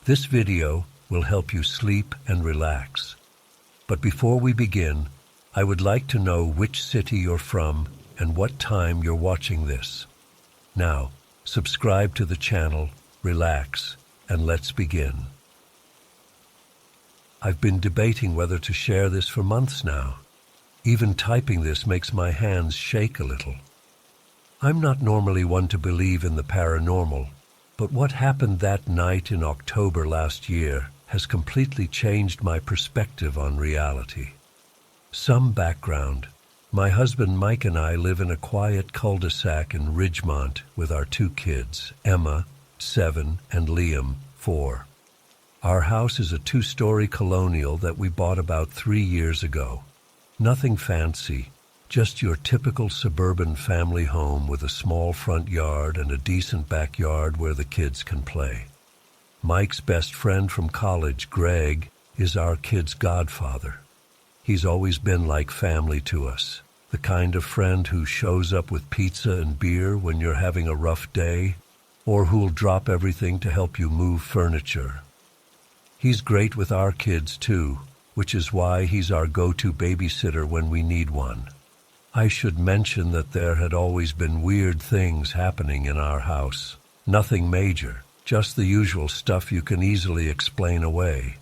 This video will help you sleep and relax. But before we begin, I would like to know which city you're from and what time you're watching this. Now, subscribe to the channel, relax, and let's begin. I've been debating whether to share this for months now. Even typing this makes my hands shake a little. I'm not normally one to believe in the paranormal, but what happened that night in October last year has completely changed my perspective on reality. Some background. My husband Mike and I live in a quiet cul-de-sac in Ridgemont with our two kids, Emma, 7, and Liam, 4. Our house is a 2-story colonial that we bought about 3 years ago. Nothing fancy, just your typical suburban family home with a small front yard and a decent backyard where the kids can play. Mike's best friend from college, Greg, is our kids' godfather. He's always been like family to us, the kind of friend who shows up with pizza and beer when you're having a rough day, or who'll drop everything to help you move furniture. He's great with our kids too, which is why he's our go-to babysitter when we need one. I should mention that there had always been weird things happening in our house. Nothing major, just the usual stuff you can easily explain away.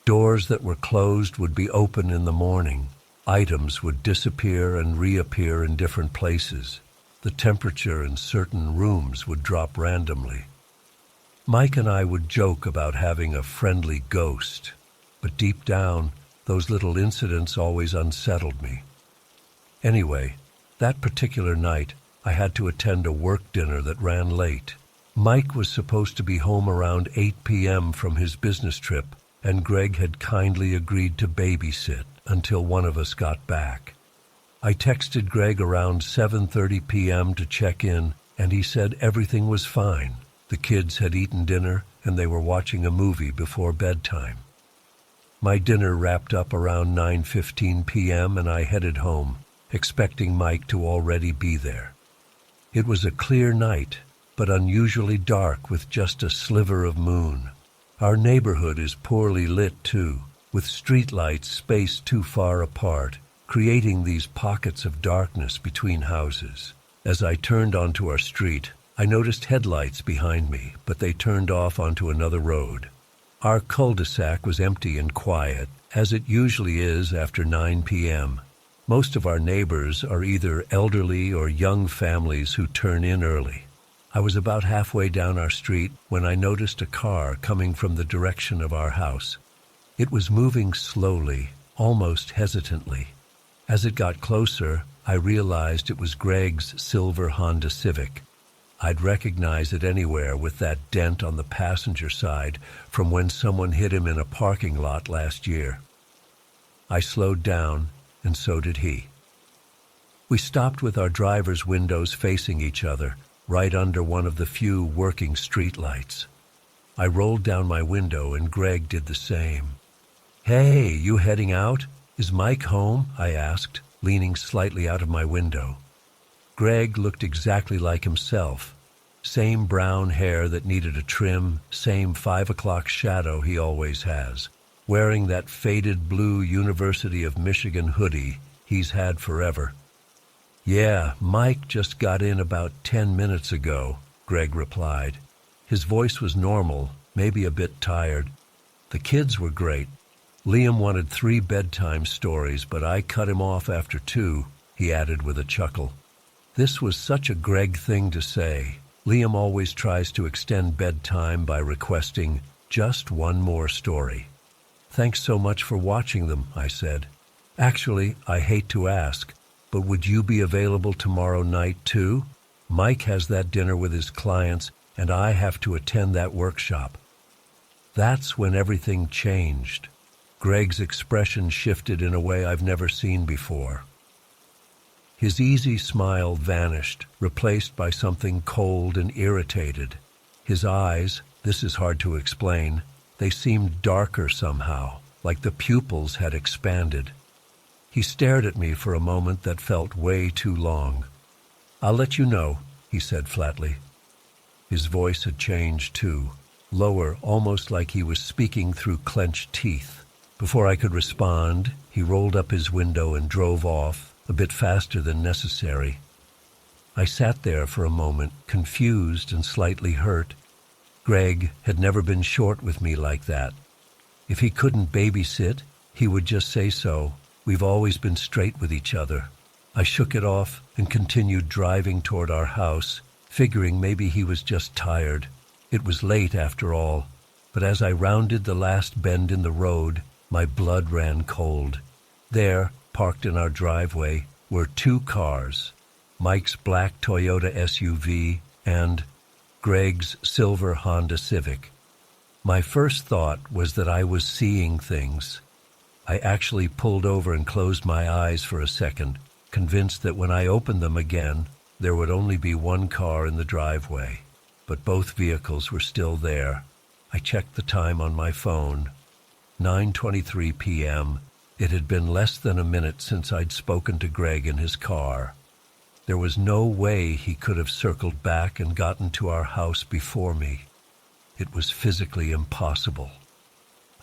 Doors that were closed would be open in the morning. Items would disappear and reappear in different places. The temperature in certain rooms would drop randomly. Mike and I would joke about having a friendly ghost, but deep down, those little incidents always unsettled me. Anyway, that particular night, I had to attend a work dinner that ran late. Mike was supposed to be home around 8 p.m. from his business trip, and Greg had kindly agreed to babysit until one of us got back. I texted Greg around 7:30 p.m. to check in, and he said everything was fine. The kids had eaten dinner, and they were watching a movie before bedtime. My dinner wrapped up around 9:15 p.m., and I headed home, expecting Mike to already be there. It was a clear night, but unusually dark with just a sliver of moon. Our neighborhood is poorly lit too, with streetlights spaced too far apart, creating these pockets of darkness between houses. As I turned onto our street, I noticed headlights behind me, but they turned off onto another road. Our cul-de-sac was empty and quiet, as it usually is after 9 p.m. Most of our neighbors are either elderly or young families who turn in early. I was about halfway down our street when I noticed a car coming from the direction of our house. It was moving slowly, almost hesitantly. As it got closer, I realized it was Greg's silver Honda Civic. I'd recognize it anywhere with that dent on the passenger side from when someone hit him in a parking lot last year. I slowed down, and so did he. We stopped with our driver's windows facing each other, right under one of the few working street lights. I rolled down my window, and Greg did the same. "Hey, you heading out? Is Mike home?" I asked, leaning slightly out of my window. Greg looked exactly like himself. Same brown hair that needed a trim, same 5 o'clock shadow he always has, wearing that faded blue University of Michigan hoodie he's had forever. "Yeah, Mike just got in about 10 minutes ago," Greg replied. His voice was normal, maybe a bit tired. "The kids were great. Liam wanted 3 bedtime stories, but I cut him off after 2, he added with a chuckle. This was such a Greg thing to say. Liam always tries to extend bedtime by requesting just one more story. "Thanks so much for watching them," I said. "Actually, I hate to ask, but would you be available tomorrow night too? Mike has that dinner with his clients, and I have to attend that workshop." That's when everything changed. Greg's expression shifted in a way I've never seen before. His easy smile vanished, replaced by something cold and irritated. His eyes, this is hard to explain, they seemed darker somehow, like the pupils had expanded. He stared at me for a moment that felt way too long. "I'll let you know," he said flatly. His voice had changed too, lower, almost like he was speaking through clenched teeth. Before I could respond, he rolled up his window and drove off, a bit faster than necessary. I sat there for a moment, confused and slightly hurt. Greg had never been short with me like that. If he couldn't babysit, he would just say so. We've always been straight with each other. I shook it off and continued driving toward our house, figuring maybe he was just tired. It was late after all, but as I rounded the last bend in the road, my blood ran cold. There, parked in our driveway, were two cars, Mike's black Toyota SUV and Greg's silver Honda Civic. My first thought was that I was seeing things. I actually pulled over and closed my eyes for a second, convinced that when I opened them again, there would only be one car in the driveway. But both vehicles were still there. I checked the time on my phone. 9:23 p.m. It had been less than a minute since I'd spoken to Greg in his car. There was no way he could have circled back and gotten to our house before me. It was physically impossible.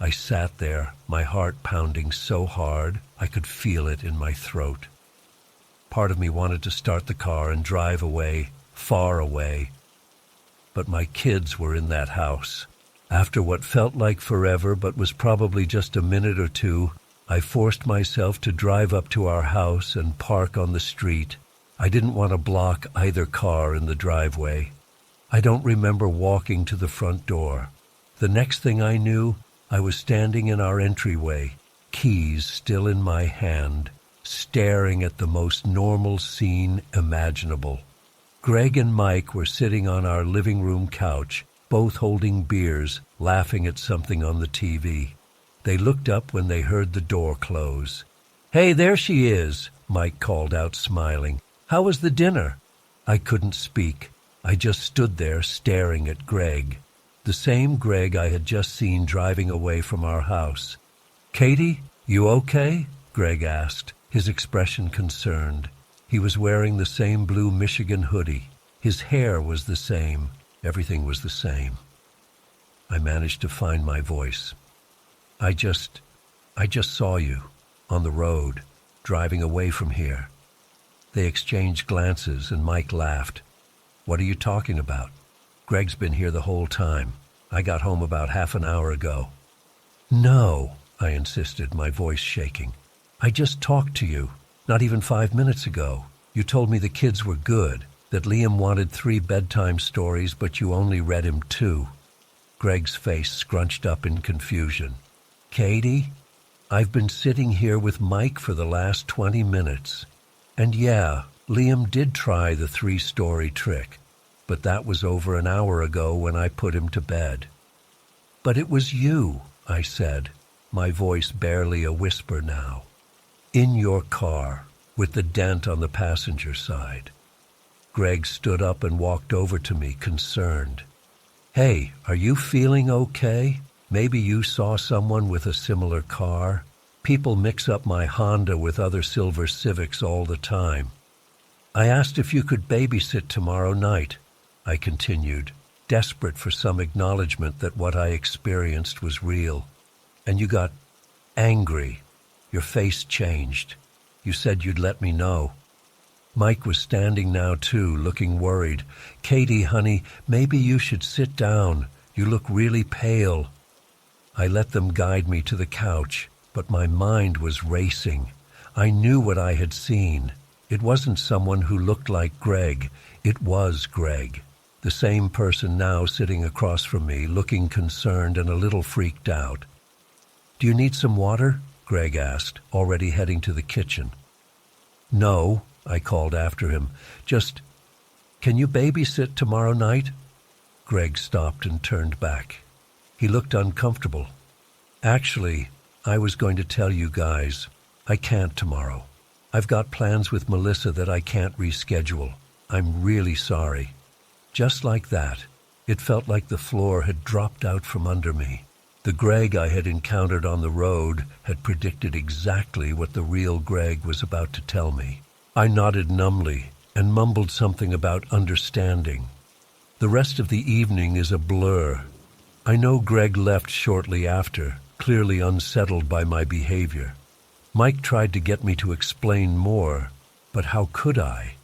I sat there, my heart pounding so hard I could feel it in my throat. Part of me wanted to start the car and drive away, far away. But my kids were in that house. After what felt like forever but was probably just a minute or two, I forced myself to drive up to our house and park on the street. I didn't want to block either car in the driveway. I don't remember walking to the front door. The next thing I knew, I was standing in our entryway, keys still in my hand, staring at the most normal scene imaginable. Greg and Mike were sitting on our living room couch, both holding beers, laughing at something on the TV. They looked up when they heard the door close. "Hey, there she is," Mike called out, smiling. "How was the dinner?" I couldn't speak. I just stood there staring at Greg, the same Greg I had just seen driving away from our house. "Katie, you okay?" Greg asked, his expression concerned. He was wearing the same blue Michigan hoodie. His hair was the same. Everything was the same. I managed to find my voice. I just saw you, on the road, driving away from here." They exchanged glances and Mike laughed. "What are you talking about? Greg's been here the whole time. I got home about half an hour ago." "No," I insisted, my voice shaking. "I just talked to you, not even 5 minutes ago. You told me the kids were good, that Liam wanted 3 bedtime stories, but you only read him 2. Greg's face scrunched up in confusion. "Katie, I've been sitting here with Mike for the last 20 minutes. And yeah, Liam did try the 3-story trick, but that was over an hour ago when I put him to bed." "But it was you," I said, my voice barely a whisper now. "In your car, with the dent on the passenger side." Greg stood up and walked over to me, concerned. "Hey, are you feeling okay? Maybe you saw someone with a similar car. People mix up my Honda with other silver Civics all the time. I asked if you could babysit tomorrow night," I continued, desperate for some acknowledgement that what I experienced was real. "And you got angry. Your face changed. You said you'd let me know." Mike was standing now too, looking worried. "Katie, honey, maybe you should sit down. You look really pale." I let them guide me to the couch, but my mind was racing. I knew what I had seen. It wasn't someone who looked like Greg. It was Greg. The same person now sitting across from me, looking concerned and a little freaked out. "Do you need some water?" Greg asked, already heading to the kitchen. "No," I called after him. "Just, can you babysit tomorrow night?" Greg stopped and turned back. He looked uncomfortable. "Actually, I was going to tell you guys, I can't tomorrow. I've got plans with Melissa that I can't reschedule. I'm really sorry." Just like that, it felt like the floor had dropped out from under me. The Greg I had encountered on the road had predicted exactly what the real Greg was about to tell me. I nodded numbly and mumbled something about understanding. The rest of the evening is a blur. I know Greg left shortly after, clearly unsettled by my behavior. Mike tried to get me to explain more, but how could I?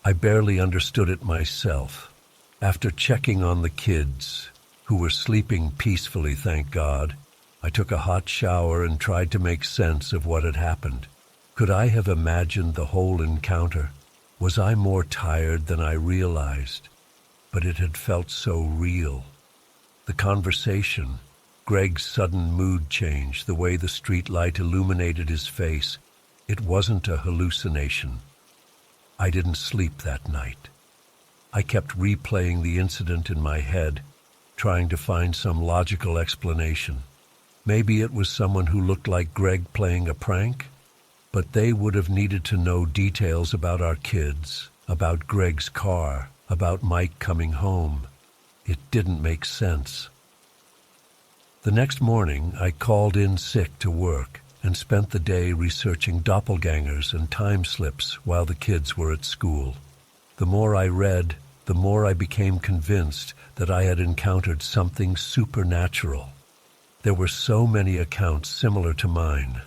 I barely understood it myself. After checking on the kids, who were sleeping peacefully, thank God, I took a hot shower and tried to make sense of what had happened. Could I have imagined the whole encounter? Was I more tired than I realized? But it had felt so real. The conversation, Greg's sudden mood change, the way the street light illuminated his face, it wasn't a hallucination. I didn't sleep that night. I kept replaying the incident in my head, trying to find some logical explanation. Maybe it was someone who looked like Greg playing a prank, but they would have needed to know details about our kids, about Greg's car, about Mike coming home. It didn't make sense. The next morning, I called in sick to work and spent the day researching doppelgangers and time slips while the kids were at school. The more I read, the more I became convinced that I had encountered something supernatural. There were so many accounts similar to mine.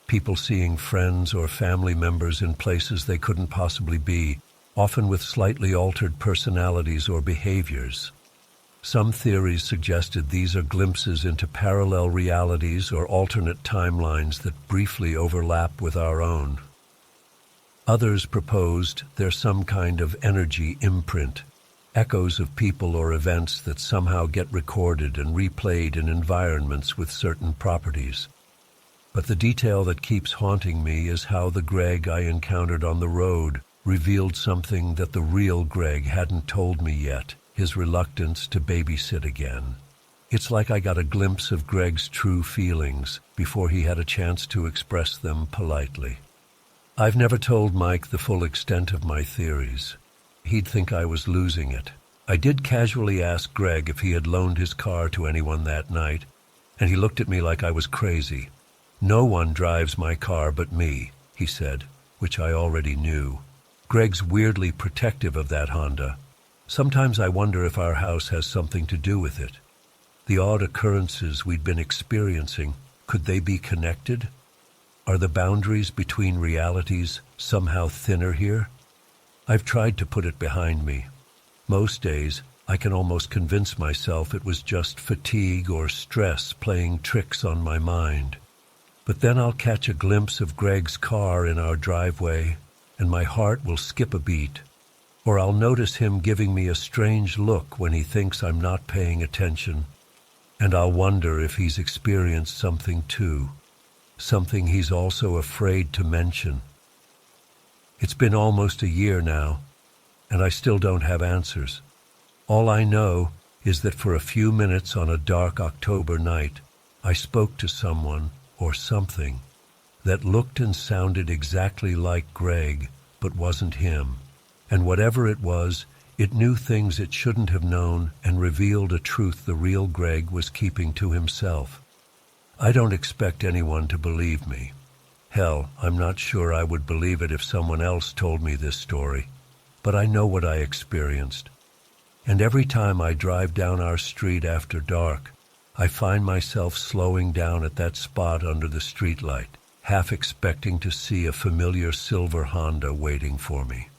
People seeing friends or family members in places they couldn't possibly be, often with slightly altered personalities or behaviors. Some theories suggested these are glimpses into parallel realities or alternate timelines that briefly overlap with our own. Others proposed they're some kind of energy imprint, echoes of people or events that somehow get recorded and replayed in environments with certain properties. But the detail that keeps haunting me is how the Greg I encountered on the road revealed something that the real Greg hadn't told me yet. His reluctance to babysit again. It's like I got a glimpse of Greg's true feelings before he had a chance to express them politely. I've never told Mike the full extent of my theories. He'd think I was losing it. I did casually ask Greg if he had loaned his car to anyone that night, and he looked at me like I was crazy. "No one drives my car but me," he said, which I already knew. Greg's weirdly protective of that Honda. Sometimes I wonder if our house has something to do with it. The odd occurrences we'd been experiencing, could they be connected? Are the boundaries between realities somehow thinner here? I've tried to put it behind me. Most days, I can almost convince myself it was just fatigue or stress playing tricks on my mind. But then I'll catch a glimpse of Greg's car in our driveway, and my heart will skip a beat. Or I'll notice him giving me a strange look when he thinks I'm not paying attention, and I'll wonder if he's experienced something too, something he's also afraid to mention. It's been almost a year now, and I still don't have answers. All I know is that for a few minutes on a dark October night, I spoke to someone or something that looked and sounded exactly like Greg, but wasn't him. And whatever it was, it knew things it shouldn't have known and revealed a truth the real Greg was keeping to himself. I don't expect anyone to believe me. Hell, I'm not sure I would believe it if someone else told me this story. But I know what I experienced. And every time I drive down our street after dark, I find myself slowing down at that spot under the streetlight, half expecting to see a familiar silver Honda waiting for me.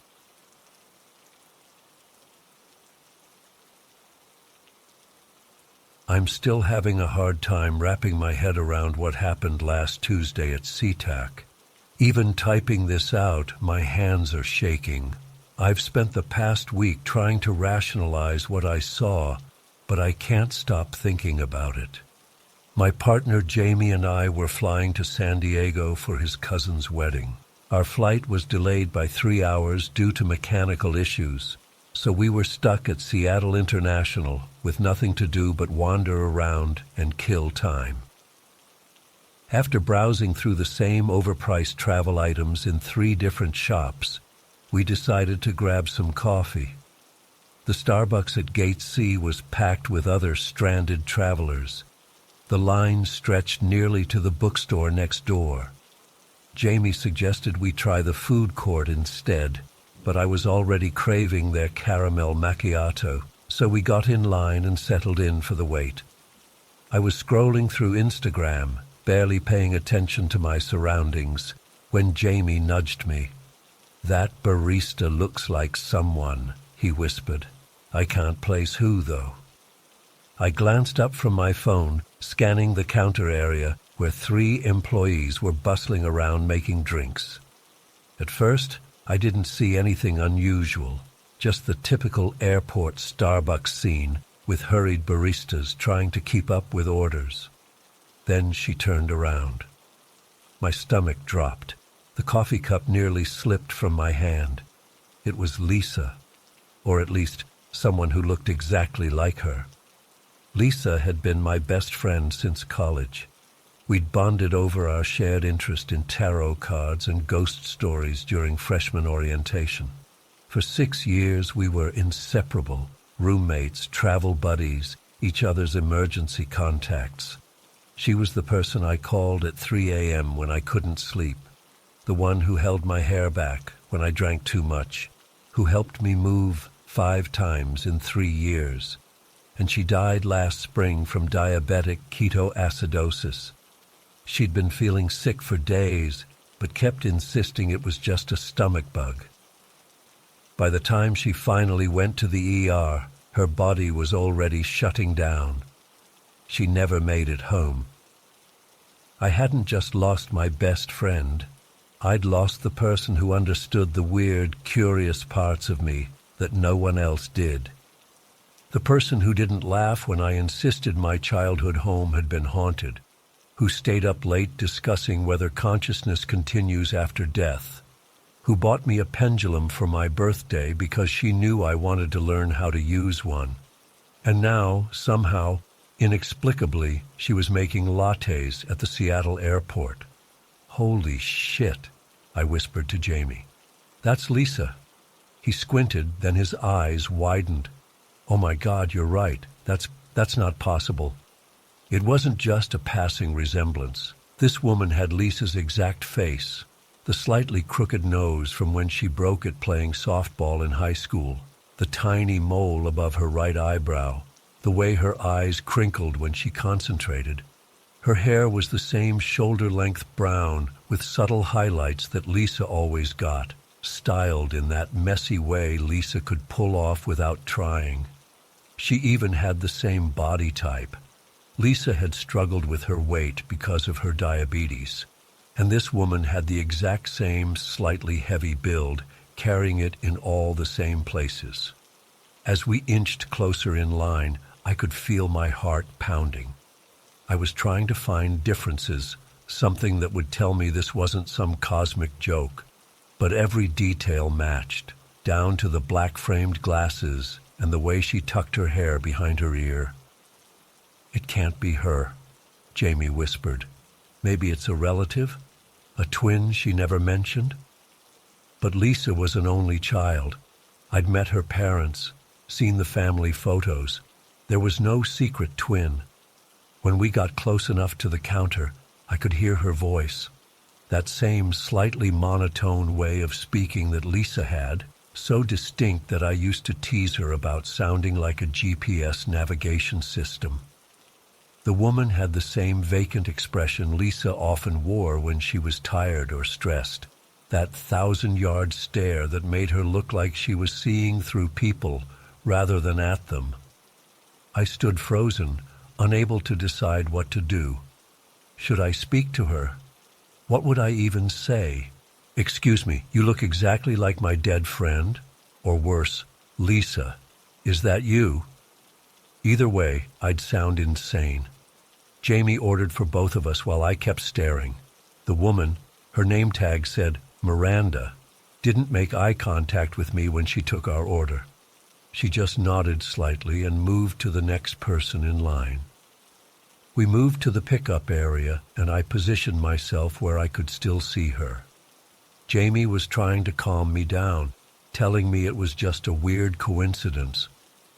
I'm still having a hard time wrapping my head around what happened last Tuesday at SeaTac. Even typing this out, my hands are shaking. I've spent the past week trying to rationalize what I saw, but I can't stop thinking about it. My partner Jamie and I were flying to San Diego for his cousin's wedding. Our flight was delayed by 3 hours due to mechanical issues, so we were stuck at Seattle International with nothing to do but wander around and kill time. After browsing through the same overpriced travel items in 3 different shops, we decided to grab some coffee. The Starbucks at Gate C was packed with other stranded travelers. The line stretched nearly to the bookstore next door. Jamie suggested we try the food court instead, but I was already craving their caramel macchiato, So we got in line and settled in for the wait. I was scrolling through Instagram, barely paying attention to my surroundings, when Jamie nudged me. "That barista looks like someone," he whispered. "I can't place who, though." I glanced up from my phone, scanning the counter area where 3 employees were bustling around making drinks. At first, I didn't see anything unusual, just the typical airport Starbucks scene with hurried baristas trying to keep up with orders. Then she turned around. My stomach dropped. The coffee cup nearly slipped from my hand. It was Lisa, or at least someone who looked exactly like her. Lisa had been my best friend since college. We'd bonded over our shared interest in tarot cards and ghost stories during freshman orientation. For 6 years we were inseparable, roommates, travel buddies, each other's emergency contacts. She was the person I called at 3 a.m. when I couldn't sleep, the one who held my hair back when I drank too much, who helped me move 5 times in 3 years. And she died last spring from diabetic ketoacidosis. She'd been feeling sick for days, but kept insisting it was just a stomach bug. By the time she finally went to the ER, her body was already shutting down. She never made it home. I hadn't just lost my best friend. I'd lost the person who understood the weird, curious parts of me that no one else did. The person who didn't laugh when I insisted my childhood home had been haunted, who stayed up late discussing whether consciousness continues after death, who bought me a pendulum for my birthday because she knew I wanted to learn how to use one. And now, somehow, inexplicably, she was making lattes at the Seattle airport. "Holy shit," I whispered to Jamie. "That's Lisa." He squinted, then his eyes widened. "Oh my God, you're right. That's not possible." It wasn't just a passing resemblance. This woman had Lisa's exact face, the slightly crooked nose from when she broke it playing softball in high school, the tiny mole above her right eyebrow, the way her eyes crinkled when she concentrated. Her hair was the same shoulder-length brown with subtle highlights that Lisa always got, styled in that messy way Lisa could pull off without trying. She even had the same body type. Lisa had struggled with her weight because of her diabetes, and this woman had the exact same slightly heavy build, carrying it in all the same places. As we inched closer in line, I could feel my heart pounding. I was trying to find differences, something that would tell me this wasn't some cosmic joke, but every detail matched, down to the black-framed glasses and the way she tucked her hair behind her ear. "It can't be her," Jamie whispered. "Maybe it's a relative? A twin she never mentioned?" But Lisa was an only child. I'd met her parents, seen the family photos. There was no secret twin. When we got close enough to the counter, I could hear her voice. That same slightly monotone way of speaking that Lisa had, so distinct that I used to tease her about sounding like a GPS navigation system. The woman had the same vacant expression Lisa often wore when she was tired or stressed, that 1,000-yard stare that made her look like she was seeing through people rather than at them. I stood frozen, unable to decide what to do. Should I speak to her? What would I even say? "Excuse me, you look exactly like my dead friend," or worse, "Lisa, is that you?" Either way, I'd sound insane. Jamie ordered for both of us while I kept staring. The woman, her name tag said Miranda, didn't make eye contact with me when she took our order. She just nodded slightly and moved to the next person in line. We moved to the pickup area, and I positioned myself where I could still see her. Jamie was trying to calm me down, telling me it was just a weird coincidence,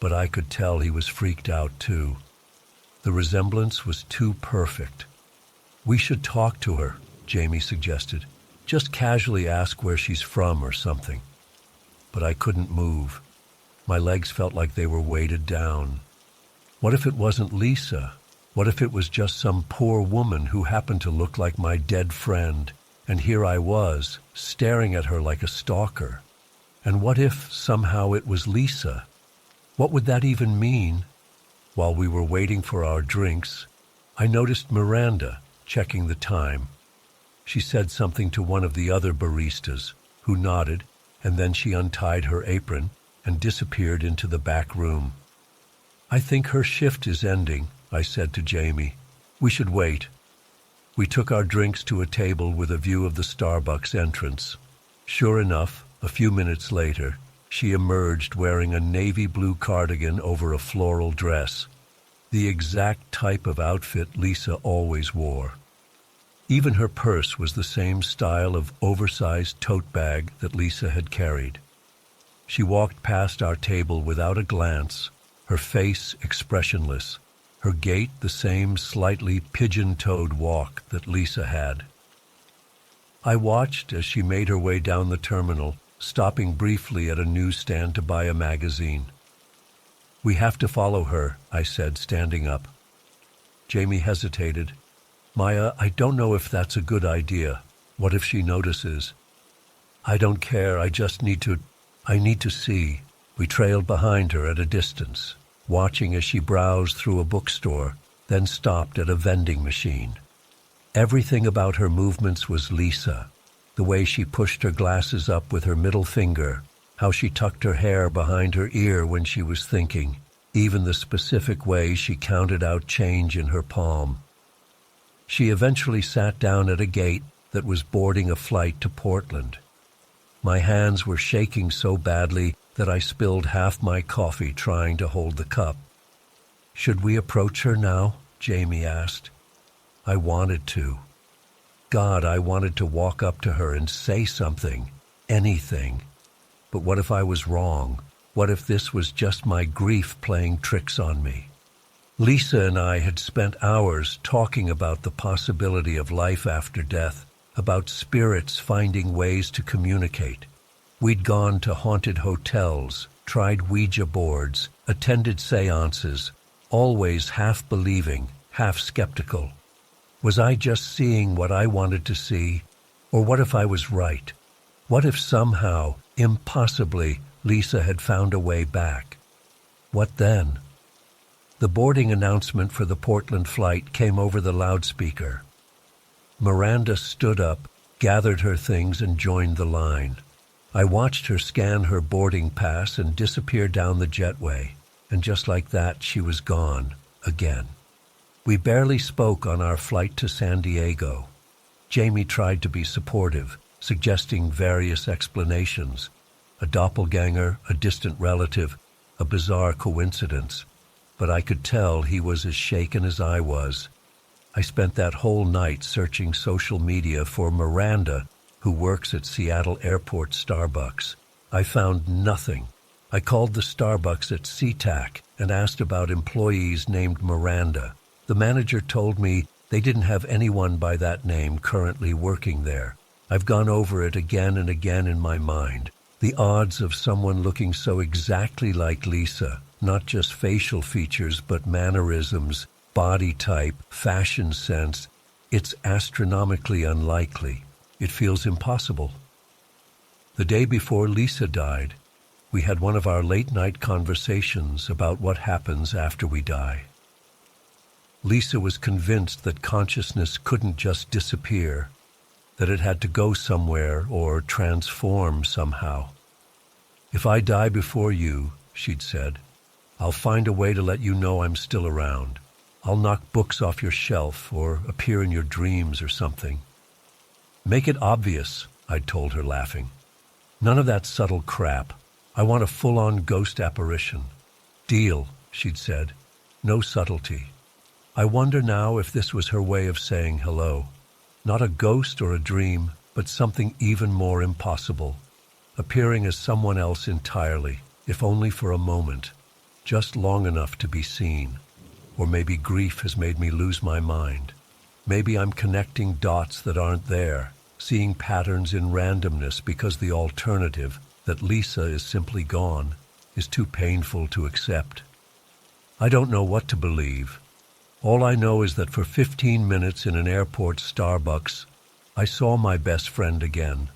but I could tell he was freaked out too. The resemblance was too perfect. "We should talk to her," Jamie suggested. "Just casually ask where she's from or something." But I couldn't move. My legs felt like they were weighted down. What if it wasn't Lisa? What if it was just some poor woman who happened to look like my dead friend, and here I was, staring at her like a stalker? And what if, somehow, it was Lisa? What would that even mean? While we were waiting for our drinks, I noticed Miranda checking the time. She said something to one of the other baristas, who nodded, and then she untied her apron and disappeared into the back room. "I think her shift is ending," I said to Jamie. "We should wait." We took our drinks to a table with a view of the Starbucks entrance. Sure enough, a few minutes later, she emerged wearing a navy blue cardigan over a floral dress, the exact type of outfit Lisa always wore. Even her purse was the same style of oversized tote bag that Lisa had carried. She walked past our table without a glance, her face expressionless, her gait the same slightly pigeon-toed walk that Lisa had. I watched as she made her way down the terminal, stopping briefly at a newsstand to buy a magazine. "We have to follow her," I said, standing up. Jamie hesitated. "Maya, I don't know if that's a good idea. What if she notices?" "I don't care, I need to see." We trailed behind her at a distance, watching as she browsed through a bookstore, then stopped at a vending machine. Everything about her movements was Lisa. The way she pushed her glasses up with her middle finger, how she tucked her hair behind her ear when she was thinking, even the specific way she counted out change in her palm. She eventually sat down at a gate that was boarding a flight to Portland. My hands were shaking so badly that I spilled half my coffee trying to hold the cup. "Should we approach her now?" Jamie asked. I wanted to. God, I wanted to walk up to her and say something, anything. But what if I was wrong? What if this was just my grief playing tricks on me? Lisa and I had spent hours talking about the possibility of life after death, about spirits finding ways to communicate. We'd gone to haunted hotels, tried Ouija boards, attended seances, always half believing, half skeptical. Was I just seeing what I wanted to see? Or what if I was right? What if somehow, impossibly, Lisa had found a way back? What then? The boarding announcement for the Portland flight came over the loudspeaker. Miranda stood up, gathered her things, and joined the line. I watched her scan her boarding pass and disappear down the jetway, and just like that, she was gone, again. We barely spoke on our flight to San Diego. Jamie tried to be supportive, suggesting various explanations. A doppelganger, a distant relative, a bizarre coincidence. But I could tell he was as shaken as I was. I spent that whole night searching social media for Miranda, who works at Seattle Airport Starbucks. I found nothing. I called the Starbucks at SeaTac and asked about employees named Miranda. The manager told me they didn't have anyone by that name currently working there. I've gone over it again and again in my mind. The odds of someone looking so exactly like Lisa, not just facial features but mannerisms, body type, fashion sense, it's astronomically unlikely. It feels impossible. The day before Lisa died, we had one of our late-night conversations about what happens after we die. Lisa was convinced that consciousness couldn't just disappear, that it had to go somewhere or transform somehow. "If I die before you," she'd said, "I'll find a way to let you know I'm still around. I'll knock books off your shelf or appear in your dreams or something." "Make it obvious," I'd told her, laughing. "None of that subtle crap. I want a full-on ghost apparition." "Deal," she'd said. "No subtlety." I wonder now if this was her way of saying hello. Not a ghost or a dream, but something even more impossible. Appearing as someone else entirely, if only for a moment, just long enough to be seen. Or maybe grief has made me lose my mind. Maybe I'm connecting dots that aren't there, seeing patterns in randomness because the alternative, that Lisa is simply gone, is too painful to accept. I don't know what to believe. All I know is that for 15 minutes in an airport Starbucks, I saw my best friend again.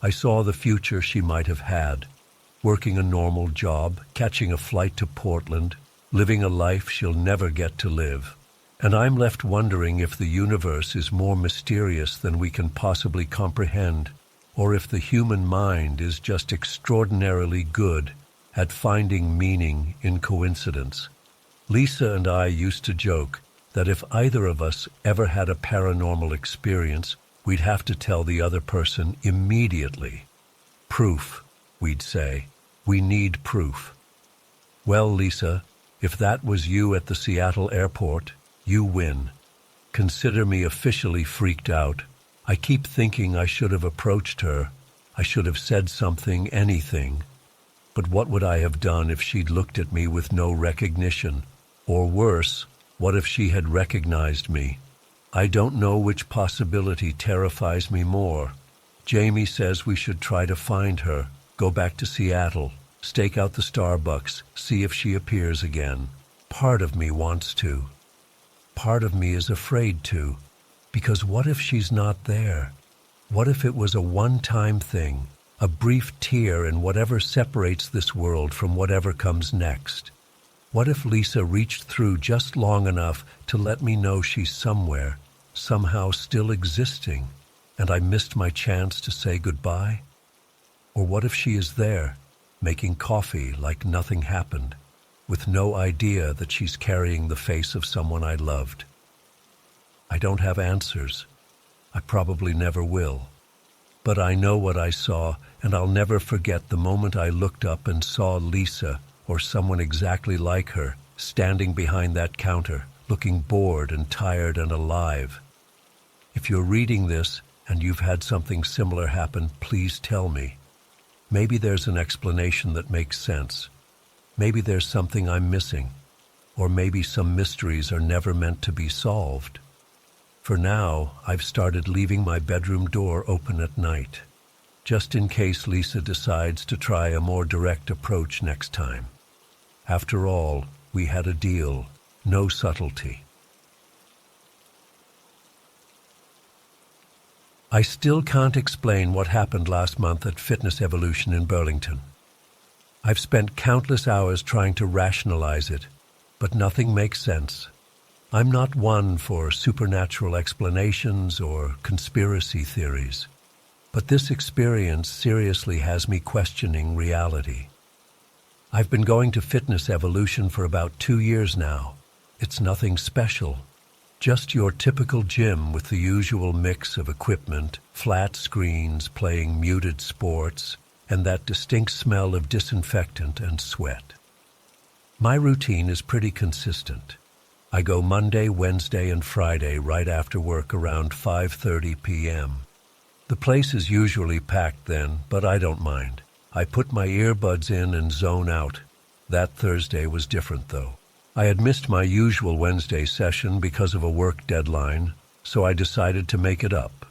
I saw the future she might have had, working a normal job, catching a flight to Portland, living a life she'll never get to live. And I'm left wondering if the universe is more mysterious than we can possibly comprehend, or if the human mind is just extraordinarily good at finding meaning in coincidence. Lisa and I used to joke that if either of us ever had a paranormal experience, we'd have to tell the other person immediately. Proof, we'd say. We need proof. Well, Lisa, if that was you at the Seattle airport, you win. Consider me officially freaked out. I keep thinking I should have approached her. I should have said something, anything. But what would I have done if she'd looked at me with no recognition? Or worse, what if she had recognized me? I don't know which possibility terrifies me more. Jamie says we should try to find her, go back to Seattle, stake out the Starbucks, see if she appears again. Part of me wants to. Part of me is afraid to, because what if she's not there? What if it was a one-time thing, a brief tear in whatever separates this world from whatever comes next? What if Lisa reached through just long enough to let me know she's somewhere, somehow still existing, and I missed my chance to say goodbye? Or what if she is there, making coffee like nothing happened, with no idea that she's carrying the face of someone I loved? I don't have answers. I probably never will. But I know what I saw, and I'll never forget the moment I looked up and saw Lisa, or someone exactly like her, standing behind that counter, looking bored and tired and alive. If you're reading this and you've had something similar happen, please tell me. Maybe there's an explanation that makes sense. Maybe there's something I'm missing, or maybe some mysteries are never meant to be solved. For now, I've started leaving my bedroom door open at night, just in case Lisa decides to try a more direct approach next time. After all, we had a deal, no subtlety. I still can't explain what happened last month at Fitness Evolution in Burlington. I've spent countless hours trying to rationalize it, but nothing makes sense. I'm not one for supernatural explanations or conspiracy theories, but this experience seriously has me questioning reality. I've been going to Fitness Evolution for about 2 years now. It's nothing special. Just your typical gym with the usual mix of equipment, flat screens playing muted sports, and that distinct smell of disinfectant and sweat. My routine is pretty consistent. I go Monday, Wednesday, and Friday right after work around 5:30 p.m. The place is usually packed then, but I don't mind. I put my earbuds in and zone out. That Thursday was different, though. I had missed my usual Wednesday session because of a work deadline, so I decided to make it up.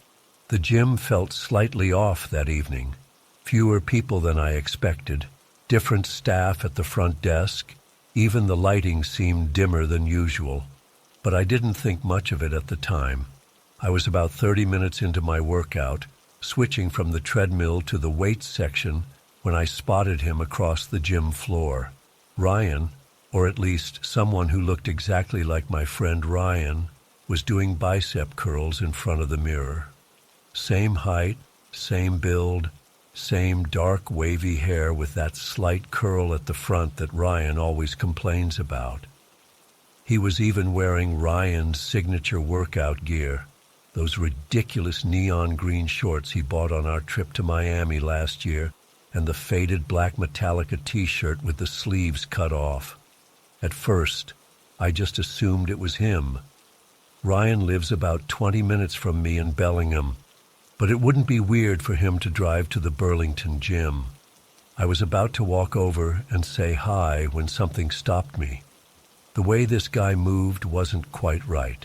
The gym felt slightly off that evening. Fewer people than I expected, different staff at the front desk, even the lighting seemed dimmer than usual. But I didn't think much of it at the time. I was about 30 minutes into my workout, switching from the treadmill to the weights section, when I spotted him across the gym floor. Ryan, or at least someone who looked exactly like my friend Ryan, was doing bicep curls in front of the mirror. Same height, same build, same dark wavy hair with that slight curl at the front that Ryan always complains about. He was even wearing Ryan's signature workout gear, those ridiculous neon green shorts he bought on our trip to Miami last year, and the faded black Metallica t-shirt with the sleeves cut off. At first, I just assumed it was him. Ryan lives about 20 minutes from me in Bellingham, but it wouldn't be weird for him to drive to the Burlington gym. I was about to walk over and say hi when something stopped me. The way this guy moved wasn't quite right.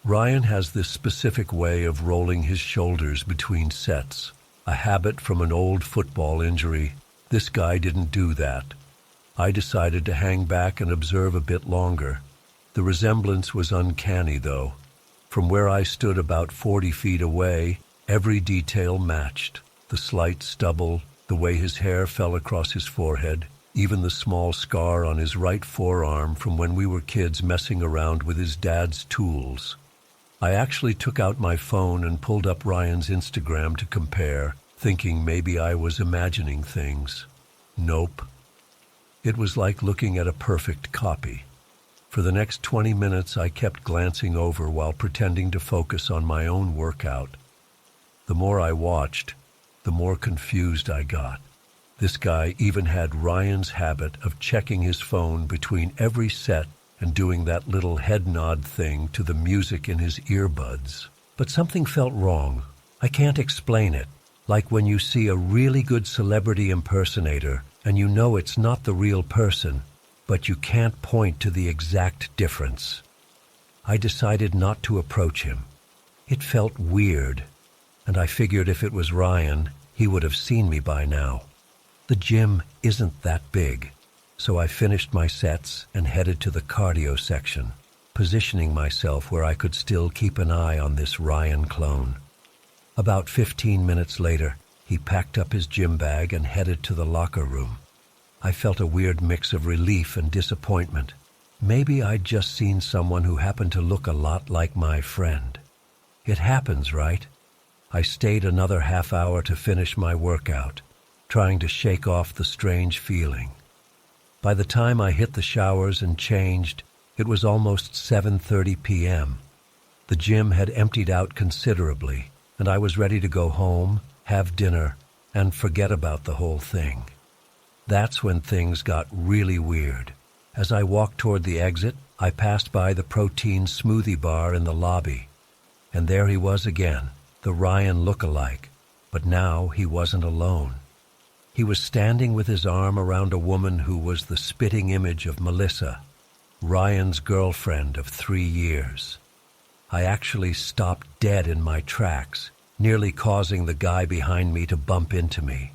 Ryan has this specific way of rolling his shoulders between sets, a habit from an old football injury. This guy didn't do that. I decided to hang back and observe a bit longer. The resemblance was uncanny, though. From where I stood about 40 feet away, every detail matched. The slight stubble, the way his hair fell across his forehead, even the small scar on his right forearm from when we were kids messing around with his dad's tools. I actually took out my phone and pulled up Ryan's Instagram to compare, thinking maybe I was imagining things. Nope. It was like looking at a perfect copy. For the next 20 minutes, I kept glancing over while pretending to focus on my own workout. The more I watched, the more confused I got. This guy even had Ryan's habit of checking his phone between every set and doing that little head nod thing to the music in his earbuds. But something felt wrong. I can't explain it. Like when you see a really good celebrity impersonator and you know it's not the real person, but you can't point to the exact difference. I decided not to approach him. It felt weird, and I figured if it was Ryan, he would have seen me by now. The gym isn't that big, so I finished my sets and headed to the cardio section, positioning myself where I could still keep an eye on this Ryan clone. About 15 minutes later, he packed up his gym bag and headed to the locker room. I felt a weird mix of relief and disappointment. Maybe I'd just seen someone who happened to look a lot like my friend. It happens, right? I stayed another half hour to finish my workout, trying to shake off the strange feeling. By the time I hit the showers and changed, it was almost 7:30 p.m. The gym had emptied out considerably, and I was ready to go home, have dinner, and forget about the whole thing. That's when things got really weird. As I walked toward the exit, I passed by the protein smoothie bar in the lobby. And there he was again, the Ryan look-alike. But now he wasn't alone. He was standing with his arm around a woman who was the spitting image of Melissa, Ryan's girlfriend of 3 years. I actually stopped dead in my tracks, nearly causing the guy behind me to bump into me.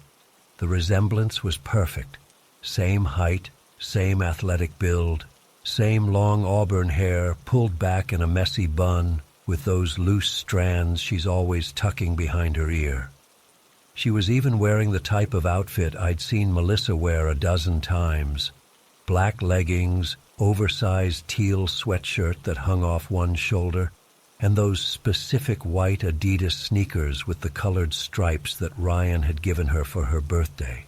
The resemblance was perfect. Same height, same athletic build, same long auburn hair pulled back in a messy bun with those loose strands she's always tucking behind her ear. She was even wearing the type of outfit I'd seen Melissa wear a dozen times. Black leggings, oversized teal sweatshirt that hung off one shoulder, and those specific white Adidas sneakers with the colored stripes that Ryan had given her for her birthday.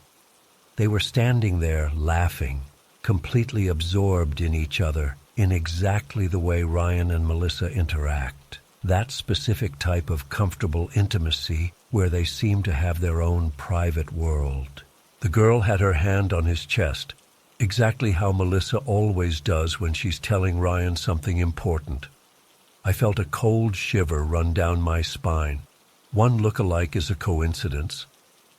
They were standing there laughing, completely absorbed in each other, in exactly the way Ryan and Melissa interact. That specific type of comfortable intimacy where they seem to have their own private world. The girl had her hand on his chest, exactly how Melissa always does when she's telling Ryan something important. I felt a cold shiver run down my spine. One look-alike is a coincidence.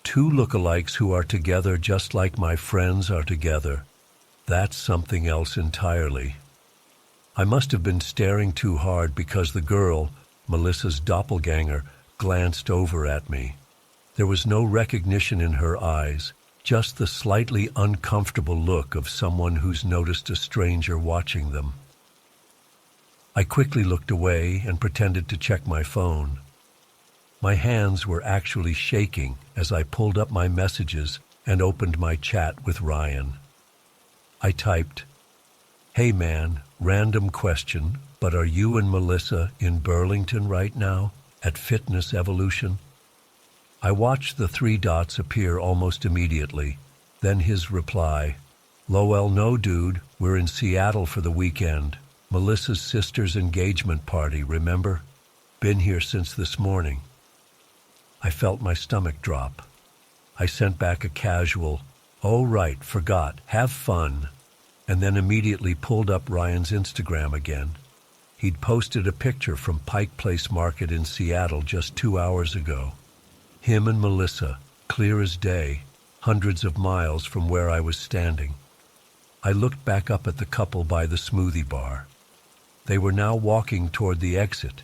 2 look-alikes who are together just like my friends are together. That's something else entirely. I must have been staring too hard because the girl, Melissa's doppelganger, glanced over at me. There was no recognition in her eyes, just the slightly uncomfortable look of someone who's noticed a stranger watching them. I quickly looked away and pretended to check my phone. My hands were actually shaking as I pulled up my messages and opened my chat with Ryan. I typed, "Hey man, random question, but are you and Melissa in Burlington right now, at Fitness Evolution?" I watched the 3 dots appear almost immediately, then his reply, "Lowell, no dude, we're in Seattle for the weekend. Melissa's sister's engagement party, remember? Been here since this morning." I felt my stomach drop. I sent back a casual, "Oh right, forgot, have fun," and then immediately pulled up Ryan's Instagram again. He'd posted a picture from Pike Place Market in Seattle just 2 hours ago. Him and Melissa, clear as day, hundreds of miles from where I was standing. I looked back up at the couple by the smoothie bar. They were now walking toward the exit,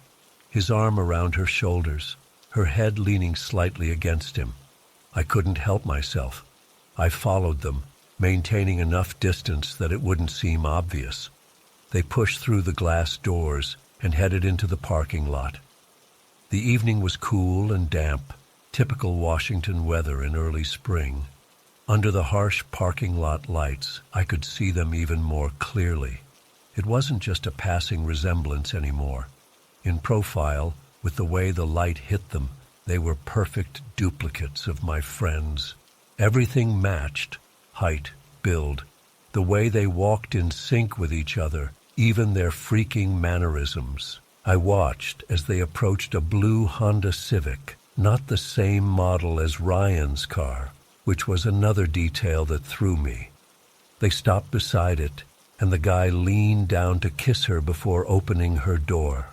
his arm around her shoulders, her head leaning slightly against him. I couldn't help myself. I followed them, maintaining enough distance that it wouldn't seem obvious. They pushed through the glass doors and headed into the parking lot. The evening was cool and damp, typical Washington weather in early spring. Under the harsh parking lot lights, I could see them even more clearly. It wasn't just a passing resemblance anymore. In profile, with the way the light hit them, they were perfect duplicates of my friends. Everything matched: height, build, the way they walked in sync with each other, even their freaking mannerisms. I watched as they approached a blue Honda Civic, not the same model as Ryan's car, which was another detail that threw me. They stopped beside it, and the guy leaned down to kiss her before opening her door.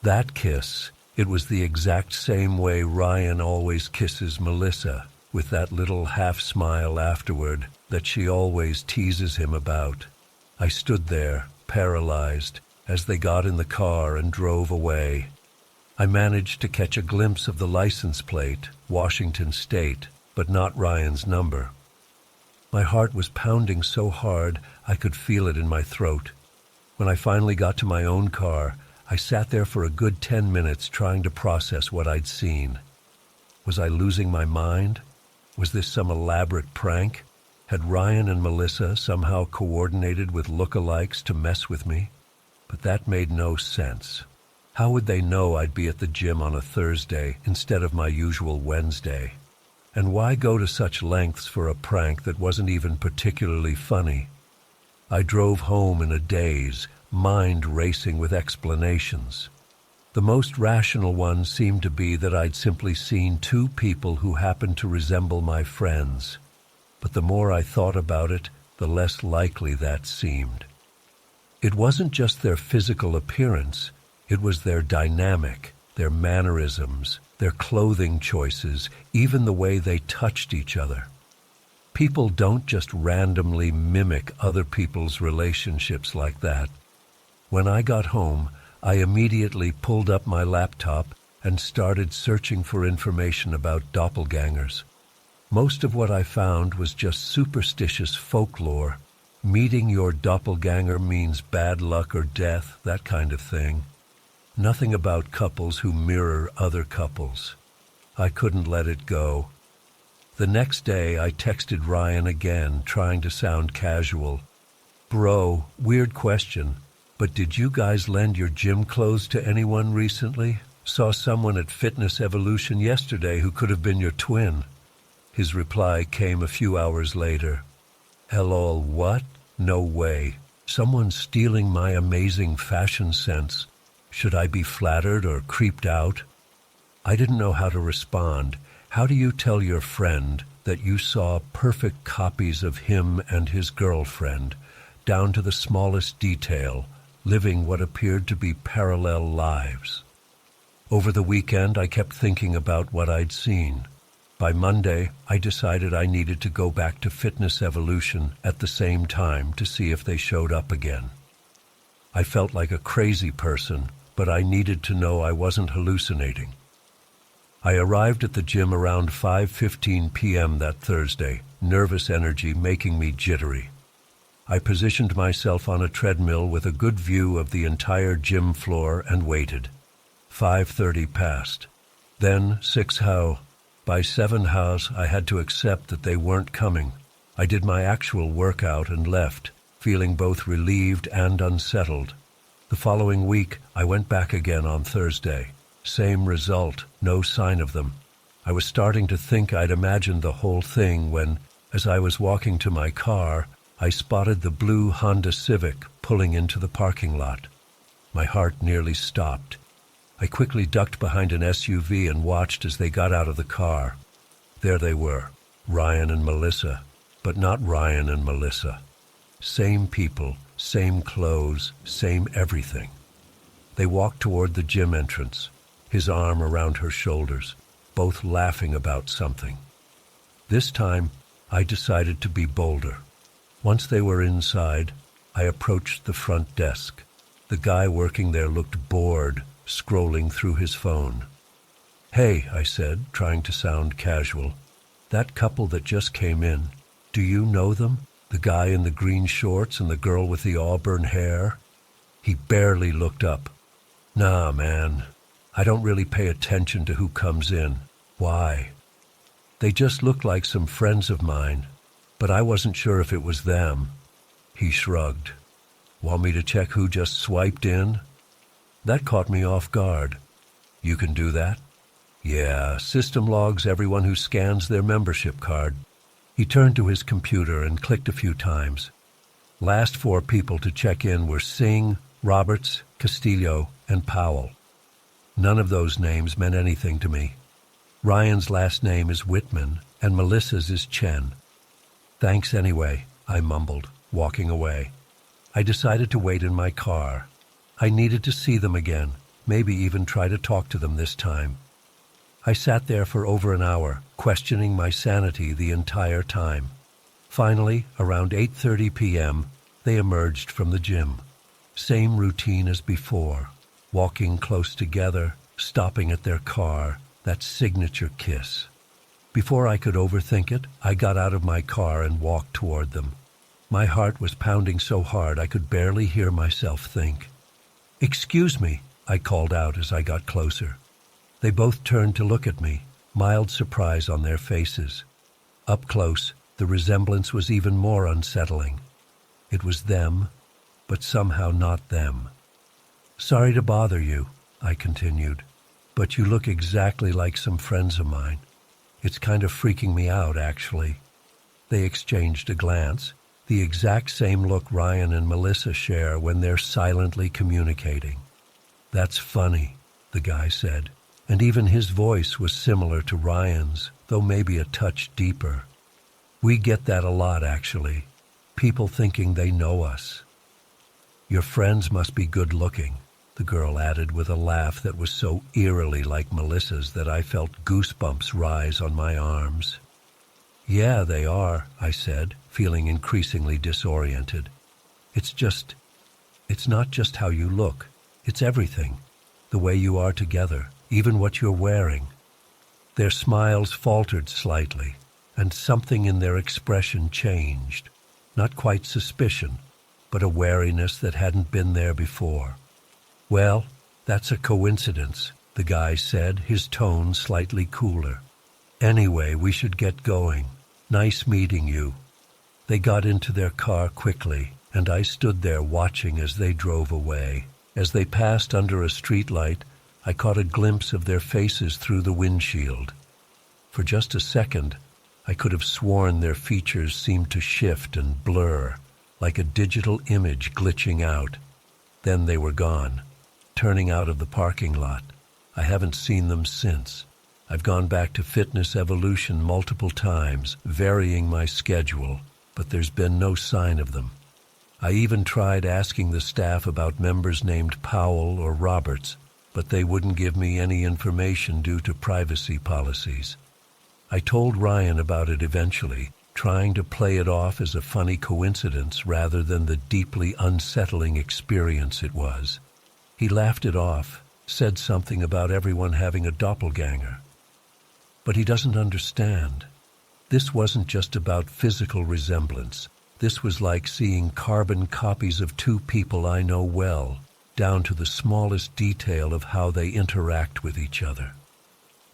That kiss, it was the exact same way Ryan always kisses Melissa, with that little half-smile afterward that she always teases him about. I stood there, paralyzed, as they got in the car and drove away. I managed to catch a glimpse of the license plate, Washington State, but not Ryan's number. My heart was pounding so hard I could feel it in my throat. When I finally got to my own car, I sat there for a good 10 minutes trying to process what I'd seen. Was I losing my mind? Was this some elaborate prank? Had Ryan and Melissa somehow coordinated with lookalikes to mess with me? But that made no sense. How would they know I'd be at the gym on a Thursday instead of my usual Wednesday? And why go to such lengths for a prank that wasn't even particularly funny? I drove home in a daze, mind racing with explanations. The most rational one seemed to be that I'd simply seen two people who happened to resemble my friends. But the more I thought about it, the less likely that seemed. It wasn't just their physical appearance, it was their dynamic, their mannerisms, their clothing choices, even the way they touched each other. People don't just randomly mimic other people's relationships like that. When I got home, I immediately pulled up my laptop and started searching for information about doppelgangers. Most of what I found was just superstitious folklore. Meeting your doppelganger means bad luck or death, that kind of thing. Nothing about couples who mirror other couples. I couldn't let it go. The next day, I texted Ryan again, trying to sound casual. "Bro, weird question, but did you guys lend your gym clothes to anyone recently? Saw someone at Fitness Evolution yesterday who could have been your twin." His reply came a few hours later. "LOL, what? No way. Someone's stealing my amazing fashion sense. Should I be flattered or creeped out?" I didn't know how to respond. How do you tell your friend that you saw perfect copies of him and his girlfriend, down to the smallest detail, living what appeared to be parallel lives? Over the weekend, I kept thinking about what I'd seen. By Monday, I decided I needed to go back to Fitness Evolution at the same time to see if they showed up again. I felt like a crazy person, but I needed to know I wasn't hallucinating. I arrived at the gym around 5:15 p.m. that Thursday, nervous energy making me jittery. I positioned myself on a treadmill with a good view of the entire gym floor and waited. 5:30 passed. Then 6 how. By 7 hows, I had to accept that they weren't coming. I did my actual workout and left, feeling both relieved and unsettled. The following week, I went back again on Thursday. Same result, no sign of them. I was starting to think I'd imagined the whole thing when, as I was walking to my car, I spotted the blue Honda Civic pulling into the parking lot. My heart nearly stopped. I quickly ducked behind an SUV and watched as they got out of the car. There they were, Ryan and Melissa, but not Ryan and Melissa. Same people, same clothes, same everything. They walked toward the gym entrance, his arm around her shoulders, both laughing about something. This time, I decided to be bolder. Once they were inside, I approached the front desk. The guy working there looked bored, scrolling through his phone. "Hey," I said, trying to sound casual. "That couple that just came in, Do you know them? The guy in the green shorts and the girl with the auburn hair?" He barely looked up. "Nah, man. I don't really pay attention to who comes in. Why?" "They just look like some friends of mine, but I wasn't sure if it was them." He shrugged. "Want me to check who just swiped in?" That caught me off guard. "You can do that?" "Yeah, system logs everyone who scans their membership card." He turned to his computer and clicked a few times. Last 4 people to check in were Singh, Roberts, Castillo, and Powell. None of those names meant anything to me. Ryan's last name is Whitman, and Melissa's is Chen. "Thanks anyway," I mumbled, walking away. I decided to wait in my car. I needed to see them again, maybe even try to talk to them this time. I sat there for over an hour, questioning my sanity the entire time. Finally, around 8:30 p.m., they emerged from the gym. Same routine as before, walking close together, stopping at their car, that signature kiss. Before I could overthink it, I got out of my car and walked toward them. My heart was pounding so hard I could barely hear myself think. "Excuse me," I called out as I got closer. They both turned to look at me, mild surprise on their faces. Up close, the resemblance was even more unsettling. It was them, but somehow not them. "Sorry to bother you," I continued, "but you look exactly like some friends of mine. It's kind of freaking me out, actually." They exchanged a glance, the exact same look Ryan and Melissa share when they're silently communicating. "That's funny," the guy said, and even his voice was similar to Ryan's, though maybe a touch deeper. "We get that a lot, actually. People thinking they know us." "Your friends must be good-looking," the girl added with a laugh that was so eerily like Melissa's that I felt goosebumps rise on my arms. "Yeah, they are," I said, feeling increasingly disoriented. It's not just how you look. It's everything. The way you are together, even what you're wearing." Their smiles faltered slightly, and something in their expression changed. Not quite suspicion, but a wariness that hadn't been there before. "Well, that's a coincidence," the guy said, his tone slightly cooler. "Anyway, we should get going. Nice meeting you." They got into their car quickly, and I stood there watching as they drove away. As they passed under a streetlight, I caught a glimpse of their faces through the windshield. For just a second, I could have sworn their features seemed to shift and blur, like a digital image glitching out. Then they were gone, turning out of the parking lot. I haven't seen them since. I've gone back to Fitness Evolution multiple times, varying my schedule, but there's been no sign of them. I even tried asking the staff about members named Powell or Roberts, but they wouldn't give me any information due to privacy policies. I told Ryan about it eventually, trying to play it off as a funny coincidence rather than the deeply unsettling experience it was. He laughed it off, said something about everyone having a doppelganger. But he doesn't understand. This wasn't just about physical resemblance. This was like seeing carbon copies of 2 people I know well, down to the smallest detail of how they interact with each other.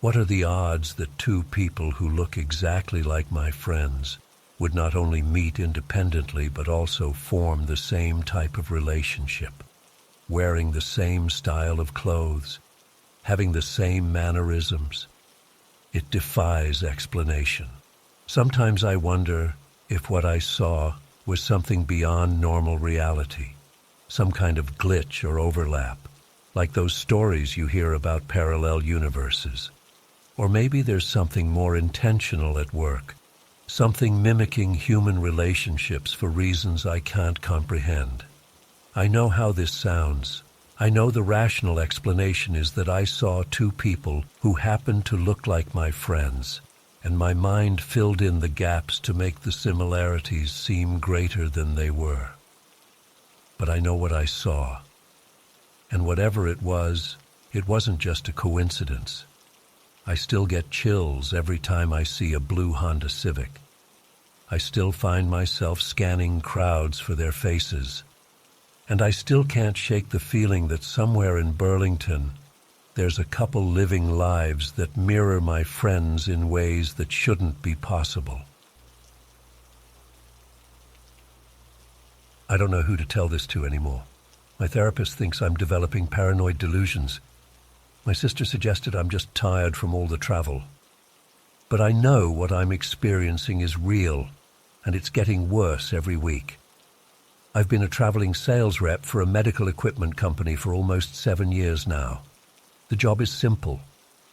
What are the odds that 2 people who look exactly like my friends would not only meet independently but also form the same type of relationship, wearing the same style of clothes, having the same mannerisms? It defies explanation. Sometimes I wonder if what I saw was something beyond normal reality, some kind of glitch or overlap, like those stories you hear about parallel universes. Or maybe there's something more intentional at work, something mimicking human relationships for reasons I can't comprehend. I know how this sounds. I know the rational explanation is that I saw 2 people who happened to look like my friends, and my mind filled in the gaps to make the similarities seem greater than they were. But I know what I saw. And whatever it wasn't just a coincidence. I still get chills every time I see a blue Honda Civic. I still find myself scanning crowds for their faces. And I still can't shake the feeling that somewhere in Burlington, there's a couple living lives that mirror my friends in ways that shouldn't be possible. I don't know who to tell this to anymore. My therapist thinks I'm developing paranoid delusions. My sister suggested I'm just tired from all the travel. But I know what I'm experiencing is real, and it's getting worse every week. I've been a traveling sales rep for a medical equipment company for almost 7 years now. The job is simple.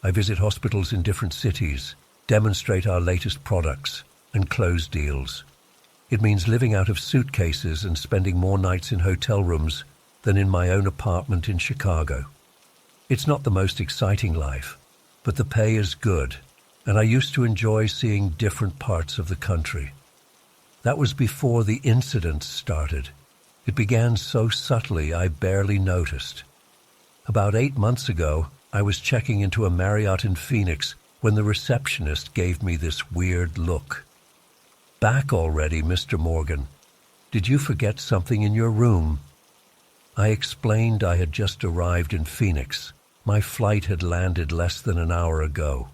I visit hospitals in different cities, demonstrate our latest products, and close deals. It means living out of suitcases and spending more nights in hotel rooms than in my own apartment in Chicago. It's not the most exciting life, but the pay is good, and I used to enjoy seeing different parts of the country. That was before the incidents started. It began so subtly I barely noticed. About 8 months ago, I was checking into a Marriott in Phoenix when the receptionist gave me this weird look. "Back already, Mr. Morgan. Did you forget something in your room?" I explained I had just arrived in Phoenix. My flight had landed less than an hour ago.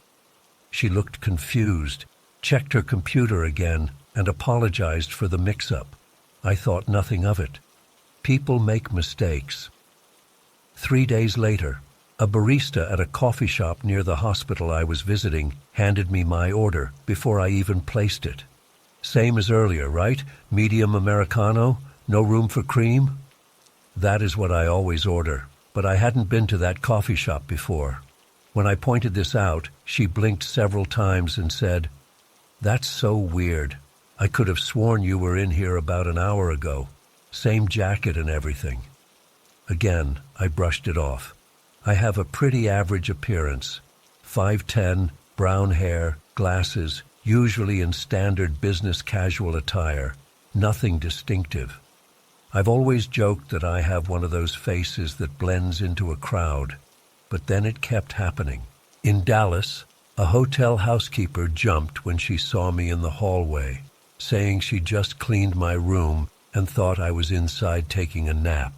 She looked confused, checked her computer again, and apologized for the mix-up. I thought nothing of it. People make mistakes. 3 days later, a barista at a coffee shop near the hospital I was visiting handed me my order before I even placed it. "Same as earlier, right? Medium Americano? No room for cream?" That is what I always order, but I hadn't been to that coffee shop before. When I pointed this out, she blinked several times and said, "That's so weird. I could have sworn you were in here about an hour ago. Same jacket and everything." Again, I brushed it off. I have a pretty average appearance. 5'10", brown hair, glasses, usually in standard business casual attire. Nothing distinctive. I've always joked that I have one of those faces that blends into a crowd, but then it kept happening. In Dallas, a hotel housekeeper jumped when she saw me in the hallway, saying she just cleaned my room and thought I was inside taking a nap.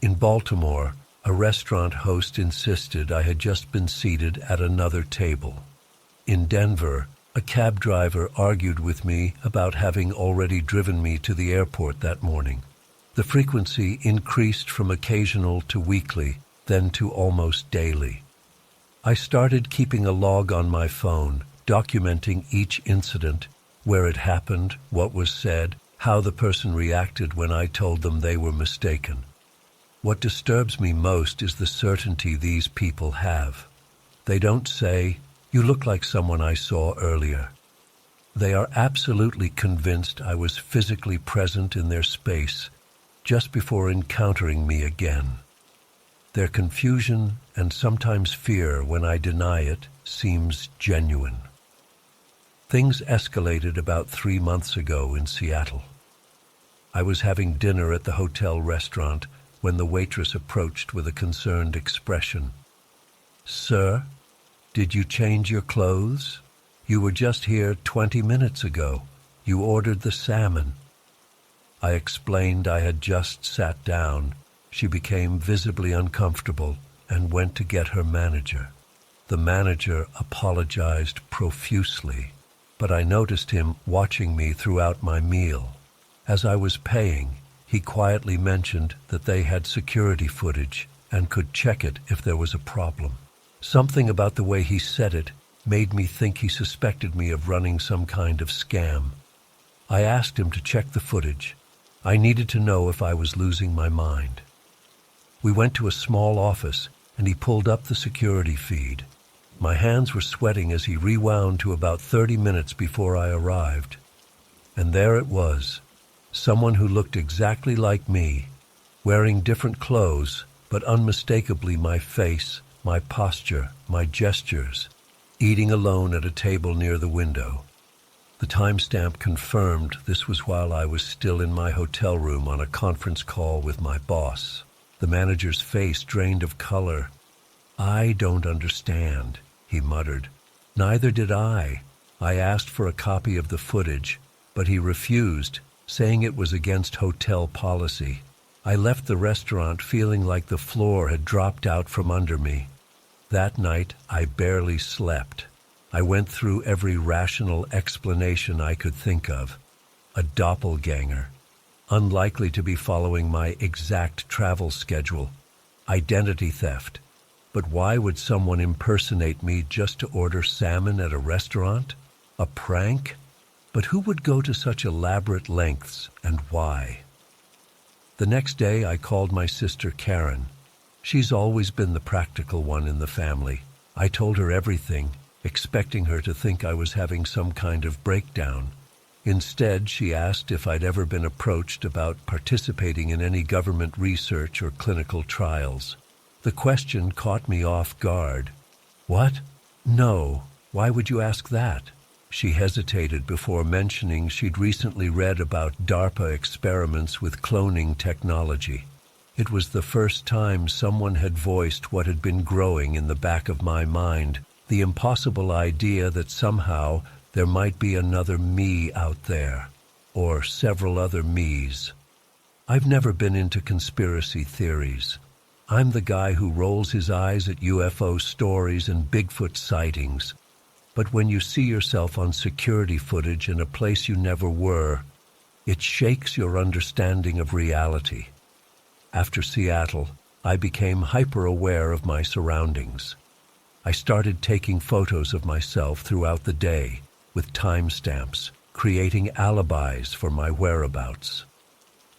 In Baltimore, a restaurant host insisted I had just been seated at another table. In Denver, a cab driver argued with me about having already driven me to the airport that morning. The frequency increased from occasional to weekly, then to almost daily. I started keeping a log on my phone, documenting each incident, where it happened, what was said, how the person reacted when I told them they were mistaken. What disturbs me most is the certainty these people have. They don't say, "You look like someone I saw earlier." They are absolutely convinced I was physically present in their space just before encountering me again. Their confusion and sometimes fear when I deny it seems genuine. Things escalated about 3 months ago in Seattle. I was having dinner at the hotel restaurant when the waitress approached with a concerned expression. "Sir, did you change your clothes? You were just here 20 minutes ago. You ordered the salmon." I explained I had just sat down. She became visibly uncomfortable and went to get her manager. The manager apologized profusely, but I noticed him watching me throughout my meal. As I was paying, he quietly mentioned that they had security footage and could check it if there was a problem. Something about the way he said it made me think he suspected me of running some kind of scam. I asked him to check the footage. I needed to know if I was losing my mind. We went to a small office, and he pulled up the security feed. My hands were sweating as he rewound to about 30 minutes before I arrived. And there it was, someone who looked exactly like me, wearing different clothes, but unmistakably my face, my posture, my gestures, eating alone at a table near the window. The timestamp confirmed this was while I was still in my hotel room on a conference call with my boss. The manager's face drained of color. "I don't understand," he muttered. "Neither did I. I asked for a copy of the footage, but he refused, saying it was against hotel policy. I left the restaurant feeling like the floor had dropped out from under me. That night, I barely slept. I went through every rational explanation I could think of. A doppelganger, unlikely to be following my exact travel schedule. Identity theft. But why would someone impersonate me just to order salmon at a restaurant? A prank? But who would go to such elaborate lengths, and why? The next day I called my sister Karen. She's always been the practical one in the family. I told her everything, expecting her to think I was having some kind of breakdown. Instead, she asked if I'd ever been approached about participating in any government research or clinical trials. The question caught me off guard. What? No. Why would you ask that? She hesitated before mentioning she'd recently read about DARPA experiments with cloning technology. It was the first time someone had voiced what had been growing in the back of my mind, the impossible idea that somehow there might be another me out there, or several other me's. I've never been into conspiracy theories. I'm the guy who rolls his eyes at UFO stories and Bigfoot sightings. But when you see yourself on security footage in a place you never were, it shakes your understanding of reality. After Seattle, I became hyper-aware of my surroundings. I started taking photos of myself throughout the day, with timestamps, creating alibis for my whereabouts.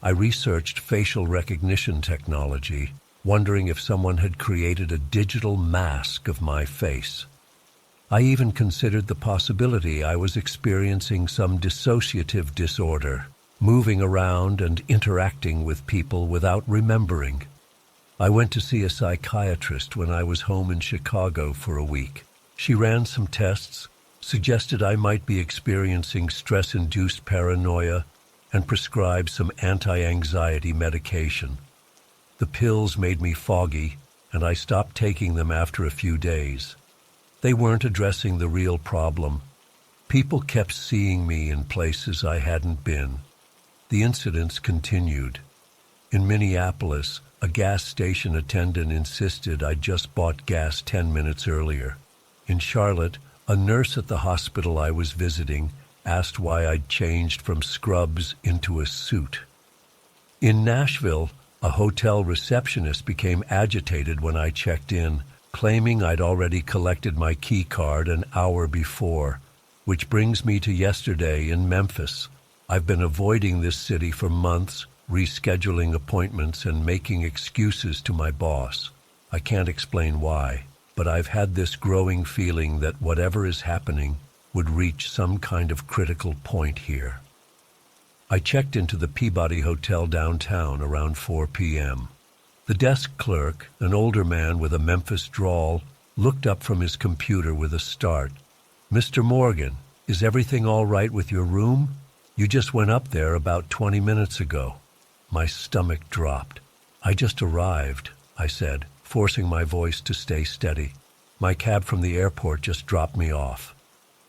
I researched facial recognition technology, wondering if someone had created a digital mask of my face. I even considered the possibility I was experiencing some dissociative disorder, moving around and interacting with people without remembering. I went to see a psychiatrist when I was home in Chicago for a week. She ran some tests, suggested I might be experiencing stress-induced paranoia, and prescribed some anti-anxiety medication. The pills made me foggy, and I stopped taking them after a few days. They weren't addressing the real problem. People kept seeing me in places I hadn't been. The incidents continued. In Minneapolis, a gas station attendant insisted I'd just bought gas 10 minutes earlier. In Charlotte, a nurse at the hospital I was visiting asked why I'd changed from scrubs into a suit. In Nashville, a hotel receptionist became agitated when I checked in, claiming I'd already collected my key card an hour before, which brings me to yesterday in Memphis. I've been avoiding this city for months, rescheduling appointments and making excuses to my boss. I can't explain why, but I've had this growing feeling that whatever is happening would reach some kind of critical point here. I checked into the Peabody Hotel downtown around 4 p.m. The desk clerk, an older man with a Memphis drawl, looked up from his computer with a start. "Mr. Morgan, is everything all right with your room? You just went up there about 20 minutes ago." My stomach dropped. "I just arrived," I said, forcing my voice to stay steady. "My cab from the airport just dropped me off."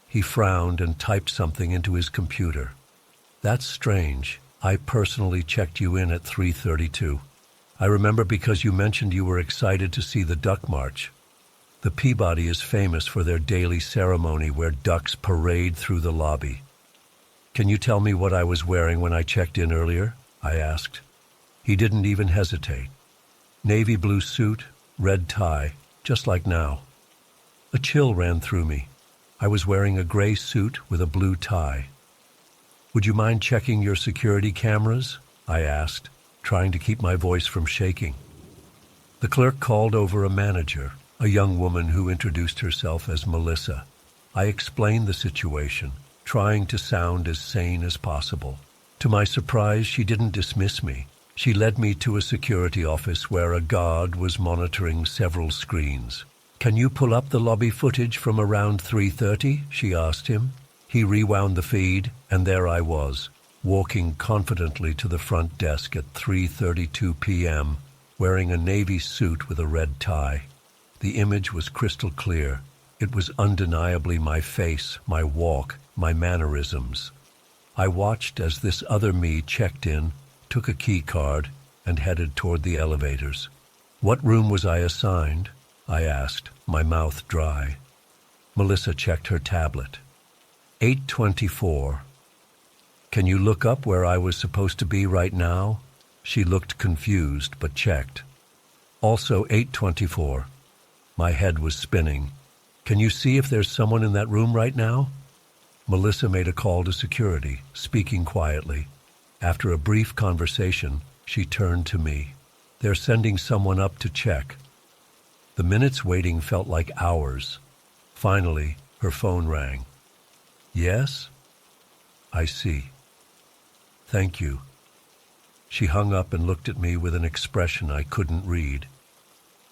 He frowned and typed something into his computer. "That's strange. I personally checked you in at 3:32. I remember because you mentioned you were excited to see the Duck March. The Peabody is famous for their daily ceremony where ducks parade through the lobby." "Can you tell me what I was wearing when I checked in earlier?" I asked. He didn't even hesitate. Navy blue suit, red tie, just like now. A chill ran through me. I was wearing a gray suit with a blue tie. "Would you mind checking your security cameras?" I asked, trying to keep my voice from shaking. The clerk called over a manager, a young woman who introduced herself as Melissa. I explained the situation, trying to sound as sane as possible. To my surprise, she didn't dismiss me. She led me to a security office where a guard was monitoring several screens. "Can you pull up the lobby footage from around 3:30? She asked him. He rewound the feed, and there I was, walking confidently to the front desk at 3:32 p.m., wearing a navy suit with a red tie. The image was crystal clear. It was undeniably my face, my walk, my mannerisms. I watched as this other me checked in, took a key card, and headed toward the elevators. What room was I assigned? I asked, my mouth dry. Melissa checked her tablet. 824. Can you look up where I was supposed to be right now? She looked confused, but checked. Also 824. My head was spinning. Can you see if there's someone in that room right now? Melissa made a call to security, speaking quietly. After a brief conversation, she turned to me. They're sending someone up to check. The minutes waiting felt like hours. Finally, her phone rang. Yes? I see. Thank you. She hung up and looked at me with an expression I couldn't read.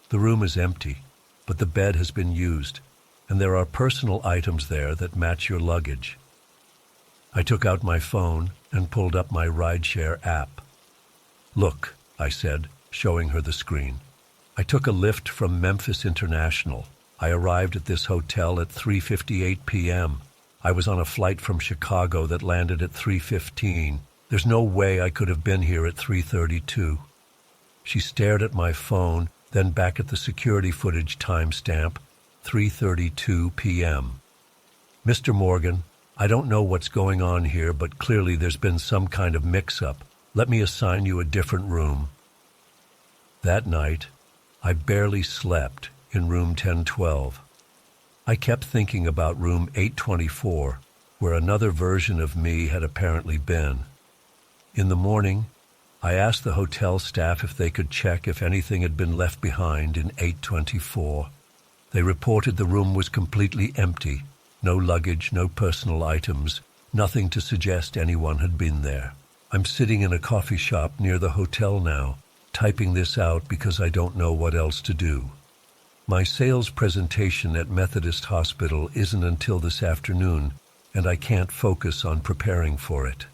The room is empty, but the bed has been used, and there are personal items there that match your luggage. I took out my phone and pulled up my rideshare app. Look, I said, showing her the screen. I took a lift from Memphis International. I arrived at this hotel at 3:58 p.m. I was on a flight from Chicago that landed at 3:15. There's no way I could have been here at 3:32. She stared at my phone, then back at the security footage timestamp, 3:32 p.m. Mr. Morgan, I don't know what's going on here, but clearly there's been some kind of mix-up. Let me assign you a different room. That night, I barely slept in room 1012. I kept thinking about room 824, where another version of me had apparently been. In the morning, I asked the hotel staff if they could check if anything had been left behind in 824. They reported the room was completely empty, no luggage, no personal items, nothing to suggest anyone had been there. I'm sitting in a coffee shop near the hotel now, typing this out because I don't know what else to do. My sales presentation at Methodist Hospital isn't until this afternoon, and I can't focus on preparing for it.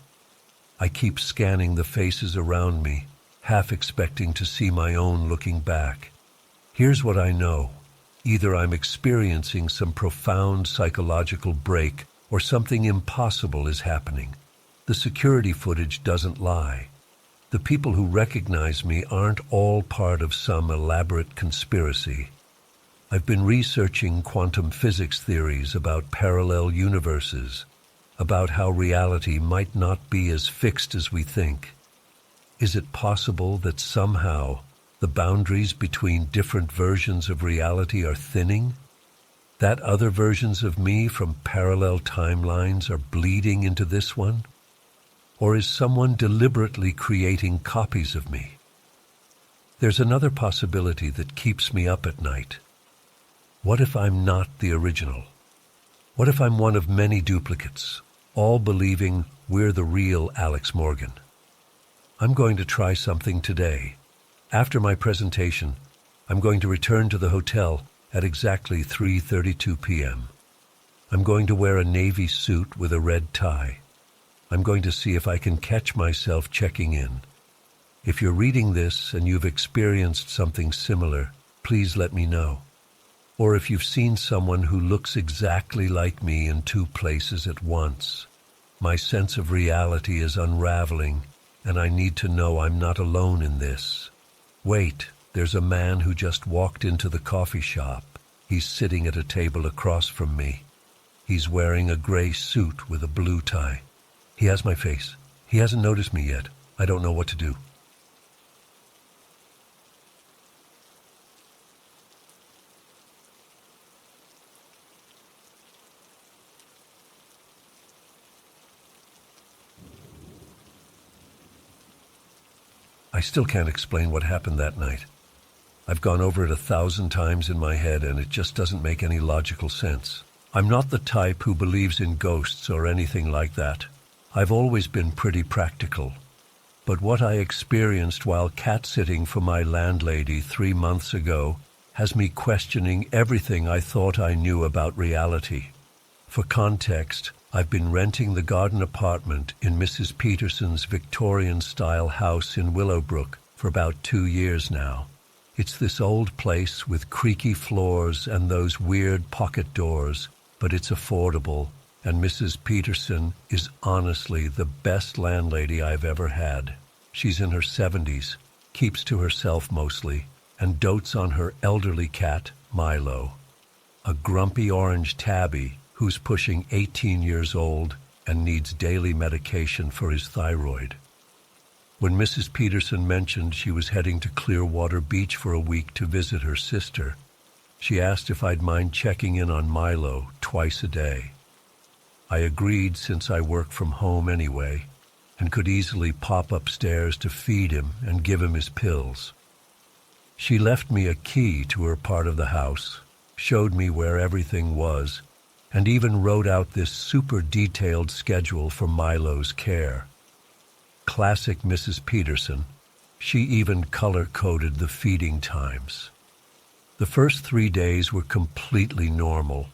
I keep scanning the faces around me, half expecting to see my own looking back. Here's what I know. Either I'm experiencing some profound psychological break or something impossible is happening. The security footage doesn't lie. The people who recognize me aren't all part of some elaborate conspiracy. I've been researching quantum physics theories about parallel universes, about how reality might not be as fixed as we think. Is it possible that somehow the boundaries between different versions of reality are thinning? That other versions of me from parallel timelines are bleeding into this one? Or is someone deliberately creating copies of me? There's another possibility that keeps me up at night. What if I'm not the original? What if I'm one of many duplicates, all believing we're the real Alex Morgan? I'm going to try something today. After my presentation, I'm going to return to the hotel at exactly 3:32 p.m. I'm going to wear a navy suit with a red tie. I'm going to see if I can catch myself checking in. If you're reading this and you've experienced something similar, please let me know. Or if you've seen someone who looks exactly like me in two places at once. My sense of reality is unraveling, and I need to know I'm not alone in this. Wait, there's a man who just walked into the coffee shop. He's sitting at a table across from me. He's wearing a gray suit with a blue tie. He has my face. He hasn't noticed me yet. I don't know what to do. I still can't explain what happened that night. I've gone over it 1,000 times in my head, and it just doesn't make any logical sense. I'm not the type who believes in ghosts or anything like that. I've always been pretty practical. But what I experienced while cat-sitting for my landlady 3 months ago has me questioning everything I thought I knew about reality. For context, I've been renting the garden apartment in Mrs. Peterson's Victorian-style house in Willowbrook for about 2 years now. It's this old place with creaky floors and those weird pocket doors, but it's affordable, And Mrs. Peterson is honestly the best landlady I've ever had. She's in her 70s, keeps to herself mostly, and dotes on her elderly cat, Milo, a grumpy orange tabby who's pushing 18 years old and needs daily medication for his thyroid. When Mrs. Peterson mentioned she was heading to Clearwater Beach for a week to visit her sister, she asked if I'd mind checking in on Milo twice a day. I agreed since I work from home anyway and could easily pop upstairs to feed him and give him his pills. She left me a key to her part of the house, showed me where everything was, and even wrote out this super detailed schedule for Milo's care. Classic Mrs. Peterson. She even color-coded the feeding times. The first 3 days were completely normal.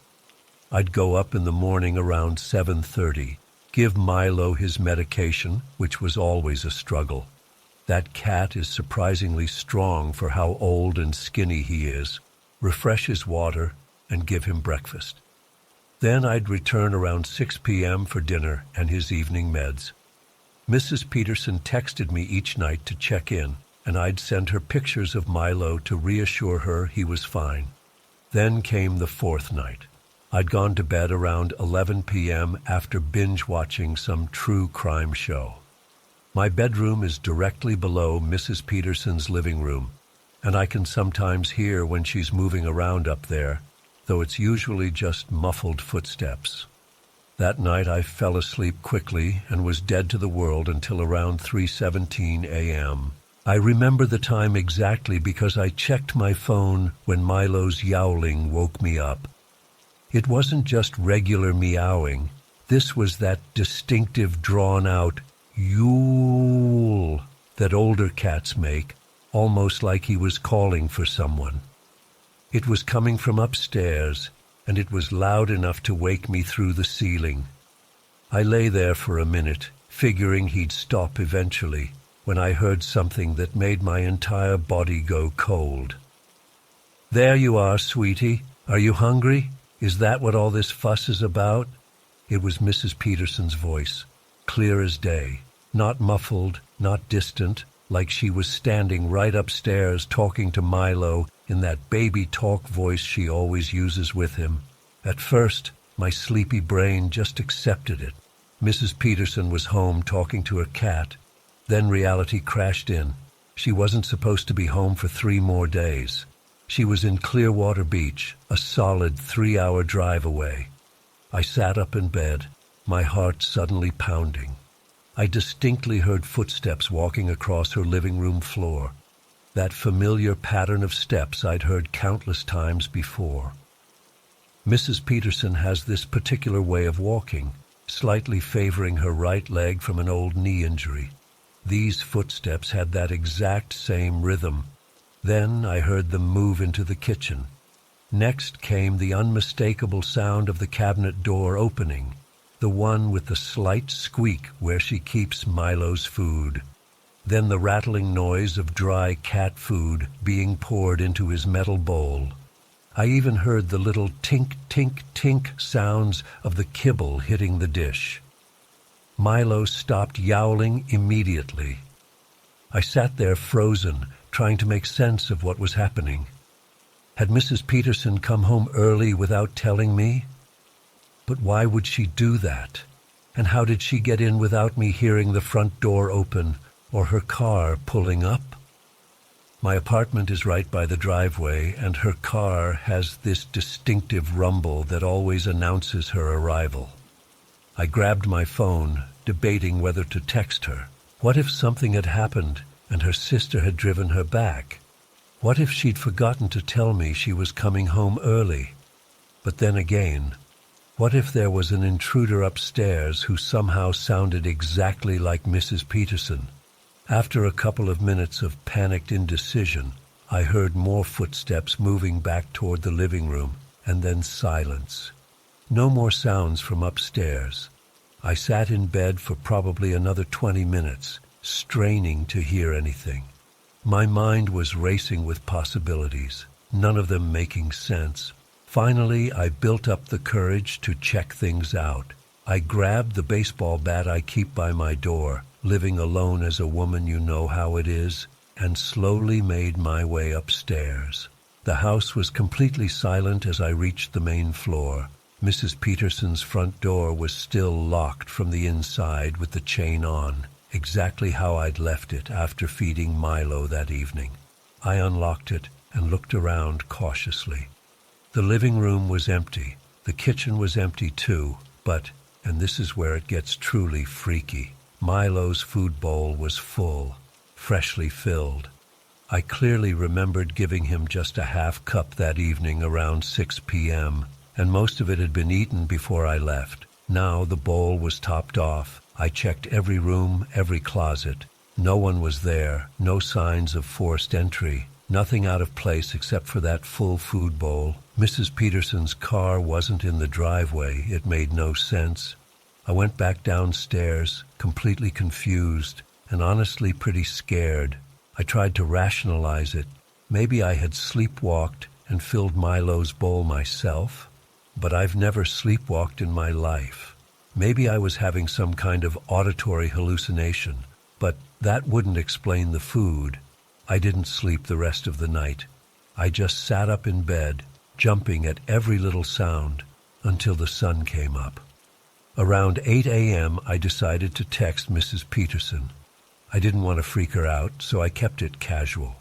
I'd go up in the morning around 7:30, give Milo his medication, which was always a struggle. That cat is surprisingly strong for how old and skinny he is, refresh his water, and give him breakfast. Then I'd return around 6 p.m. for dinner and his evening meds. Mrs. Peterson texted me each night to check in, and I'd send her pictures of Milo to reassure her he was fine. Then came the fourth night. I'd gone to bed around 11 p.m. after binge-watching some true crime show. My bedroom is directly below Mrs. Peterson's living room, and I can sometimes hear when she's moving around up there, though it's usually just muffled footsteps. That night I fell asleep quickly and was dead to the world until around 3:17 a.m. I remember the time exactly because I checked my phone when Milo's yowling woke me up. It wasn't just regular meowing. This was that distinctive, drawn-out yowl that older cats make, almost like he was calling for someone. It was coming from upstairs, and it was loud enough to wake me through the ceiling. I lay there for a minute, figuring he'd stop eventually, when I heard something that made my entire body go cold. "There you are, sweetie. Are you hungry? Is that what all this fuss is about?" It was Mrs. Peterson's voice, clear as day, not muffled, not distant, like she was standing right upstairs talking to Milo in that baby talk voice she always uses with him. At first, my sleepy brain just accepted it. Mrs. Peterson was home talking to her cat. Then reality crashed in. She wasn't supposed to be home for 3 more days. She was in Clearwater Beach, a solid 3-hour drive away. I sat up in bed, my heart suddenly pounding. I distinctly heard footsteps walking across her living room floor, that familiar pattern of steps I'd heard countless times before. Mrs. Peterson has this particular way of walking, slightly favoring her right leg from an old knee injury. These footsteps had that exact same rhythm. Then I heard them move into the kitchen. Next came the unmistakable sound of the cabinet door opening, the one with the slight squeak where she keeps Milo's food. Then the rattling noise of dry cat food being poured into his metal bowl. I even heard the little tink, tink, tink sounds of the kibble hitting the dish. Milo stopped yowling immediately. I sat there frozen, trying to make sense of what was happening. Had Mrs. Peterson come home early without telling me? But why would she do that? And how did she get in without me hearing the front door open or her car pulling up? My apartment is right by the driveway, and her car has this distinctive rumble that always announces her arrival. I grabbed my phone, debating whether to text her. What if something had happened and her sister had driven her back? What if she'd forgotten to tell me she was coming home early? But then again, what if there was an intruder upstairs who somehow sounded exactly like Mrs. Peterson? After a couple of minutes of panicked indecision, I heard more footsteps moving back toward the living room, and then silence. No more sounds from upstairs. I sat in bed for probably another 20 minutes, straining to hear anything. My mind was racing with possibilities, none of them making sense. Finally, I built up the courage to check things out. I grabbed the baseball bat I keep by my door, living alone as a woman, you know how it is, and slowly made my way upstairs. The house was completely silent as I reached the main floor. Mrs. Peterson's front door was still locked from the inside with the chain on, exactly how I'd left it after feeding Milo that evening. I unlocked it and looked around cautiously. The living room was empty. The kitchen was empty too, but, and this is where it gets truly freaky, Milo's food bowl was full, freshly filled. I clearly remembered giving him just a half cup that evening around 6 p.m., and most of it had been eaten before I left. Now the bowl was topped off. I checked every room, every closet. No one was there, no signs of forced entry, nothing out of place except for that full food bowl. Mrs. Peterson's car wasn't in the driveway. It made no sense. I went back downstairs, completely confused, and honestly pretty scared. I tried to rationalize it. Maybe I had sleepwalked and filled Milo's bowl myself, but I've never sleepwalked in my life. Maybe I was having some kind of auditory hallucination, but that wouldn't explain the food. I didn't sleep the rest of the night. I just sat up in bed, jumping at every little sound, until the sun came up. Around 8 a.m., I decided to text Mrs. Peterson. I didn't want to freak her out, so I kept it casual.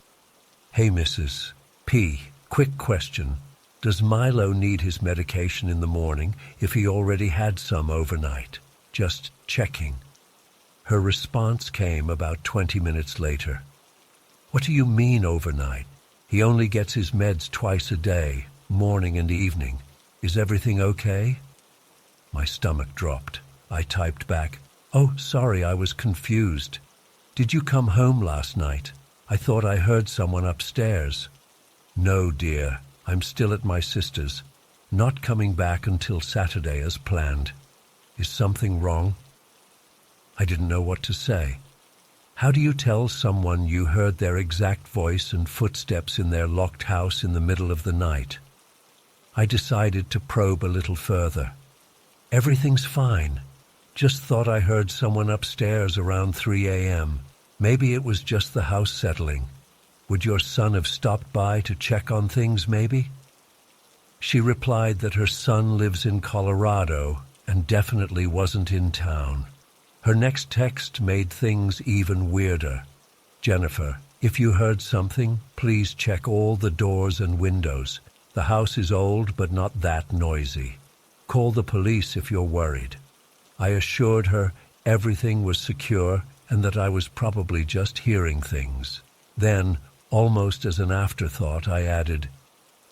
Hey, Mrs. P., quick question. Does Milo need his medication in the morning if he already had some overnight? Just checking. Her response came about 20 minutes later. What do you mean overnight? He only gets his meds twice a day, morning and evening. Is everything okay? My stomach dropped. I typed back, "Oh, sorry, I was confused. Did you come home last night? I thought I heard someone upstairs." "No, dear. I'm still at my sister's. Not coming back until Saturday as planned. Is something wrong?" I didn't know what to say. How do you tell someone you heard their exact voice and footsteps in their locked house in the middle of the night? I decided to probe a little further. "Everything's fine. Just thought I heard someone upstairs around 3 a.m. Maybe it was just the house settling. Would your son have stopped by to check on things, maybe?" She replied that her son lives in Colorado and definitely wasn't in town. Her next text made things even weirder. "Jennifer, if you heard something, please check all the doors and windows. The house is old but not that noisy. Call the police if you're worried." I assured her everything was secure and that I was probably just hearing things. Then, almost as an afterthought, I added,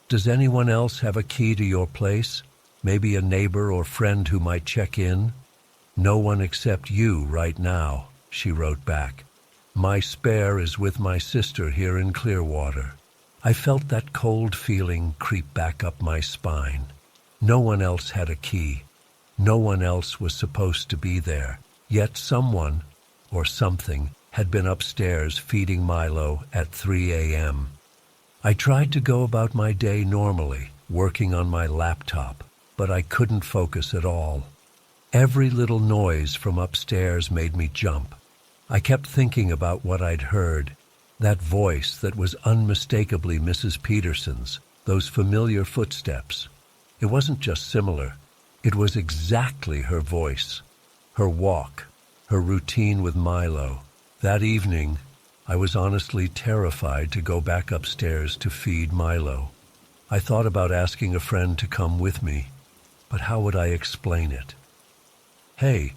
"Does anyone else have a key to your place? Maybe a neighbor or friend who might check in?" "No one except you right now," she wrote back. "My spare is with my sister here in Clearwater." I felt that cold feeling creep back up my spine. No one else had a key. No one else was supposed to be there. Yet someone, or something, had been upstairs feeding Milo at 3 a.m. I tried to go about my day normally, working on my laptop, but I couldn't focus at all. Every little noise from upstairs made me jump. I kept thinking about what I'd heard, that voice that was unmistakably Mrs. Peterson's, those familiar footsteps. It wasn't just similar. It was exactly her voice, her walk, her routine with Milo. That evening, I was honestly terrified to go back upstairs to feed Milo. I thought about asking a friend to come with me, but how would I explain it? "Hey,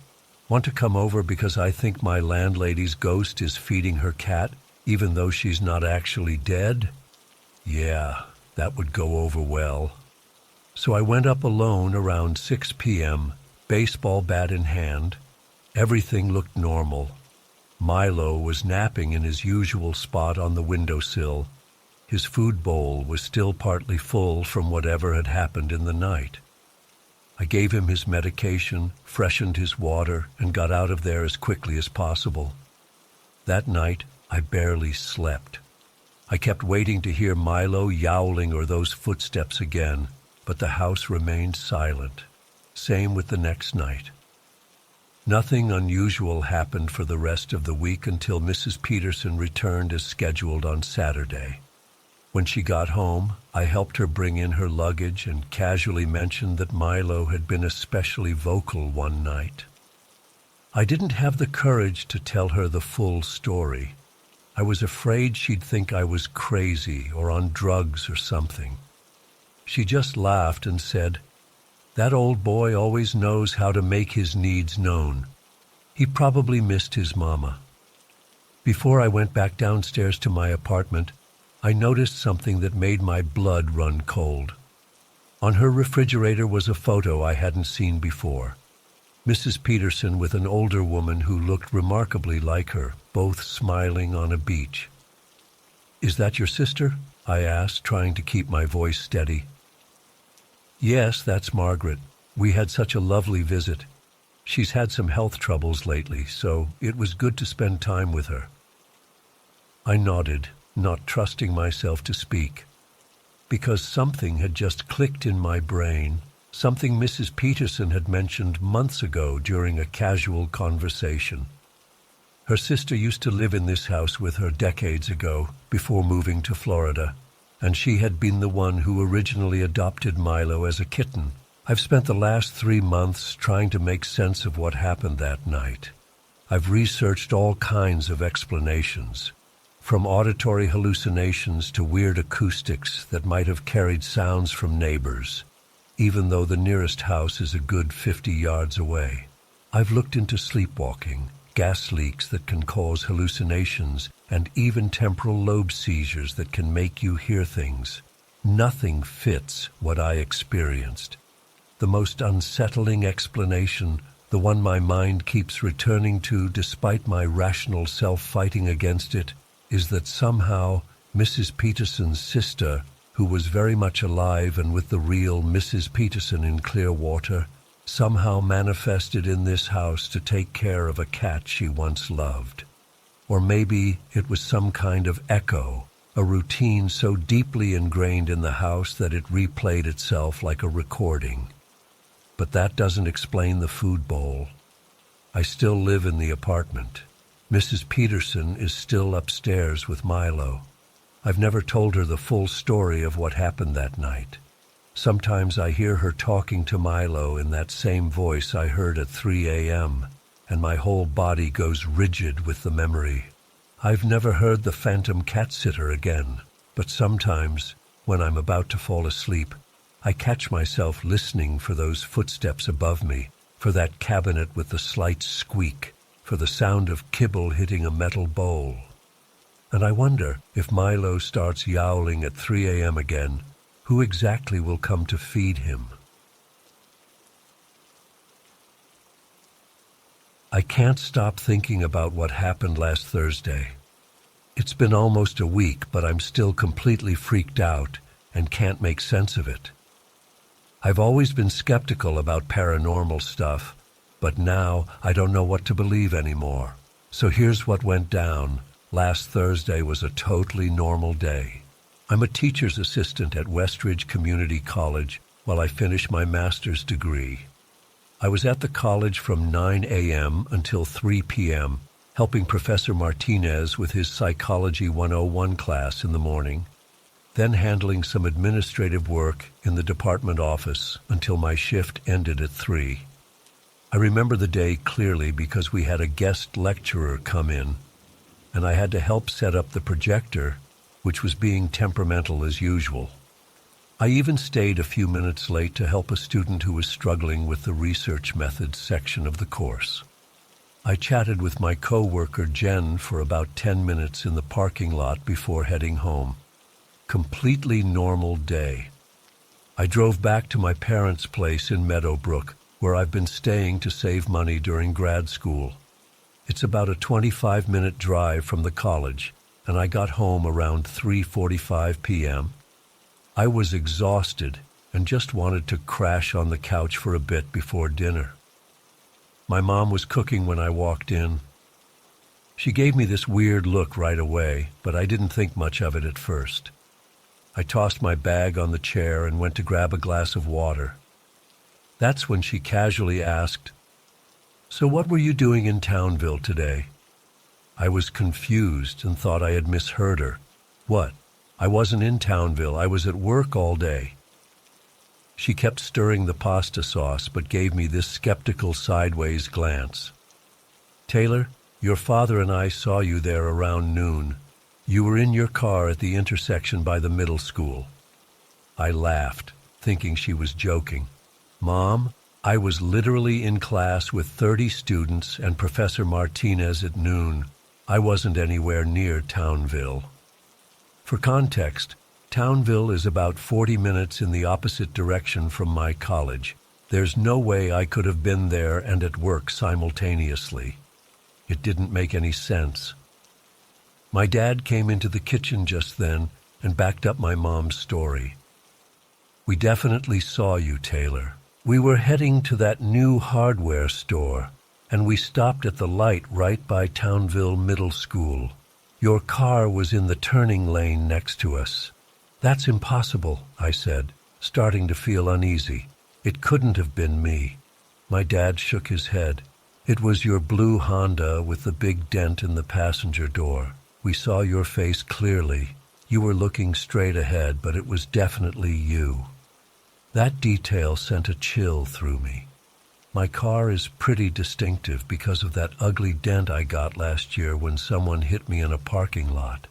want to come over because I think my landlady's ghost is feeding her cat, even though she's not actually dead?" Yeah, that would go over well. So I went up alone around 6 p.m., baseball bat in hand. Everything looked normal. Milo was napping in his usual spot on the windowsill. His food bowl was still partly full from whatever had happened in the night. I gave him his medication, freshened his water, and got out of there as quickly as possible. That night, I barely slept. I kept waiting to hear Milo yowling or those footsteps again. but the house remained silent. Same with the next night. Nothing unusual happened for the rest of the week until Mrs. Peterson returned as scheduled on Saturday. When she got home, I helped her bring in her luggage and casually mentioned that Milo had been especially vocal one night. I didn't have the courage to tell her the full story. I was afraid she'd think I was crazy or on drugs or something. She just laughed and said, "That old boy always knows how to make his needs known. He probably missed his mama." Before I went back downstairs to my apartment, I noticed something that made my blood run cold. On her refrigerator was a photo I hadn't seen before. Mrs. Peterson with an older woman who looked remarkably like her, both smiling on a beach. "Is that your sister?" I asked, trying to keep my voice steady. "Yes, that's Margaret. We had such a lovely visit. She's had some health troubles lately, so it was good to spend time with her." I nodded, not trusting myself to speak, because something had just clicked in my brain, something Mrs. Peterson had mentioned months ago during a casual conversation. Her sister used to live in this house with her decades ago, before moving to Florida, and she had been the one who originally adopted Milo as a kitten. I've spent the last 3 months trying to make sense of what happened that night. I've researched all kinds of explanations, from auditory hallucinations to weird acoustics that might have carried sounds from neighbors, even though the nearest house is a good 50 yards away. I've looked into sleepwalking, gas leaks that can cause hallucinations, and even temporal lobe seizures that can make you hear things. Nothing fits what I experienced. The most unsettling explanation, the one my mind keeps returning to despite my rational self fighting against it, is that somehow Mrs. Peterson's sister, who was very much alive and with the real Mrs. Peterson in Clearwater, somehow manifested in this house to take care of a cat she once loved. Or maybe it was some kind of echo, a routine so deeply ingrained in the house that it replayed itself like a recording. But that doesn't explain the food bowl. I still live in the apartment. Mrs. Peterson is still upstairs with Milo. I've never told her the full story of what happened that night. Sometimes I hear her talking to Milo in that same voice I heard at 3 a.m., and my whole body goes rigid with the memory. I've never heard the phantom cat sitter again, but sometimes, when I'm about to fall asleep, I catch myself listening for those footsteps above me, for that cabinet with the slight squeak, for the sound of kibble hitting a metal bowl. And I wonder, if Milo starts yowling at 3 a.m. again, who exactly will come to feed him? I can't stop thinking about what happened last Thursday. It's been almost a week, but I'm still completely freaked out and can't make sense of it. I've always been skeptical about paranormal stuff, but now I don't know what to believe anymore. So here's what went down. Last Thursday was a totally normal day. I'm a teacher's assistant at Westridge Community College while I finish my master's degree. I was at the college from 9 a.m. until 3 p.m., helping Professor Martinez with his Psychology 101 class in the morning, then handling some administrative work in the department office until my shift ended at 3. I remember the day clearly because we had a guest lecturer come in, and I had to help set up the projector, which was being temperamental as usual. I even stayed a few minutes late to help a student who was struggling with the research methods section of the course. I chatted with my co-worker Jen for about 10 minutes in the parking lot before heading home. Completely normal day. I drove back to my parents' place in Meadowbrook, where I've been staying to save money during grad school. It's about a 25-minute drive from the college, and I got home around 3:45 p.m. I was exhausted and just wanted to crash on the couch for a bit before dinner. My mom was cooking when I walked in. She gave me this weird look right away, but I didn't think much of it at first. I tossed my bag on the chair and went to grab a glass of water. That's when she casually asked, "So what were you doing in Townville today?" I was confused and thought I had misheard her. What? I wasn't in Townville. I was at work all day. She kept stirring the pasta sauce but gave me this skeptical sideways glance. "Taylor, your father and I saw you there around noon. You were in your car at the intersection by the middle school." I laughed, thinking she was joking. "Mom, I was literally in class with 30 students and Professor Martinez at noon. I wasn't anywhere near Townville." For context, Townville is about 40 minutes in the opposite direction from my college. There's no way I could have been there and at work simultaneously. It didn't make any sense. My dad came into the kitchen just then and backed up my mom's story. "We definitely saw you, Taylor. We were heading to that new hardware store, and we stopped at the light right by Townville Middle School. Your car was in the turning lane next to us." "That's impossible," I said, starting to feel uneasy. "It couldn't have been me." My dad shook his head. "It was your blue Honda with the big dent in the passenger door. We saw your face clearly. You were looking straight ahead, but it was definitely you." That detail sent a chill through me. My car is pretty distinctive because of that ugly dent I got last year when someone hit me in a parking lot.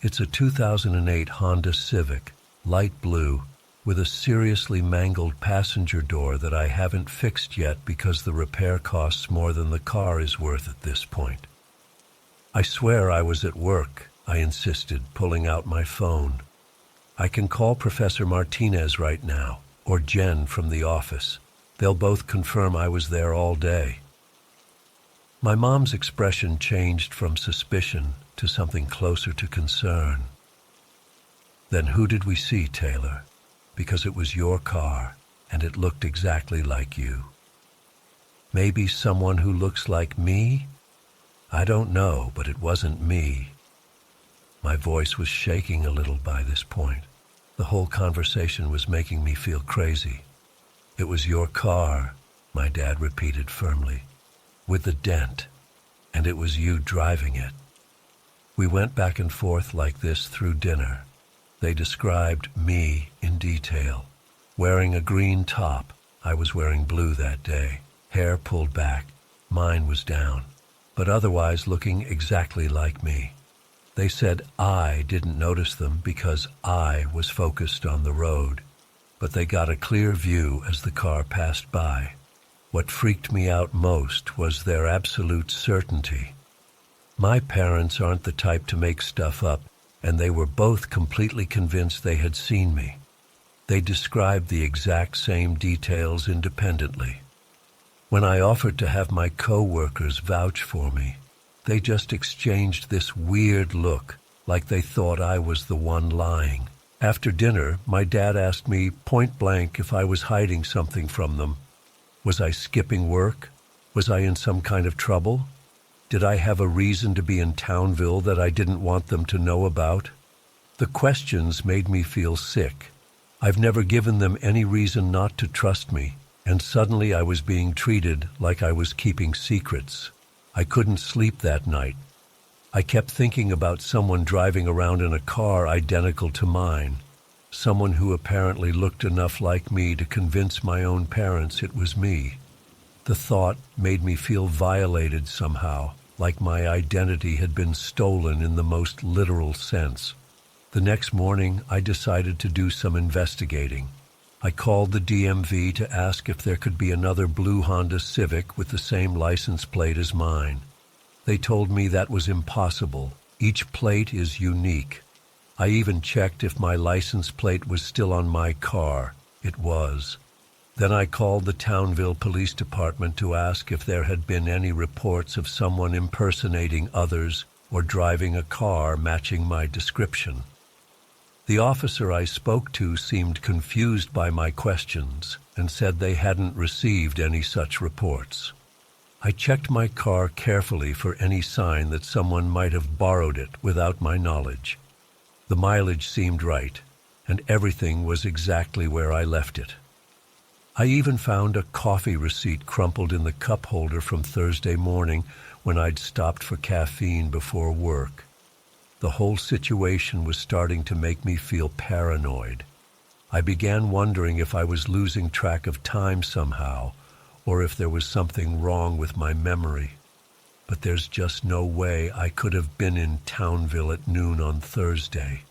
It's a 2008 Honda Civic, light blue, with a seriously mangled passenger door that I haven't fixed yet because the repair costs more than the car is worth at this point. "I swear I was at work," I insisted, pulling out my phone. "I can call Professor Martinez right now, or Jen from the office. They'll both confirm I was there all day." My mom's expression changed from suspicion to something closer to concern. "Then who did we see, Taylor? Because it was your car, and it looked exactly like you." "Maybe someone who looks like me? I don't know, but it wasn't me." My voice was shaking a little by this point. The whole conversation was making me feel crazy. "It was your car," my dad repeated firmly, "with the dent, and it was you driving it." We went back and forth like this through dinner. They described me in detail. Wearing a green top, I was wearing blue that day, hair pulled back, mine was down, but otherwise looking exactly like me. They said I didn't notice them because I was focused on the road, but they got a clear view as the car passed by. What freaked me out most was their absolute certainty. My parents aren't the type to make stuff up, and they were both completely convinced they had seen me. They described the exact same details independently. When I offered to have my co-workers vouch for me, they just exchanged this weird look, like they thought I was the one lying. After dinner, my dad asked me point blank if I was hiding something from them. Was I skipping work? Was I in some kind of trouble? Did I have a reason to be in Townville that I didn't want them to know about? The questions made me feel sick. I've never given them any reason not to trust me, and suddenly I was being treated like I was keeping secrets. I couldn't sleep that night. I kept thinking about someone driving around in a car identical to mine, someone who apparently looked enough like me to convince my own parents it was me. The thought made me feel violated somehow, like my identity had been stolen in the most literal sense. The next morning, I decided to do some investigating. I called the DMV to ask if there could be another blue Honda Civic with the same license plate as mine. They told me that was impossible. Each plate is unique. I even checked if my license plate was still on my car. It was. Then I called the Townville Police Department to ask if there had been any reports of someone impersonating others or driving a car matching my description. The officer I spoke to seemed confused by my questions and said they hadn't received any such reports. I checked my car carefully for any sign that someone might have borrowed it without my knowledge. The mileage seemed right. and everything was exactly where I left it. I even found a coffee receipt crumpled in the cup holder from Thursday morning when I'd stopped for caffeine before work. The whole situation was starting to make me feel paranoid. I began wondering if I was losing track of time somehow, or if there was something wrong with my memory. But there's just no way I could have been in Townville at noon on Thursday.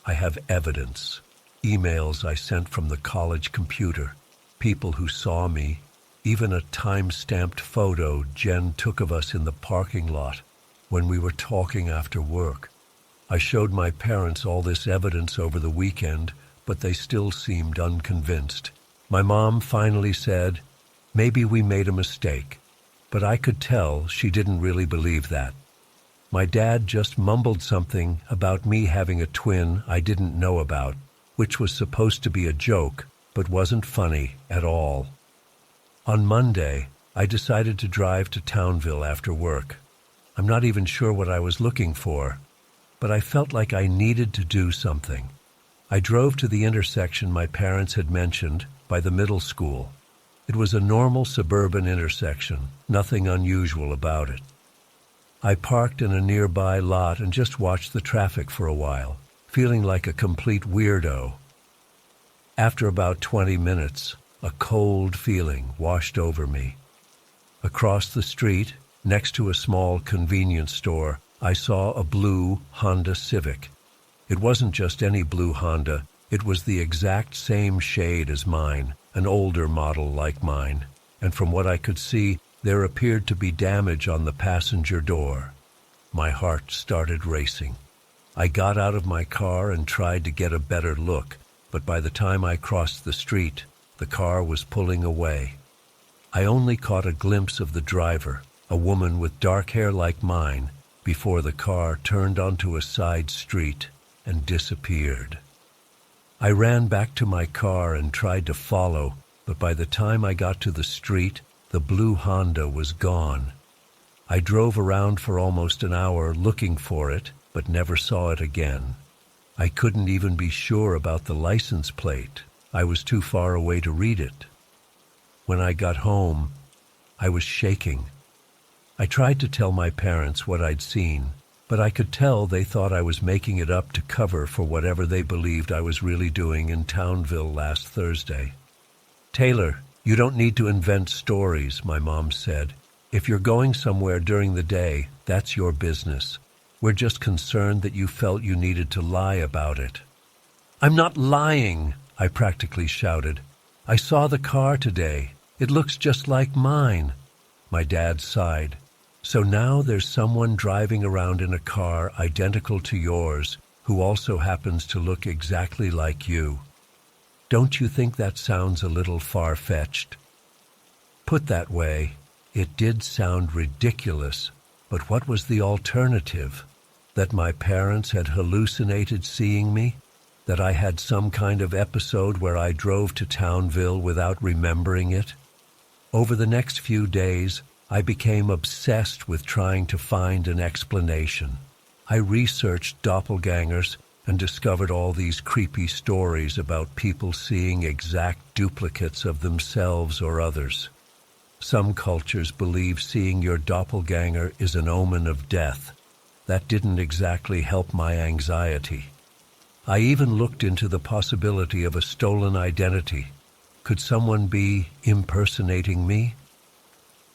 I have evidence, emails I sent from the college computer, people who saw me, even a time-stamped photo Jen took of us in the parking lot when we were talking after work. I showed my parents all this evidence over the weekend, but they still seemed unconvinced. My mom finally said, "Maybe we made a mistake," but I could tell she didn't really believe that. My dad just mumbled something about me having a twin I didn't know about, which was supposed to be a joke, but wasn't funny at all. On Monday, I decided to drive to Townville after work. I'm not even sure what I was looking for, but I felt like I needed to do something. I drove to the intersection my parents had mentioned by the middle school. It was a normal suburban intersection, nothing unusual about it. I parked in a nearby lot and just watched the traffic for a while, feeling like a complete weirdo. After about 20 minutes, a cold feeling washed over me. Across the street, next to a small convenience store, I saw a blue Honda Civic. It wasn't just any blue Honda, it was the exact same shade as mine, an older model like mine, and from what I could see, there appeared to be damage on the passenger door. My heart started racing. I got out of my car and tried to get a better look, but by the time I crossed the street, the car was pulling away. I only caught a glimpse of the driver, a woman with dark hair like mine, before the car turned onto a side street and disappeared. I ran back to my car and tried to follow, but by the time I got to the street, the blue Honda was gone. I drove around for almost an hour looking for it, but never saw it again. I couldn't even be sure about the license plate. I was too far away to read it. When I got home, I was shaking. I tried to tell my parents what I'd seen, but I could tell they thought I was making it up to cover for whatever they believed I was really doing in Townville last Thursday. "Taylor, you don't need to invent stories," my mom said. "If you're going somewhere during the day, that's your business. We're just concerned that you felt you needed to lie about it." "I'm not lying," I practically shouted. "I saw the car today. It looks just like mine." My dad sighed. "So now there's someone driving around in a car identical to yours who also happens to look exactly like you. Don't you think that sounds a little far-fetched?" Put that way, it did sound ridiculous, but what was the alternative? That my parents had hallucinated seeing me? That I had some kind of episode where I drove to Townville without remembering it? Over the next few days, I became obsessed with trying to find an explanation. I researched doppelgangers and discovered all these creepy stories about people seeing exact duplicates of themselves or others. Some cultures believe seeing your doppelganger is an omen of death. That didn't exactly help my anxiety. I even looked into the possibility of a stolen identity. Could someone be impersonating me?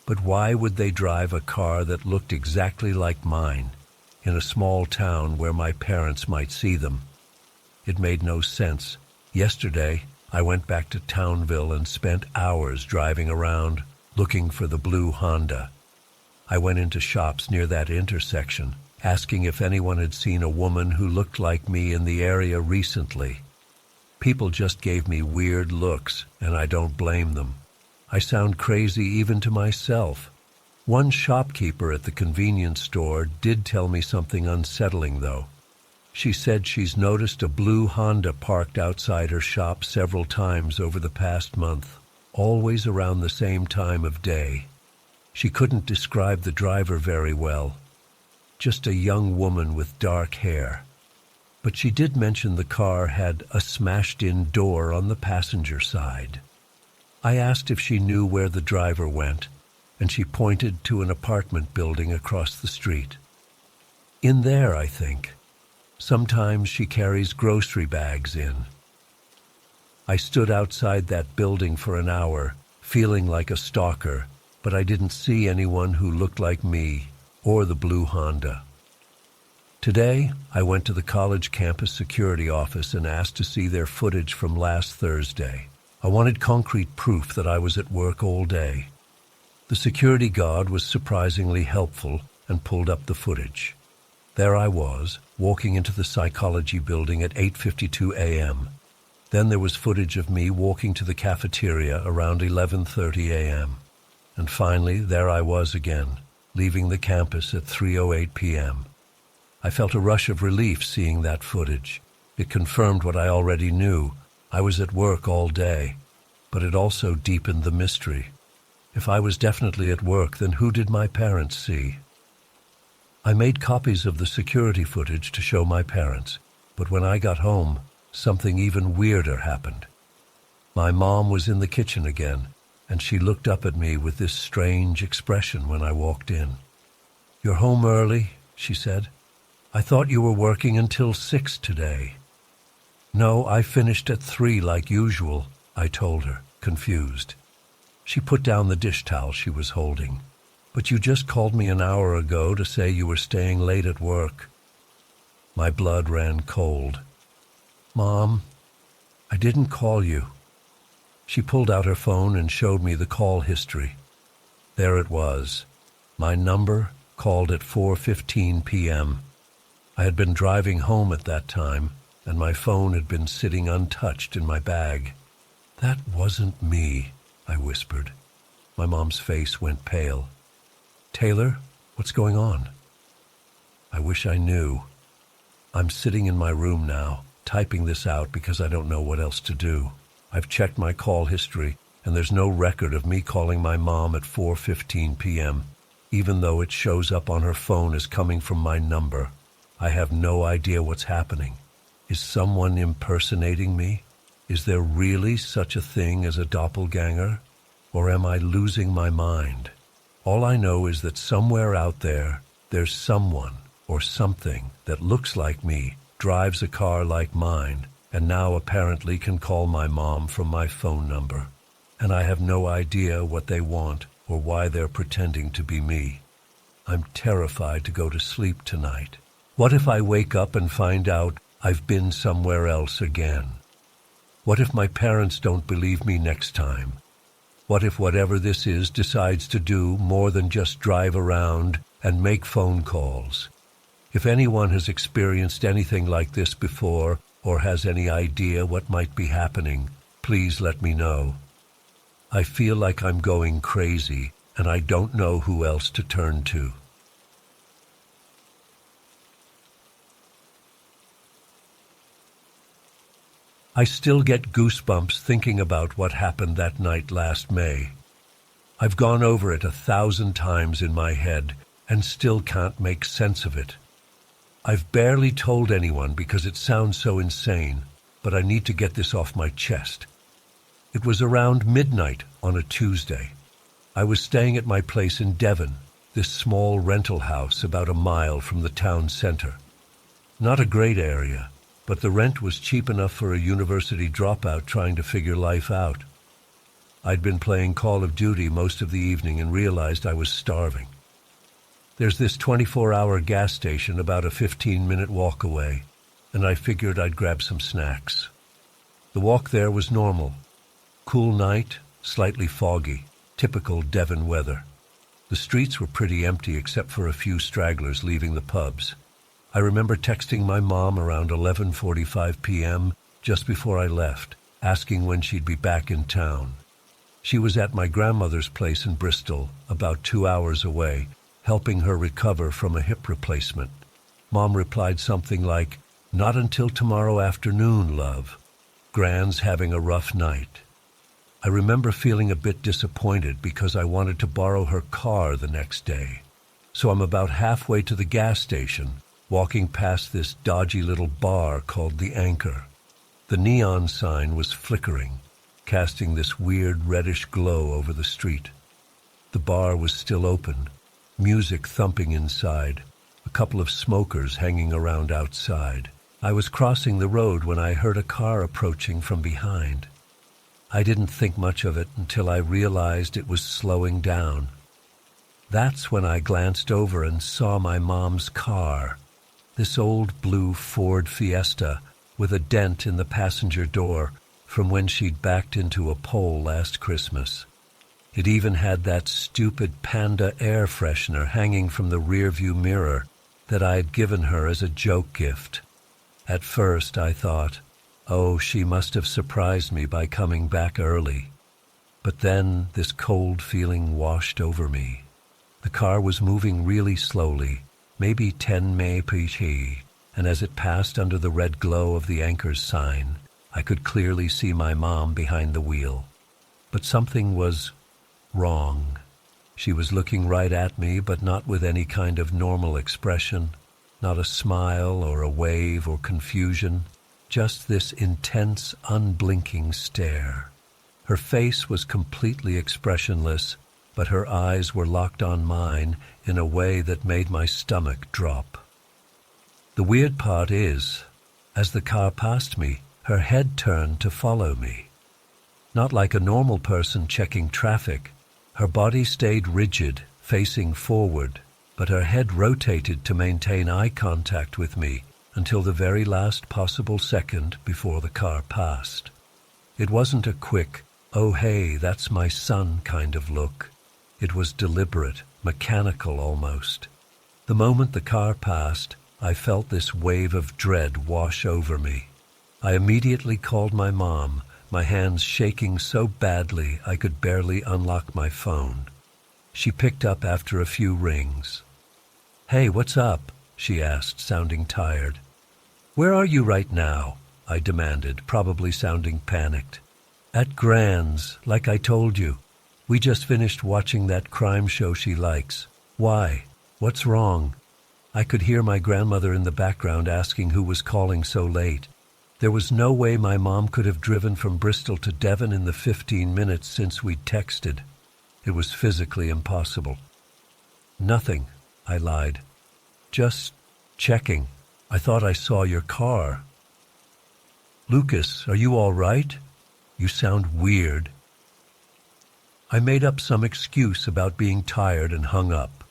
But why would they drive a car that looked exactly like mine in a small town where my parents might see them? It made no sense. Yesterday, I went back to Townville and spent hours driving around looking for the blue Honda. I went into shops near that intersection, asking if anyone had seen a woman who looked like me in the area recently. People just gave me weird looks, and I don't blame them. I sound crazy even to myself. One shopkeeper at the convenience store did tell me something unsettling, though. She said she's noticed a blue Honda parked outside her shop several times over the past month, always around the same time of day. She couldn't describe the driver very well. Just a young woman with dark hair. but she did mention the car had a smashed-in door on the passenger side. I asked if she knew where the driver went, and she pointed to an apartment building across the street. In there, I think. Sometimes she carries grocery bags in. I stood outside that building for an hour, feeling like a stalker, but I didn't see anyone who looked like me or the blue Honda. Today, I went to the college campus security office and asked to see their footage from last Thursday. I wanted concrete proof that I was at work all day. The security guard was surprisingly helpful and pulled up the footage. There I was, walking into the psychology building at 8:52 a.m. Then there was footage of me walking to the cafeteria around 11:30 a.m. And finally, there I was again, leaving the campus at 3:08 p.m. I felt a rush of relief seeing that footage. It confirmed what I already knew. I was at work all day, but it also deepened the mystery. If I was definitely at work, then who did my parents see? I made copies of the security footage to show my parents, but when I got home, something even weirder happened. My mom was in the kitchen again, and she looked up at me with this strange expression when I walked in. "You're home early," she said. "I thought you were working until 6 today." "No, I finished at 3 like usual," I told her, confused. She put down the dish towel she was holding. "But you just called me an hour ago to say you were staying late at work." My blood ran cold. "Mom, I didn't call you." She pulled out her phone and showed me the call history. There it was. My number called at 4:15 p.m. I had been driving home at that time, and my phone had been sitting untouched in my bag. "That wasn't me," I whispered. My mom's face went pale. "Taylor, what's going on?" I wish I knew. I'm sitting in my room now, typing this out because I don't know what else to do. I've checked my call history, and there's no record of me calling my mom at 4:15 p.m., even though it shows up on her phone as coming from my number. I have no idea what's happening. Is someone impersonating me? Is there really such a thing as a doppelganger? Or am I losing my mind? All I know is that somewhere out there, there's someone or something that looks like me, drives a car like mine, and now apparently can call my mom from my phone number. And I have no idea what they want or why they're pretending to be me. I'm terrified to go to sleep tonight. What if I wake up and find out I've been somewhere else again? What if my parents don't believe me next time? What if whatever this is decides to do more than just drive around and make phone calls? If anyone has experienced anything like this before or has any idea what might be happening, please let me know. I feel like I'm going crazy and I don't know who else to turn to. I still get goosebumps thinking about what happened that night last May. I've gone over it 1,000 times in my head and still can't make sense of it. I've barely told anyone because it sounds so insane, but I need to get this off my chest. It was around midnight on a Tuesday. I was staying at my place in Devon, this small rental house about a mile from the town center. Not a great area, but the rent was cheap enough for a university dropout trying to figure life out. I'd been playing Call of Duty most of the evening and realized I was starving. There's this 24-hour gas station about a 15-minute walk away, and I figured I'd grab some snacks. The walk there was normal. Cool night, slightly foggy, typical Devon weather. The streets were pretty empty except for a few stragglers leaving the pubs. I remember texting my mom around 11:45 p.m. just before I left, asking when she'd be back in town. She was at my grandmother's place in Bristol, about 2 hours away, helping her recover from a hip replacement. Mom replied something like, "Not until tomorrow afternoon, love. Gran's having a rough night." I remember feeling a bit disappointed because I wanted to borrow her car the next day. So I'm about halfway to the gas station walking past this dodgy little bar called the Anchor. The neon sign was flickering, casting this weird reddish glow over the street. The bar was still open, music thumping inside, a couple of smokers hanging around outside. I was crossing the road when I heard a car approaching from behind. I didn't think much of it until I realized it was slowing down. That's when I glanced over and saw my mom's car, this old blue Ford Fiesta with a dent in the passenger door from when she'd backed into a pole last Christmas. It even had that stupid Panda air freshener hanging from the rearview mirror that I had given her as a joke gift. At first I thought, oh, she must have surprised me by coming back early. But then this cold feeling washed over me. The car was moving really slowly, maybe 10 mph, and as it passed under the red glow of the Anchor's sign, I could clearly see my mom behind the wheel. But something was wrong. She was looking right at me, but not with any kind of normal expression, not a smile or a wave or confusion, just this intense, unblinking stare. Her face was completely expressionless, but her eyes were locked on mine in a way that made my stomach drop. The weird part is, as the car passed me, her head turned to follow me. Not like a normal person checking traffic. Her body stayed rigid, facing forward, but her head rotated to maintain eye contact with me until the very last possible second before the car passed. It wasn't a quick, oh hey, that's my son kind of look. It was deliberate, mechanical almost. The moment the car passed, I felt this wave of dread wash over me. I immediately called my mom, my hands shaking so badly I could barely unlock my phone. She picked up after a few rings. "Hey, what's up?" she asked, sounding tired. "Where are you right now?" I demanded, probably sounding panicked. "At Gran's, like I told you. We just finished watching that crime show she likes. Why? What's wrong?" I could hear my grandmother in the background asking who was calling so late. There was no way my mom could have driven from Bristol to Devon in the 15 minutes since we'd texted. It was physically impossible. "Nothing," I lied. "Just checking. I thought I saw your car." "Lucas, are you all right? You sound weird." I made up some excuse about being tired and hung up.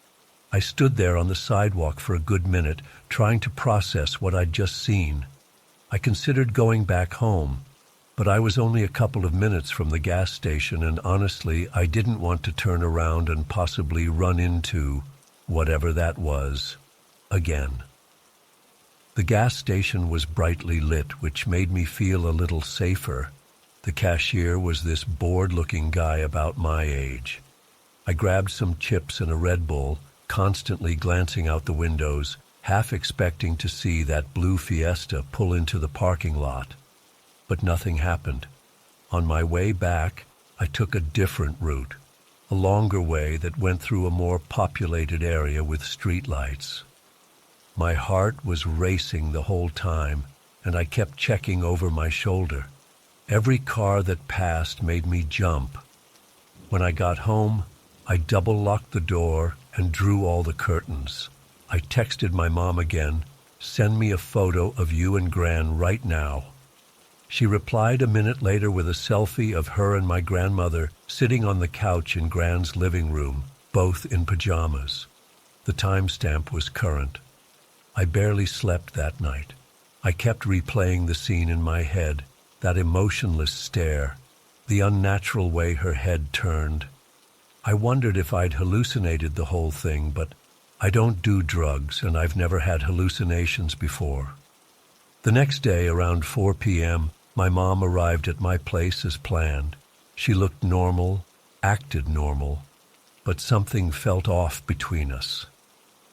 I stood there on the sidewalk for a good minute, trying to process what I'd just seen. I considered going back home, but I was only a couple of minutes from the gas station, and honestly, I didn't want to turn around and possibly run into whatever that was again. The gas station was brightly lit, which made me feel a little safer. The cashier was this bored-looking guy about my age. I grabbed some chips and a Red Bull, constantly glancing out the windows, half expecting to see that blue Fiesta pull into the parking lot. But nothing happened. On my way back, I took a different route, a longer way that went through a more populated area with streetlights. My heart was racing the whole time, and I kept checking over my shoulder. Every car that passed made me jump. When I got home, I double-locked the door and drew all the curtains. I texted my mom again, "Send me a photo of you and Gran right now." She replied a minute later with a selfie of her and my grandmother sitting on the couch in Gran's living room, both in pajamas. The timestamp was current. I barely slept that night. I kept replaying the scene in my head, that emotionless stare, the unnatural way her head turned. I wondered if I'd hallucinated the whole thing, but I don't do drugs, and I've never had hallucinations before. The next day, around 4 p.m., my mom arrived at my place as planned. She looked normal, acted normal, but something felt off between us.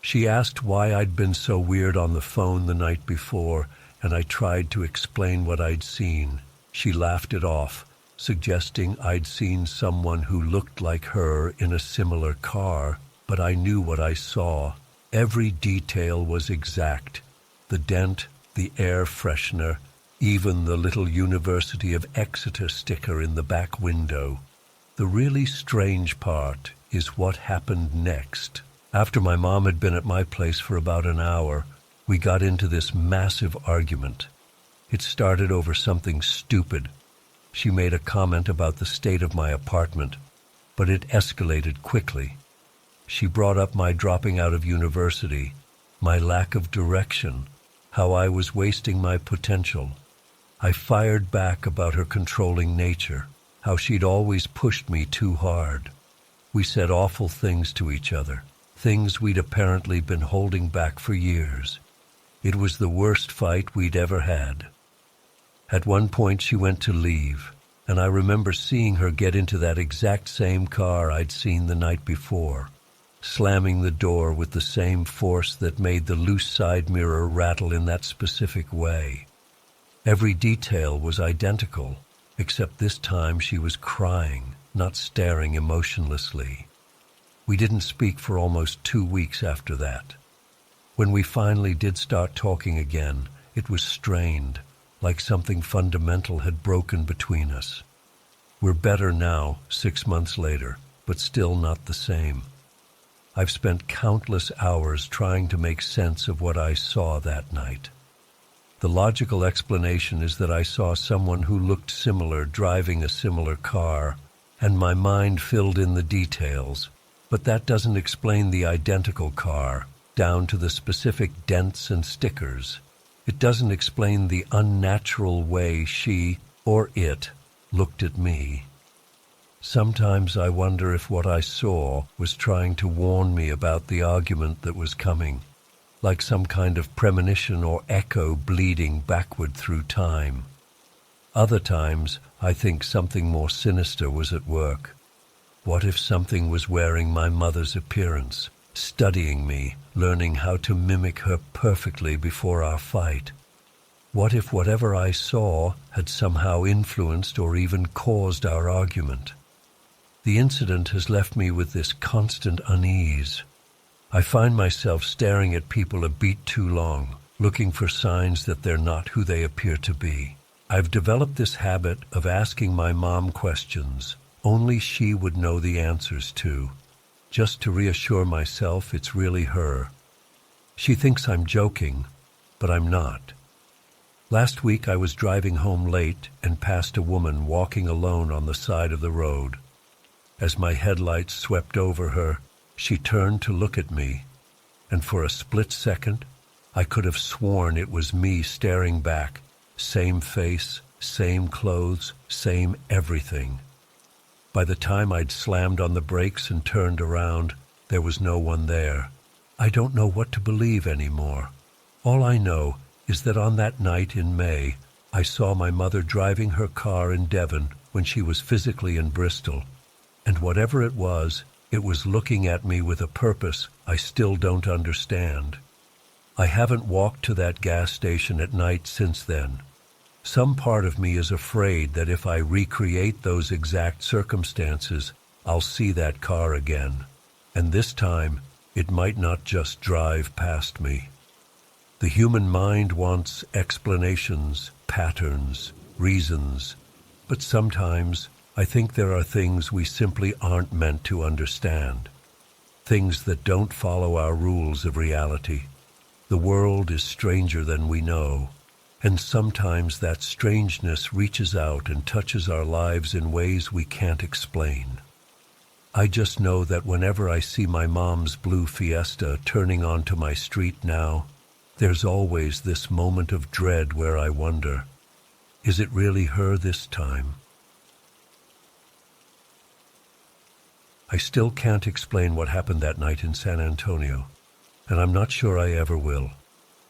She asked why I'd been so weird on the phone the night before, and I tried to explain what I'd seen. She laughed it off, suggesting I'd seen someone who looked like her in a similar car, but I knew what I saw, Every detail was exact. The dent, the air freshener, even the little University of Exeter sticker in the back window. The really strange part is what happened next. After my mom had been at my place for about an hour, we got into this massive argument. It started over something stupid. She made a comment about the state of my apartment, but it escalated quickly. She brought up my dropping out of university, my lack of direction, how I was wasting my potential. I fired back about her controlling nature, how she'd always pushed me too hard. We said awful things to each other, things we'd apparently been holding back for years. It was the worst fight we'd ever had. At one point she went to leave, and I remember seeing her get into that exact same car I'd seen the night before, slamming the door with the same force that made the loose side mirror rattle in that specific way. Every detail was identical, except this time she was crying, not staring emotionlessly. We didn't speak for almost 2 weeks after that. When we finally did start talking again, it was strained, like something fundamental had broken between us. We're better now, 6 months later, but still not the same. I've spent countless hours trying to make sense of what I saw that night. The logical explanation is that I saw someone who looked similar driving a similar car, and my mind filled in the details, but that doesn't explain the identical car, down to the specific dents and stickers. It doesn't explain the unnatural way she, or it, looked at me. Sometimes I wonder if what I saw was trying to warn me about the argument that was coming, like some kind of premonition or echo bleeding backward through time. Other times, I think something more sinister was at work. What if something was wearing my mother's appearance, studying me, learning how to mimic her perfectly before our fight? What if whatever I saw had somehow influenced or even caused our argument? The incident has left me with this constant unease. I find myself staring at people a beat too long, looking for signs that they're not who they appear to be. I've developed this habit of asking my mom questions only she would know the answers to, just to reassure myself it's really her. She thinks I'm joking, but I'm not. Last week I was driving home late and passed a woman walking alone on the side of the road. As my headlights swept over her, she turned to look at me, and for a split second, I could have sworn it was me staring back, same face, same clothes, same everything. By the time I'd slammed on the brakes and turned around, there was no one there. I don't know what to believe anymore. All I know is that on that night in May, I saw my mother driving her car in Devon when she was physically in Bristol, and whatever it was looking at me with a purpose I still don't understand. I haven't walked to that gas station at night since then. Some part of me is afraid that if I recreate those exact circumstances, I'll see that car again, and this time it might not just drive past me. The human mind wants explanations, patterns, reasons, but sometimes I think there are things we simply aren't meant to understand, things that don't follow our rules of reality. The world is stranger than we know, and sometimes that strangeness reaches out and touches our lives in ways we can't explain. I just know that whenever I see my mom's blue Fiesta turning onto my street now, there's always this moment of dread where I wonder, is it really her this time? I still can't explain what happened that night in San Antonio, and I'm not sure I ever will.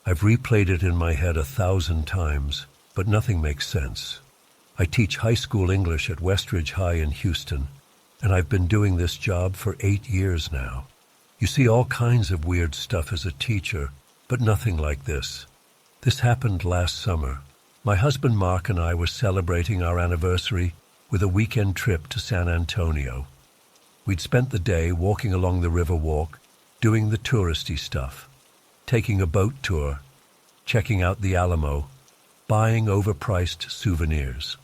I've replayed it in my head 1,000 times, but nothing makes sense. I teach high school English at Westridge High in Houston, and I've been doing this job for 8 years now. You see all kinds of weird stuff as a teacher, but nothing like this. This happened last summer. My husband Mark and I were celebrating our anniversary with a weekend trip to San Antonio. We'd spent the day walking along the river walk, doing the touristy stuff, taking a boat tour, checking out the Alamo, buying overpriced souvenirs.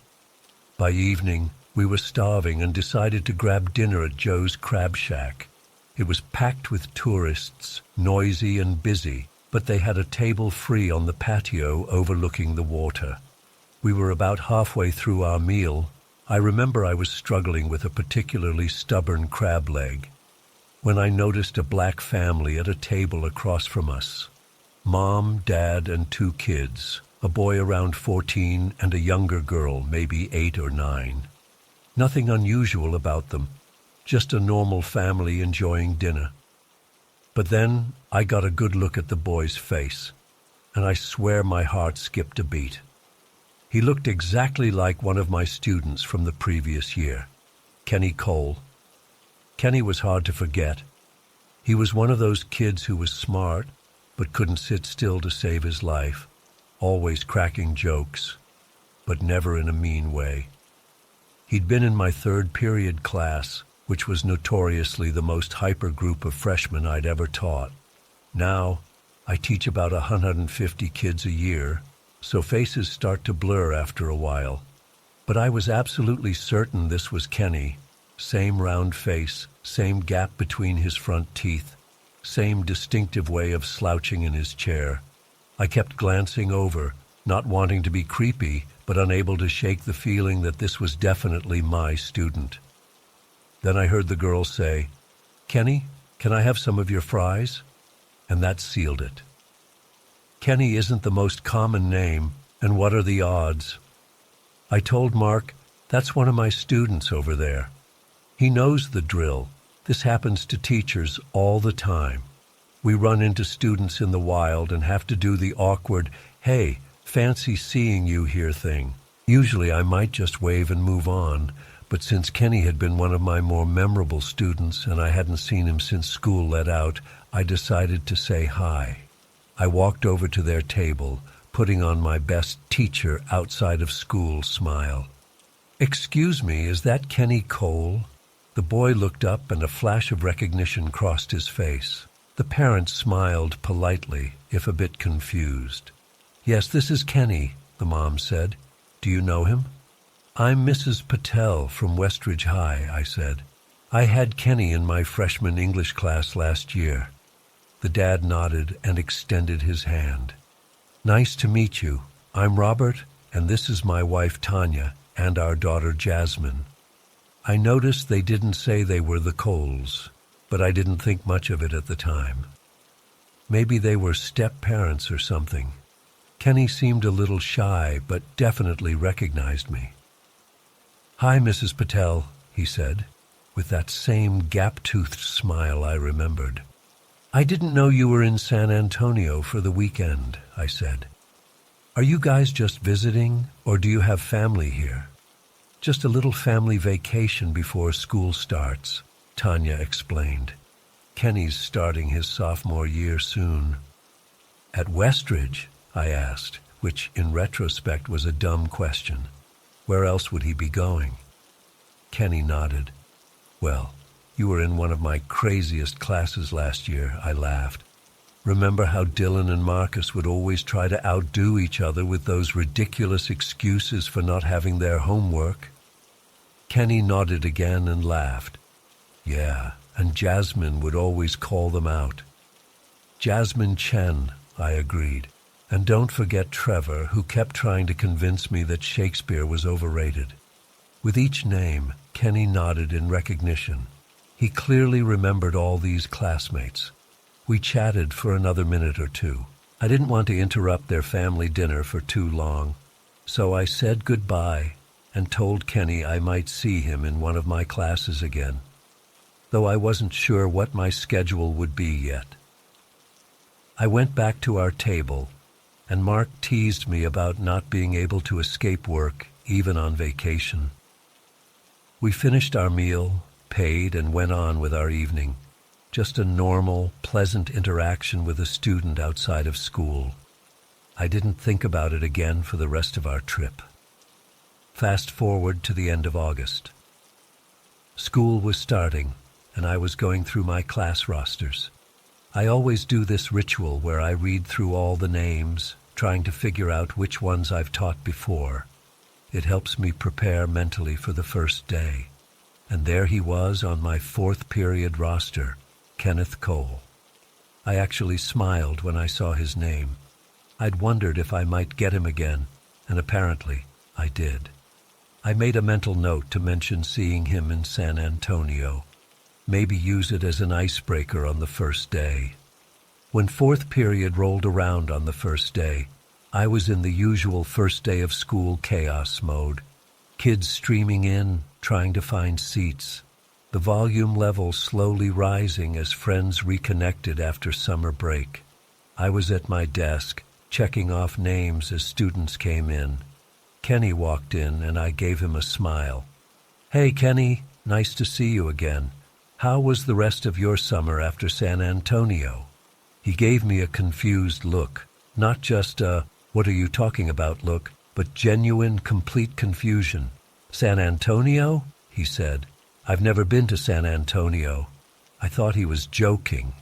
By evening, we were starving and decided to grab dinner at Joe's Crab Shack. It was packed with tourists, noisy and busy, but they had a table free on the patio overlooking the water. We were about halfway through our meal. I remember I was struggling with a particularly stubborn crab leg when I noticed a black family at a table across from us. Mom, Dad, and 2 kids, a boy around 14 and a younger girl, maybe 8 or 9. Nothing unusual about them, just a normal family enjoying dinner. But then I got a good look at the boy's face, and I swear my heart skipped a beat. He looked exactly like one of my students from the previous year, Kenny Cole. Kenny was hard to forget. He was one of those kids who was smart, but couldn't sit still to save his life, always cracking jokes, but never in a mean way. He'd been in my 3rd period class, which was notoriously the most hyper group of freshmen I'd ever taught. Now, I teach about 150 kids a year, so faces start to blur after a while. But I was absolutely certain this was Kenny. Same round face, same gap between his front teeth, same distinctive way of slouching in his chair. I kept glancing over, not wanting to be creepy, but unable to shake the feeling that this was definitely my student. Then I heard the girl say, "Kenny, can I have some of your fries?" And that sealed it. Kenny isn't the most common name, and what are the odds? I told Mark, "That's one of my students over there." He knows the drill. This happens to teachers all the time. We run into students in the wild and have to do the awkward, "Hey, fancy seeing you here" thing. Usually I might just wave and move on, but since Kenny had been one of my more memorable students and I hadn't seen him since school let out, I decided to say hi. I walked over to their table, putting on my best teacher outside of school smile. "Excuse me, is that Kenny Cole?" The boy looked up and a flash of recognition crossed his face. The parent smiled politely, if a bit confused. "Yes, this is Kenny," the mom said. "Do you know him?" "I'm Mrs. Patel from Westridge High," I said. "I had Kenny in my freshman English class last year." The dad nodded and extended his hand. "Nice to meet you. I'm Robert, and this is my wife Tanya and our daughter Jasmine." I noticed they didn't say they were the Coles, but I didn't think much of it at the time. Maybe they were step-parents or something. Kenny seemed a little shy, but definitely recognized me. "Hi, Mrs. Patel," he said, with that same gap-toothed smile I remembered. "I didn't know you were in San Antonio for the weekend," I said. "Are you guys just visiting, or do you have family here?" "Just a little family vacation before school starts," Tanya explained. "Kenny's starting his sophomore year soon." "At Westridge?" I asked, which in retrospect was a dumb question. Where else would he be going? Kenny nodded. "Well, you were in one of my craziest classes last year," I laughed. "Remember how Dylan and Marcus would always try to outdo each other with those ridiculous excuses for not having their homework?" Kenny nodded again and laughed. "Yeah, and Jasmine would always call them out." "Jasmine Chen," I agreed. "And don't forget Trevor, who kept trying to convince me that Shakespeare was overrated." With each name, Kenny nodded in recognition. He clearly remembered all these classmates. We chatted for another minute or two. I didn't want to interrupt their family dinner for too long, so I said goodbye and told Kenny I might see him in one of my classes again, though I wasn't sure what my schedule would be yet. I went back to our table, and Mark teased me about not being able to escape work, even on vacation. We finished our meal, paid, and went on with our evening. Just a normal, pleasant interaction with a student outside of school. I didn't think about it again for the rest of our trip. Fast forward to the end of August. School was starting, and I was going through my class rosters. I always do this ritual where I read through all the names, trying to figure out which ones I've taught before. It helps me prepare mentally for the first day. And there he was on my fourth period roster, Kenneth Cole. I actually smiled when I saw his name. I'd wondered if I might get him again, and apparently I did. I made a mental note to mention seeing him in San Antonio. Maybe use it as an icebreaker on the first day. When fourth period rolled around on the first day, I was in the usual first day of school chaos mode. Kids streaming in, trying to find seats. The volume level slowly rising as friends reconnected after summer break. I was at my desk, checking off names as students came in. Kenny walked in and I gave him a smile. "Hey, Kenny, nice to see you again. How was the rest of your summer after San Antonio?" He gave me a confused look, not just a "what are you talking about" look, but genuine, complete confusion. "San Antonio?" he said. "I've never been to San Antonio." I thought he was joking.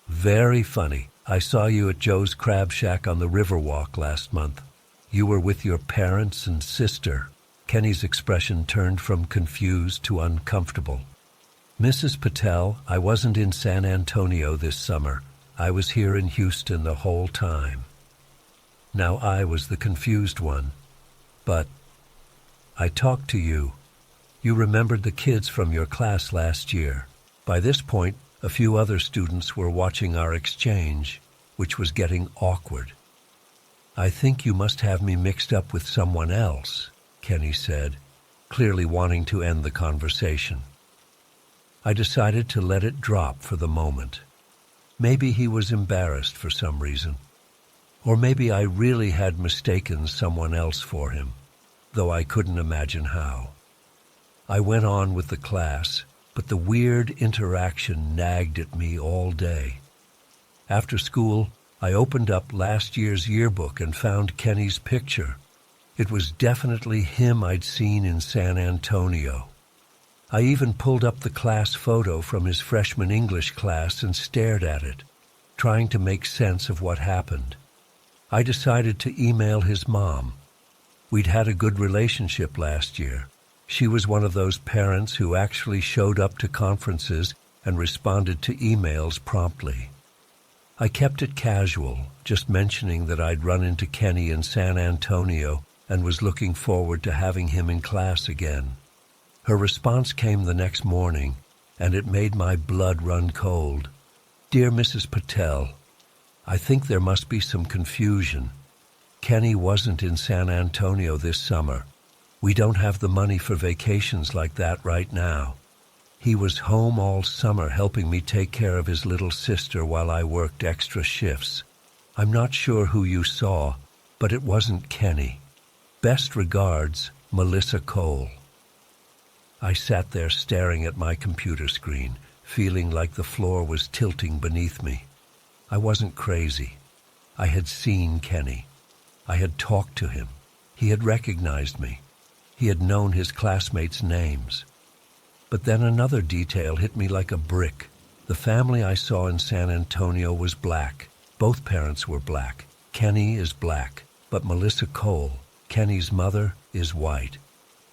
"Very funny. I saw you at Joe's Crab Shack on the Riverwalk last month. You were with your parents and sister." Kenny's expression turned from confused to uncomfortable. "Mrs. Patel, I wasn't in San Antonio this summer. I was here in Houston the whole time." Now I was the confused one. "But I talked to you. You remembered the kids from your class last year." By this point, a few other students were watching our exchange, which was getting awkward. "I think you must have me mixed up with someone else," Kenny said, clearly wanting to end the conversation. I decided to let it drop for the moment. Maybe he was embarrassed for some reason. Or maybe I really had mistaken someone else for him, though I couldn't imagine how. I went on with the class, but the weird interaction nagged at me all day. After school, I opened up last year's yearbook and found Kenny's picture. It was definitely him I'd seen in San Antonio. I even pulled up the class photo from his freshman English class and stared at it, trying to make sense of what happened. I decided to email his mom. We'd had a good relationship last year. She was one of those parents who actually showed up to conferences and responded to emails promptly. I kept it casual, just mentioning that I'd run into Kenny in San Antonio and was looking forward to having him in class again. Her response came the next morning, and it made my blood run cold. "Dear Mrs. Patel, I think there must be some confusion. Kenny wasn't in San Antonio this summer. We don't have the money for vacations like that right now. He was home all summer helping me take care of his little sister while I worked extra shifts. I'm not sure who you saw, but it wasn't Kenny. Best regards, Melissa Cole." I sat there staring at my computer screen, feeling like the floor was tilting beneath me. I wasn't crazy. I had seen Kenny. I had talked to him. He had recognized me. He had known his classmates' names. But then another detail hit me like a brick. The family I saw in San Antonio was black. Both parents were black. Kenny is black, but Melissa Cole, Kenny's mother, is white.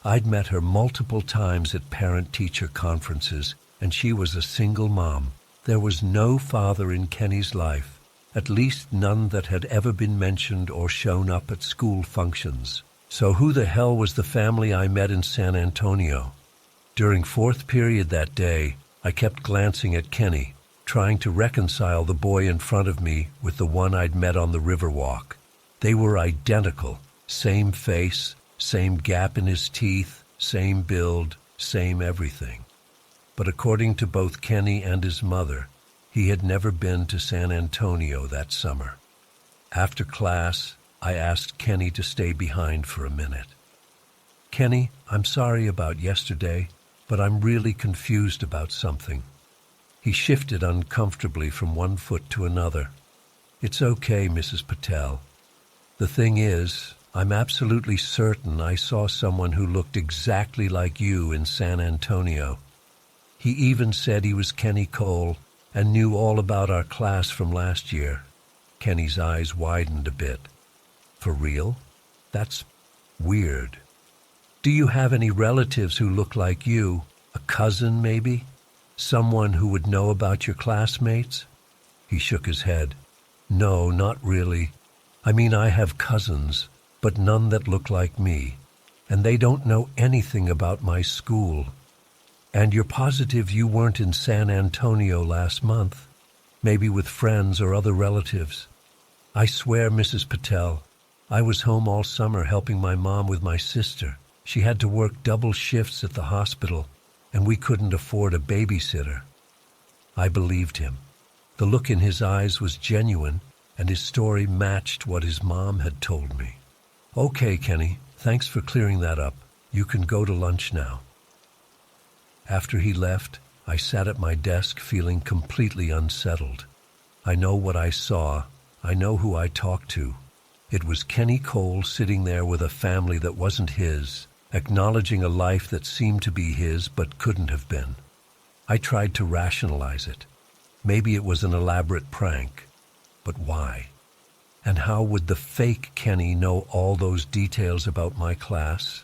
I'd met her multiple times at parent-teacher conferences, and she was a single mom. There was no father in Kenny's life, at least none that had ever been mentioned or shown up at school functions. So who the hell was the family I met in San Antonio? During fourth period that day, I kept glancing at Kenny, trying to reconcile the boy in front of me with the one I'd met on the Riverwalk. They were identical, same face, same gap in his teeth, same build, same everything. But according to both Kenny and his mother, he had never been to San Antonio that summer. After class, I asked Kenny to stay behind for a minute. "Kenny, I'm sorry about yesterday, but I'm really confused about something." He shifted uncomfortably from one foot to another. "It's okay, Mrs. Patel. The thing is, I'm absolutely certain I saw someone who looked exactly like you in San Antonio. He even said he was Kenny Cole, and knew all about our class from last year. Kenny's eyes widened a bit. For real? That's weird. Do you have any relatives who look like you? A cousin, maybe? Someone who would know about your classmates? He shook his head. No, not really. I mean, I have cousins, but none that look like me. And they don't know anything about my school. And you're positive you weren't in San Antonio last month? Maybe with friends or other relatives? I swear, Mrs. Patel, I was home all summer helping my mom with my sister. She had to work double shifts at the hospital, and we couldn't afford a babysitter. I believed him. The look in his eyes was genuine, and his story matched what his mom had told me. Okay, Kenny, thanks for clearing that up. You can go to lunch now. After he left, I sat at my desk feeling completely unsettled. I know what I saw. I know who I talked to. It was Kenny Cole sitting there with a family that wasn't his, acknowledging a life that seemed to be his but couldn't have been. I tried to rationalize it. Maybe it was an elaborate prank. But why? And how would the fake Kenny know all those details about my class?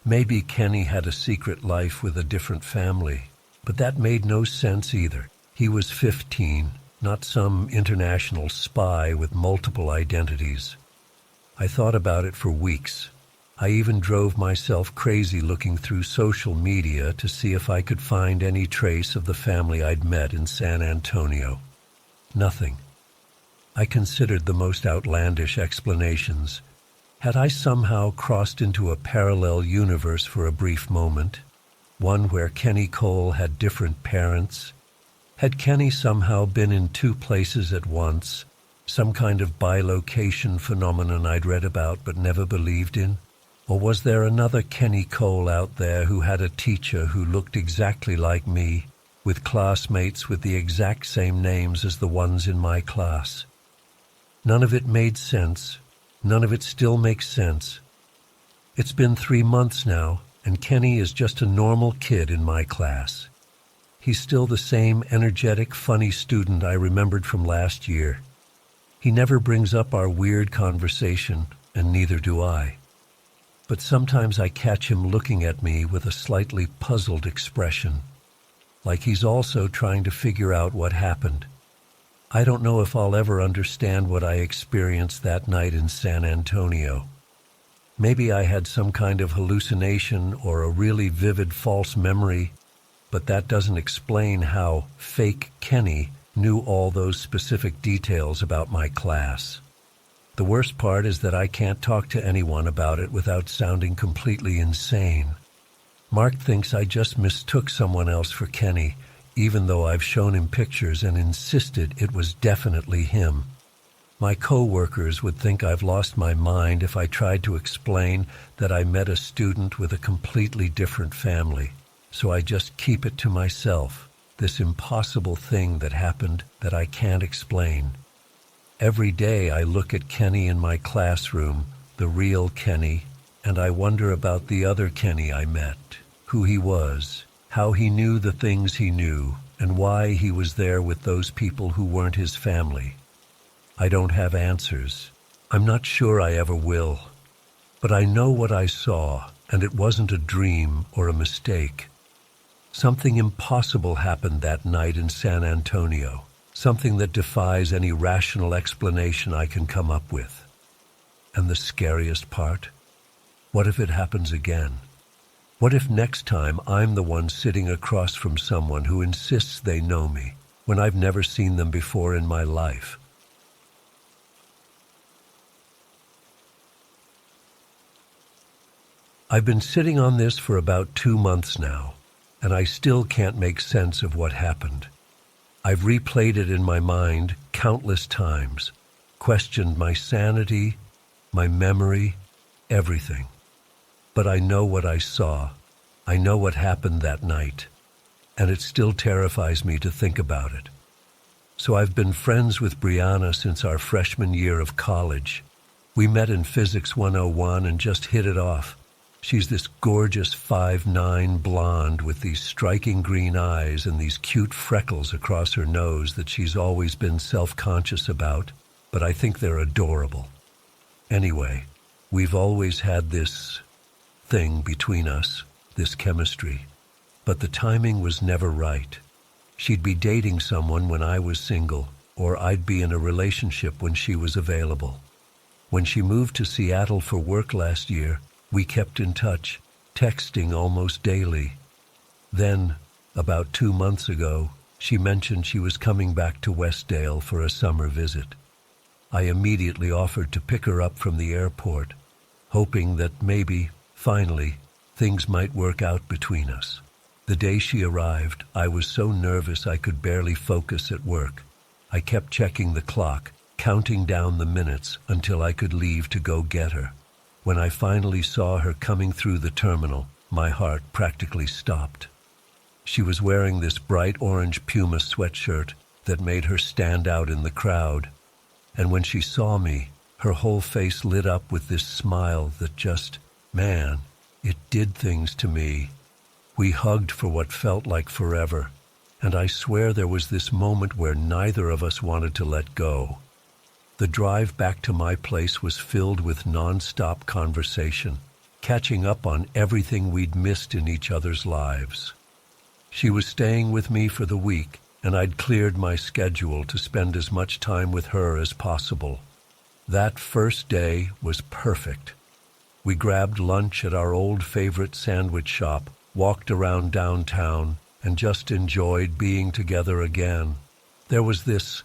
Maybe Kenny had a secret life with a different family, but that made no sense either. He was 15, not some international spy with multiple identities. I thought about it for weeks. I even drove myself crazy looking through social media to see if I could find any trace of the family I'd met in San Antonio. Nothing. I considered the most outlandish explanations. Had I somehow crossed into a parallel universe for a brief moment, one where Kenny Cole had different parents? Had Kenny somehow been in two places at once, some kind of bilocation phenomenon I'd read about but never believed in? Or was there another Kenny Cole out there who had a teacher who looked exactly like me, with classmates with the exact same names as the ones in my class? None of it made sense. None of it still makes sense. It's been 3 months now, and Kenny is just a normal kid in my class. He's still the same energetic, funny student I remembered from last year. He never brings up our weird conversation, and neither do I. But sometimes I catch him looking at me with a slightly puzzled expression, like he's also trying to figure out what happened. I don't know if I'll ever understand what I experienced that night in San Antonio. Maybe I had some kind of hallucination or a really vivid false memory, but that doesn't explain how fake Kenny knew all those specific details about my class. The worst part is that I can't talk to anyone about it without sounding completely insane. Mark thinks I just mistook someone else for Kenny, even though I've shown him pictures and insisted it was definitely him. My co-workers would think I've lost my mind if I tried to explain that I met a student with a completely different family, so I just keep it to myself, this impossible thing that happened that I can't explain. Every day I look at Kenny in my classroom, the real Kenny, and I wonder about the other Kenny I met, who he was, how he knew the things he knew, and why he was there with those people who weren't his family. I don't have answers. I'm not sure I ever will. But I know what I saw, and it wasn't a dream or a mistake. Something impossible happened that night in San Antonio. Something that defies any rational explanation I can come up with. And the scariest part? What if it happens again? What if next time I'm the one sitting across from someone who insists they know me, when I've never seen them before in my life? I've been sitting on this for about 2 months now, and I still can't make sense of what happened. I've replayed it in my mind countless times, questioned my sanity, my memory, everything. But I know what I saw. I know what happened that night, and it still terrifies me to think about it. So I've been friends with Brianna since our freshman year of college. We met in Physics 101 and just hit it off. She's this gorgeous 5'9" blonde with these striking green eyes and these cute freckles across her nose that she's always been self-conscious about, but I think they're adorable. Anyway, we've always had this thing between us, this chemistry, but the timing was never right. She'd be dating someone when I was single, or I'd be in a relationship when she was available. When she moved to Seattle for work last year, we kept in touch, texting almost daily. Then, about 2 months ago, she mentioned she was coming back to Westdale for a summer visit. I immediately offered to pick her up from the airport, hoping that maybe, finally, things might work out between us. The day she arrived, I was so nervous I could barely focus at work. I kept checking the clock, counting down the minutes until I could leave to go get her. When I finally saw her coming through the terminal, my heart practically stopped. She was wearing this bright orange Puma sweatshirt that made her stand out in the crowd. And when she saw me, her whole face lit up with this smile that just, man, it did things to me. We hugged for what felt like forever, and I swear there was this moment where neither of us wanted to let go. The drive back to my place was filled with non-stop conversation, catching up on everything we'd missed in each other's lives. She was staying with me for the week, and I'd cleared my schedule to spend as much time with her as possible. That first day was perfect. We grabbed lunch at our old favorite sandwich shop, walked around downtown, and just enjoyed being together again. There was this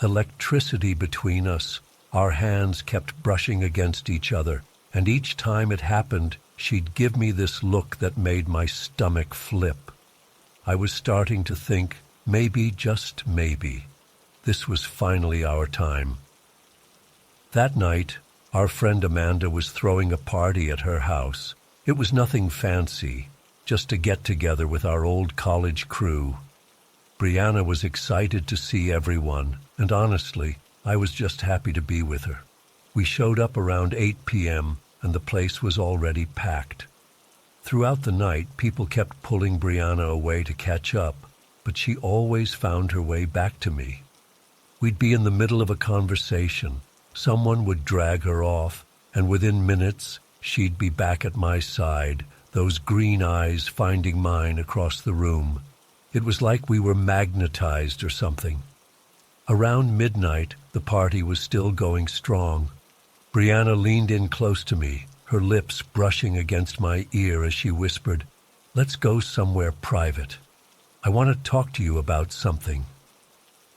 electricity between us. Our hands kept brushing against each other, and each time it happened, she'd give me this look that made my stomach flip. I was starting to think, maybe, just maybe, this was finally our time. That night, our friend Amanda was throwing a party at her house. It was nothing fancy, just a get-together with our old college crew. Brianna was excited to see everyone, and honestly, I was just happy to be with her. We showed up around 8 p.m., and the place was already packed. Throughout the night, people kept pulling Brianna away to catch up, but she always found her way back to me. We'd be in the middle of a conversation. Someone would drag her off, and within minutes, she'd be back at my side, those green eyes finding mine across the room. It was like we were magnetized or something. Around midnight, the party was still going strong. Brianna leaned in close to me, her lips brushing against my ear as she whispered, "Let's go somewhere private. I want to talk to you about something."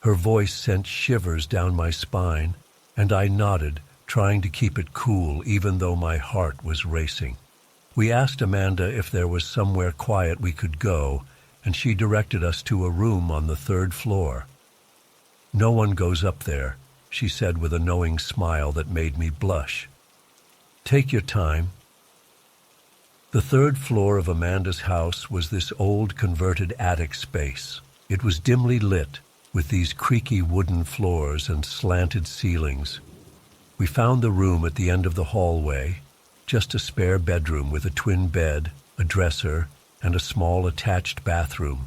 Her voice sent shivers down my spine, and I nodded, trying to keep it cool even though my heart was racing. We asked Amanda if there was somewhere quiet we could go, and she directed us to a room on the 3rd floor. "No one goes up there," she said with a knowing smile that made me blush. "Take your time." The 3rd floor of Amanda's house was this old converted attic space. It was dimly lit, with these creaky wooden floors and slanted ceilings. We found the room at the end of the hallway, just a spare bedroom with a twin bed, a dresser, and a small attached bathroom.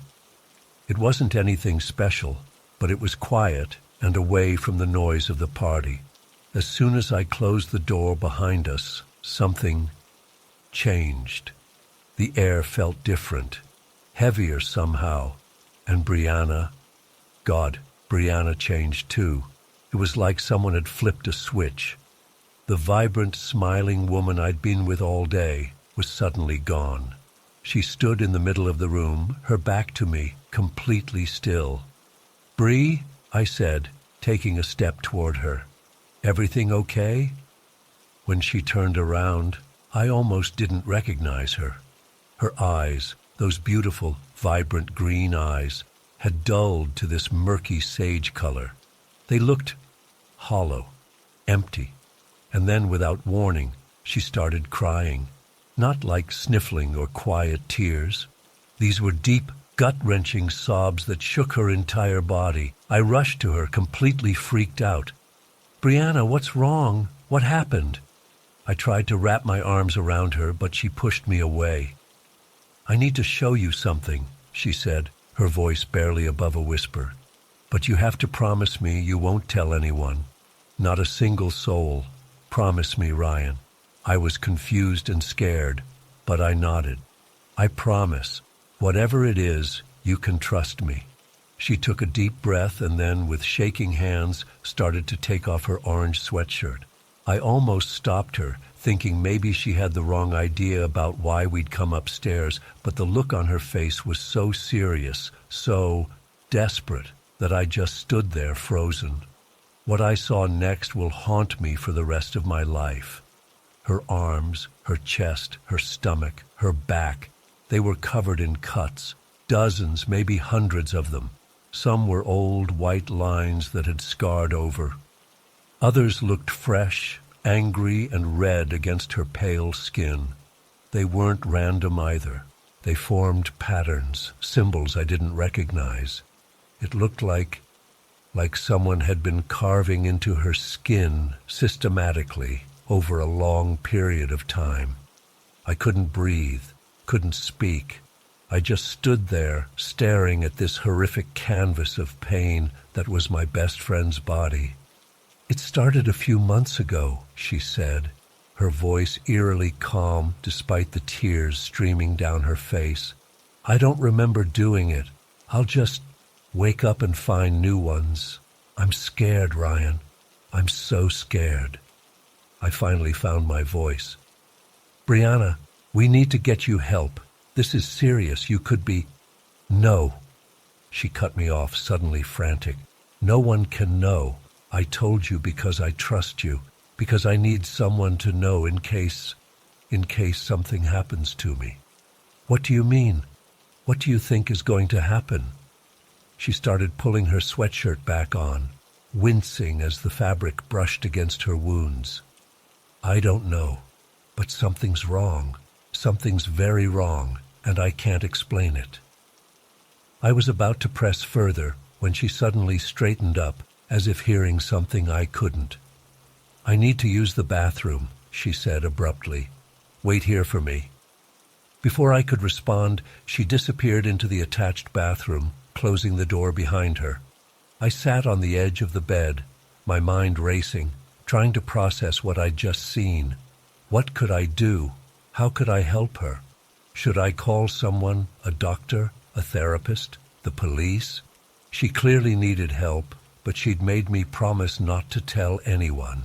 It wasn't anything special, but it was quiet and away from the noise of the party. As soon as I closed the door behind us, something changed. The air felt different, heavier somehow, and Brianna changed too. It was like someone had flipped a switch. The vibrant, smiling woman I'd been with all day was suddenly gone. She stood in the middle of the room, her back to me, completely still. "Bree," I said, taking a step toward her. "Everything okay?" When she turned around, I almost didn't recognize her. Her eyes, those beautiful, vibrant green eyes, had dulled to this murky sage color. They looked hollow, empty. And then, without warning, she started crying. Not like sniffling or quiet tears. These were deep, gut-wrenching sobs that shook her entire body. I rushed to her, completely freaked out. "Brianna, what's wrong? What happened?" I tried to wrap my arms around her, but she pushed me away. "I need to show you something," she said, her voice barely above a whisper. "But you have to promise me you won't tell anyone. Not a single soul. Promise me, Ryan." I was confused and scared, but I nodded. "I promise. Whatever it is, you can trust me." She took a deep breath and then, with shaking hands, started to take off her orange sweatshirt. I almost stopped her, thinking maybe she had the wrong idea about why we'd come upstairs, but the look on her face was so serious, so desperate, that I just stood there frozen. What I saw next will haunt me for the rest of my life. Her arms, her chest, her stomach, her back, they were covered in cuts, dozens, maybe hundreds of them. Some were old white lines that had scarred over. Others looked fresh, angry, and red against her pale skin. They weren't random either. They formed patterns, symbols I didn't recognize. It looked like someone had been carving into her skin systematically over a long period of time. I couldn't breathe, couldn't speak. I just stood there, staring at this horrific canvas of pain that was my best friend's body. "It started a few months ago," she said, her voice eerily calm despite the tears streaming down her face. "I don't remember doing it. I'll just wake up and find new ones. I'm scared, Ryan. I'm so scared." I finally found my voice. "Brianna, we need to get you help. This is serious. You could be—" "No." She cut me off, suddenly frantic. "No one can know. I told you because I trust you, because I need someone to know in case something happens to me." "What do you mean? What do you think is going to happen?" She started pulling her sweatshirt back on, wincing as the fabric brushed against her wounds. "I don't know, but something's wrong. Something's very wrong, and I can't explain it." I was about to press further when she suddenly straightened up, as if hearing something I couldn't. "I need to use the bathroom," she said abruptly. "Wait here for me." Before I could respond, she disappeared into the attached bathroom, closing the door behind her. I sat on the edge of the bed, my mind racing, trying to process what I'd just seen. What could I do? How could I help her? Should I call someone, a doctor, a therapist, the police? She clearly needed help, but she'd made me promise not to tell anyone.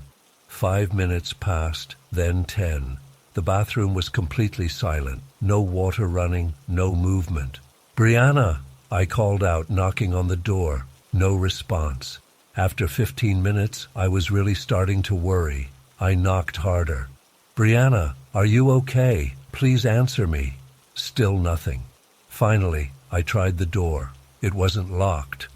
5 minutes passed, then 10. The bathroom was completely silent. No water running, no movement. "Brianna!" I called out, knocking on the door. No response. After 15 minutes, I was really starting to worry. I knocked harder. "Brianna, are you okay? Please answer me." Still nothing. Finally, I tried the door. It wasn't locked.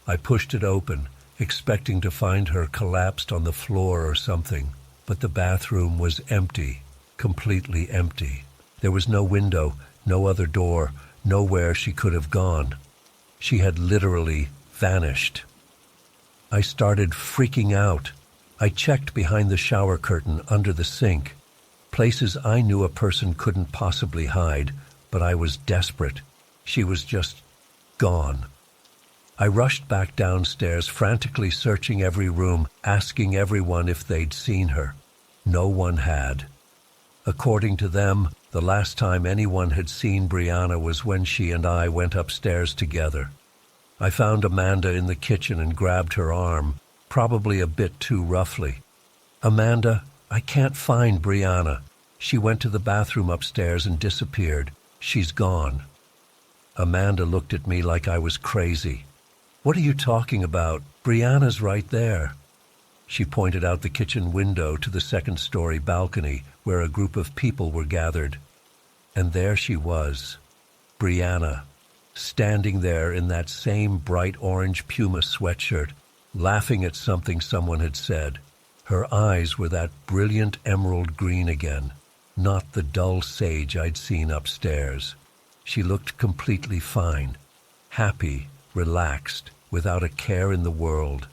I pushed it open, expecting to find her collapsed on the floor or something, but the bathroom was empty, completely empty. There was no window, no other door, nowhere she could have gone. She had literally vanished. I started freaking out. I checked behind the shower curtain, under the sink, places I knew a person couldn't possibly hide, but I was desperate. She was just gone. I rushed back downstairs, frantically searching every room, asking everyone if they'd seen her. No one had. According to them, the last time anyone had seen Brianna was when she and I went upstairs together. I found Amanda in the kitchen and grabbed her arm, probably a bit too roughly. "Amanda, I can't find Brianna. She went to the bathroom upstairs and disappeared. She's gone." Amanda looked at me like I was crazy. "What are you talking about? Brianna's right there." She pointed out the kitchen window to the second-story balcony where a group of people were gathered. And there she was, Brianna, standing there in that same bright orange Puma sweatshirt, laughing at something someone had said. Her eyes were that brilliant emerald green again, not the dull sage I'd seen upstairs. She looked completely fine, happy, relaxed, without a care in the world.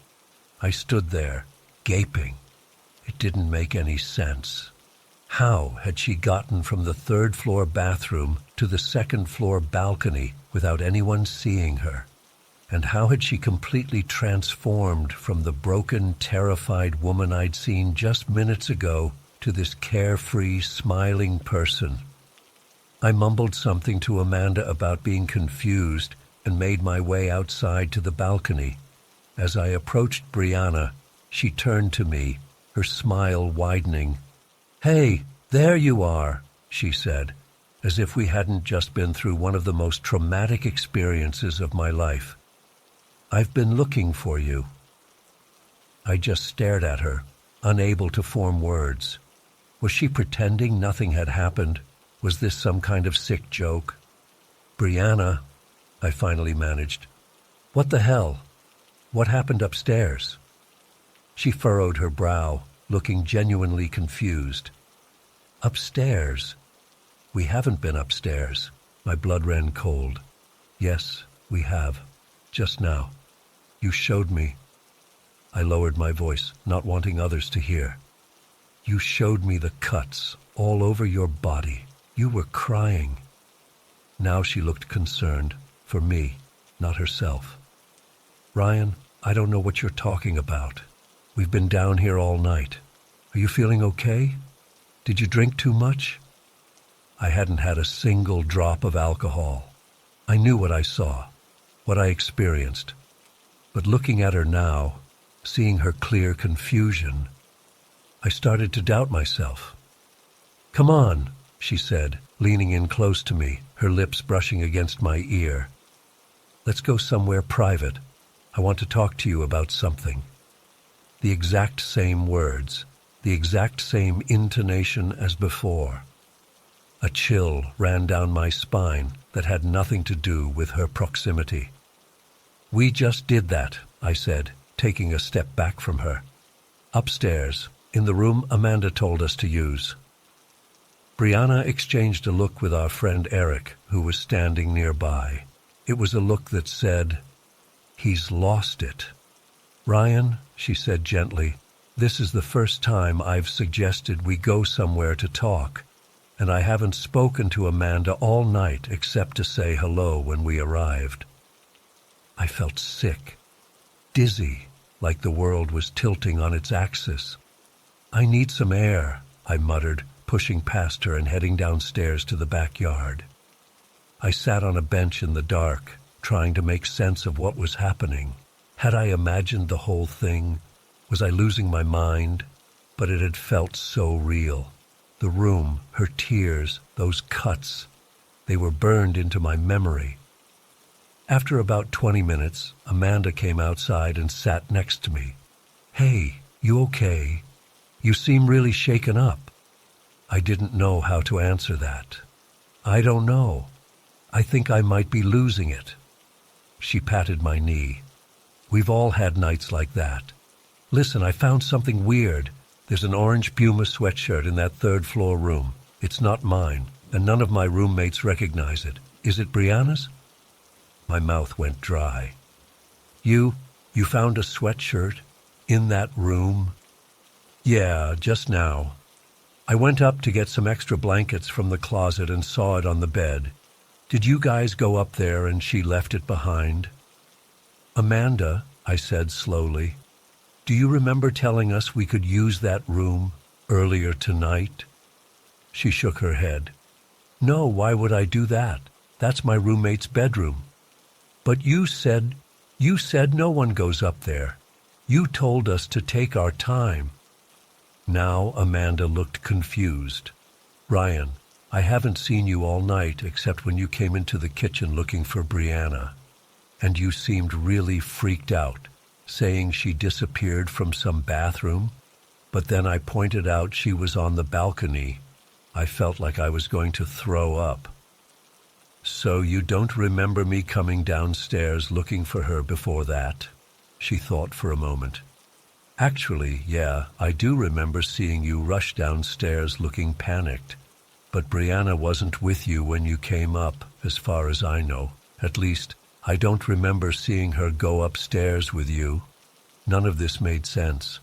I stood there, gaping. It didn't make any sense. How had she gotten from the third-floor bathroom to the second-floor balcony without anyone seeing her? And how had she completely transformed from the broken, terrified woman I'd seen just minutes ago to this carefree, smiling person? I mumbled something to Amanda about being confused and made my way outside to the balcony. As I approached Brianna, she turned to me, her smile widening. "Hey, there you are," she said, as if we hadn't just been through one of the most traumatic experiences of my life. "I've been looking for you." I just stared at her, unable to form words. Was she pretending nothing had happened? Was this some kind of sick joke? "Brianna," I finally managed. "What the hell? What happened upstairs?" She furrowed her brow, looking genuinely confused. "Upstairs? We haven't been upstairs." My blood ran cold. "Yes, we have. Just now. You showed me." I lowered my voice, not wanting others to hear. "You showed me the cuts all over your body. You were crying." Now she looked concerned, for me, not herself. "Ryan, I don't know what you're talking about. We've been down here all night. Are you feeling okay? Did you drink too much?" I hadn't had a single drop of alcohol. I knew what I saw, what I experienced. But looking at her now, seeing her clear confusion, I started to doubt myself. "Come on," she said, leaning in close to me, her lips brushing against my ear. "Let's go somewhere private. I want to talk to you about something." The exact same words, the exact same intonation as before. A chill ran down my spine that had nothing to do with her proximity. "We just did that," I said, taking a step back from her. "Upstairs, in the room Amanda told us to use." Brianna exchanged a look with our friend Eric, who was standing nearby. It was a look that said, "He's lost it." "Ryan," she said gently, "this is the first time I've suggested we go somewhere to talk, and I haven't spoken to Amanda all night except to say hello when we arrived." I felt sick, dizzy, like the world was tilting on its axis. "I need some air," I muttered, pushing past her and heading downstairs to the backyard. I sat on a bench in the dark, trying to make sense of what was happening. Had I imagined the whole thing? Was I losing my mind? But it had felt so real. The room, her tears, those cuts, they were burned into my memory. After about 20 minutes, Amanda came outside and sat next to me. "Hey, you okay? You seem really shaken up." I didn't know how to answer that. "I don't know. I think I might be losing it." She patted my knee. "We've all had nights like that. Listen, I found something weird. There's an orange Puma sweatshirt in that third-floor room. It's not mine, and none of my roommates recognize it. Is it Brianna's?" My mouth went dry. You found a sweatshirt in that room?" "Yeah, just now. I went up to get some extra blankets from the closet and saw it on the bed. Did you guys go up there and she left it behind?" "Amanda," I said slowly, "do you remember telling us we could use that room earlier tonight?" She shook her head. "No, why would I do that? That's my roommate's bedroom." "But you said no one goes up there. You told us to take our time." Now Amanda looked confused. "Ryan, I haven't seen you all night except when you came into the kitchen looking for Brianna. And you seemed really freaked out, saying she disappeared from some bathroom. But then I pointed out she was on the balcony. I felt like I was going to throw up." "So you don't remember me coming downstairs looking for her before that?" She thought for a moment. "Actually, yeah, I do remember seeing you rush downstairs looking panicked. But Brianna wasn't with you when you came up, as far as I know. At least, I don't remember seeing her go upstairs with you." None of this made sense.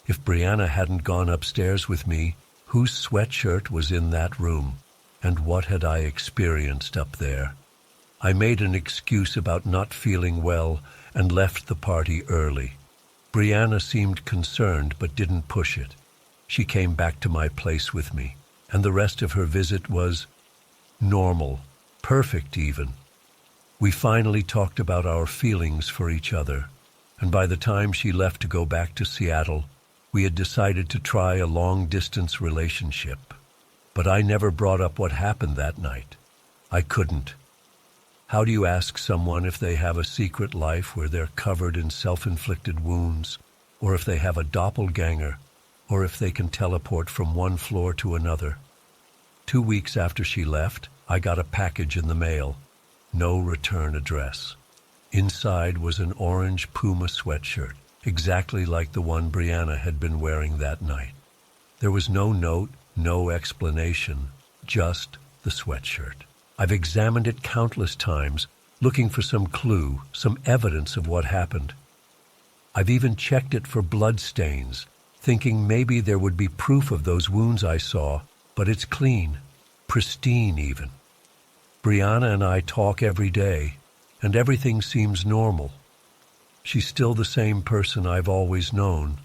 If Brianna hadn't gone upstairs with me, Whose sweatshirt was in that room, and what had I experienced up there? I made an excuse about not feeling well and left the party early. Brianna seemed concerned but didn't push it. She came back to my place with me, and the rest of her visit was normal, perfect even. We finally talked about our feelings for each other, and by the time she left to go back to Seattle, we had decided to try a long-distance relationship. But I never brought up what happened that night. I couldn't. How do you ask someone if they have a secret life where they're covered in self-inflicted wounds, or if they have a doppelganger, or if they can teleport from one floor to another? 2 weeks after she left, I got a package in the mail. No return address. Inside was an orange Puma sweatshirt, exactly like the one Brianna had been wearing that night. There was no note, no explanation, just the sweatshirt. I've examined it countless times, looking for some clue, some evidence of what happened. I've even checked it for blood stains, thinking maybe there would be proof of those wounds I saw, but it's clean, pristine even. Brianna and I talk every day, and everything seems normal. She's still the same person I've always known.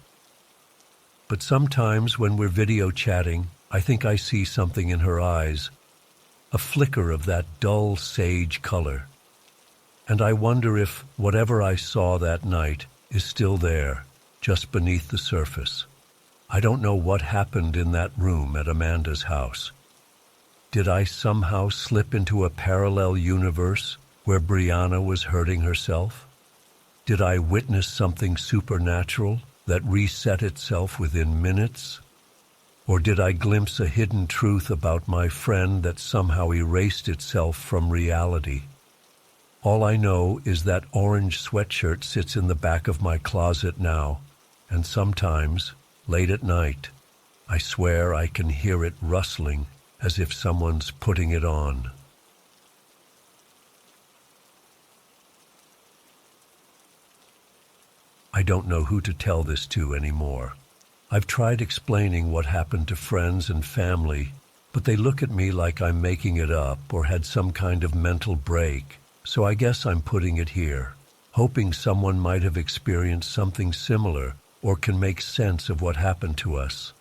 But sometimes when we're video chatting, I think I see something in her eyes, a flicker of that dull sage color. And I wonder if whatever I saw that night is still there, just beneath the surface. I don't know what happened in that room at Amanda's house. Did I somehow slip into a parallel universe where Brianna was hurting herself? Did I witness something supernatural that reset itself within minutes? Or did I glimpse a hidden truth about my friend that somehow erased itself from reality? All I know is that orange sweatshirt sits in the back of my closet now, and sometimes, late at night, I swear I can hear it rustling as if someone's putting it on. I don't know who to tell this to anymore. I've tried explaining what happened to friends and family, but they look at me like I'm making it up or had some kind of mental break, so I guess I'm putting it here, hoping someone might have experienced something similar or can make sense of what happened to us.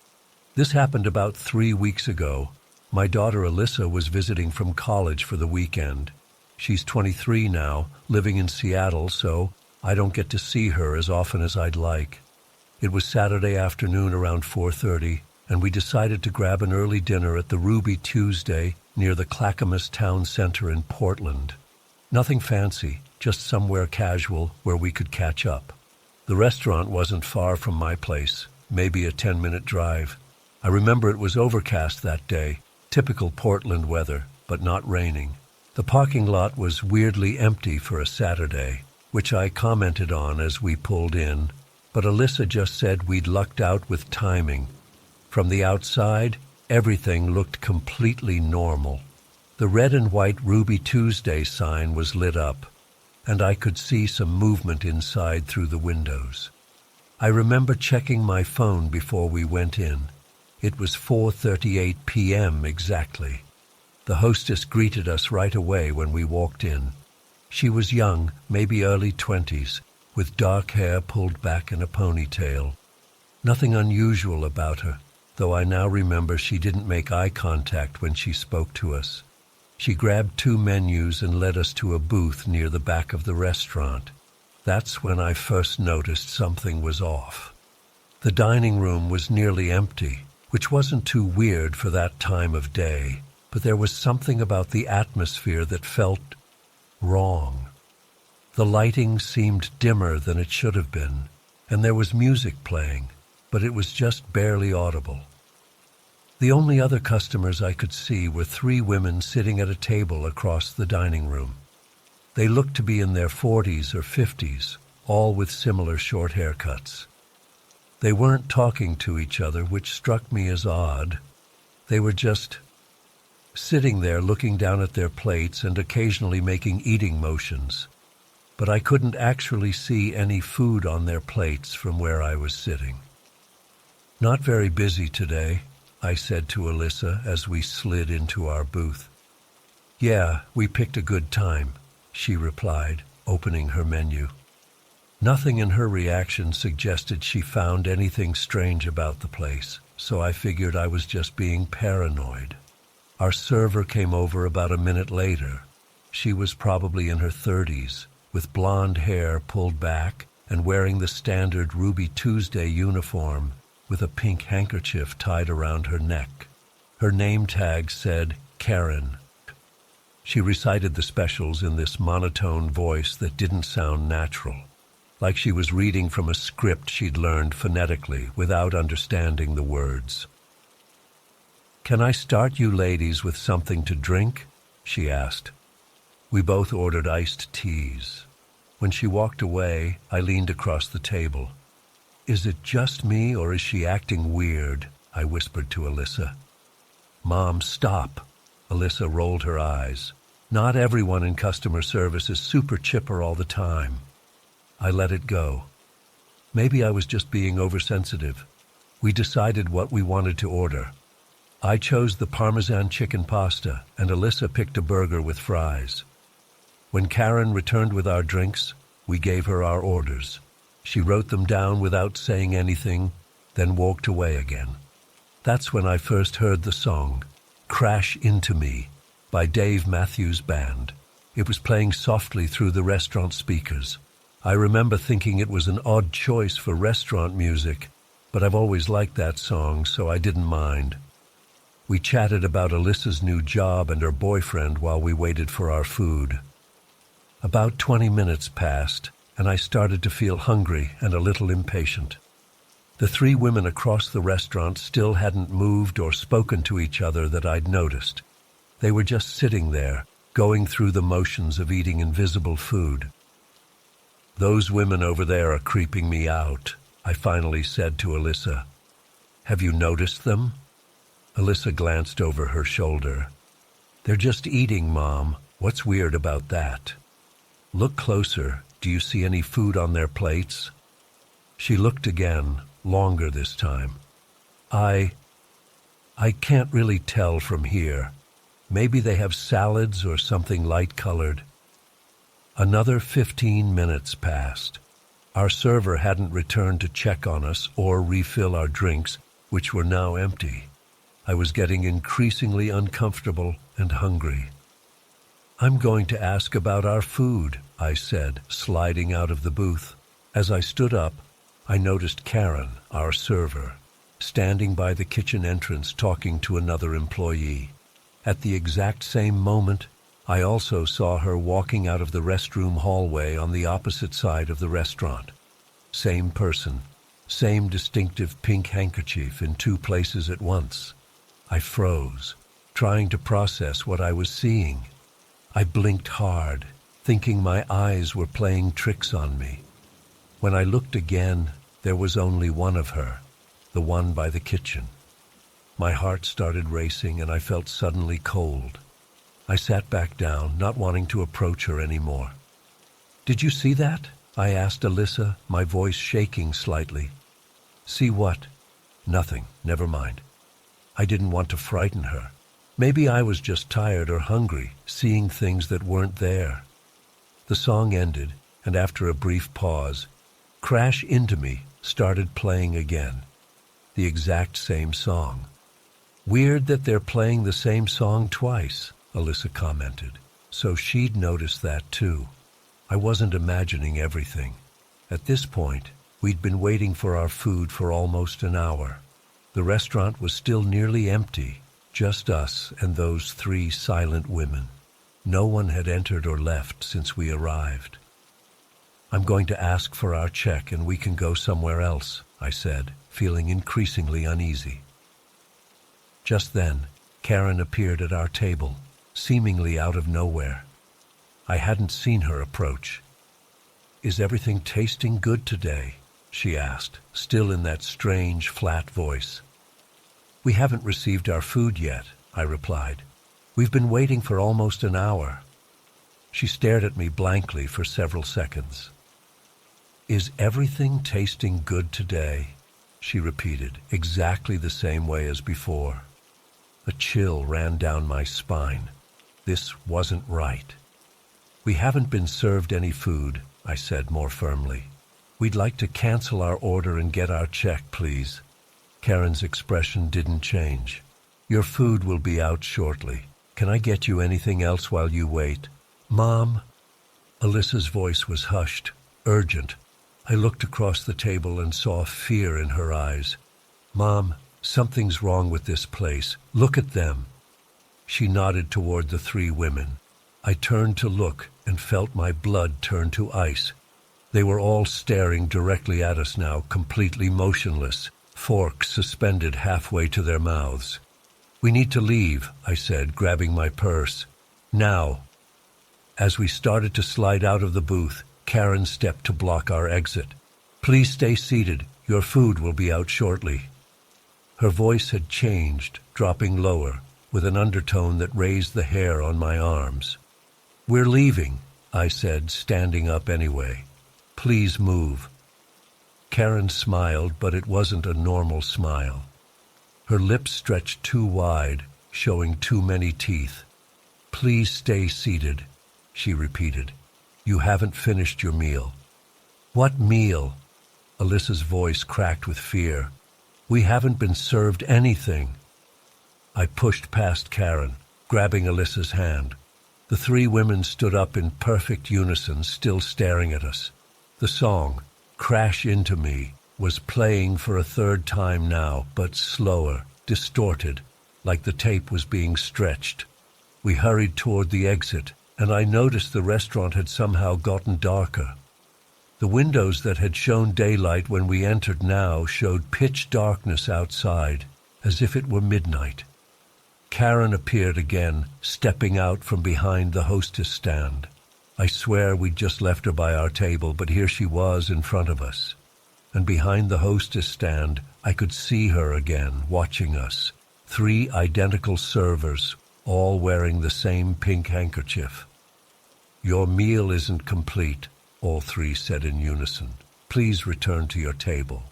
This happened about 3 weeks ago. My daughter Alyssa was visiting from college for the weekend. She's 23 now, living in Seattle, so I don't get to see her as often as I'd like. It was Saturday afternoon around 4:30, and we decided to grab an early dinner at the Ruby Tuesday near the Clackamas Town Center in Portland. Nothing fancy, just somewhere casual where we could catch up. The restaurant wasn't far from my place, maybe a 10-minute drive. I remember it was overcast that day, typical Portland weather, but not raining. The parking lot was weirdly empty for a Saturday, which I commented on as we pulled in, but Alyssa just said we'd lucked out with timing. From the outside, everything looked completely normal. The red and white Ruby Tuesday sign was lit up, and I could see some movement inside through the windows. I remember checking my phone before we went in. It was 4:38 p.m. exactly. The hostess greeted us right away when we walked in. She was young, maybe early 20s, with dark hair pulled back in a ponytail. Nothing unusual about her, though I now remember she didn't make eye contact when she spoke to us. She grabbed 2 menus and led us to a booth near the back of the restaurant. That's when I first noticed something was off. The dining room was nearly empty, which wasn't too weird for that time of day, but there was something about the atmosphere that felt wrong. The lighting seemed dimmer than it should have been, and there was music playing, but it was just barely audible. The only other customers I could see were 3 women sitting at a table across the dining room. They looked to be in their 40s or 50s, all with similar short haircuts. They weren't talking to each other, which struck me as odd. They were just sitting there looking down at their plates and occasionally making eating motions. But I couldn't actually see any food on their plates from where I was sitting. Not very busy today, I said to Alyssa as we slid into our booth. Yeah, we picked a good time, she replied, opening her menu. Nothing in her reaction suggested she found anything strange about the place, so I figured I was just being paranoid. Our server came over about a minute later. She was probably in her 30s, with blonde hair pulled back and wearing the standard Ruby Tuesday uniform with a pink handkerchief tied around her neck. Her name tag said Karen. She recited the specials in this monotone voice that didn't sound natural, like she was reading from a script she'd learned phonetically without understanding the words. "Can I start you ladies with something to drink?" she asked. We both ordered iced teas. When she walked away, I leaned across the table. "Is it just me or is she acting weird?" I whispered to Alyssa. "Mom, stop." Alyssa rolled her eyes. "Not everyone in customer service is super chipper all the time." I let it go. Maybe I was just being oversensitive. We decided what we wanted to order. I chose the Parmesan chicken pasta, and Alyssa picked a burger with fries. When Karen returned with our drinks, we gave her our orders. She wrote them down without saying anything, then walked away again. That's when I first heard the song, "Crash Into Me," by Dave Matthews Band. It was playing softly through the restaurant speakers. I remember thinking it was an odd choice for restaurant music, but I've always liked that song, so I didn't mind. We chatted about Alyssa's new job and her boyfriend while we waited for our food. About 20 minutes passed, and I started to feel hungry and a little impatient. The three women across the restaurant still hadn't moved or spoken to each other that I'd noticed. They were just sitting there, going through the motions of eating invisible food. "Those women over there are creeping me out," I finally said to Alyssa. "Have you noticed them?" Alyssa glanced over her shoulder. "They're just eating, Mom. What's weird about that?" "Look closer. Do you see any food on their plates?" She looked again, longer this time. I can't really tell from here. Maybe they have salads or something light-colored." Another 15 minutes passed. Our server hadn't returned to check on us or refill our drinks, which were now empty. I was getting increasingly uncomfortable and hungry. "I'm going to ask about our food," I said, sliding out of the booth. As I stood up, I noticed Karen, our server, standing by the kitchen entrance talking to another employee. At the exact same moment, I also saw her walking out of the restroom hallway on the opposite side of the restaurant. Same person, same distinctive pink handkerchief in two places at once. I froze, trying to process what I was seeing. I blinked hard, thinking my eyes were playing tricks on me. When I looked again, there was only one of her, the one by the kitchen. My heart started racing and I felt suddenly cold. I sat back down, not wanting to approach her anymore. "Did you see that?" I asked Alyssa, my voice shaking slightly. "See what?" "Nothing. Never mind." I didn't want to frighten her. Maybe I was just tired or hungry, seeing things that weren't there. The song ended, and after a brief pause, "Crash Into Me" started playing again. The exact same song. "Weird that they're playing the same song twice," Alyssa commented. So she'd noticed that too. I wasn't imagining everything. At this point, we'd been waiting for our food for almost an hour. The restaurant was still nearly empty, just us and those three silent women. No one had entered or left since we arrived. "I'm going to ask for our check and we can go somewhere else," I said, feeling increasingly uneasy. Just then, Karen appeared at our table, seemingly out of nowhere. I hadn't seen her approach. "Is everything tasting good today?" she asked, still in that strange, flat voice. "We haven't received our food yet," I replied. "We've been waiting for almost an hour." She stared at me blankly for several seconds. "Is everything tasting good today?" she repeated, exactly the same way as before. A chill ran down my spine. This wasn't right. We haven't been served any food, I said more firmly. We'd like to cancel our order and get our check, please. Karen's expression didn't change. Your food will be out shortly. Can I get you anything else while you wait? Mom? Alyssa's voice was hushed, urgent. I looked across the table and saw fear in her eyes. Mom, something's wrong with this place. Look at them. She nodded toward the three women. I turned to look and felt my blood turn to ice. They were all staring directly at us now, completely motionless, forks suspended halfway to their mouths. We need to leave, I said, grabbing my purse. Now. As we started to slide out of the booth, Karen stepped to block our exit. Please stay seated. Your food will be out shortly. Her voice had changed, dropping lower, with an undertone that raised the hair on my arms. We're leaving, I said, standing up anyway. Please move. Karen smiled, but it wasn't a normal smile. Her lips stretched too wide, showing too many teeth. Please stay seated, she repeated. You haven't finished your meal. What meal? Alyssa's voice cracked with fear. We haven't been served anything. I pushed past Karen, grabbing Alyssa's hand. The three women stood up in perfect unison, still staring at us. The song, Crash Into Me, was playing for a third time now, but slower, distorted, like the tape was being stretched. We hurried toward the exit, and I noticed the restaurant had somehow gotten darker. The windows that had shown daylight when we entered now showed pitch darkness outside, as if it were midnight. Karen appeared again, stepping out from behind the hostess stand. I swear we'd just left her by our table, but here she was in front of us. And behind the hostess stand, I could see her again, watching us. Three identical servers, all wearing the same pink handkerchief. Your meal isn't complete, all three said in unison. Please return to your table.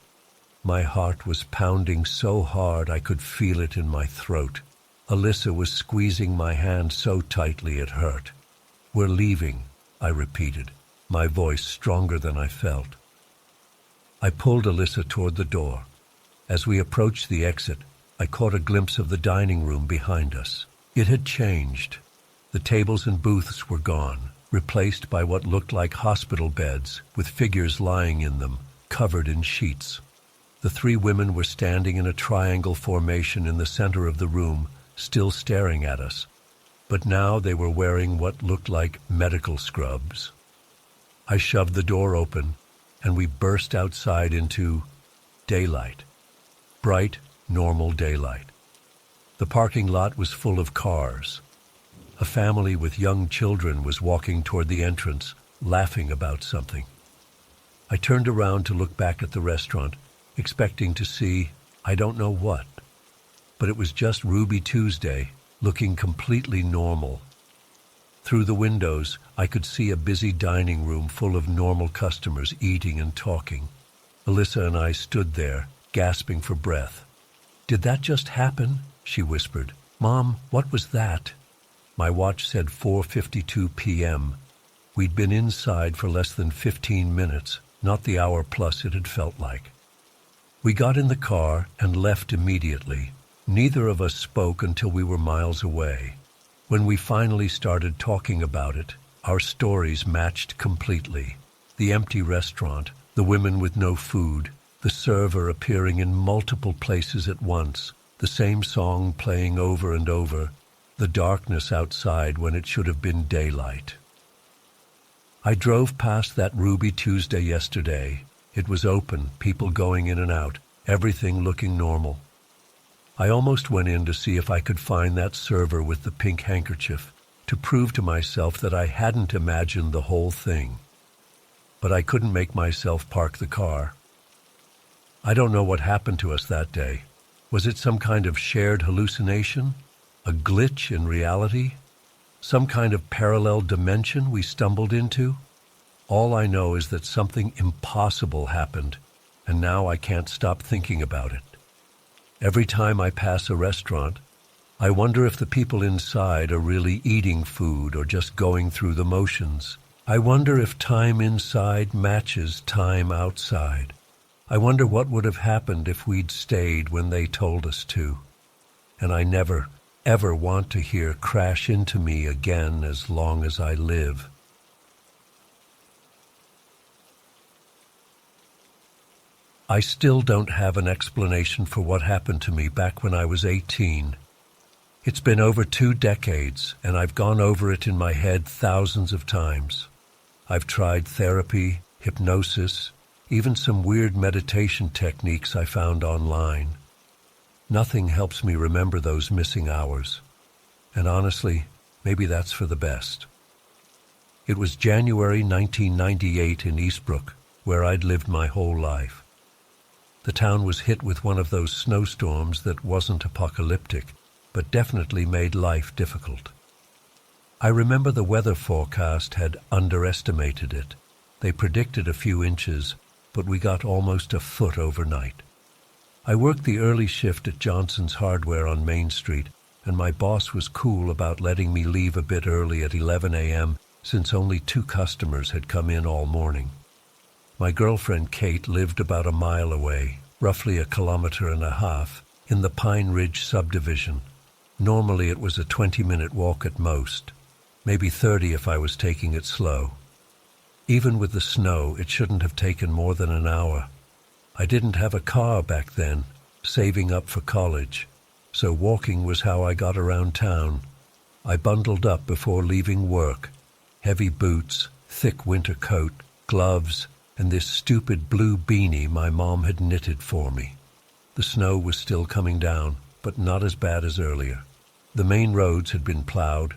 My heart was pounding so hard I could feel it in my throat. Alyssa was squeezing my hand so tightly it hurt. We're leaving, I repeated, my voice stronger than I felt. I pulled Alyssa toward the door. As we approached the exit, I caught a glimpse of the dining room behind us. It had changed. The tables and booths were gone, replaced by what looked like hospital beds, with figures lying in them, covered in sheets. The three women were standing in a triangle formation in the center of the room, still staring at us. But now they were wearing what looked like medical scrubs. I shoved the door open, and we burst outside into daylight. Bright, normal daylight. The parking lot was full of cars. A family with young children was walking toward the entrance, laughing about something. I turned around to look back at the restaurant, expecting to see, I don't know what. But it was just Ruby Tuesday, looking completely normal. Through the windows, I could see a busy dining room full of normal customers eating and talking. Alyssa and I stood there, gasping for breath. Did that just happen? She whispered. Mom, what was that? My watch said 4:52 p.m. We'd been inside for less than 15 minutes, not the hour plus it had felt like. We got in the car and left immediately. Neither of us spoke until we were miles away. When we finally started talking about it, our stories matched completely. The empty restaurant, the women with no food, the server appearing in multiple places at once, the same song playing over and over, the darkness outside when it should have been daylight. I drove past that Ruby Tuesday yesterday. It was open, people going in and out, everything looking normal. I almost went in to see if I could find that server with the pink handkerchief, to prove to myself that I hadn't imagined the whole thing. But I couldn't make myself park the car. I don't know what happened to us that day. Was it some kind of shared hallucination? A glitch in reality? Some kind of parallel dimension we stumbled into? All I know is that something impossible happened, and now I can't stop thinking about it. Every time I pass a restaurant, I wonder if the people inside are really eating food or just going through the motions. I wonder if time inside matches time outside. I wonder what would have happened if we'd stayed when they told us to. And I never, ever want to hear crash into me again as long as I live. I still don't have an explanation for what happened to me back when I was 18. It's been over 2 decades, and I've gone over it in my head thousands of times. I've tried therapy, hypnosis, even some weird meditation techniques I found online. Nothing helps me remember those missing hours. And honestly, maybe that's for the best. It was January 1998 in Eastbrook, where I'd lived my whole life. The town was hit with one of those snowstorms that wasn't apocalyptic, but definitely made life difficult. I remember the weather forecast had underestimated it. They predicted a few inches, but we got almost a foot overnight. I worked the early shift at Johnson's Hardware on Main Street, and my boss was cool about letting me leave a bit early at 11 a.m. since only 2 customers had come in all morning. My girlfriend Kate lived about a mile away, roughly 1.5 kilometers, in the Pine Ridge subdivision. Normally it was a 20-minute walk at most, maybe 30 if I was taking it slow. Even with the snow, it shouldn't have taken more than an hour. I didn't have a car back then, saving up for college, so walking was how I got around town. I bundled up before leaving work, heavy boots, thick winter coat, gloves, and this stupid blue beanie my mom had knitted for me. The snow was still coming down, but not as bad as earlier. The main roads had been plowed,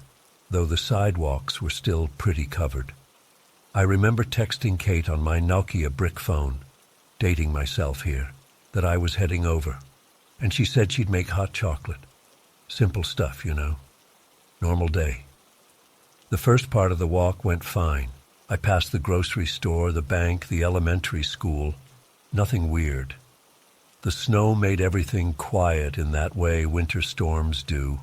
though the sidewalks were still pretty covered. I remember texting Kate on my Nokia brick phone, dating myself here, that I was heading over, and she said she'd make hot chocolate. Simple stuff, you know. Normal day. The first part of the walk went fine. I passed the grocery store, the bank, the elementary school. Nothing weird. The snow made everything quiet in that way winter storms do,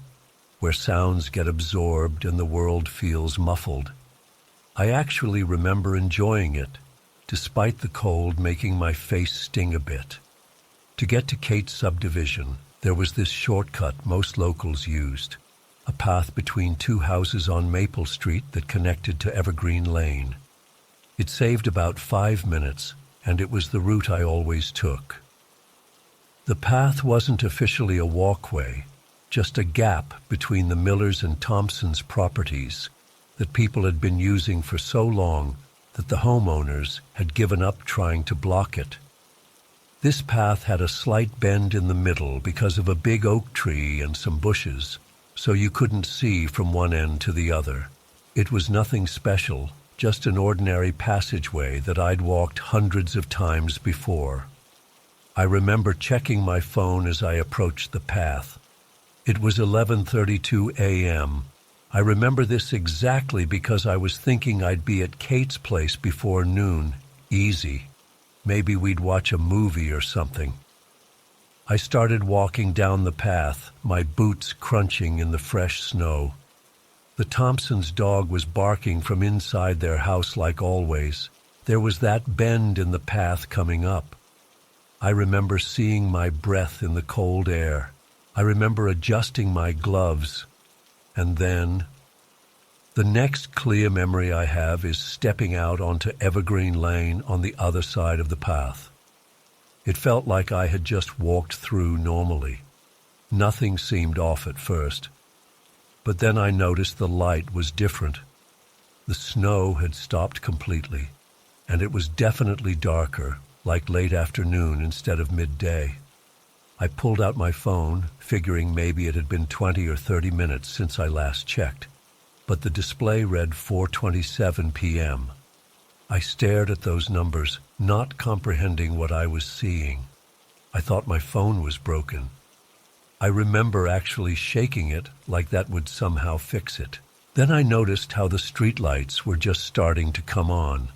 where sounds get absorbed and the world feels muffled. I actually remember enjoying it, despite the cold making my face sting a bit. To get to Kate's subdivision, there was this shortcut most locals used, a path between 2 houses on Maple Street that connected to Evergreen Lane. It saved about 5 minutes, and it was the route I always took. The path wasn't officially a walkway, just a gap between the Millers and Thompsons' properties that people had been using for so long that the homeowners had given up trying to block it. This path had a slight bend in the middle because of a big oak tree and some bushes, so you couldn't see from one end to the other. It was nothing special, just an ordinary passageway that I'd walked hundreds of times before. I remember checking my phone as I approached the path. It was 11:32 a.m. I remember this exactly because I was thinking I'd be at Kate's place before noon. Easy. Maybe we'd watch a movie or something. I started walking down the path, my boots crunching in the fresh snow. The Thompsons' dog was barking from inside their house like always. There was that bend in the path coming up. I remember seeing my breath in the cold air. I remember adjusting my gloves. And then, the next clear memory I have is stepping out onto Evergreen Lane on the other side of the path. It felt like I had just walked through normally. Nothing seemed off at first. But then I noticed the light was different. The snow had stopped completely, and it was definitely darker, like late afternoon instead of midday. I pulled out my phone, figuring maybe it had been 20 or 30 minutes since I last checked, but the display read 4:27 p.m. I stared at those numbers, not comprehending what I was seeing. I thought my phone was broken. I remember actually shaking it like that would somehow fix it. Then I noticed how the streetlights were just starting to come on.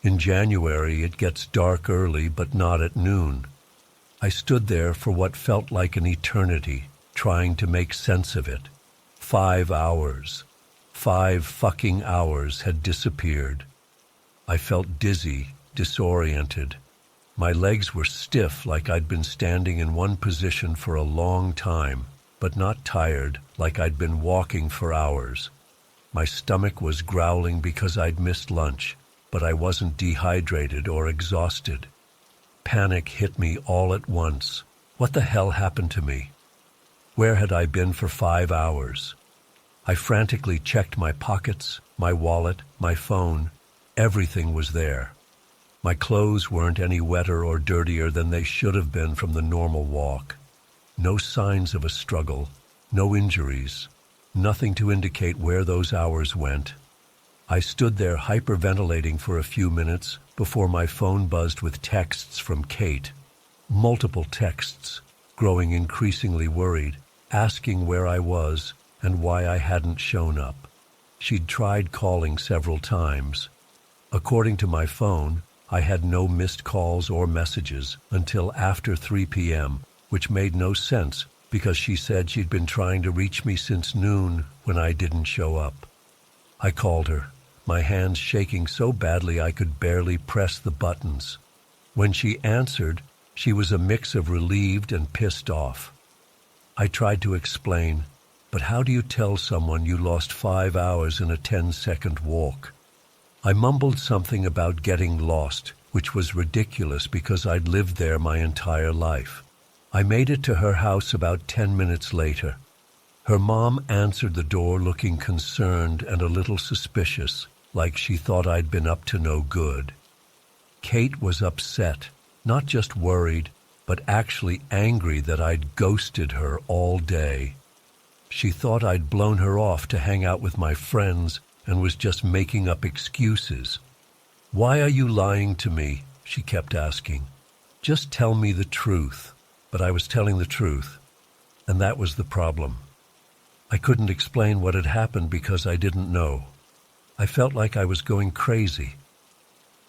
In January, it gets dark early, but not at noon. I stood there for what felt like an eternity, trying to make sense of it. 5 hours. 5 fucking hours had disappeared. I felt dizzy, disoriented. My legs were stiff, like I'd been standing in one position for a long time, but not tired, like I'd been walking for hours. My stomach was growling because I'd missed lunch, but I wasn't dehydrated or exhausted. Panic hit me all at once. What the hell happened to me? Where had I been for 5 hours? I frantically checked my pockets, my wallet, my phone. Everything was there. My clothes weren't any wetter or dirtier than they should have been from the normal walk. No signs of a struggle, no injuries, nothing to indicate where those hours went. I stood there hyperventilating for a few minutes before my phone buzzed with texts from Kate. Multiple texts, growing increasingly worried, asking where I was and why I hadn't shown up. She'd tried calling several times. According to my phone, I had no missed calls or messages until after 3 p.m., which made no sense because she said she'd been trying to reach me since noon when I didn't show up. I called her, my hands shaking so badly I could barely press the buttons. When she answered, she was a mix of relieved and pissed off. I tried to explain, but how do you tell someone you lost 5 hours in a 10-second walk? I mumbled something about getting lost, which was ridiculous because I'd lived there my entire life. I made it to her house about 10 minutes later. Her mom answered the door looking concerned and a little suspicious, like she thought I'd been up to no good. Kate was upset, not just worried, but actually angry that I'd ghosted her all day. She thought I'd blown her off to hang out with my friends and was just making up excuses. "Why are you lying to me?" she kept asking. "Just tell me the truth." But I was telling the truth, and that was the problem. I couldn't explain what had happened because I didn't know. I felt like I was going crazy.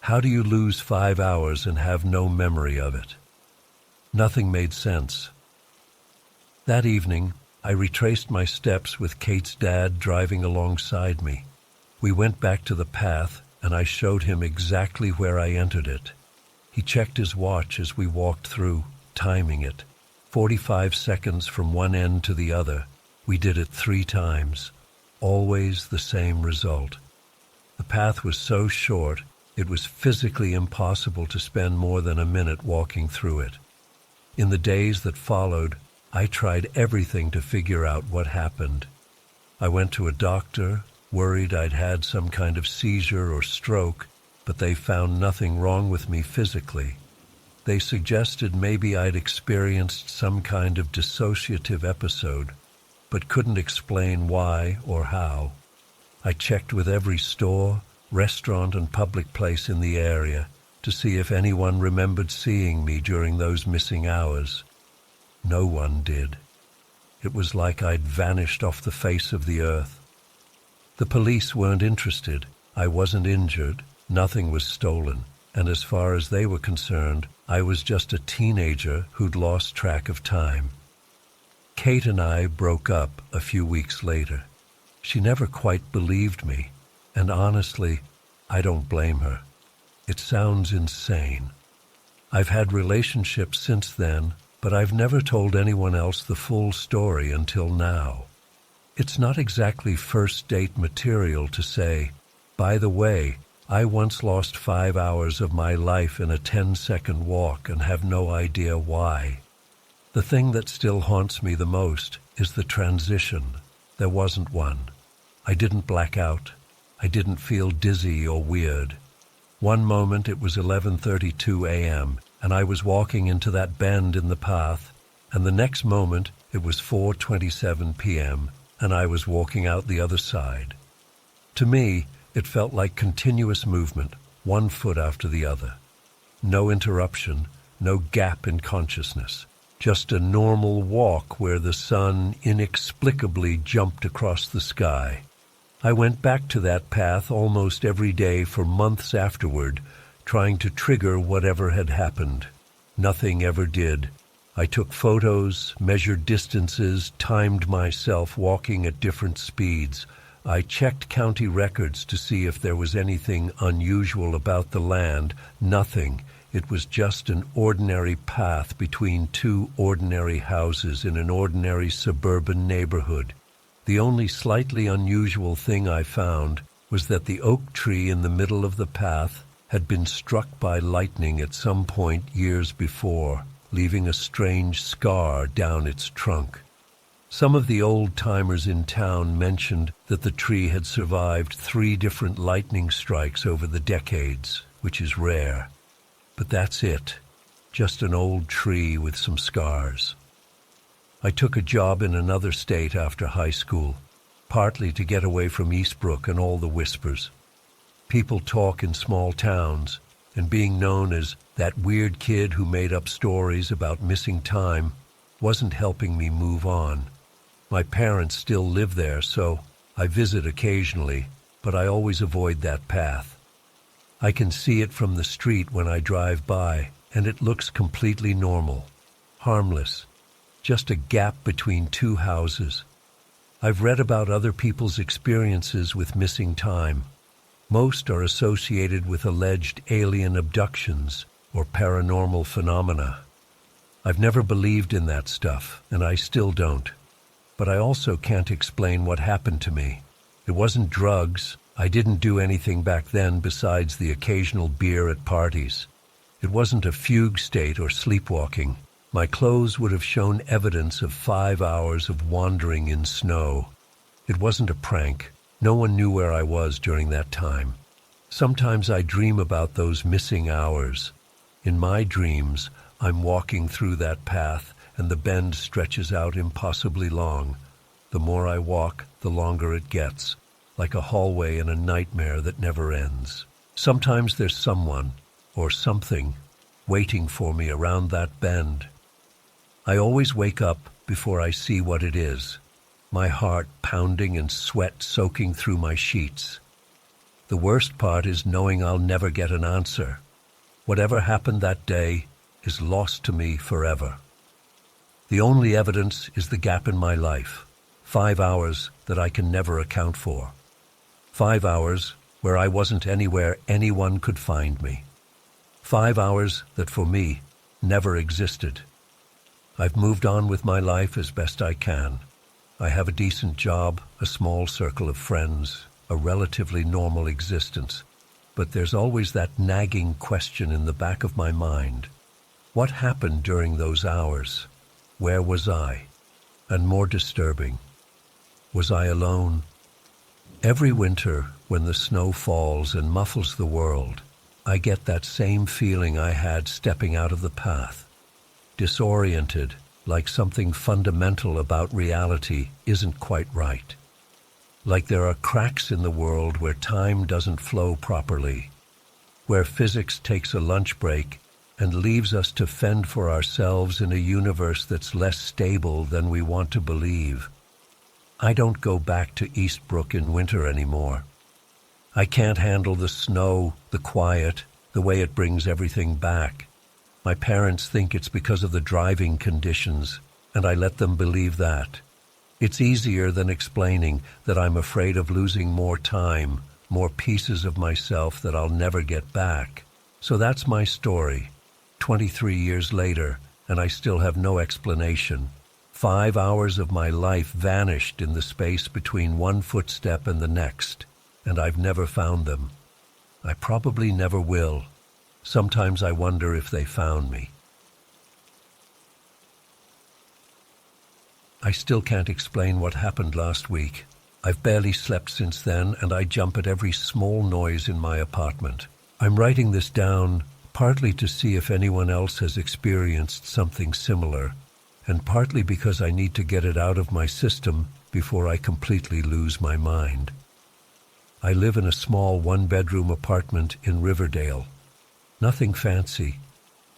How do you lose 5 hours and have no memory of it? Nothing made sense. That evening, I retraced my steps with Kate's dad driving alongside me. We went back to the path, and I showed him exactly where I entered it. He checked his watch as we walked through, timing it. 45 seconds from one end to the other. We did it 3 times. Always the same result. The path was so short, it was physically impossible to spend more than a minute walking through it. In the days that followed, I tried everything to figure out what happened. I went to a doctor, worried I'd had some kind of seizure or stroke, but they found nothing wrong with me physically. They suggested maybe I'd experienced some kind of dissociative episode, but couldn't explain why or how. I checked with every store, restaurant, and public place in the area to see if anyone remembered seeing me during those missing hours. No one did. It was like I'd vanished off the face of the earth. The police weren't interested. I wasn't injured. Nothing was stolen. And as far as they were concerned, I was just a teenager who'd lost track of time. Kate and I broke up a few weeks later. She never quite believed me, and honestly, I don't blame her. It sounds insane. I've had relationships since then, but I've never told anyone else the full story until now. It's not exactly first date material to say, "By the way, I once lost 5 hours of my life in a 10-second walk and have no idea why." The thing that still haunts me the most is the transition. There wasn't one. I didn't black out. I didn't feel dizzy or weird. One moment it was 11:32 a.m. and I was walking into that bend in the path, and the next moment it was 4:27 p.m. and I was walking out the other side. To me, it felt like continuous movement, one foot after the other. No interruption, no gap in consciousness. Just a normal walk where the sun inexplicably jumped across the sky. I went back to that path almost every day for months afterward, trying to trigger whatever had happened. Nothing ever did. I took photos, measured distances, timed myself walking at different speeds. I checked county records to see if there was anything unusual about the land. Nothing. It was just an ordinary path between two ordinary houses in an ordinary suburban neighborhood. The only slightly unusual thing I found was that the oak tree in the middle of the path had been struck by lightning at some point years before, leaving a strange scar down its trunk. Some of the old-timers in town mentioned that the tree had survived 3 different lightning strikes over the decades, which is rare. But that's it, just an old tree with some scars. I took a job in another state after high school, partly to get away from Eastbrook and all the whispers. People talk in small towns, and being known as that weird kid who made up stories about missing time wasn't helping me move on. My parents still live there, so I visit occasionally, but I always avoid that path. I can see it from the street when I drive by, and it looks completely normal, harmless, just a gap between 2 houses. I've read about other people's experiences with missing time. Most are associated with alleged alien abductions or paranormal phenomena. I've never believed in that stuff, and I still don't. But I also can't explain what happened to me. It wasn't drugs. I didn't do anything back then besides the occasional beer at parties. It wasn't a fugue state or sleepwalking. My clothes would have shown evidence of 5 hours of wandering in snow. It wasn't a prank. No one knew where I was during that time. Sometimes I dream about those missing hours. In my dreams, I'm walking through that path, and the bend stretches out impossibly long. The more I walk, the longer it gets, like a hallway in a nightmare that never ends. Sometimes there's someone, or something, waiting for me around that bend. I always wake up before I see what it is, my heart pounding and sweat soaking through my sheets. The worst part is knowing I'll never get an answer. Whatever happened that day is lost to me forever. The only evidence is the gap in my life, 5 hours that I can never account for. 5 hours where I wasn't anywhere anyone could find me. 5 hours that for me never existed. I've moved on with my life as best I can. I have a decent job, a small circle of friends, a relatively normal existence. But there's always that nagging question in the back of my mind. What happened during those hours? Where was I? And more disturbing, was I alone? Every winter, when the snow falls and muffles the world, I get that same feeling I had stepping out of the path. Disoriented, like something fundamental about reality isn't quite right. Like there are cracks in the world where time doesn't flow properly, where physics takes a lunch break and leaves us to fend for ourselves in a universe that's less stable than we want to believe. I don't go back to Eastbrook in winter anymore. I can't handle the snow, the quiet, the way it brings everything back. My parents think it's because of the driving conditions, and I let them believe that. It's easier than explaining that I'm afraid of losing more time, more pieces of myself that I'll never get back. So that's my story. 23 years later, and I still have no explanation. 5 hours of my life vanished in the space between one footstep and the next, and I've never found them. I probably never will. Sometimes I wonder if they found me. I still can't explain what happened last week. I've barely slept since then, and I jump at every small noise in my apartment. I'm writing this down partly to see if anyone else has experienced something similar, and partly because I need to get it out of my system before I completely lose my mind. I live in a small one-bedroom apartment in Riverdale. Nothing fancy,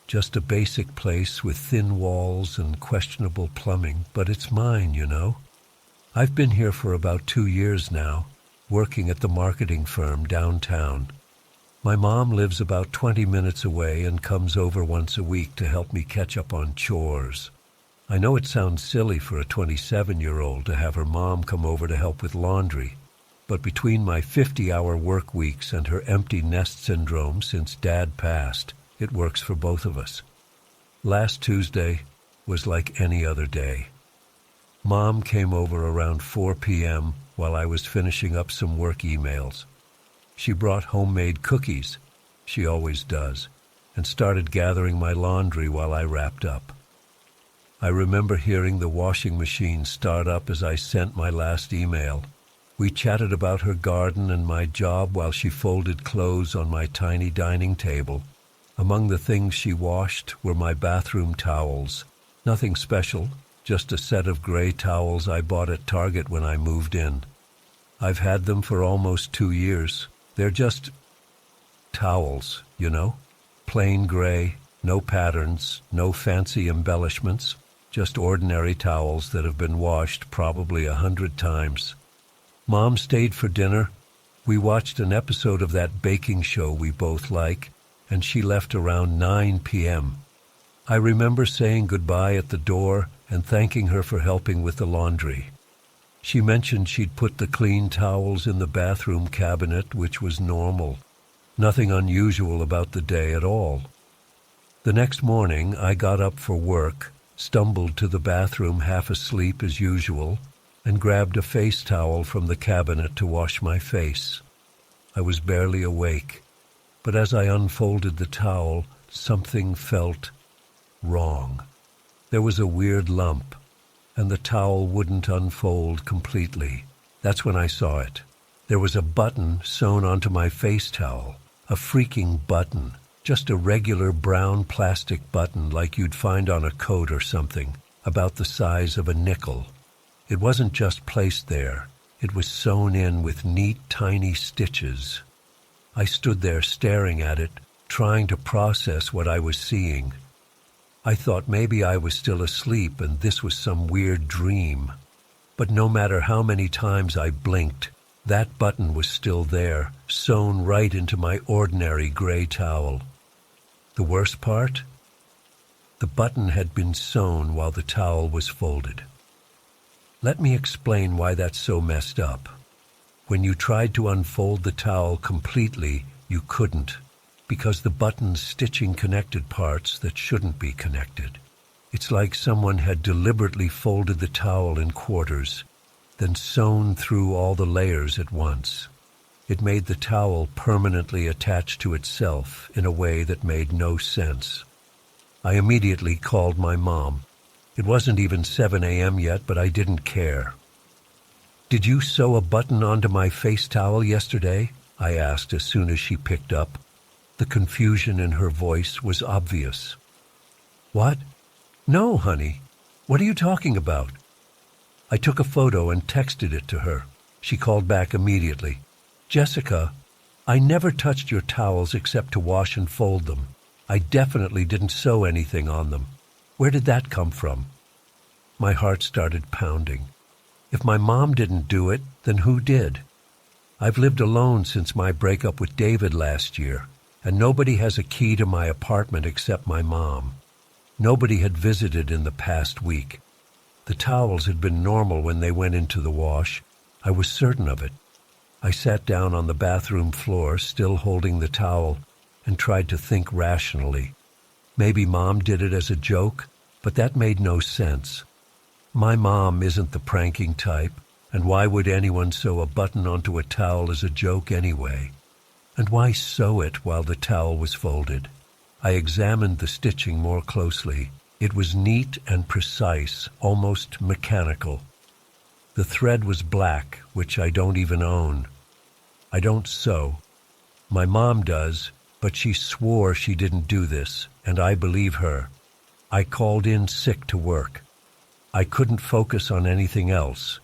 just a basic place with thin walls and questionable plumbing, but it's mine, you know. I've been here for about 2 years now, working at the marketing firm downtown. My mom lives about 20 minutes away and comes over once a week to help me catch up on chores. I know it sounds silly for a 27-year-old to have her mom come over to help with laundry, but between my 50-hour work weeks and her empty nest syndrome since Dad passed, it works for both of us. Last Tuesday was like any other day. Mom came over around 4 p.m. while I was finishing up some work emails. She brought homemade cookies, she always does, and started gathering my laundry while I wrapped up. I remember hearing the washing machine start up as I sent my last email. We chatted about her garden and my job while she folded clothes on my tiny dining table. Among the things she washed were my bathroom towels. Nothing special, just a set of gray towels I bought at Target when I moved in. I've had them for almost 2 years. They're just towels, you know? Plain gray, no patterns, no fancy embellishments. Just ordinary towels that have been washed probably 100 times. Mom stayed for dinner. We watched an episode of that baking show we both like, and she left around 9 p.m. I remember saying goodbye at the door and thanking her for helping with the laundry. She mentioned she'd put the clean towels in the bathroom cabinet, which was normal. Nothing unusual about the day at all. The next morning, I got up for work, stumbled to the bathroom half asleep as usual, and grabbed a face towel from the cabinet to wash my face. I was barely awake, but as I unfolded the towel, something felt wrong. There was a weird lump, and the towel wouldn't unfold completely. That's when I saw it. There was a button sewn onto my face towel, a freaking button. Just a regular brown plastic button like you'd find on a coat or something, about the size of a nickel. It wasn't just placed there. It was sewn in with neat, tiny stitches. I stood there staring at it, trying to process what I was seeing. I thought maybe I was still asleep and this was some weird dream. But no matter how many times I blinked, that button was still there, sewn right into my ordinary gray towel. The worst part? The button had been sewn while the towel was folded. Let me explain why that's so messed up. When you tried to unfold the towel completely, you couldn't, because the button's stitching connected parts that shouldn't be connected. It's like someone had deliberately folded the towel in quarters, then sewn through all the layers at once. It made the towel permanently attached to itself in a way that made no sense. I immediately called my mom. It wasn't even 7 a.m. yet, but I didn't care. "Did you sew a button onto my face towel yesterday?" I asked as soon as she picked up. The confusion in her voice was obvious. "What? No, honey. What are you talking about?" I took a photo and texted it to her. She called back immediately. "Jessica, I never touched your towels except to wash and fold them. I definitely didn't sew anything on them. Where did that come from?" My heart started pounding. If my mom didn't do it, then who did? I've lived alone since my breakup with David last year, and nobody has a key to my apartment except my mom. Nobody had visited in the past week. The towels had been normal when they went into the wash. I was certain of it. I sat down on the bathroom floor, still holding the towel, and tried to think rationally. Maybe Mom did it as a joke, but that made no sense. My mom isn't the pranking type, and why would anyone sew a button onto a towel as a joke anyway? And why sew it while the towel was folded? I examined the stitching more closely. It was neat and precise, almost mechanical. The thread was black, which I don't even own. I don't sew. My mom does, but she swore she didn't do this, and I believe her. I called in sick to work. I couldn't focus on anything else.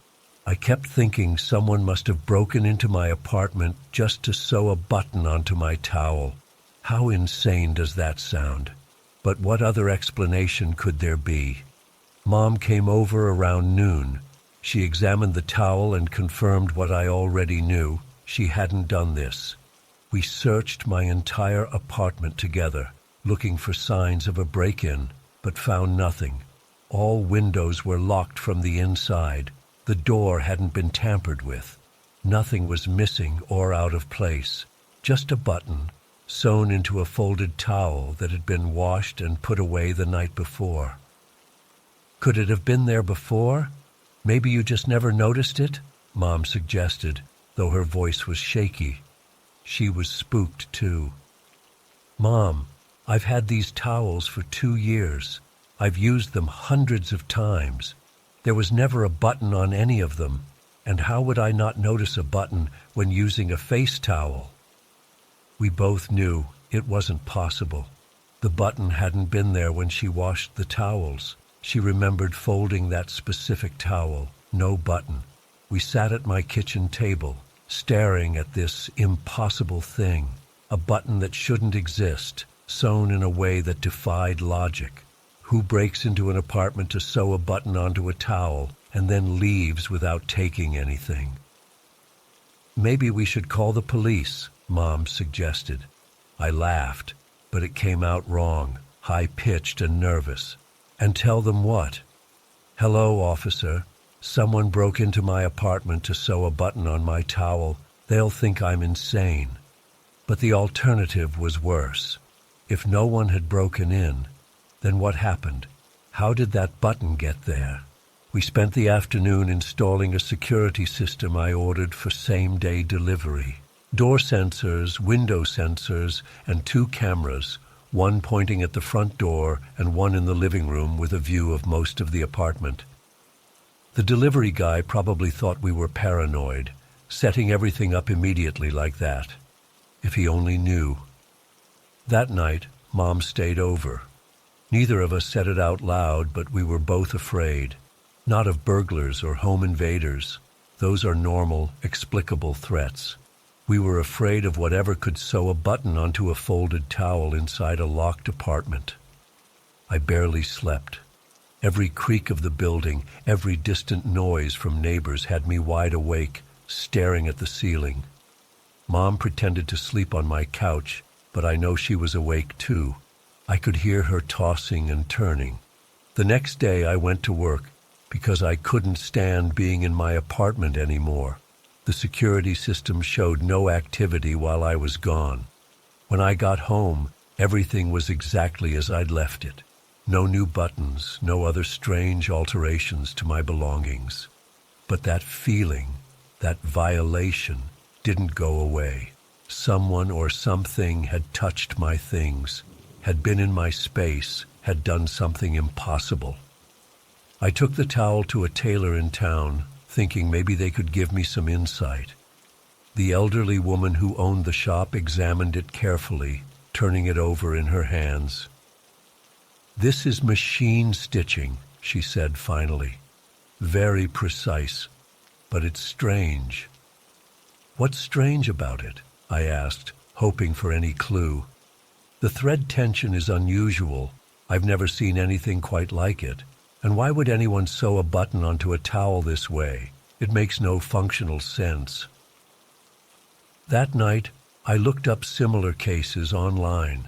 I kept thinking someone must have broken into my apartment just to sew a button onto my towel. How insane does that sound? But what other explanation could there be? Mom came over around noon. She examined the towel and confirmed what I already knew. She hadn't done this. We searched my entire apartment together, looking for signs of a break-in, but found nothing. All windows were locked from the inside. The door hadn't been tampered with. Nothing was missing or out of place. Just a button, sewn into a folded towel that had been washed and put away the night before. Could it have been there before? Maybe you just never noticed it? Mom suggested, though her voice was shaky. She was spooked too. Mom, I've had these towels for 2 years. I've used them hundreds of times. There was never a button on any of them, and how would I not notice a button when using a face towel? We both knew it wasn't possible. The button hadn't been there when she washed the towels. She remembered folding that specific towel. No button. We sat at my kitchen table, staring at this impossible thing, a button that shouldn't exist, sewn in a way that defied logic. Who breaks into an apartment to sew a button onto a towel and then leaves without taking anything? Maybe we should call the police, Mom suggested. I laughed, but it came out wrong, high-pitched and nervous. And tell them what? Hello, officer. Someone broke into my apartment to sew a button on my towel. They'll think I'm insane. But the alternative was worse. If no one had broken in, then what happened? How did that button get there? We spent the afternoon installing a security system I ordered for same-day delivery. Door sensors, window sensors, and 2 cameras, one pointing at the front door and one in the living room with a view of most of the apartment. The delivery guy probably thought we were paranoid, setting everything up immediately like that. If he only knew. That night, Mom stayed over. Neither of us said it out loud, but we were both afraid. Not of burglars or home invaders. Those are normal, explicable threats. We were afraid of whatever could sew a button onto a folded towel inside a locked apartment. I barely slept. Every creak of the building, every distant noise from neighbors had me wide awake, staring at the ceiling. Mom pretended to sleep on my couch, but I know she was awake too. I could hear her tossing and turning. The next day I went to work because I couldn't stand being in my apartment anymore. The security system showed no activity while I was gone. When I got home, everything was exactly as I'd left it. No new buttons, no other strange alterations to my belongings. But that feeling, that violation, didn't go away. Someone or something had touched my things, had been in my space, had done something impossible. I took the towel to a tailor in town, thinking maybe they could give me some insight. The elderly woman who owned the shop examined it carefully, turning it over in her hands. "This is machine stitching," she said finally. "Very precise, but it's strange." "What's strange about it?" I asked, hoping for any clue. "The thread tension is unusual. I've never seen anything quite like it. And why would anyone sew a button onto a towel this way? It makes no functional sense." That night, I looked up similar cases online.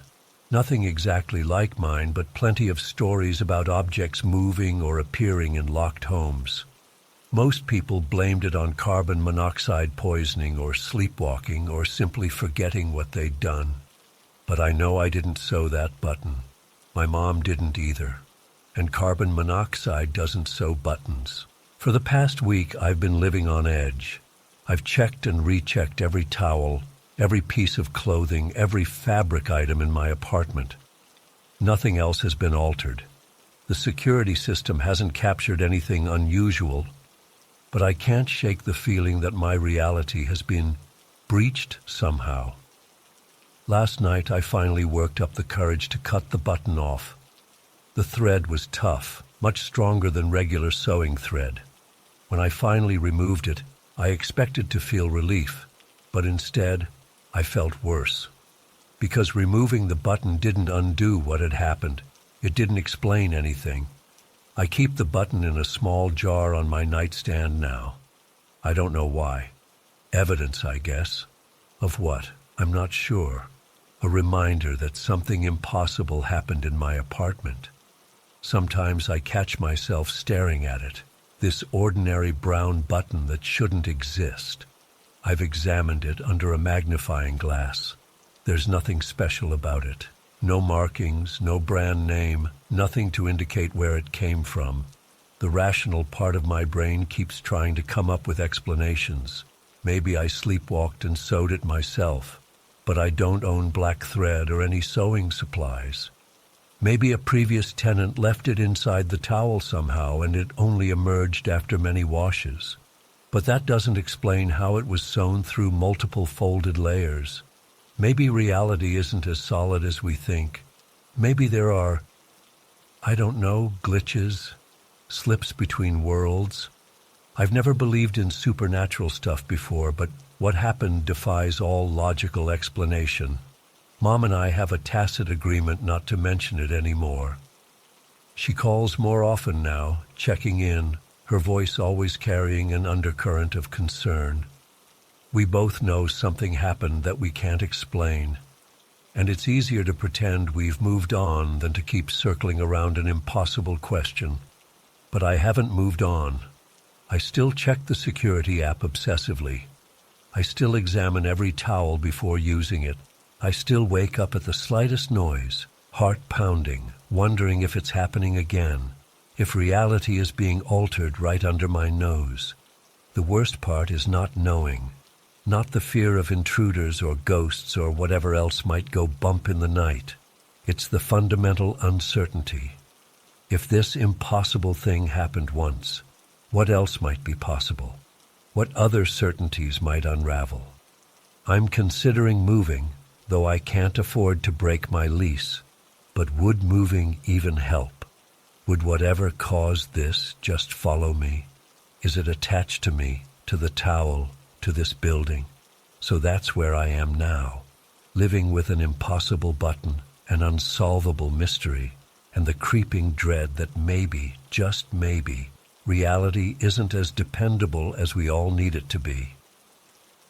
Nothing exactly like mine, but plenty of stories about objects moving or appearing in locked homes. Most people blamed it on carbon monoxide poisoning or sleepwalking or simply forgetting what they'd done. But I know I didn't sew that button. My mom didn't either. And carbon monoxide doesn't sew buttons. For the past week, I've been living on edge. I've checked and rechecked every towel, every piece of clothing, every fabric item in my apartment. Nothing else has been altered. The security system hasn't captured anything unusual, but I can't shake the feeling that my reality has been breached somehow. Last night, I finally worked up the courage to cut the button off. The thread was tough, much stronger than regular sewing thread. When I finally removed it, I expected to feel relief, but instead, I felt worse. Because removing the button didn't undo what had happened. It didn't explain anything. I keep the button in a small jar on my nightstand now. I don't know why. Evidence, I guess. Of what? I'm not sure. A reminder that something impossible happened in my apartment. Sometimes I catch myself staring at it, this ordinary brown button that shouldn't exist. I've examined it under a magnifying glass. There's nothing special about it. No markings, no brand name, nothing to indicate where it came from. The rational part of my brain keeps trying to come up with explanations. Maybe I sleepwalked and sewed it myself, but I don't own black thread or any sewing supplies. Maybe a previous tenant left it inside the towel somehow and it only emerged after many washes. But that doesn't explain how it was sewn through multiple folded layers. Maybe reality isn't as solid as we think. Maybe there are, I don't know, glitches, slips between worlds. I've never believed in supernatural stuff before, but what happened defies all logical explanation. Mom and I have a tacit agreement not to mention it anymore. She calls more often now, checking in, her voice always carrying an undercurrent of concern. We both know something happened that we can't explain, and it's easier to pretend we've moved on than to keep circling around an impossible question. But I haven't moved on. I still check the security app obsessively. I still examine every towel before using it. I still wake up at the slightest noise, heart pounding, wondering if it's happening again, if reality is being altered right under my nose. The worst part is not knowing, not the fear of intruders or ghosts or whatever else might go bump in the night. It's the fundamental uncertainty. If this impossible thing happened once, what else might be possible? What other certainties might unravel? I'm considering moving, though I can't afford to break my lease. But would moving even help? Would whatever caused this just follow me? Is it attached to me, to the towel, to this building? So that's where I am now, living with an impossible button, an unsolvable mystery, and the creeping dread that maybe, just maybe, reality isn't as dependable as we all need it to be.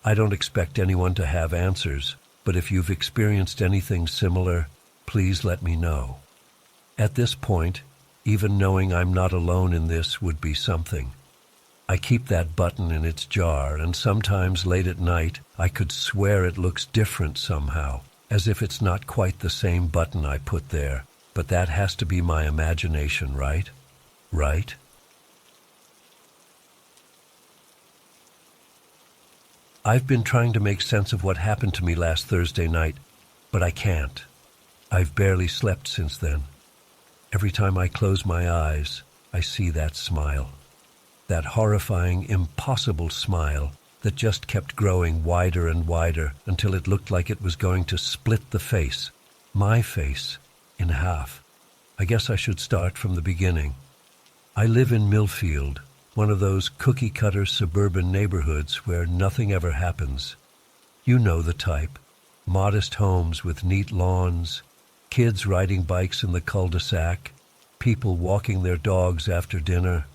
I don't expect anyone to have answers, but if you've experienced anything similar, please let me know. At this point, even knowing I'm not alone in this would be something. I keep that button in its jar, and sometimes late at night, I could swear it looks different somehow, as if it's not quite the same button I put there. But that has to be my imagination, right? Right? I've been trying to make sense of what happened to me last Thursday night, but I can't. I've barely slept since then. Every time I close my eyes, I see that smile. That horrifying, impossible smile that just kept growing wider and wider until it looked like it was going to split the face, my face, in half. I guess I should start from the beginning. I live in Millfield, one of those cookie-cutter suburban neighborhoods where nothing ever happens. You know the type. Modest homes with neat lawns, kids riding bikes in the cul-de-sac, people walking their dogs after dinner.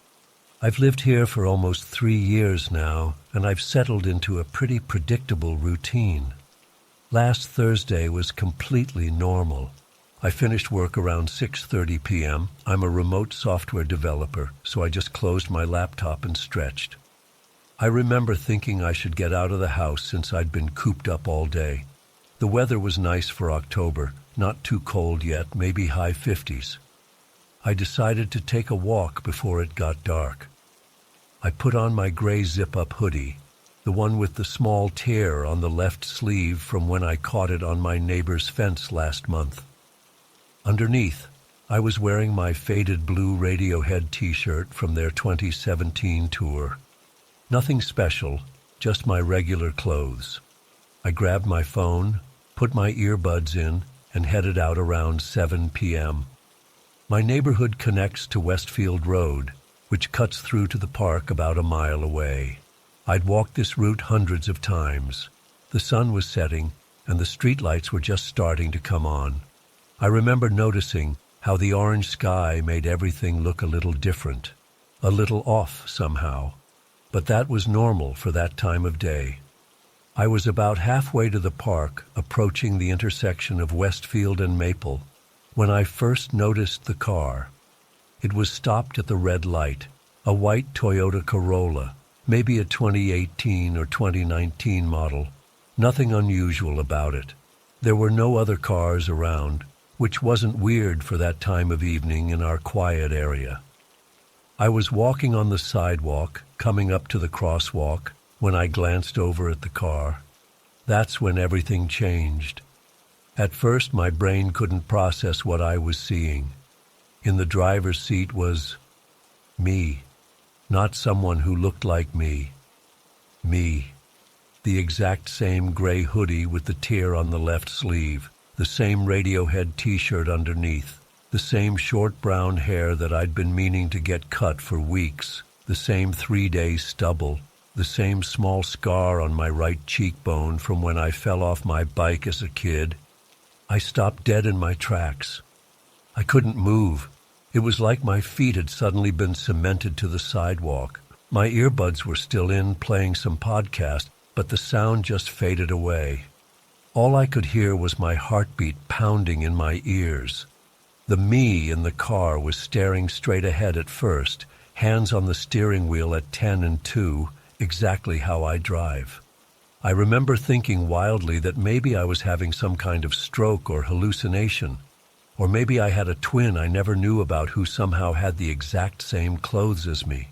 I've lived here for almost 3 years now, and I've settled into a pretty predictable routine. Last Thursday was completely normal. I finished work around 6:30 p.m. I'm a remote software developer, so I just closed my laptop and stretched. I remember thinking I should get out of the house since I'd been cooped up all day. The weather was nice for October, not too cold yet, maybe high 50s. I decided to take a walk before it got dark. I put on my gray zip-up hoodie, the one with the small tear on the left sleeve from when I caught it on my neighbor's fence last month. Underneath, I was wearing my faded blue Radiohead t-shirt from their 2017 tour. Nothing special, just my regular clothes. I grabbed my phone, put my earbuds in, and headed out around 7 p.m. My neighborhood connects to Westfield Road, which cuts through to the park about a mile away. I'd walked this route hundreds of times. The sun was setting, and the streetlights were just starting to come on. I remember noticing how the orange sky made everything look a little different, a little off somehow. But that was normal for that time of day. I was about halfway to the park, approaching the intersection of Westfield and Maple, when I first noticed the car. It was stopped at the red light, a white Toyota Corolla, maybe a 2018 or 2019 model. Nothing unusual about it. There were no other cars around, which wasn't weird for that time of evening in our quiet area. I was walking on the sidewalk, coming up to the crosswalk, when I glanced over at the car. That's when everything changed. At first, my brain couldn't process what I was seeing. In the driver's seat was me, not someone who looked like me. Me. The exact same gray hoodie with the tear on the left sleeve, the same Radiohead t-shirt underneath, the same short brown hair that I'd been meaning to get cut for weeks, the same 3-day stubble, the same small scar on my right cheekbone from when I fell off my bike as a kid. I stopped dead in my tracks. I couldn't move. It was like my feet had suddenly been cemented to the sidewalk. My earbuds were still in, playing some podcast, but the sound just faded away. All I could hear was my heartbeat pounding in my ears. The me in the car was staring straight ahead at first, hands on the steering wheel at 10 and 2, exactly how I drive. I remember thinking wildly that maybe I was having some kind of stroke or hallucination, or maybe I had a twin I never knew about who somehow had the exact same clothes as me.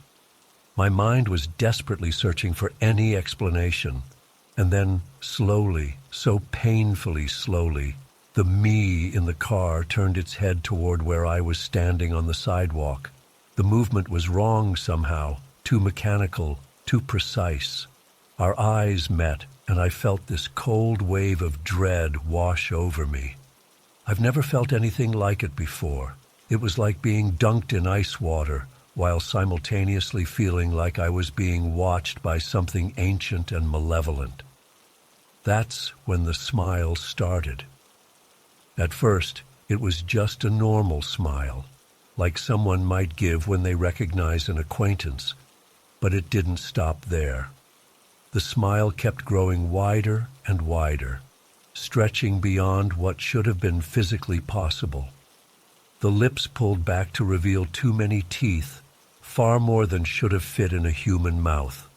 My mind was desperately searching for any explanation, and then slowly, so painfully slowly, the me in the car turned its head toward where I was standing on the sidewalk. The movement was wrong somehow, too mechanical, too precise. Our eyes met, and I felt this cold wave of dread wash over me. I've never felt anything like it before. It was like being dunked in ice water, while simultaneously feeling like I was being watched by something ancient and malevolent. That's when the smile started. At first, it was just a normal smile, like someone might give when they recognize an acquaintance, but it didn't stop there. The smile kept growing wider and wider, stretching beyond what should have been physically possible. The lips pulled back to reveal too many teeth, far more than should have fit in a human mouth.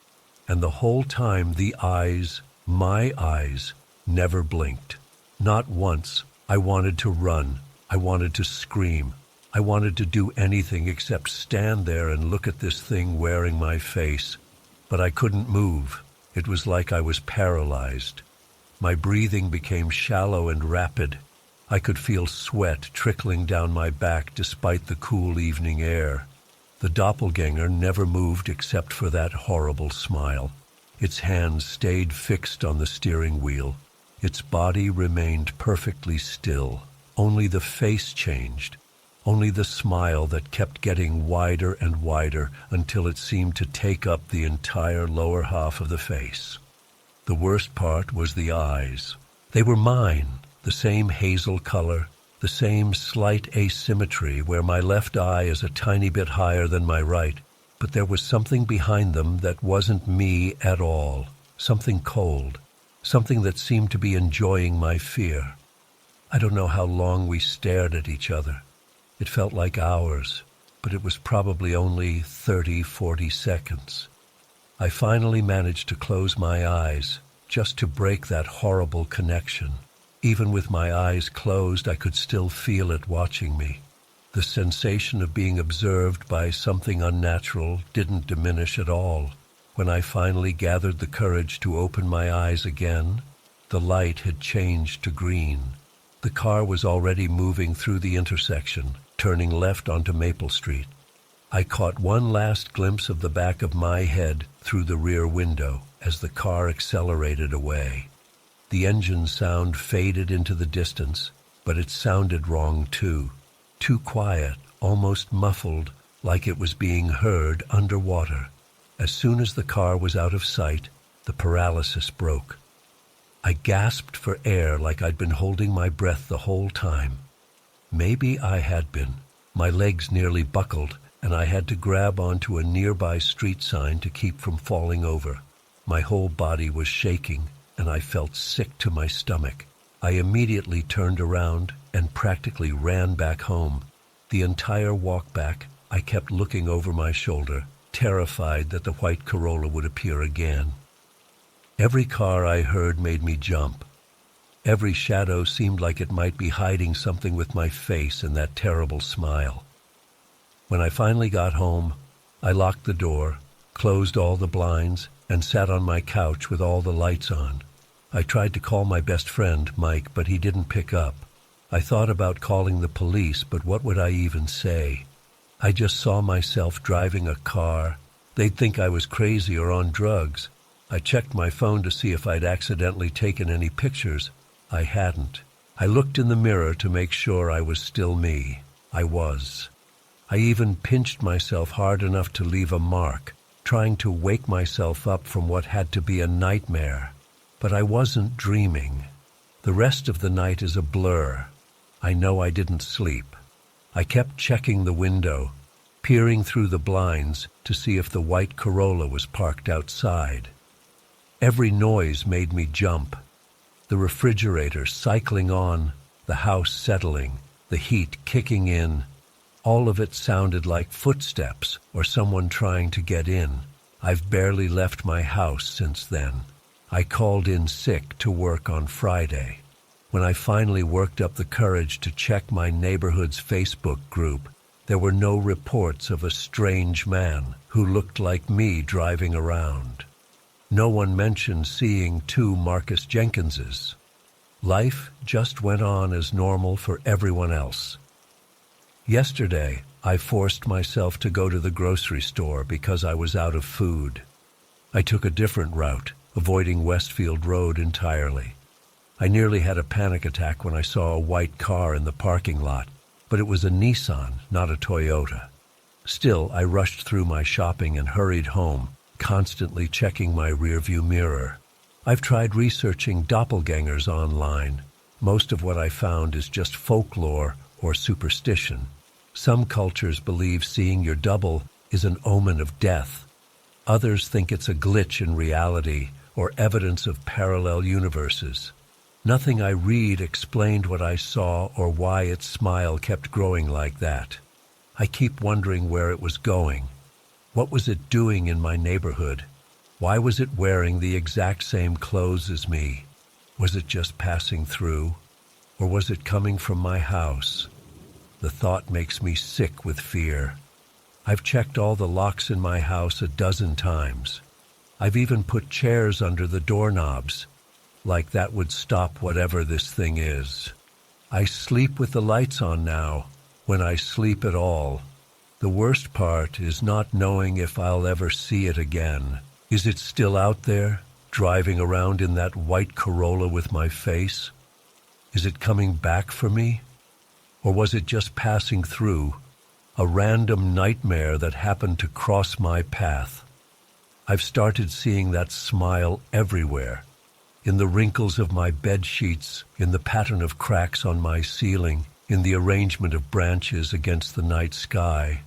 And the whole time the eyes, my eyes, never blinked. Not once. I wanted to run. I wanted to scream. I wanted to do anything except stand there and look at this thing wearing my face. But I couldn't move. It was like I was paralyzed. My breathing became shallow and rapid. I could feel sweat trickling down my back despite the cool evening air. The doppelganger never moved except for that horrible smile. Its hands stayed fixed on the steering wheel. Its body remained perfectly still. Only the face changed. Only the smile that kept getting wider and wider until it seemed to take up the entire lower half of the face. The worst part was the eyes. They were mine, the same hazel color, the same slight asymmetry where my left eye is a tiny bit higher than my right, but there was something behind them that wasn't me at all, something cold, something that seemed to be enjoying my fear. I don't know how long we stared at each other. It felt like hours, but it was probably only 30, 40 seconds. I finally managed to close my eyes, just to break that horrible connection. Even with my eyes closed, I could still feel it watching me. The sensation of being observed by something unnatural didn't diminish at all. When I finally gathered the courage to open my eyes again, the light had changed to green. The car was already moving through the intersection, turning left onto Maple Street. I caught one last glimpse of the back of my head through the rear window as the car accelerated away. The engine sound faded into the distance, but it sounded wrong too. Too quiet, almost muffled, like it was being heard underwater. As soon as the car was out of sight, the paralysis broke. I gasped for air like I'd been holding my breath the whole time. Maybe I had been. My legs nearly buckled, and I had to grab onto a nearby street sign to keep from falling over. My whole body was shaking, and I felt sick to my stomach. I immediately turned around and practically ran back home. The entire walk back, I kept looking over my shoulder, terrified that the white Corolla would appear again. Every car I heard made me jump. Every shadow seemed like it might be hiding something with my face and that terrible smile. When I finally got home, I locked the door, closed all the blinds, and sat on my couch with all the lights on. I tried to call my best friend, Mike, but he didn't pick up. I thought about calling the police, but what would I even say? I just saw myself driving a car. They'd think I was crazy or on drugs. I checked my phone to see if I'd accidentally taken any pictures. I hadn't. I looked in the mirror to make sure I was still me. I was. I even pinched myself hard enough to leave a mark, trying to wake myself up from what had to be a nightmare. But I wasn't dreaming. The rest of the night is a blur. I know I didn't sleep. I kept checking the window, peering through the blinds to see if the white Corolla was parked outside. Every noise made me jump. The refrigerator cycling on, the house settling, the heat kicking in. All of it sounded like footsteps or someone trying to get in. I've barely left my house since then. I called in sick to work on Friday. When I finally worked up the courage to check my neighborhood's Facebook group, there were no reports of a strange man who looked like me driving around. No one mentioned seeing 2 Marcus Jenkinses. Life just went on as normal for everyone else. Yesterday, I forced myself to go to the grocery store because I was out of food. I took a different route, avoiding Westfield Road entirely. I nearly had a panic attack when I saw a white car in the parking lot, but it was a Nissan, not a Toyota. Still, I rushed through my shopping and hurried home, constantly checking my rearview mirror. I've tried researching doppelgangers online. Most of what I found is just folklore or superstition. Some cultures believe seeing your double is an omen of death. Others think it's a glitch in reality or evidence of parallel universes. Nothing I read explained what I saw or why its smile kept growing like that. I keep wondering where it was going. What was it doing in my neighborhood? Why was it wearing the exact same clothes as me? Was it just passing through? Or was it coming from my house? The thought makes me sick with fear. I've checked all the locks in my house a dozen times. I've even put chairs under the doorknobs, like that would stop whatever this thing is. I sleep with the lights on now, when I sleep at all. The worst part is not knowing if I'll ever see it again. Is it still out there, driving around in that white Corolla with my face? Is it coming back for me? Or was it just passing through, a random nightmare that happened to cross my path? I've started seeing that smile everywhere, in the wrinkles of my bed sheets, in the pattern of cracks on my ceiling, in the arrangement of branches against the night sky,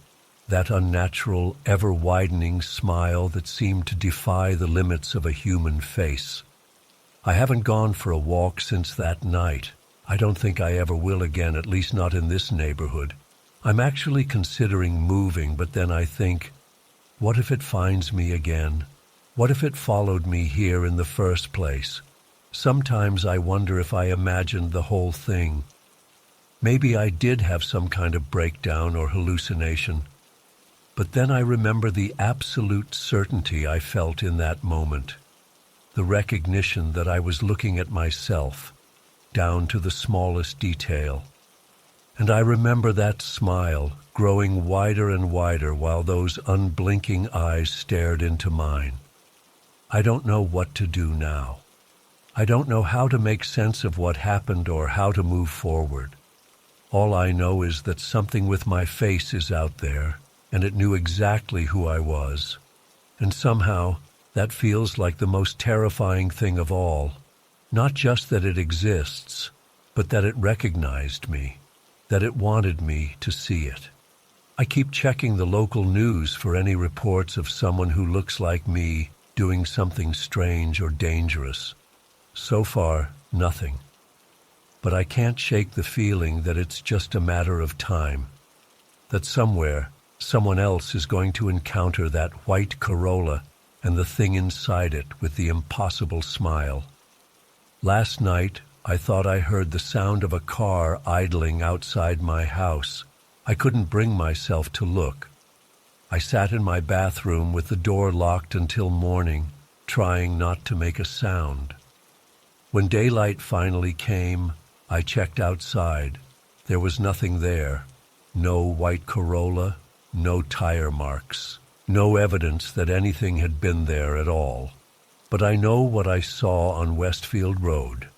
that unnatural, ever-widening smile that seemed to defy the limits of a human face. I haven't gone for a walk since that night. I don't think I ever will again, at least not in this neighborhood. I'm actually considering moving, but then I think, what if it finds me again? What if it followed me here in the first place? Sometimes I wonder if I imagined the whole thing. Maybe I did have some kind of breakdown or hallucination. But then I remember the absolute certainty I felt in that moment. The recognition that I was looking at myself, down to the smallest detail. And I remember that smile growing wider and wider while those unblinking eyes stared into mine. I don't know what to do now. I don't know how to make sense of what happened or how to move forward. All I know is that something with my face is out there, and it knew exactly who I was. And somehow, that feels like the most terrifying thing of all. Not just that it exists, but that it recognized me, that it wanted me to see it. I keep checking the local news for any reports of someone who looks like me doing something strange or dangerous. So far, nothing. But I can't shake the feeling that it's just a matter of time. That somewhere, someone else is going to encounter that white Corolla and the thing inside it with the impossible smile. Last night, I thought I heard the sound of a car idling outside my house. I couldn't bring myself to look. I sat in my bathroom with the door locked until morning, trying not to make a sound. When daylight finally came, I checked outside. There was nothing there. No white Corolla, no tire marks, no evidence that anything had been there at all. But I know what I saw on Westfield Road.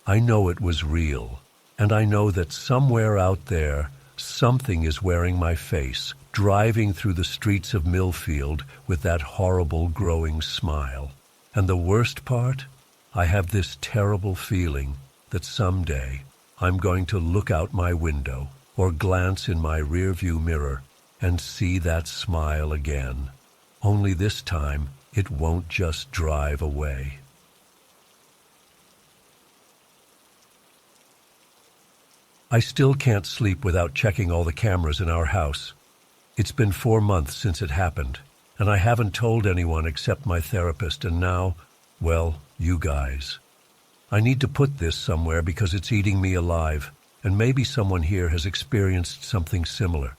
I know it was real, and I know that somewhere out there, something is wearing my face, driving through the streets of Millfield with that horrible growing smile. And the worst part? I have this terrible feeling that someday I'm going to look out my window or glance in my rearview mirror and see that smile again. Only this time, it won't just drive away. I still can't sleep without checking all the cameras in our house. It's been 4 months since it happened, and I haven't told anyone except my therapist, and now, well, you guys. I need to put this somewhere because it's eating me alive, and maybe someone here has experienced something similar.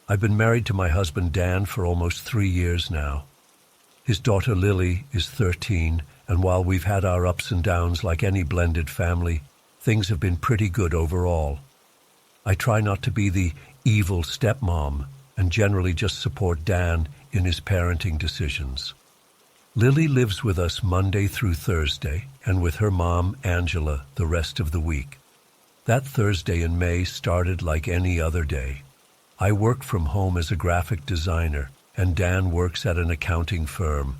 I've been married to my husband Dan for almost 3 years now. His daughter Lily is 13, and while we've had our ups and downs like any blended family, things have been pretty good overall. I try not to be the evil stepmom and generally just support Dan in his parenting decisions. Lily lives with us Monday through Thursday, and with her mom, Angela, the rest of the week. That Thursday in May started like any other day. I work from home as a graphic designer, and Dan works at an accounting firm.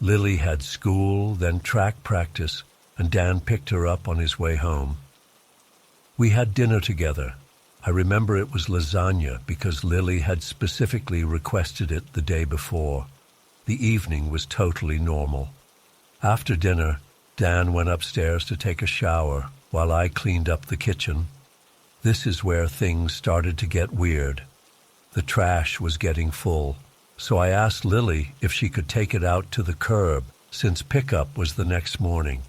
Lily had school, then track practice, and Dan picked her up on his way home. We had dinner together. I remember it was lasagna because Lily had specifically requested it the day before. The evening was totally normal. After dinner, Dan went upstairs to take a shower while I cleaned up the kitchen. This is where things started to get weird. The trash was getting full, so I asked Lily if she could take it out to the curb since pickup was the next morning.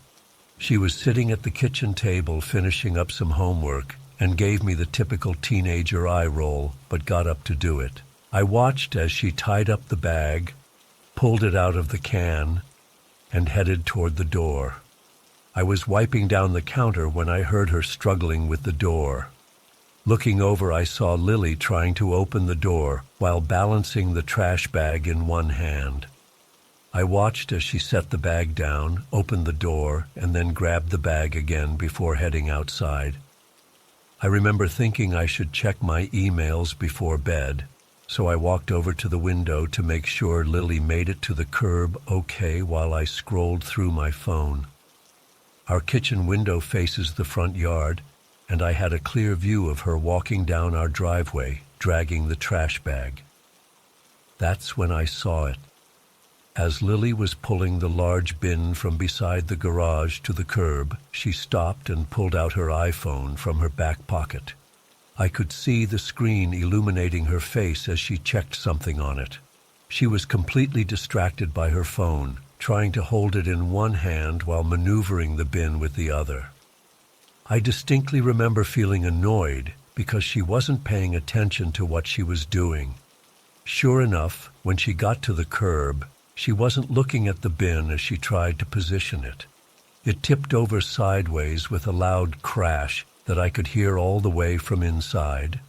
She was sitting at the kitchen table finishing up some homework and gave me the typical teenager eye roll, but got up to do it. I watched as she tied up the bag, pulled it out of the can, and headed toward the door. I was wiping down the counter when I heard her struggling with the door. Looking over, I saw Lily trying to open the door while balancing the trash bag in one hand. I watched as she set the bag down, opened the door, and then grabbed the bag again before heading outside. I remember thinking I should check my emails before bed, so I walked over to the window to make sure Lily made it to the curb okay while I scrolled through my phone. Our kitchen window faces the front yard, and I had a clear view of her walking down our driveway, dragging the trash bag. That's when I saw it. As Lily was pulling the large bin from beside the garage to the curb, she stopped and pulled out her iPhone from her back pocket. I could see the screen illuminating her face as she checked something on it. She was completely distracted by her phone, trying to hold it in one hand while maneuvering the bin with the other. I distinctly remember feeling annoyed because she wasn't paying attention to what she was doing. Sure enough, when she got to the curb, she wasn't looking at the bin as she tried to position it. It tipped over sideways with a loud crash that I could hear all the way from inside.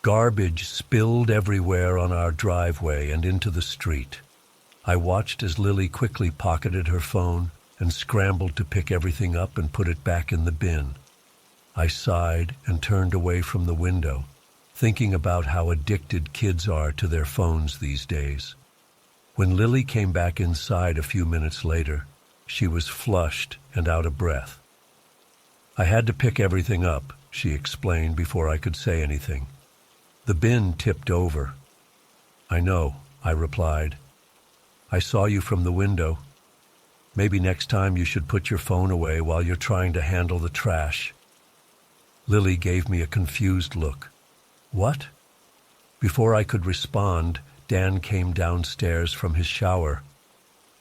Garbage spilled everywhere on our driveway and into the street. I watched as Lily quickly pocketed her phone and scrambled to pick everything up and put it back in the bin. I sighed and turned away from the window, thinking about how addicted kids are to their phones these days. When Lily came back inside a few minutes later, she was flushed and out of breath. I had to pick everything up, she explained before I could say anything. The bin tipped over. I know, I replied. I saw you from the window. Maybe next time you should put your phone away while you're trying to handle the trash." Lily gave me a confused look. "What?" Before I could respond, Dan came downstairs from his shower.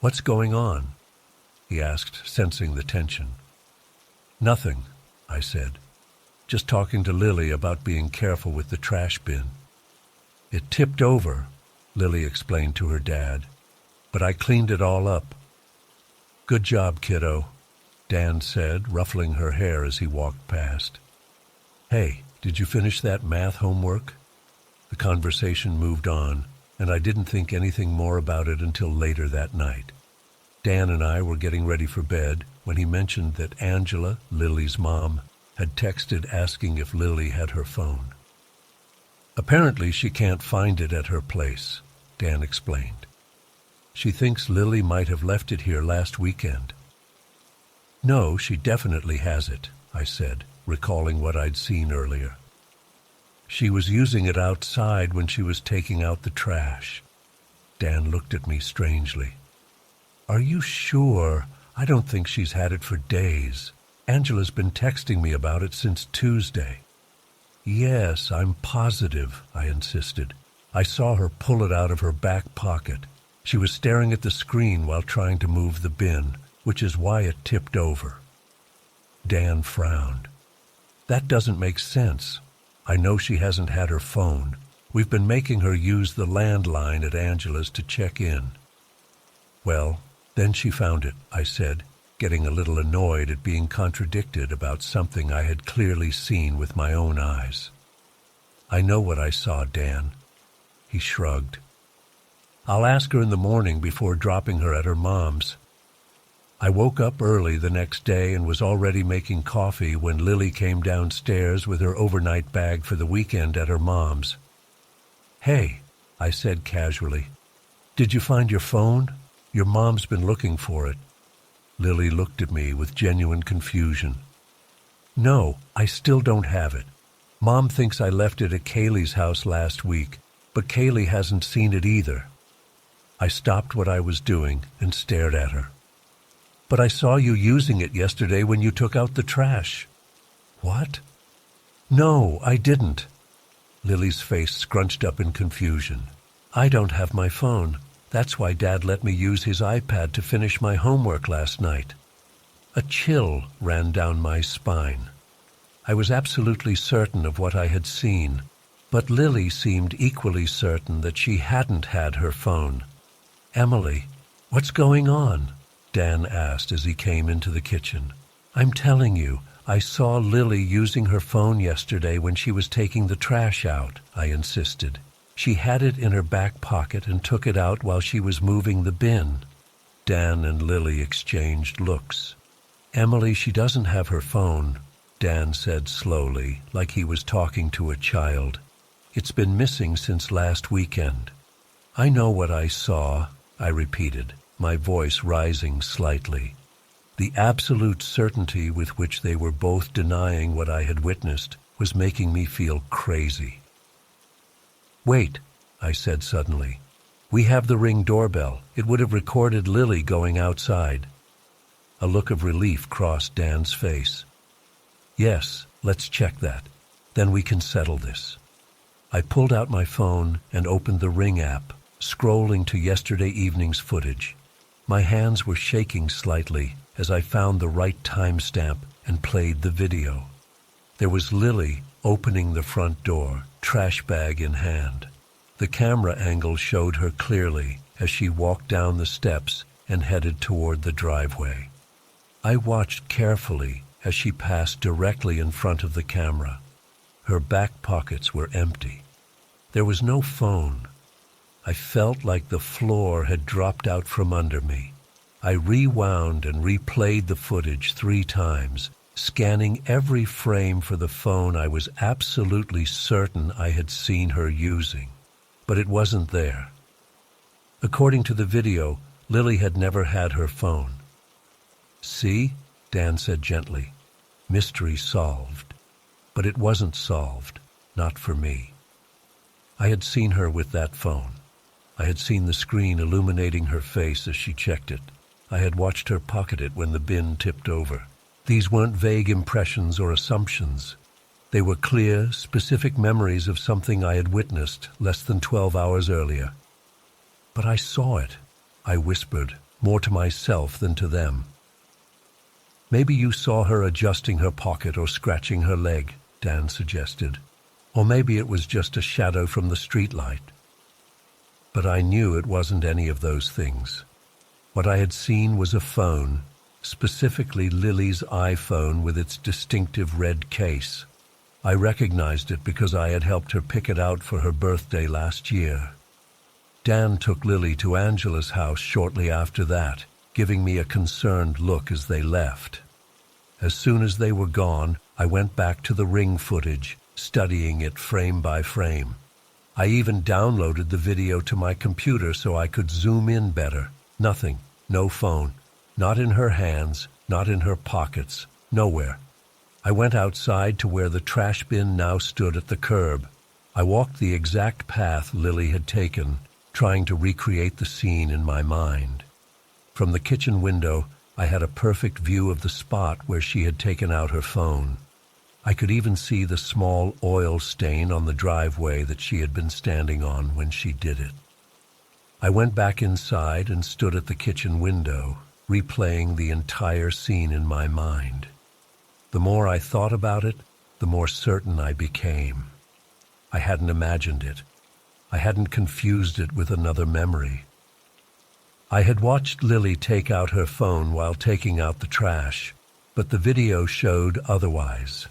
"What's going on?" he asked, sensing the tension. "Nothing," I said. "Just talking to Lily about being careful with the trash bin." "It tipped over," Lily explained to her dad, "but I cleaned it all up." "Good job, kiddo," Dan said, ruffling her hair as he walked past. "Hey, did you finish that math homework?" The conversation moved on, and I didn't think anything more about it until later that night. Dan and I were getting ready for bed when he mentioned that Angela, Lily's mom, had texted asking if Lily had her phone. "Apparently she can't find it at her place," Dan explained. "She thinks Lily might have left it here last weekend." "No, she definitely has it," I said, recalling what I'd seen earlier. "She was using it outside when she was taking out the trash." Dan looked at me strangely. "Are you sure? I don't think she's had it for days. Angela's been texting me about it since Tuesday." "Yes, I'm positive," I insisted. "I saw her pull it out of her back pocket. She was staring at the screen while trying to move the bin, which is why it tipped over." Dan frowned. "That doesn't make sense. I know she hasn't had her phone. We've been making her use the landline at Angela's to check in." "Well, then she found it," I said, getting a little annoyed at being contradicted about something I had clearly seen with my own eyes. "I know what I saw, Dan." He shrugged. "I'll ask her in the morning before dropping her at her mom's." I woke up early the next day and was already making coffee when Lily came downstairs with her overnight bag for the weekend at her mom's. "Hey," I said casually, "did you find your phone? Your mom's been looking for it." Lily looked at me with genuine confusion. "No, I still don't have it. Mom thinks I left it at Kaylee's house last week, but Kaylee hasn't seen it either." I stopped what I was doing and stared at her. "But I saw you using it yesterday when you took out the trash." "What?" "No, I didn't." Lily's face scrunched up in confusion. "I don't have my phone. That's why Dad let me use his iPad to finish my homework last night." A chill ran down my spine. I was absolutely certain of what I had seen, but Lily seemed equally certain that she hadn't had her phone. "Emily, what's going on?" Dan asked as he came into the kitchen. "I'm telling you, I saw Lily using her phone yesterday when she was taking the trash out," I insisted. "She had it in her back pocket and took it out while she was moving the bin." Dan and Lily exchanged looks. "Emily, she doesn't have her phone," Dan said slowly, like he was talking to a child. "It's been missing since last weekend." "I know what I saw," I repeated, my voice rising slightly. The absolute certainty with which they were both denying what I had witnessed was making me feel crazy. "Wait," I said suddenly. "We have the Ring doorbell. It would have recorded Lily going outside." A look of relief crossed Dan's face. "Yes, let's check that. Then we can settle this." I pulled out my phone and opened the Ring app, scrolling to yesterday evening's footage. My hands were shaking slightly as I found the right timestamp and played the video. There was Lily opening the front door, trash bag in hand. The camera angle showed her clearly as she walked down the steps and headed toward the driveway. I watched carefully as she passed directly in front of the camera. Her back pockets were empty. There was no phone. I felt like the floor had dropped out from under me. I rewound and replayed the footage 3 times, scanning every frame for the phone I was absolutely certain I had seen her using. But it wasn't there. According to the video, Lily had never had her phone. "See?" Dan said gently. "Mystery solved." But it wasn't solved, not for me. I had seen her with that phone. I had seen the screen illuminating her face as she checked it. I had watched her pocket it when the bin tipped over. These weren't vague impressions or assumptions. They were clear, specific memories of something I had witnessed less than 12 hours earlier. But I saw it, I whispered, more to myself than to them. Maybe you saw her adjusting her pocket or scratching her leg, Dan suggested. Or maybe it was just a shadow from the streetlight. But I knew it wasn't any of those things. What I had seen was a phone, specifically Lily's iPhone with its distinctive red case. I recognized it because I had helped her pick it out for her birthday last year. Dan took Lily to Angela's house shortly after that, giving me a concerned look as they left. As soon as they were gone, I went back to the ring footage, studying it frame by frame. I even downloaded the video to my computer so I could zoom in better. Nothing, no phone, not in her hands, not in her pockets, nowhere. I went outside to where the trash bin now stood at the curb. I walked the exact path Lily had taken, trying to recreate the scene in my mind. From the kitchen window, I had a perfect view of the spot where she had taken out her phone. I could even see the small oil stain on the driveway that she had been standing on when she did it. I went back inside and stood at the kitchen window, replaying the entire scene in my mind. The more I thought about it, the more certain I became. I hadn't imagined it. I hadn't confused it with another memory. I had watched Lily take out her phone while taking out the trash, but the video showed otherwise.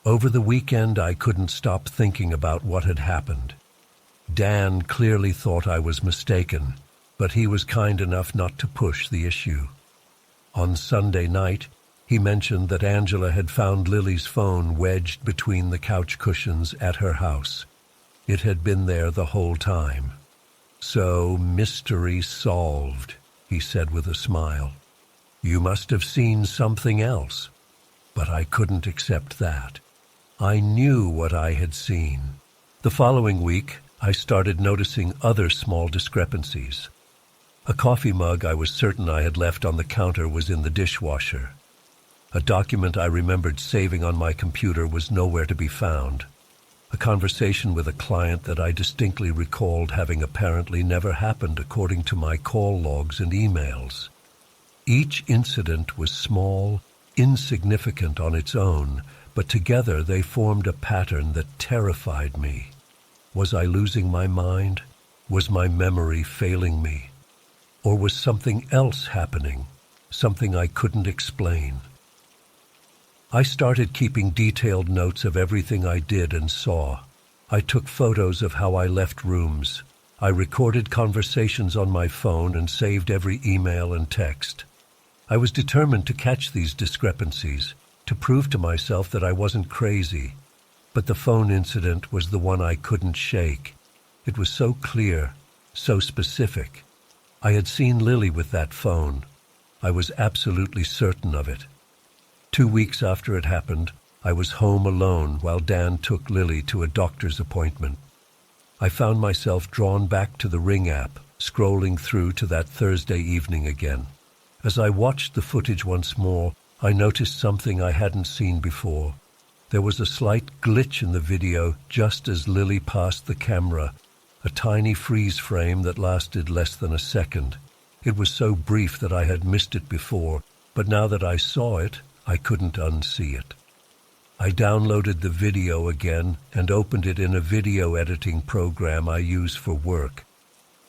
Over the weekend, I couldn't stop thinking about what had happened. Dan clearly thought I was mistaken, but he was kind enough not to push the issue. On Sunday night, he mentioned that Angela had found Lily's phone wedged between the couch cushions at her house. It had been there the whole time. So, mystery solved, he said with a smile. You must have seen something else. But I couldn't accept that. I knew what I had seen. The following week, I started noticing other small discrepancies. A coffee mug I was certain I had left on the counter was in the dishwasher. A document I remembered saving on my computer was nowhere to be found. A conversation with a client that I distinctly recalled having apparently never happened according to my call logs and emails. Each incident was small, insignificant on its own, but together they formed a pattern that terrified me. Was I losing my mind? Was my memory failing me? Or was something else happening, something I couldn't explain? I started keeping detailed notes of everything I did and saw. I took photos of how I left rooms. I recorded conversations on my phone and saved every email and text. I was determined to catch these discrepancies, to prove to myself that I wasn't crazy. But the phone incident was the one I couldn't shake. It was so clear, so specific. I had seen Lily with that phone. I was absolutely certain of it. 2 weeks after it happened, I was home alone while Dan took Lily to a doctor's appointment. I found myself drawn back to the Ring app, scrolling through to that Thursday evening again. As I watched the footage once more, I noticed something I hadn't seen before. There was a slight glitch in the video just as Lily passed the camera, a tiny freeze frame that lasted less than a second. It was so brief that I had missed it before, but now that I saw it, I couldn't unsee it. I downloaded the video again and opened it in a video editing program I use for work.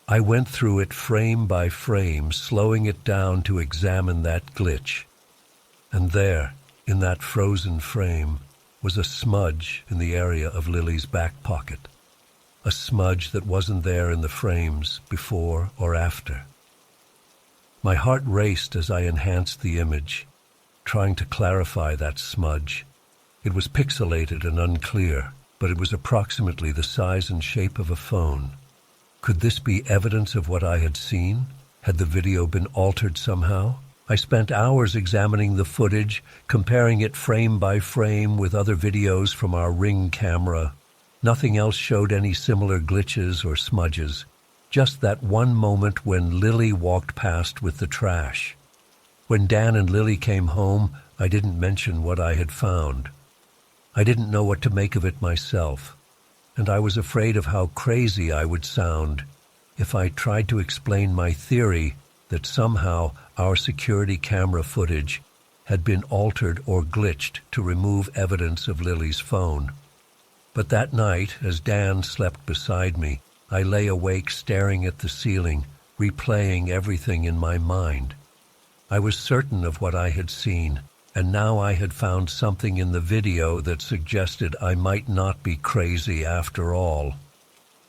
I went through it frame by frame, slowing it down to examine that glitch. And there, in that frozen frame, was a smudge in the area of Lily's back pocket. A smudge that wasn't there in the frames before or after. My heart raced as I enhanced the image, trying to clarify that smudge. It was pixelated and unclear, but it was approximately the size and shape of a phone. Could this be evidence of what I had seen? Had the video been altered somehow? I spent hours examining the footage, comparing it frame by frame with other videos from our Ring camera. Nothing else showed any similar glitches or smudges. Just that one moment when Lily walked past with the trash. When Dan and Lily came home, I didn't mention what I had found. I didn't know what to make of it myself, and I was afraid of how crazy I would sound if I tried to explain my theory that somehow our security camera footage had been altered or glitched to remove evidence of Lily's phone. But that night, as Dan slept beside me, I lay awake staring at the ceiling, replaying everything in my mind. I was certain of what I had seen, and now I had found something in the video that suggested I might not be crazy after all.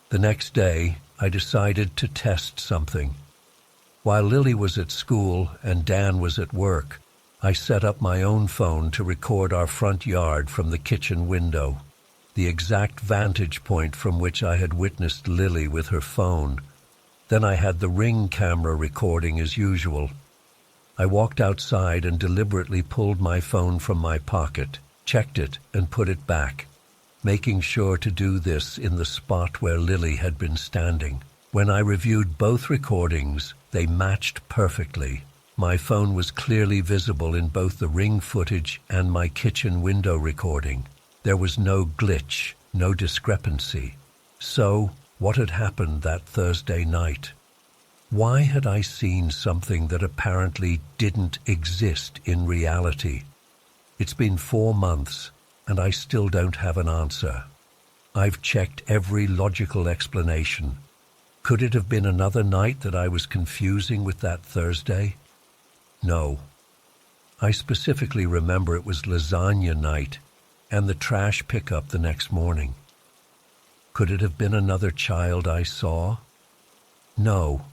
The next day, I decided to test something. While Lily was at school and Dan was at work, I set up my own phone to record our front yard from the kitchen window, the exact vantage point from which I had witnessed Lily with her phone. Then I had the Ring camera recording as usual. I walked outside and deliberately pulled my phone from my pocket, checked it, and put it back, making sure to do this in the spot where Lily had been standing. When I reviewed both recordings, they matched perfectly. My phone was clearly visible in both the Ring footage and my kitchen window recording. There was no glitch, no discrepancy. So, what had happened that Thursday night? Why had I seen something that apparently didn't exist in reality? It's been 4 months, and I still don't have an answer. I've checked every logical explanation. Could it have been another night that I was confusing with that Thursday? No. I specifically remember it was lasagna night and the trash pickup the next morning. Could it have been another child I saw? No.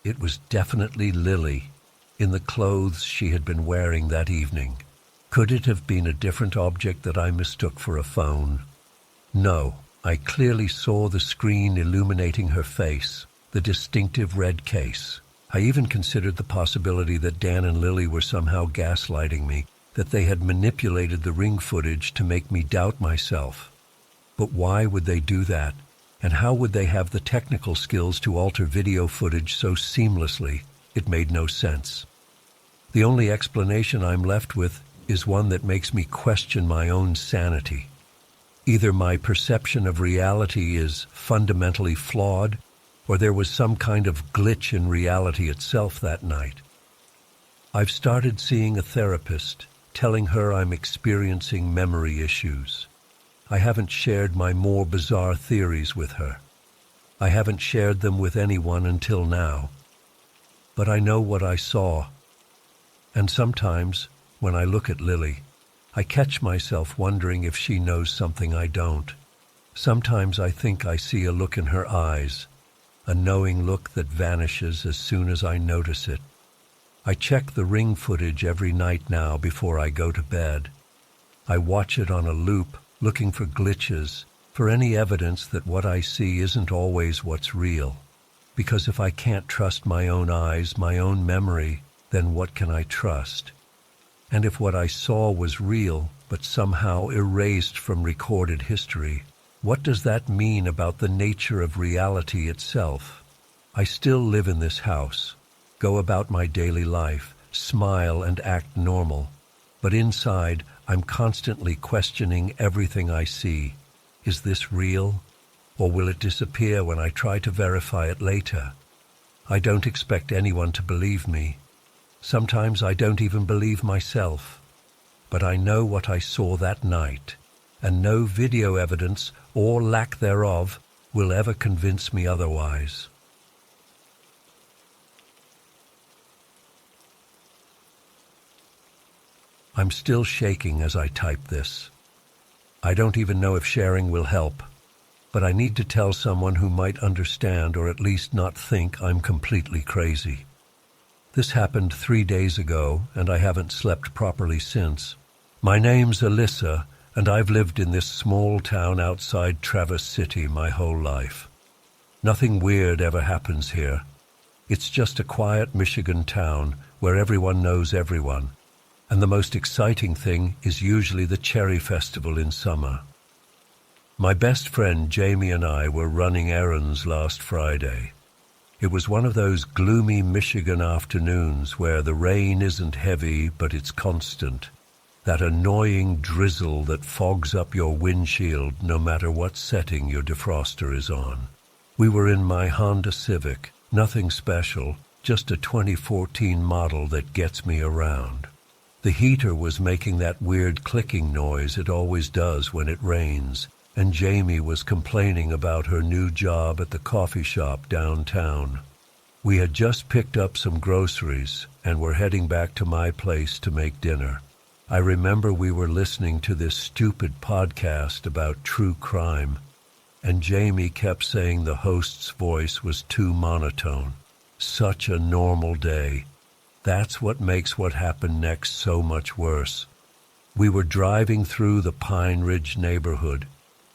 It was definitely Lily, in the clothes she had been wearing that evening. Could it have been a different object that I mistook for a phone? No. I clearly saw the screen illuminating her face, the distinctive red case. I even considered the possibility that Dan and Lily were somehow gaslighting me, that they had manipulated the Ring footage to make me doubt myself. But why would they do that? And how would they have the technical skills to alter video footage so seamlessly? It made no sense. The only explanation I'm left with is one that makes me question my own sanity. Either my perception of reality is fundamentally flawed, or there was some kind of glitch in reality itself that night. I've started seeing a therapist, telling her I'm experiencing memory issues. I haven't shared my more bizarre theories with her. I haven't shared them with anyone until now. But I know what I saw. And sometimes, when I look at Lily, I catch myself wondering if she knows something I don't. Sometimes I think I see a look in her eyes, a knowing look that vanishes as soon as I notice it. I check the Ring footage every night now before I go to bed. I watch it on a loop, looking for glitches, for any evidence that what I see isn't always what's real. Because if I can't trust my own eyes, my own memory, then what can I trust? And if what I saw was real, but somehow erased from recorded history, what does that mean about the nature of reality itself? I still live in this house, go about my daily life, smile and act normal. But inside, I'm constantly questioning everything I see. Is this real? Or will it disappear when I try to verify it later? I don't expect anyone to believe me. Sometimes I don't even believe myself. But I know what I saw that night, and no video evidence, or lack thereof, will ever convince me otherwise. I'm still shaking as I type this. I don't even know if sharing will help, but I need to tell someone who might understand or at least not think I'm completely crazy. This happened 3 days ago, and I haven't slept properly since. My name's Alyssa, and I've lived in this small town outside Traverse City my whole life. Nothing weird ever happens here. It's just a quiet Michigan town where everyone knows everyone. And the most exciting thing is usually the Cherry Festival in summer. My best friend Jamie and I were running errands last Friday. It was one of those gloomy Michigan afternoons where the rain isn't heavy, but it's constant. That annoying drizzle that fogs up your windshield no matter what setting your defroster is on. We were in my Honda Civic, nothing special, just a 2014 model that gets me around. The heater was making that weird clicking noise it always does when it rains, and Jamie was complaining about her new job at the coffee shop downtown. We had just picked up some groceries and were heading back to my place to make dinner. I remember we were listening to this stupid podcast about true crime, and Jamie kept saying the host's voice was too monotone. Such a normal day. That's what makes what happened next so much worse. We were driving through the Pine Ridge neighborhood.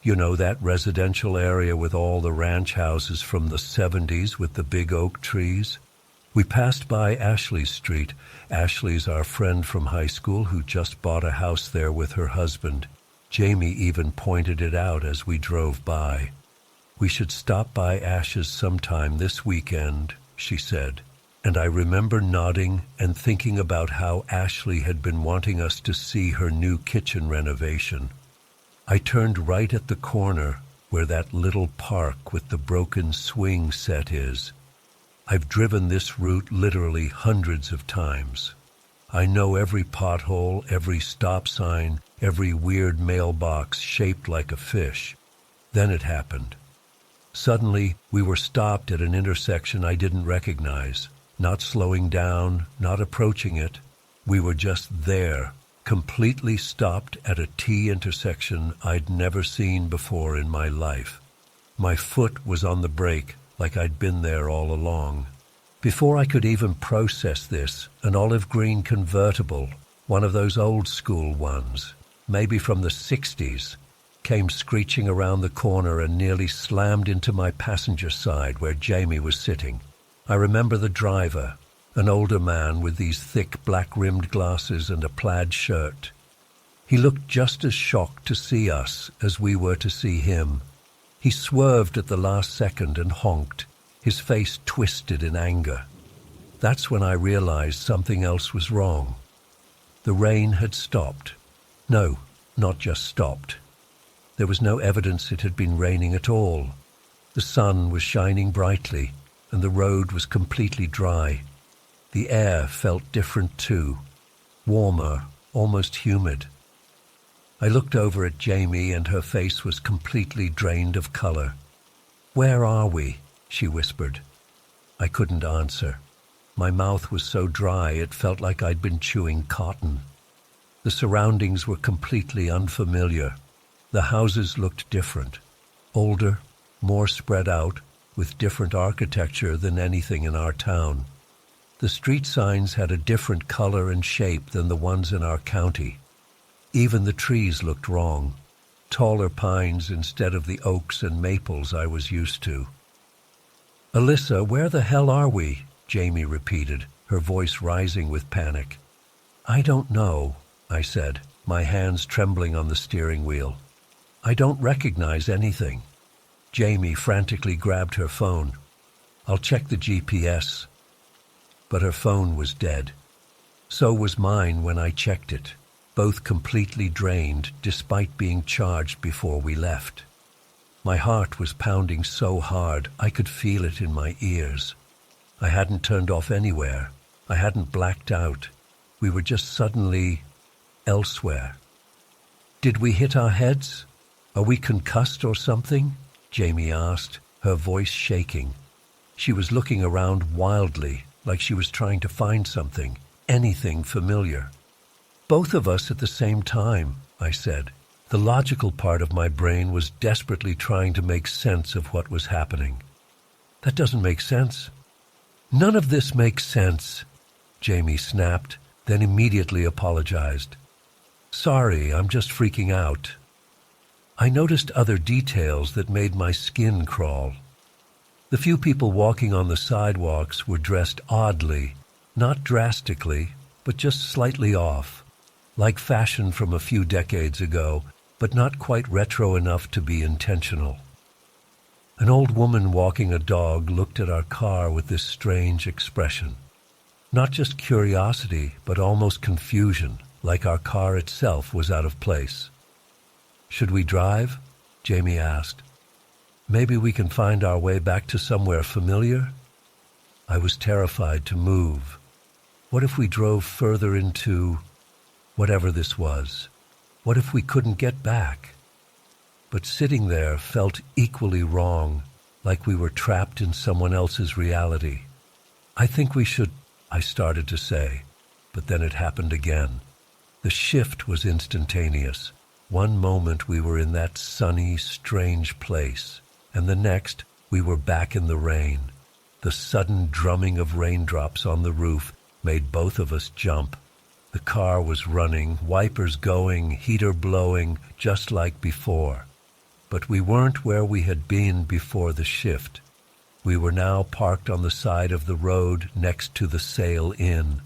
You know, that residential area with all the ranch houses from the 70s with the big oak trees? We passed by Ashley Street. Ashley's our friend from high school who just bought a house there with her husband. Jamie even pointed it out as we drove by. "We should stop by Ash's sometime this weekend," she said. And I remember nodding and thinking about how Ashley had been wanting us to see her new kitchen renovation. I turned right at the corner where that little park with the broken swing set is. I've driven this route literally hundreds of times. I know every pothole, every stop sign, every weird mailbox shaped like a fish. Then it happened. Suddenly, we were stopped at an intersection I didn't recognize. Not slowing down, not approaching it. We were just there, completely stopped at a T intersection I'd never seen before in my life. My foot was on the brake, like I'd been there all along. Before I could even process this, an olive green convertible, one of those old school ones, maybe from the 60s, came screeching around the corner and nearly slammed into my passenger side where Jamie was sitting. I remember the driver, an older man with these thick black-rimmed glasses and a plaid shirt. He looked just as shocked to see us as we were to see him. He swerved at the last second and honked, his face twisted in anger. That's when I realized something else was wrong. The rain had stopped. No, not just stopped. There was no evidence it had been raining at all. The sun was shining brightly, and the road was completely dry. The air felt different too, warmer, almost humid. I looked over at Jamie and her face was completely drained of color. "Where are we?" she whispered. I couldn't answer. My mouth was so dry it felt like I'd been chewing cotton. The surroundings were completely unfamiliar. The houses looked different, older, more spread out, with different architecture than anything in our town. The street signs had a different color and shape than the ones in our county. Even the trees looked wrong, taller pines instead of the oaks and maples I was used to. "Alyssa, where the hell are we?" Jamie repeated, her voice rising with panic. "I don't know," I said, my hands trembling on the steering wheel. "I don't recognize anything." Jamie frantically grabbed her phone. "I'll check the GPS." But her phone was dead. So was mine when I checked it, both completely drained despite being charged before we left. My heart was pounding so hard I could feel it in my ears. I hadn't turned off anywhere. I hadn't blacked out. We were just suddenly elsewhere. "Did we hit our heads? Are we concussed or something?" Jamie asked, her voice shaking. She was looking around wildly, like she was trying to find something, anything familiar. "Both of us at the same time," I said. The logical part of my brain was desperately trying to make sense of what was happening. "That doesn't make sense." "None of this makes sense," Jamie snapped, then immediately apologized. "Sorry, I'm just freaking out." I noticed other details that made my skin crawl. The few people walking on the sidewalks were dressed oddly, not drastically, but just slightly off, like fashion from a few decades ago, but not quite retro enough to be intentional. An old woman walking a dog looked at our car with this strange expression. Not just curiosity, but almost confusion, like our car itself was out of place. "Should we drive?" Jamie asked. "Maybe we can find our way back to somewhere familiar?" I was terrified to move. What if we drove further into whatever this was? What if we couldn't get back? But sitting there felt equally wrong, like we were trapped in someone else's reality. "I think we should," I started to say, but then it happened again. The shift was instantaneous. One moment we were in that sunny, strange place, and the next we were back in the rain. The sudden drumming of raindrops on the roof made both of us jump. The car was running, wipers going, heater blowing, just like before. But we weren't where we had been before the shift. We were now parked on the side of the road next to the Sail Inn,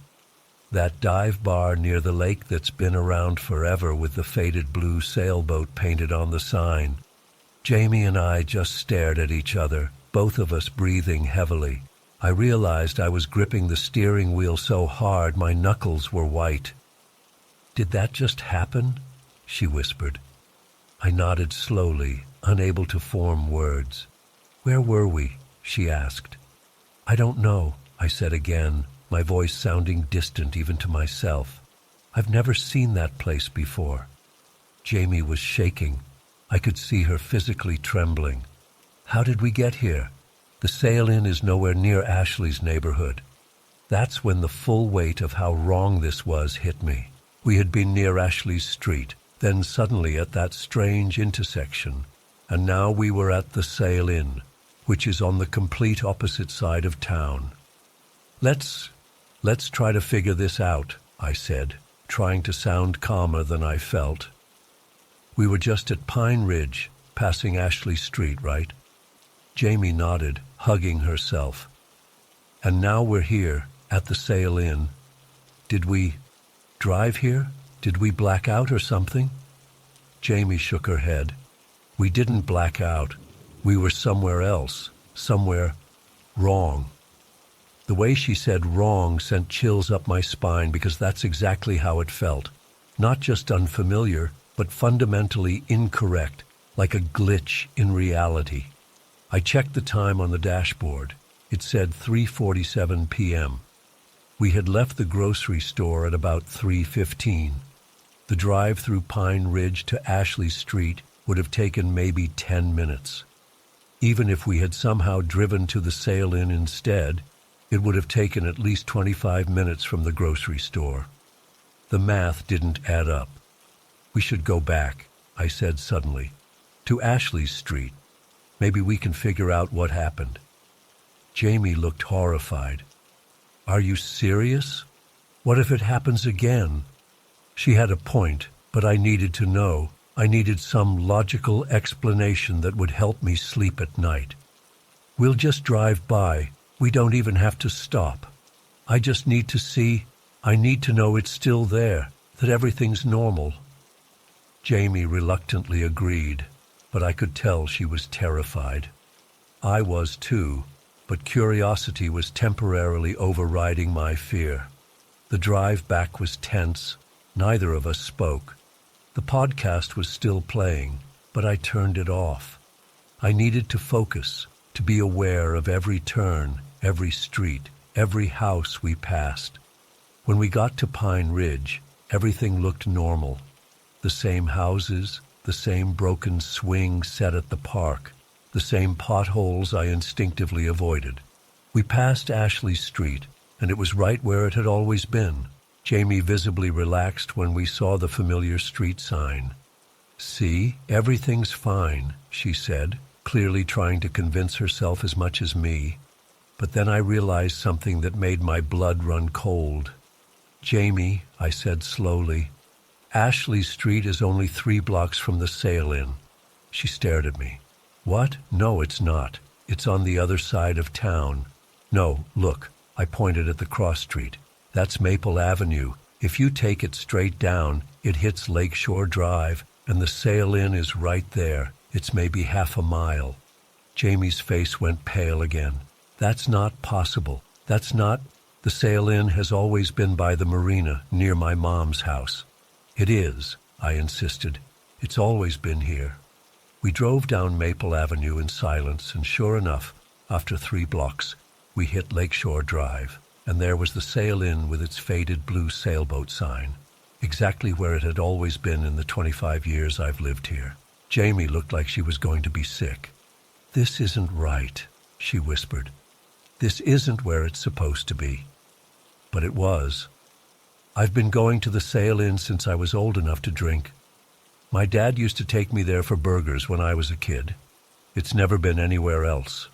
that dive bar near the lake that's been around forever with the faded blue sailboat painted on the sign. Jamie and I just stared at each other, both of us breathing heavily. I realized I was gripping the steering wheel so hard my knuckles were white. "Did that just happen?" she whispered. I nodded slowly, unable to form words. "Where were we?" she asked. "I don't know," I said again, my voice sounding distant even to myself. "I've never seen that place before." Jamie was shaking. I could see her physically trembling. "How did we get here? The Sail Inn is nowhere near Ashley's neighborhood." That's when the full weight of how wrong this was hit me. We had been near Ashley's street, then suddenly at that strange intersection, and now we were at the Sail Inn, which is on the complete opposite side of town. Let's try to figure this out," I said, trying to sound calmer than I felt. "We were just at Pine Ridge, passing Ashley Street, right?" Jamie nodded, hugging herself. "And now we're here, at the Sail Inn. Did we drive here? Did we black out or something?" Jamie shook her head. "We didn't black out. We were somewhere else, somewhere wrong." The way she said wrong sent chills up my spine because that's exactly how it felt. Not just unfamiliar, but fundamentally incorrect, like a glitch in reality. I checked the time on the dashboard. It said 3:47 p.m. We had left the grocery store at about 3:15. The drive through Pine Ridge to Ashley Street would have taken maybe 10 minutes. Even if we had somehow driven to the Sail Inn instead, it would have taken at least 25 minutes from the grocery store. The math didn't add up. "We should go back," I said suddenly, "to Ashley's Street. Maybe we can figure out what happened." Jamie looked horrified. "Are you serious? What if it happens again?" She had a point, but I needed to know. I needed some logical explanation that would help me sleep at night. "We'll just drive by. We don't even have to stop. I just need to see. I need to know it's still there, that everything's normal." Jamie reluctantly agreed, but I could tell she was terrified. I was too, but curiosity was temporarily overriding my fear. The drive back was tense. Neither of us spoke. The podcast was still playing, but I turned it off. I needed to focus, to be aware of every turn, every street, every house we passed. When we got to Pine Ridge, everything looked normal. The same houses, the same broken swing set at the park, the same potholes I instinctively avoided. We passed Ashley Street, and it was right where it had always been. Jamie visibly relaxed when we saw the familiar street sign. "See, everything's fine," she said, clearly trying to convince herself as much as me. But then I realized something that made my blood run cold. "Jamie," I said slowly, "Ashley Street is only 3 blocks from the Sail Inn." She stared at me. "What? No, it's not. It's on the other side of town." "No, look," I pointed at the cross street. "That's Maple Avenue. If you take it straight down, it hits Lakeshore Drive, and the Sail Inn is right there. It's maybe half a mile." Jamie's face went pale again. That's not possible. That's not... The sail-in has always been by the marina, near my mom's house. It is, I insisted. It's always been here. We drove down Maple Avenue in silence, and sure enough, after 3 blocks, we hit Lakeshore Drive, and there was the sail-in with its faded blue sailboat sign, exactly where it had always been in the 25 years I've lived here. Jamie looked like she was going to be sick. "This isn't right," she whispered. "This isn't where it's supposed to be." But it was. I've been going to the sail-in since I was old enough to drink. My dad used to take me there for burgers when I was a kid. It's never been anywhere else.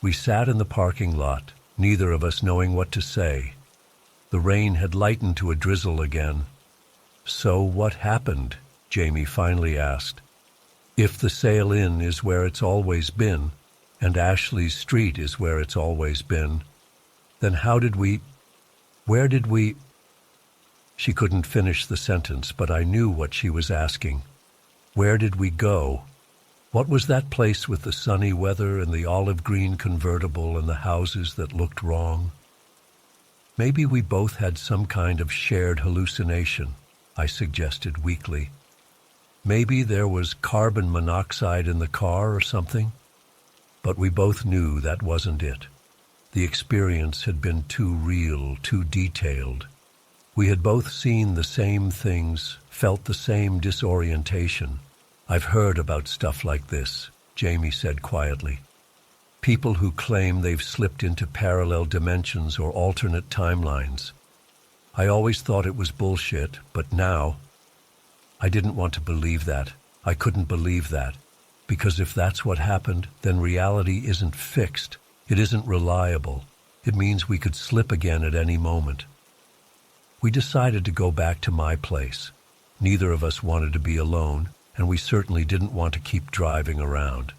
We sat in the parking lot, neither of us knowing what to say. The rain had lightened to a drizzle again. "So what happened?" Jamie finally asked. "If the sail-in is where it's always been, and Ashley Street is where it's always been, then where did we... She couldn't finish the sentence, but I knew what she was asking. Where did we go? What was that place with the sunny weather and the olive green convertible and the houses that looked wrong? Maybe we both had some kind of shared hallucination, I suggested weakly. Maybe there was carbon monoxide in the car or something? But we both knew that wasn't it. The experience had been too real, too detailed. We had both seen the same things, felt the same disorientation. "I've heard about stuff like this," Jamie said quietly. "People who claim they've slipped into parallel dimensions or alternate timelines. I always thought it was bullshit, but now... I didn't want to believe that. I couldn't believe that. Because if that's what happened, then reality isn't fixed. It isn't reliable. It means we could slip again at any moment." We decided to go back to my place. Neither of us wanted to be alone, and we certainly didn't want to keep driving around.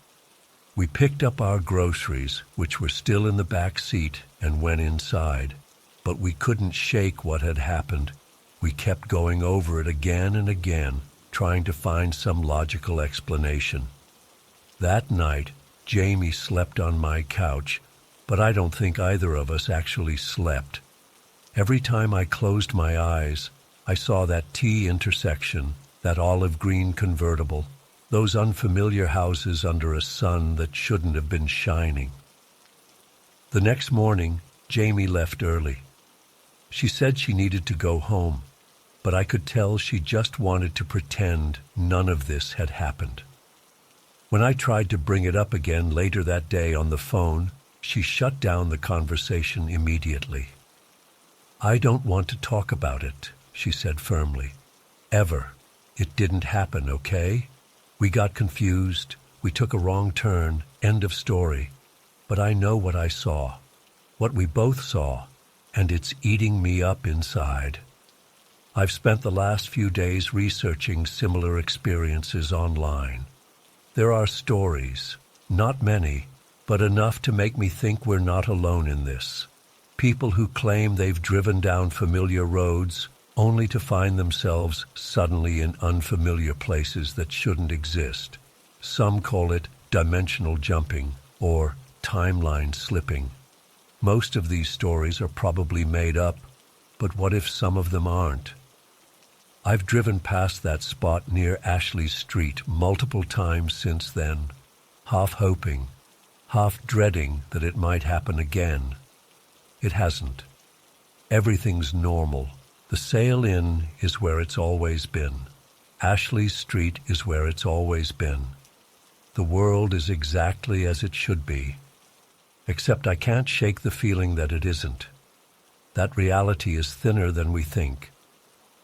We picked up our groceries, which were still in the back seat, and went inside. But we couldn't shake what had happened. We kept going over it again and again, trying to find some logical explanation. That night, Jamie slept on my couch, but I don't think either of us actually slept. Every time I closed my eyes, I saw that T intersection, that olive green convertible, those unfamiliar houses under a sun that shouldn't have been shining. The next morning, Jamie left early. She said she needed to go home, but I could tell she just wanted to pretend none of this had happened. When I tried to bring it up again later that day on the phone, she shut down the conversation immediately. "I don't want to talk about it," she said firmly. "Ever. It didn't happen, okay? We got confused, we took a wrong turn, end of story. But I know what I saw, what we both saw, and it's eating me up inside. I've spent the last few days researching similar experiences online. There are stories, not many, but enough to make me think we're not alone in this. People who claim they've driven down familiar roads only to find themselves suddenly in unfamiliar places that shouldn't exist. Some call it dimensional jumping or timeline slipping. Most of these stories are probably made up, but what if some of them aren't? I've driven past that spot near Ashley Street multiple times since then, half hoping, half dreading that it might happen again. It hasn't. Everything's normal. The sail-in is where it's always been. Ashley Street is where it's always been. The world is exactly as it should be. Except I can't shake the feeling that it isn't. That reality is thinner than we think.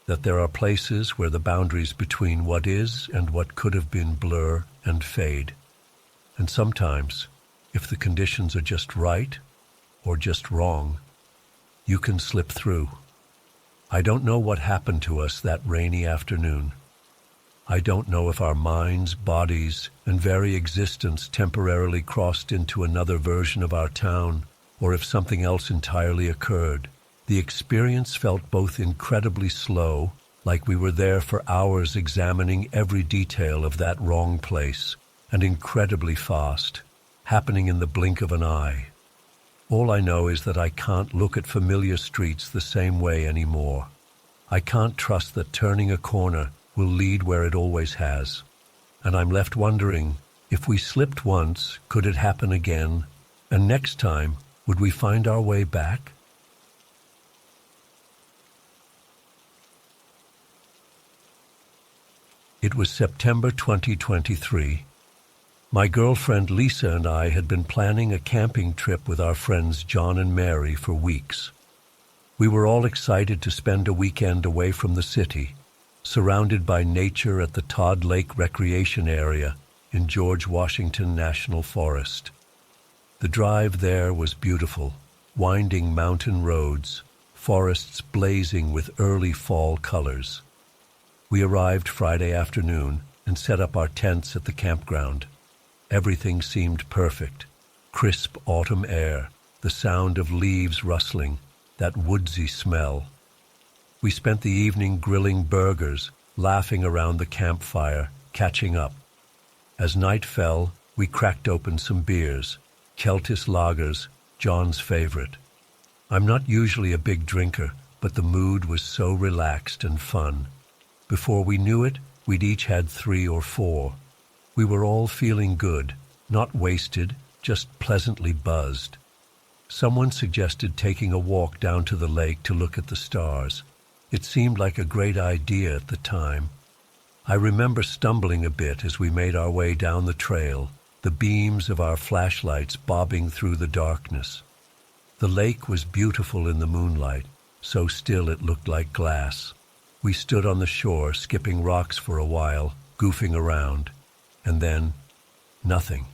That there are places where the boundaries between what is and what could have been blur and fade. And sometimes, if the conditions are just right or just wrong, you can slip through. I don't know what happened to us that rainy afternoon. I don't know if our minds, bodies, and very existence temporarily crossed into another version of our town, or if something else entirely occurred. The experience felt both incredibly slow, like we were there for hours examining every detail of that wrong place, and incredibly fast, happening in the blink of an eye. All I know is that I can't look at familiar streets the same way anymore. I can't trust that turning a corner will lead where it always has. And I'm left wondering, if we slipped once, could it happen again? And next time, would we find our way back? It was September 2023. My girlfriend Lisa and I had been planning a camping trip with our friends John and Mary for weeks. We were all excited to spend a weekend away from the city, surrounded by nature at the Todd Lake Recreation Area in George Washington National Forest. The drive there was beautiful, winding mountain roads, forests blazing with early fall colors. We arrived Friday afternoon and set up our tents at the campground. Everything seemed perfect. Crisp autumn air, the sound of leaves rustling, that woodsy smell. We spent the evening grilling burgers, laughing around the campfire, catching up. As night fell, we cracked open some beers, Keltis lagers, John's favorite. I'm not usually a big drinker, but the mood was so relaxed and fun. Before we knew it, we'd each had 3 or 4. We were all feeling good, not wasted, just pleasantly buzzed. Someone suggested taking a walk down to the lake to look at the stars. It seemed like a great idea at the time. I remember stumbling a bit as we made our way down the trail, the beams of our flashlights bobbing through the darkness. The lake was beautiful in the moonlight, so still it looked like glass. We stood on the shore, skipping rocks for a while, goofing around, and then nothing.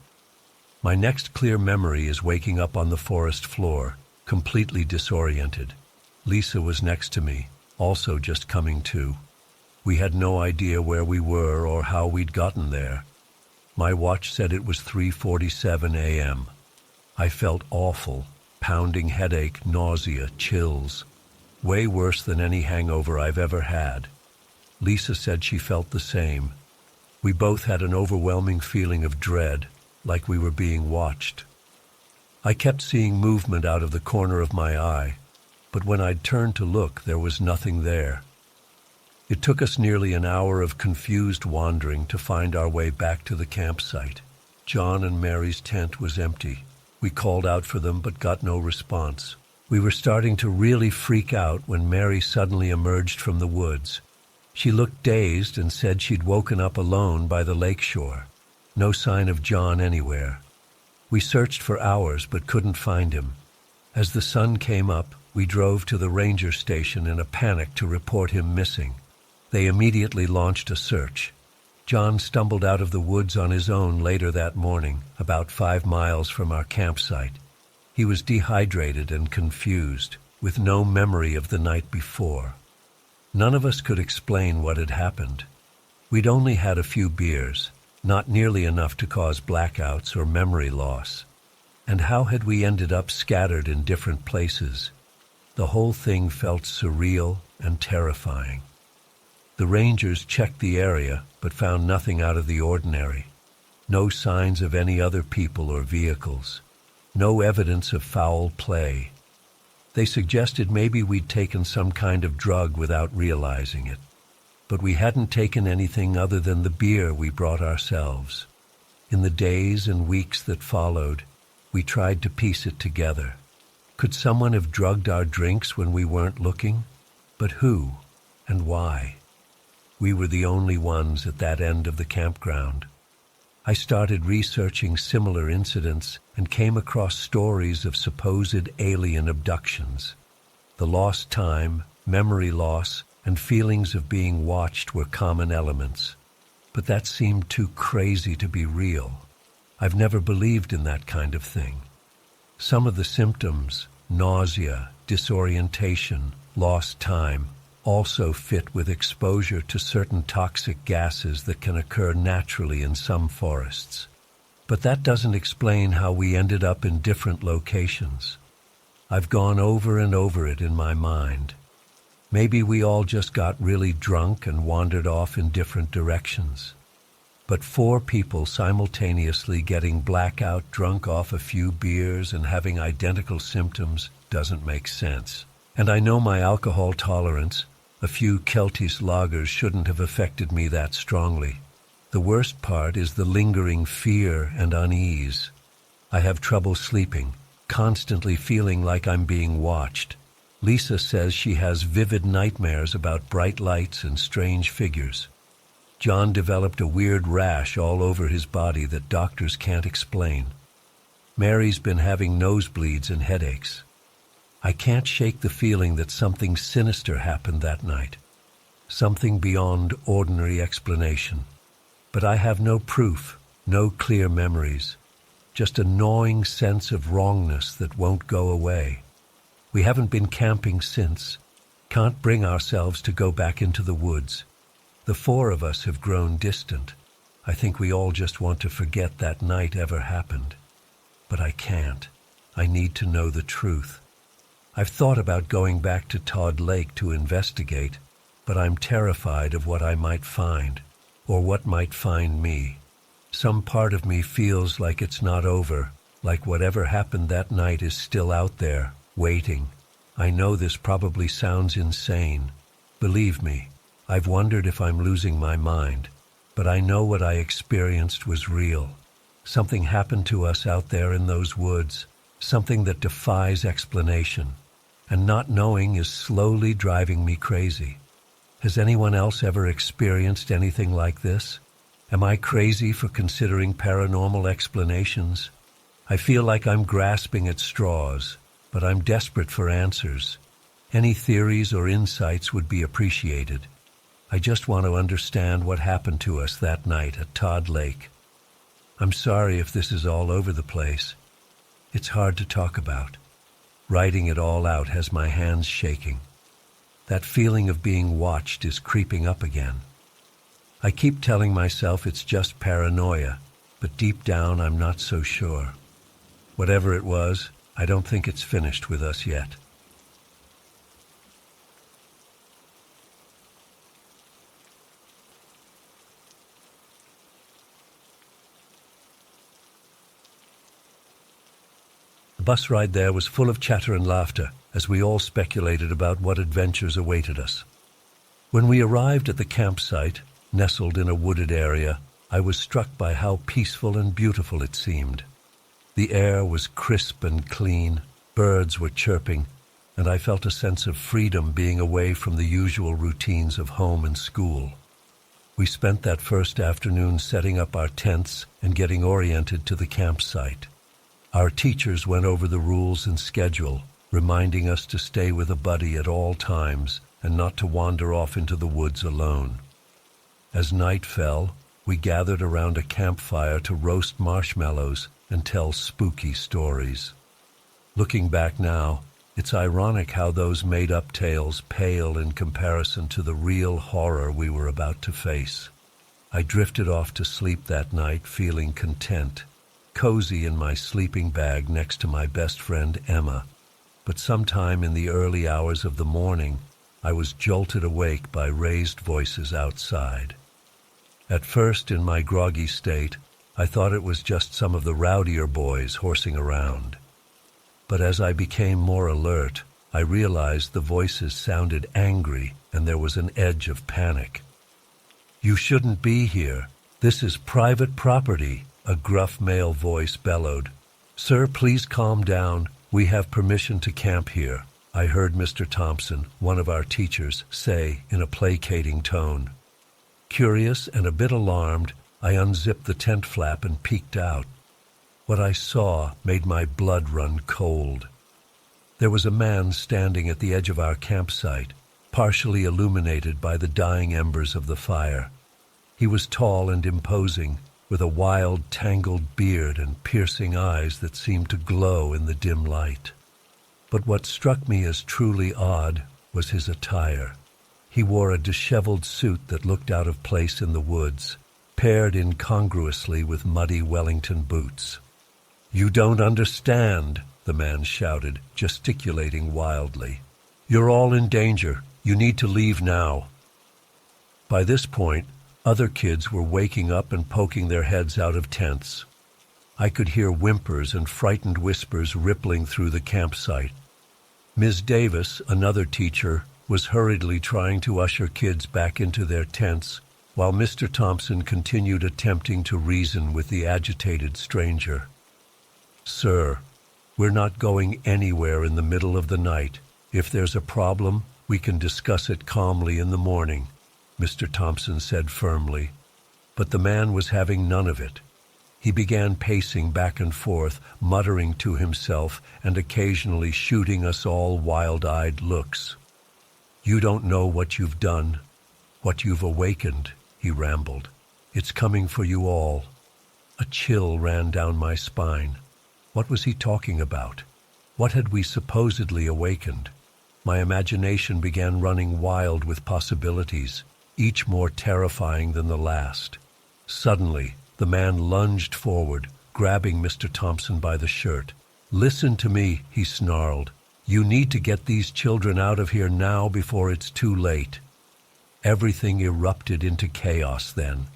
My next clear memory is waking up on the forest floor, completely disoriented. Lisa was next to me, also just coming to. We had no idea where we were or how we'd gotten there. My watch said it was 3:47 a.m. I felt awful, pounding headache, nausea, chills. Way worse than any hangover I've ever had. Lisa said she felt the same. We both had an overwhelming feeling of dread, like we were being watched. I kept seeing movement out of the corner of my eye, but when I'd turned to look, there was nothing there. It took us nearly an hour of confused wandering to find our way back to the campsite. John and Mary's tent was empty. We called out for them but got no response. We were starting to really freak out when Mary suddenly emerged from the woods. She looked dazed and said she'd woken up alone by the lakeshore. No sign of John anywhere. We searched for hours but couldn't find him. As the sun came up, we drove to the ranger station in a panic to report him missing. They immediately launched a search. John stumbled out of the woods on his own later that morning, about 5 miles from our campsite. He was dehydrated and confused, with no memory of the night before. None of us could explain what had happened. We'd only had a few beers, not nearly enough to cause blackouts or memory loss. And how had we ended up scattered in different places? The whole thing felt surreal and terrifying. The rangers checked the area, but found nothing out of the ordinary. No signs of any other people or vehicles. No evidence of foul play. They suggested maybe we'd taken some kind of drug without realizing it. But we hadn't taken anything other than the beer we brought ourselves. In the days and weeks that followed, we tried to piece it together. Could someone have drugged our drinks when we weren't looking? But who and why? We were the only ones at that end of the campground. I started researching similar incidents and came across stories of supposed alien abductions. The lost time, memory loss, and feelings of being watched were common elements. But that seemed too crazy to be real. I've never believed in that kind of thing. Some of the symptoms, nausea, disorientation, lost time, also fit with exposure to certain toxic gases that can occur naturally in some forests. But that doesn't explain how we ended up in different locations. I've gone over and over it in my mind. Maybe we all just got really drunk and wandered off in different directions. But four people simultaneously getting blackout drunk off a few beers and having identical symptoms doesn't make sense. And I know my alcohol tolerance. A few Keltis lagers shouldn't have affected me that strongly. The worst part is the lingering fear and unease. I have trouble sleeping, constantly feeling like I'm being watched. Lisa says she has vivid nightmares about bright lights and strange figures. John developed a weird rash all over his body that doctors can't explain. Mary's been having nosebleeds and headaches. I can't shake the feeling that something sinister happened that night, something beyond ordinary explanation. But I have no proof, no clear memories, just a gnawing sense of wrongness that won't go away. We haven't been camping since, can't bring ourselves to go back into the woods. The four of us have grown distant. I think we all just want to forget that night ever happened. But I can't. I need to know the truth. I've thought about going back to Todd Lake to investigate, but I'm terrified of what I might find, or what might find me. Some part of me feels like it's not over, like whatever happened that night is still out there, waiting. I know this probably sounds insane. Believe me, I've wondered if I'm losing my mind, but I know what I experienced was real. Something happened to us out there in those woods, something that defies explanation, and not knowing is slowly driving me crazy. Has anyone else ever experienced anything like this? Am I crazy for considering paranormal explanations? I feel like I'm grasping at straws, but I'm desperate for answers. Any theories or insights would be appreciated. I just want to understand what happened to us that night at Todd Lake. I'm sorry if this is all over the place. It's hard to talk about. Writing it all out has my hands shaking. That feeling of being watched is creeping up again. I keep telling myself it's just paranoia, but deep down I'm not so sure. Whatever it was, I don't think it's finished with us yet. The bus ride there was full of chatter and laughter as we all speculated about what adventures awaited us. When we arrived at the campsite, nestled in a wooded area, I was struck by how peaceful and beautiful it seemed. The air was crisp and clean, birds were chirping, and I felt a sense of freedom being away from the usual routines of home and school. We spent that first afternoon setting up our tents and getting oriented to the campsite. Our teachers went over the rules and schedule, reminding us to stay with a buddy at all times and not to wander off into the woods alone. As night fell, we gathered around a campfire to roast marshmallows and tell spooky stories. Looking back now, it's ironic how those made-up tales pale in comparison to the real horror we were about to face. I drifted off to sleep that night feeling content, cozy in my sleeping bag next to my best friend Emma. But sometime in the early hours of the morning, I was jolted awake by raised voices outside. At first, in my groggy state, I thought it was just some of the rowdier boys horsing around. But as I became more alert, I realized the voices sounded angry and there was an edge of panic. "You shouldn't be here. This is private property," a gruff male voice bellowed. "Sir, please calm down. We have permission to camp here," I heard Mr. Thompson, one of our teachers, say in a placating tone. Curious and a bit alarmed, I unzipped the tent flap and peeked out. What I saw made my blood run cold. There was a man standing at the edge of our campsite, partially illuminated by the dying embers of the fire. He was tall and imposing, with a wild, tangled beard and piercing eyes that seemed to glow in the dim light. But what struck me as truly odd was his attire. He wore a disheveled suit that looked out of place in the woods, paired incongruously with muddy Wellington boots. "You don't understand," the man shouted, gesticulating wildly. "You're all in danger. You need to leave now." By this point, Other kids were waking up and poking their heads out of tents. I could hear whimpers and frightened whispers rippling through the campsite. Ms. Davis, another teacher, was hurriedly trying to usher kids back into their tents, while Mr. Thompson continued attempting to reason with the agitated stranger. "Sir, we're not going anywhere in the middle of the night. If there's a problem, we can discuss it calmly in the morning," Mr. Thompson said firmly. But the man was having none of it. He began pacing back and forth, muttering to himself and occasionally shooting us all wild-eyed looks. "You don't know what you've done, what you've awakened," he rambled. "It's coming for you all." A chill ran down my spine. What was he talking about? What had we supposedly awakened? My imagination began running wild with possibilities, each more terrifying than the last. Suddenly, the man lunged forward, grabbing Mr. Thompson by the shirt. "Listen to me," he snarled. "You need to get these children out of here now before it's too late." Everything erupted into chaos then.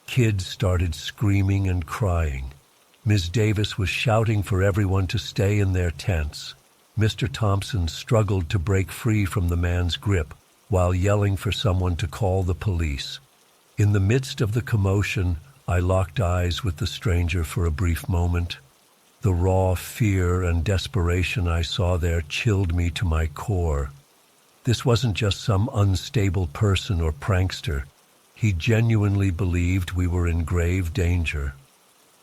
Kids started screaming and crying. Ms. Davis was shouting for everyone to stay in their tents. Mr. Thompson struggled to break free from the man's grip while yelling for someone to call the police. In the midst of the commotion, I locked eyes with the stranger for a brief moment. The raw fear and desperation I saw there chilled me to my core. This wasn't just some unstable person or prankster. He genuinely believed we were in grave danger.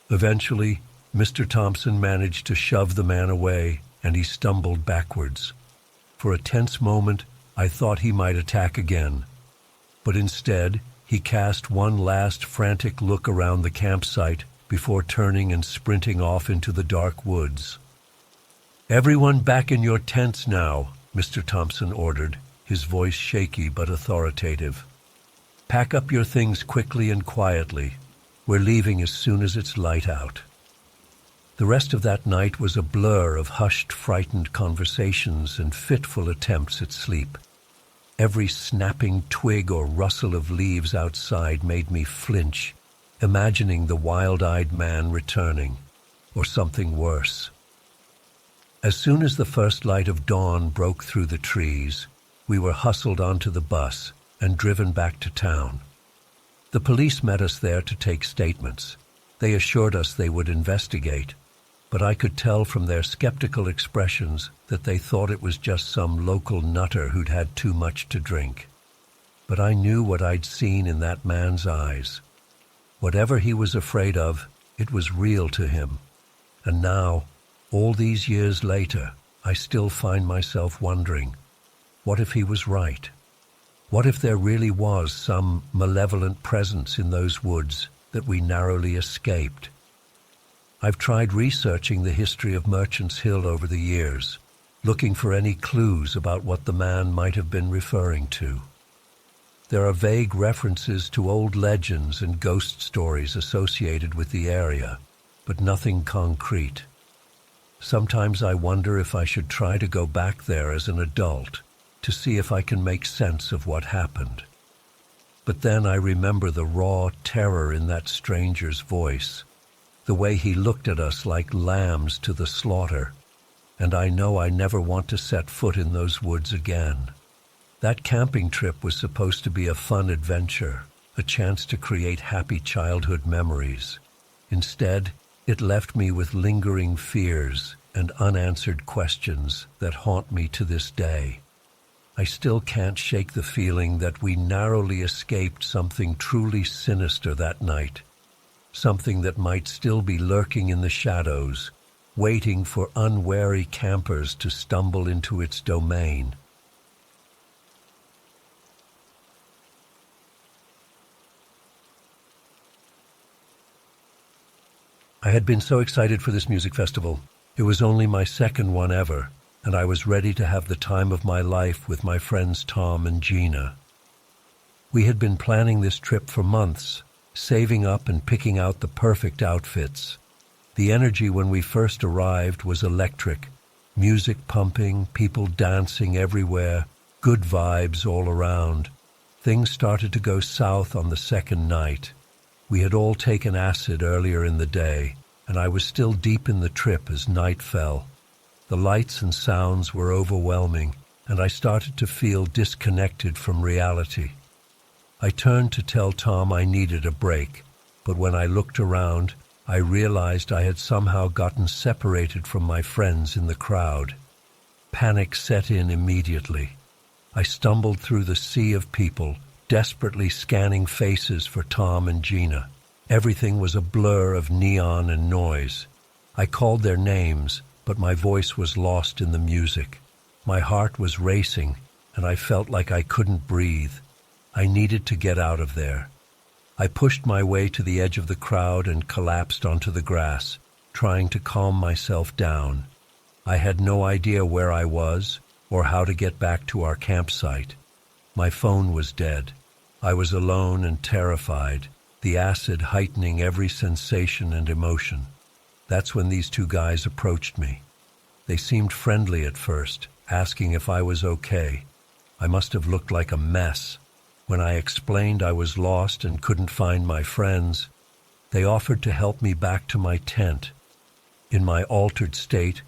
Eventually, Mr. Thompson managed to shove the man away, and he stumbled backwards. For a tense moment, I thought he might attack again. But instead, he cast one last frantic look around the campsite before turning and sprinting off into the dark woods. "Everyone back in your tents now," Mr. Thompson ordered, his voice shaky but authoritative. "Pack up your things quickly and quietly. We're leaving as soon as it's light out." The rest of that night was a blur of hushed, frightened conversations and fitful attempts at sleep. Every snapping twig or rustle of leaves outside made me flinch, imagining the wild-eyed man returning, or something worse. As soon as the first light of dawn broke through the trees, we were hustled onto the bus and driven back to town. The police met us there to take statements. They assured us they would investigate, but I could tell from their skeptical expressions that they thought it was just some local nutter who'd had too much to drink. But I knew what I'd seen in that man's eyes. Whatever he was afraid of, it was real to him. And now, all these years later, I still find myself wondering, what if he was right? What if there really was some malevolent presence in those woods that we narrowly escaped? I've tried researching the history of Merchant's Hill over the years, looking for any clues about what the man might have been referring to. There are vague references to old legends and ghost stories associated with the area, but nothing concrete. Sometimes I wonder if I should try to go back there as an adult to see if I can make sense of what happened. But then I remember the raw terror in that stranger's voice, the way he looked at us like lambs to the slaughter, and I know I never want to set foot in those woods again. That camping trip was supposed to be a fun adventure, a chance to create happy childhood memories. Instead, it left me with lingering fears and unanswered questions that haunt me to this day. I still can't shake the feeling that we narrowly escaped something truly sinister that night, something that might still be lurking in the shadows, waiting for unwary campers to stumble into its domain. I had been so excited for this music festival. It was only my second one ever, and I was ready to have the time of my life with my friends Tom and Gina. We had been planning this trip for months, saving up and picking out the perfect outfits. The energy when we first arrived was electric, music pumping, people dancing everywhere, good vibes all around. Things started to go south on the second night. We had all taken acid earlier in the day, and I was still deep in the trip as night fell. The lights and sounds were overwhelming, and I started to feel disconnected from reality. I turned to tell Tom I needed a break, but when I looked around, I realized I had somehow gotten separated from my friends in the crowd. Panic set in immediately. I stumbled through the sea of people, desperately scanning faces for Tom and Gina. Everything was a blur of neon and noise. I called their names, but my voice was lost in the music. My heart was racing, and I felt like I couldn't breathe. I needed to get out of there. I pushed my way to the edge of the crowd and collapsed onto the grass, trying to calm myself down. I had no idea where I was or how to get back to our campsite. My phone was dead. I was alone and terrified, the acid heightening every sensation and emotion. That's when these two guys approached me. They seemed friendly at first, asking if I was okay. I must have looked like a mess. When I explained I was lost and couldn't find my friends, they offered to help me back to my tent. In my altered state,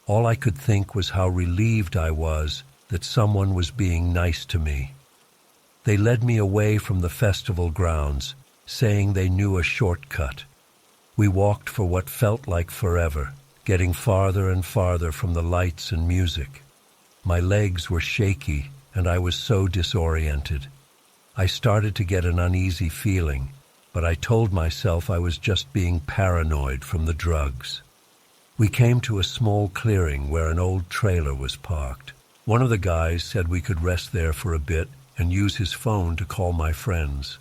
all I could think was how relieved I was that someone was being nice to me. They led me away from the festival grounds, saying they knew a shortcut. We walked for what felt like forever, getting farther and farther from the lights and music. My legs were shaky, and I was so disoriented. I started to get an uneasy feeling, but I told myself I was just being paranoid from the drugs. We came to a small clearing where an old trailer was parked. One of the guys said we could rest there for a bit and use his phone to call my friends.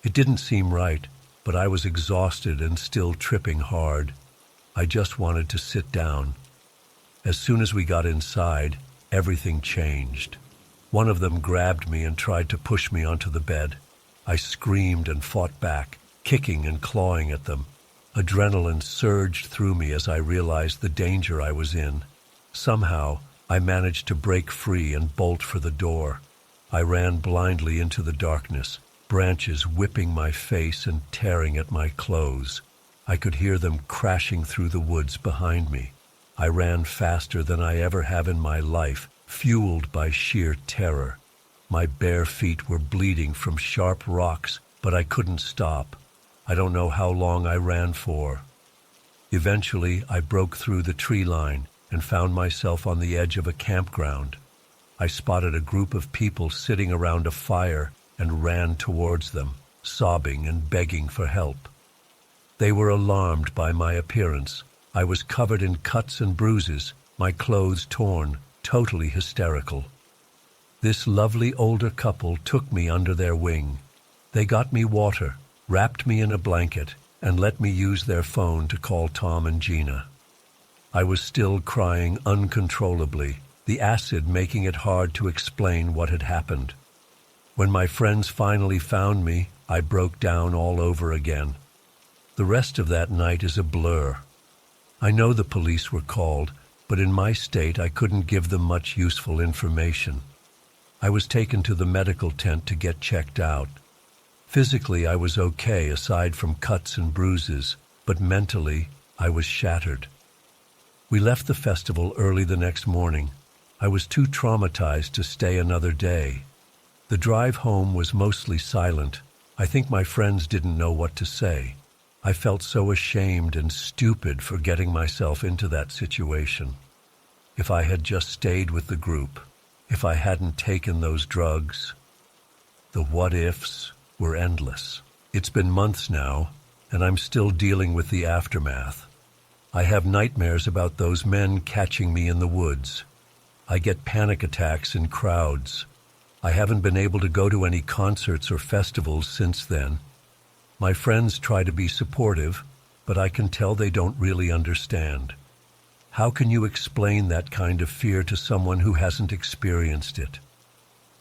It didn't seem right, but I was exhausted and still tripping hard. I just wanted to sit down. As soon as we got inside, everything changed. One of them grabbed me and tried to push me onto the bed. I screamed and fought back, kicking and clawing at them. Adrenaline surged through me as I realized the danger I was in. Somehow, I managed to break free and bolt for the door. I ran blindly into the darkness, branches whipping my face and tearing at my clothes. I could hear them crashing through the woods behind me. I ran faster than I ever have in my life, fueled by sheer terror. My bare feet were bleeding from sharp rocks, but I couldn't stop. I don't know how long I ran for. Eventually, I broke through the tree line and found myself on the edge of a campground. I spotted a group of people sitting around a fire and ran towards them, sobbing and begging for help. They were alarmed by my appearance. I was covered in cuts and bruises, my clothes torn, totally hysterical. This lovely older couple took me under their wing. They got me water, wrapped me in a blanket, and let me use their phone to call Tom and Gina. I was still crying uncontrollably, the acid making it hard to explain what had happened. When my friends finally found me, I broke down all over again. The rest of that night is a blur. I know the police were called, but in my state I couldn't give them much useful information. I was taken to the medical tent to get checked out. Physically, I was okay aside from cuts and bruises, but mentally, I was shattered. We left the festival early the next morning. I was too traumatized to stay another day. The drive home was mostly silent. I think my friends didn't know what to say. I felt so ashamed and stupid for getting myself into that situation. If I had just stayed with the group, if I hadn't taken those drugs, the what-ifs were endless. It's been months now, and I'm still dealing with the aftermath. I have nightmares about those men catching me in the woods. I get panic attacks in crowds. I haven't been able to go to any concerts or festivals since then. My friends try to be supportive, but I can tell they don't really understand. How can you explain that kind of fear to someone who hasn't experienced it?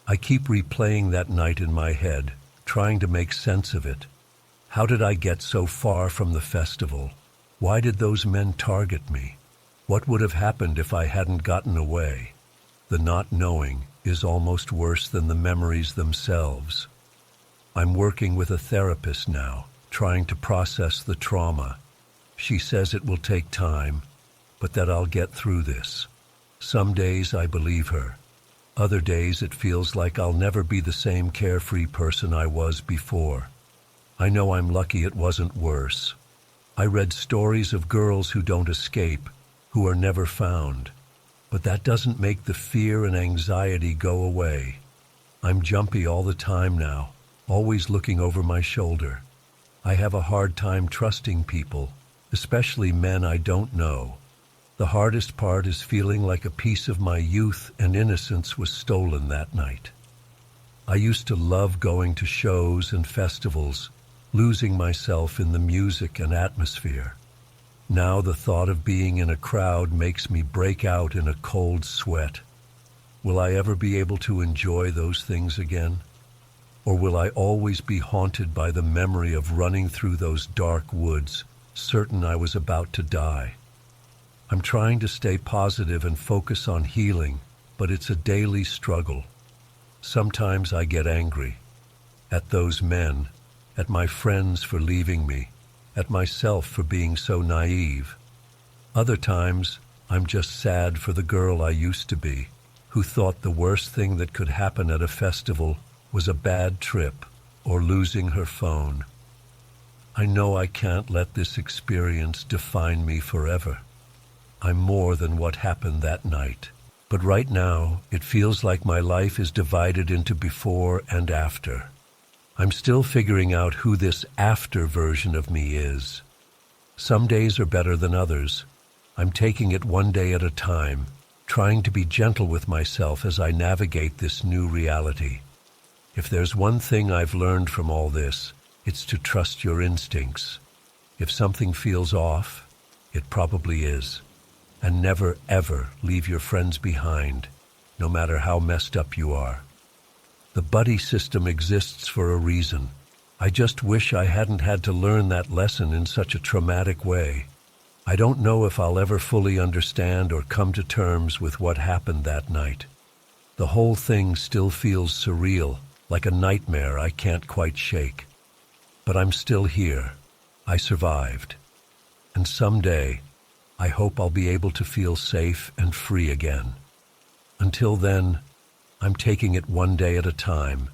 I keep replaying that night in my head, trying to make sense of it. How did I get so far from the festival? Why did those men target me? What would have happened if I hadn't gotten away? The not knowing is almost worse than the memories themselves. I'm working with a therapist now, trying to process the trauma. She says it will take time, but that I'll get through this. Some days I believe her. Other days it feels like I'll never be the same carefree person I was before. I know I'm lucky it wasn't worse. I read stories of girls who don't escape, who are never found. But that doesn't make the fear and anxiety go away. I'm jumpy all the time now, always looking over my shoulder. I have a hard time trusting people, especially men I don't know. The hardest part is feeling like a piece of my youth and innocence was stolen that night. I used to love going to shows and festivals, losing myself in the music and atmosphere. Now the thought of being in a crowd makes me break out in a cold sweat. Will I ever be able to enjoy those things again? Or will I always be haunted by the memory of running through those dark woods, certain I was about to die? I'm trying to stay positive and focus on healing, but it's a daily struggle. Sometimes I get angry at those men, at my friends for leaving me, at myself for being so naive. Other times, I'm just sad for the girl I used to be, who thought the worst thing that could happen at a festival was a bad trip or losing her phone. I know I can't let this experience define me forever. I'm more than what happened that night. But right now, it feels like my life is divided into before and after. I'm still figuring out who this after version of me is. Some days are better than others. I'm taking it one day at a time, trying to be gentle with myself as I navigate this new reality. If there's one thing I've learned from all this, it's to trust your instincts. If something feels off, it probably is. And never, ever leave your friends behind, no matter how messed up you are. The buddy system exists for a reason. I just wish I hadn't had to learn that lesson in such a traumatic way. I don't know if I'll ever fully understand or come to terms with what happened that night. The whole thing still feels surreal, like a nightmare I can't quite shake. But I'm still here. I survived. And someday, I hope I'll be able to feel safe and free again. Until then, I'm taking it one day at a time,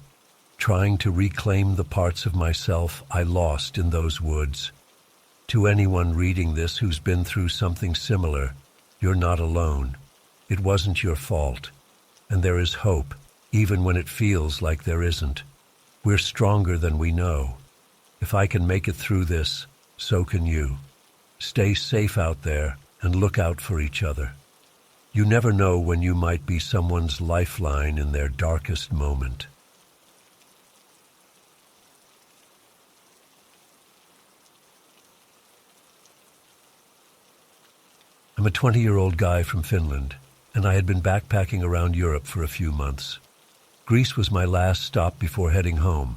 trying to reclaim the parts of myself I lost in those woods. To anyone reading this who's been through something similar, you're not alone. It wasn't your fault. And there is hope, even when it feels like there isn't. We're stronger than we know. If I can make it through this, so can you. Stay safe out there and look out for each other. You never know when you might be someone's lifeline in their darkest moment. I'm a 20-year-old guy from Finland, and I had been backpacking around Europe for a few months. Greece was my last stop before heading home.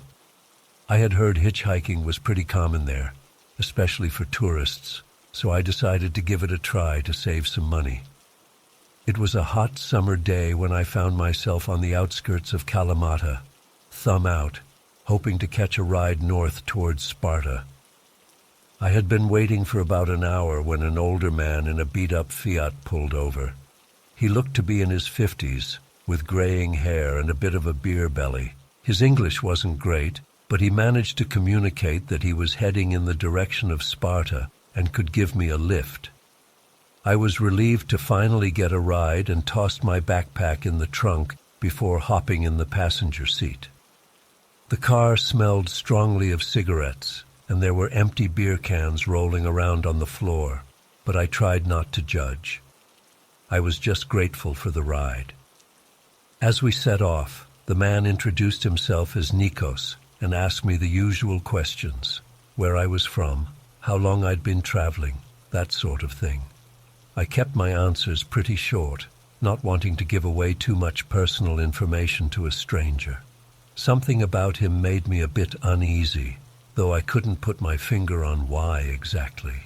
I had heard hitchhiking was pretty common there, especially for tourists, so I decided to give it a try to save some money. It was a hot summer day when I found myself on the outskirts of Kalamata, thumb out, hoping to catch a ride north towards Sparta. I had been waiting for about an hour when an older man in a beat-up Fiat pulled over. He looked to be in his 50s, with graying hair and a bit of a beer belly. His English wasn't great, but he managed to communicate that he was heading in the direction of Sparta and could give me a lift. I was relieved to finally get a ride and tossed my backpack in the trunk before hopping in the passenger seat. The car smelled strongly of cigarettes, and there were empty beer cans rolling around on the floor, but I tried not to judge. I was just grateful for the ride. As we set off, the man introduced himself as Nikos and asked me the usual questions: where I was from, how long I'd been traveling, that sort of thing. I kept my answers pretty short, not wanting to give away too much personal information to a stranger. Something about him made me a bit uneasy, though I couldn't put my finger on why exactly.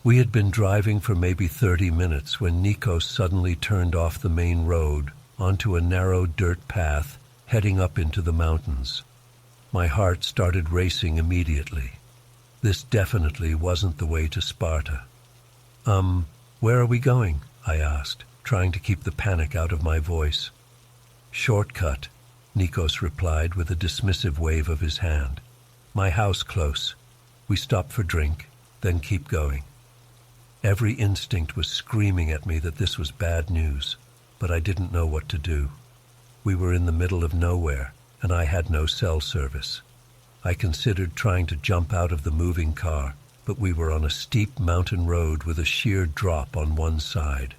We had been driving for maybe 30 minutes when Nikos suddenly turned off the main road, onto a narrow dirt path heading up into the mountains. My heart started racing immediately. This definitely wasn't the way to Sparta. Where are we going?" I asked, trying to keep the panic out of my voice. "Shortcut," Nikos replied with a dismissive wave of his hand. "My house close. We stop for drink, then keep going." Every instinct was screaming at me that this was bad news, but I didn't know what to do. We were in the middle of nowhere, and I had no cell service. I considered trying to jump out of the moving car, but we were on a steep mountain road with a sheer drop on one side.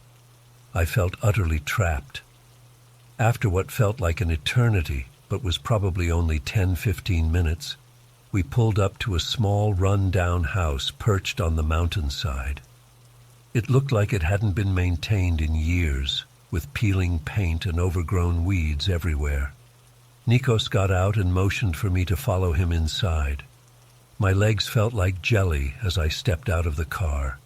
I felt utterly trapped. After what felt like an eternity, but was probably only 10-15 minutes, we pulled up to a small run-down house perched on the mountainside. It looked like it hadn't been maintained in years, with peeling paint and overgrown weeds everywhere. Nikos got out and motioned for me to follow him inside. My legs felt like jelly as I stepped out of the car.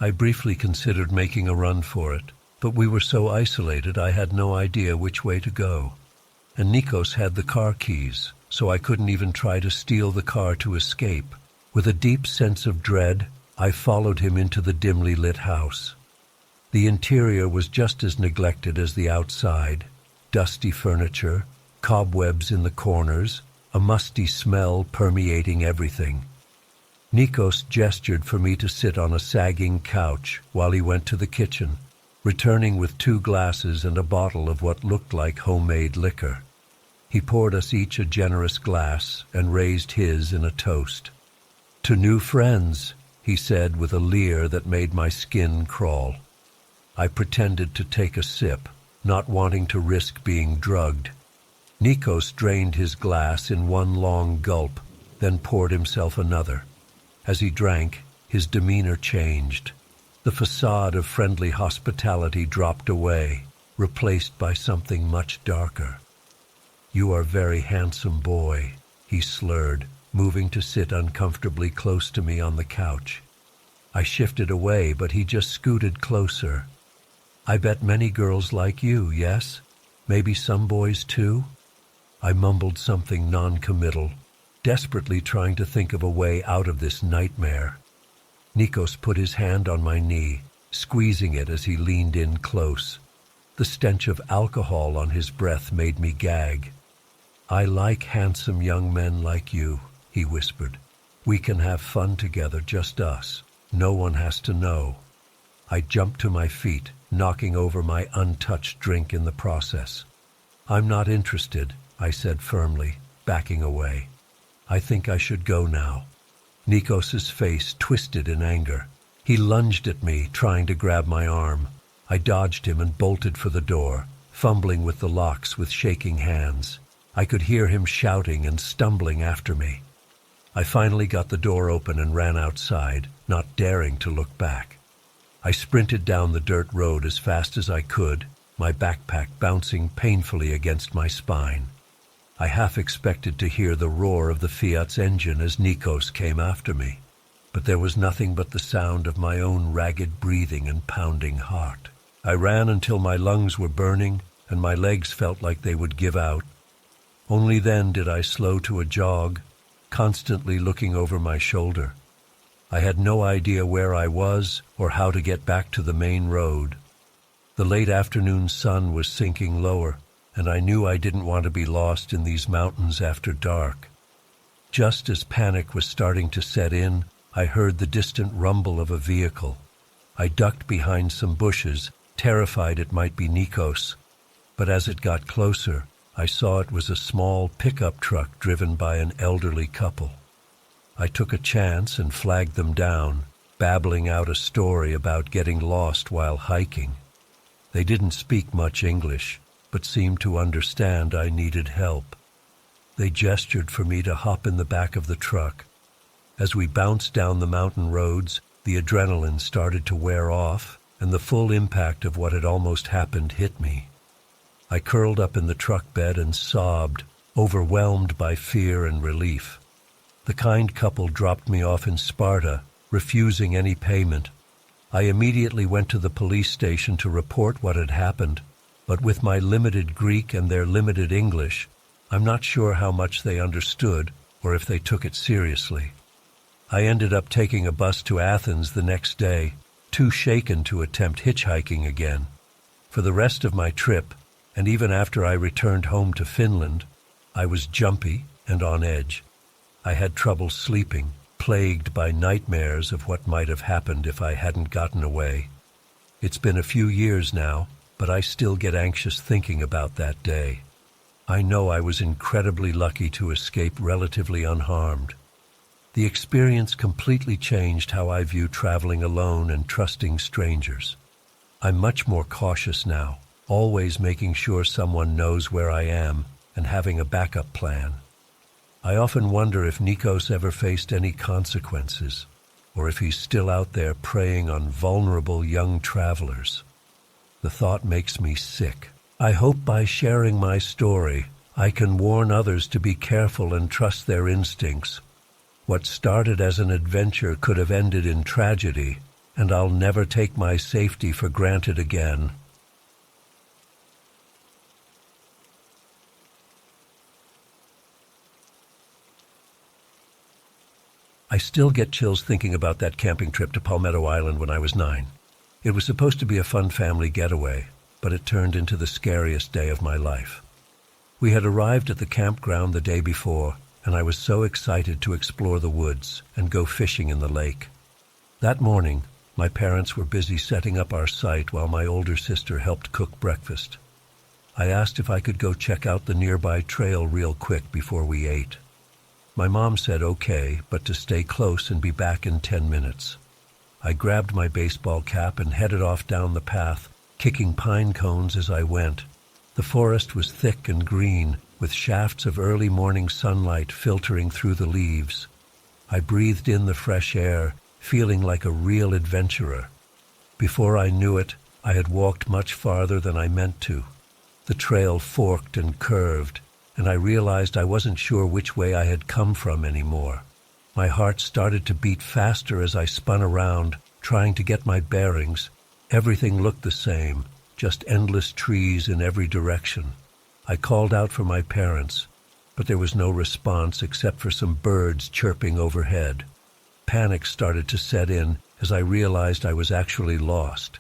I briefly considered making a run for it, but we were so isolated I had no idea which way to go. And Nikos had the car keys, so I couldn't even try to steal the car to escape. With a deep sense of dread, I followed him into the dimly lit house. The interior was just as neglected as the outside. Dusty furniture, cobwebs in the corners, a musty smell permeating everything. Nikos gestured for me to sit on a sagging couch while he went to the kitchen, returning with 2 glasses and a bottle of what looked like homemade liquor. He poured us each a generous glass and raised his in a toast. "To new friends," he said with a leer that made my skin crawl. I pretended to take a sip, not wanting to risk being drugged. Nikos drained his glass in one long gulp, then poured himself another. As he drank, his demeanor changed. The facade of friendly hospitality dropped away, replaced by something much darker. "You are a very handsome boy," he slurred, moving to sit uncomfortably close to me on the couch. I shifted away, but he just scooted closer. "I bet many girls like you, yes? Maybe some boys too?" I mumbled something non-committal, desperately trying to think of a way out of this nightmare. Nikos put his hand on my knee, squeezing it as he leaned in close. The stench of alcohol on his breath made me gag. "I like handsome young men like you," he whispered. "We can have fun together, just us. No one has to know." I jumped to my feet, knocking over my untouched drink in the process. "I'm not interested," I said firmly, backing away. "I think I should go now." Nikos's face twisted in anger. He lunged at me, trying to grab my arm. I dodged him and bolted for the door, fumbling with the locks with shaking hands. I could hear him shouting and stumbling after me. I finally got the door open and ran outside, not daring to look back. I sprinted down the dirt road as fast as I could, my backpack bouncing painfully against my spine. I half expected to hear the roar of the Fiat's engine as Nikos came after me, but there was nothing but the sound of my own ragged breathing and pounding heart. I ran until my lungs were burning and my legs felt like they would give out. Only then did I slow to a jog, constantly looking over my shoulder. I had no idea where I was or how to get back to the main road. The late afternoon sun was sinking lower, and I knew I didn't want to be lost in these mountains after dark. Just as panic was starting to set in, I heard the distant rumble of a vehicle. I ducked behind some bushes, terrified it might be Nikos, but as it got closer, I saw it was a small pickup truck driven by an elderly couple. I took a chance and flagged them down, babbling out a story about getting lost while hiking. They didn't speak much English, but seemed to understand I needed help. They gestured for me to hop in the back of the truck. As we bounced down the mountain roads, the adrenaline started to wear off, and the full impact of what had almost happened hit me. I curled up in the truck bed and sobbed, overwhelmed by fear and relief. The kind couple dropped me off in Sparta, refusing any payment. I immediately went to the police station to report what had happened, but with my limited Greek and their limited English, I'm not sure how much they understood or if they took it seriously. I ended up taking a bus to Athens the next day, too shaken to attempt hitchhiking again. For the rest of my trip, and even after I returned home to Finland, I was jumpy and on edge. I had trouble sleeping, plagued by nightmares of what might have happened if I hadn't gotten away. It's been a few years now, but I still get anxious thinking about that day. I know I was incredibly lucky to escape relatively unharmed. The experience completely changed how I view traveling alone and trusting strangers. I'm much more cautious now, always making sure someone knows where I am and having a backup plan. I often wonder if Nikos ever faced any consequences, or if he's still out there preying on vulnerable young travelers. The thought makes me sick. I hope by sharing my story, I can warn others to be careful and trust their instincts. What started as an adventure could have ended in tragedy, and I'll never take my safety for granted again. I still get chills thinking about that camping trip to Palmetto Island when I was 9. It was supposed to be a fun family getaway, but it turned into the scariest day of my life. We had arrived at the campground the day before, and I was so excited to explore the woods and go fishing in the lake. That morning, my parents were busy setting up our site while my older sister helped cook breakfast. I asked if I could go check out the nearby trail real quick before we ate. My mom said okay, but to stay close and be back in 10 minutes. I grabbed my baseball cap and headed off down the path, kicking pine cones as I went. The forest was thick and green, with shafts of early morning sunlight filtering through the leaves. I breathed in the fresh air, feeling like a real adventurer. Before I knew it, I had walked much farther than I meant to. The trail forked and curved, and I realized I wasn't sure which way I had come from anymore. My heart started to beat faster as I spun around, trying to get my bearings. Everything looked the same, just endless trees in every direction. I called out for my parents, but there was no response except for some birds chirping overhead. Panic started to set in as I realized I was actually lost.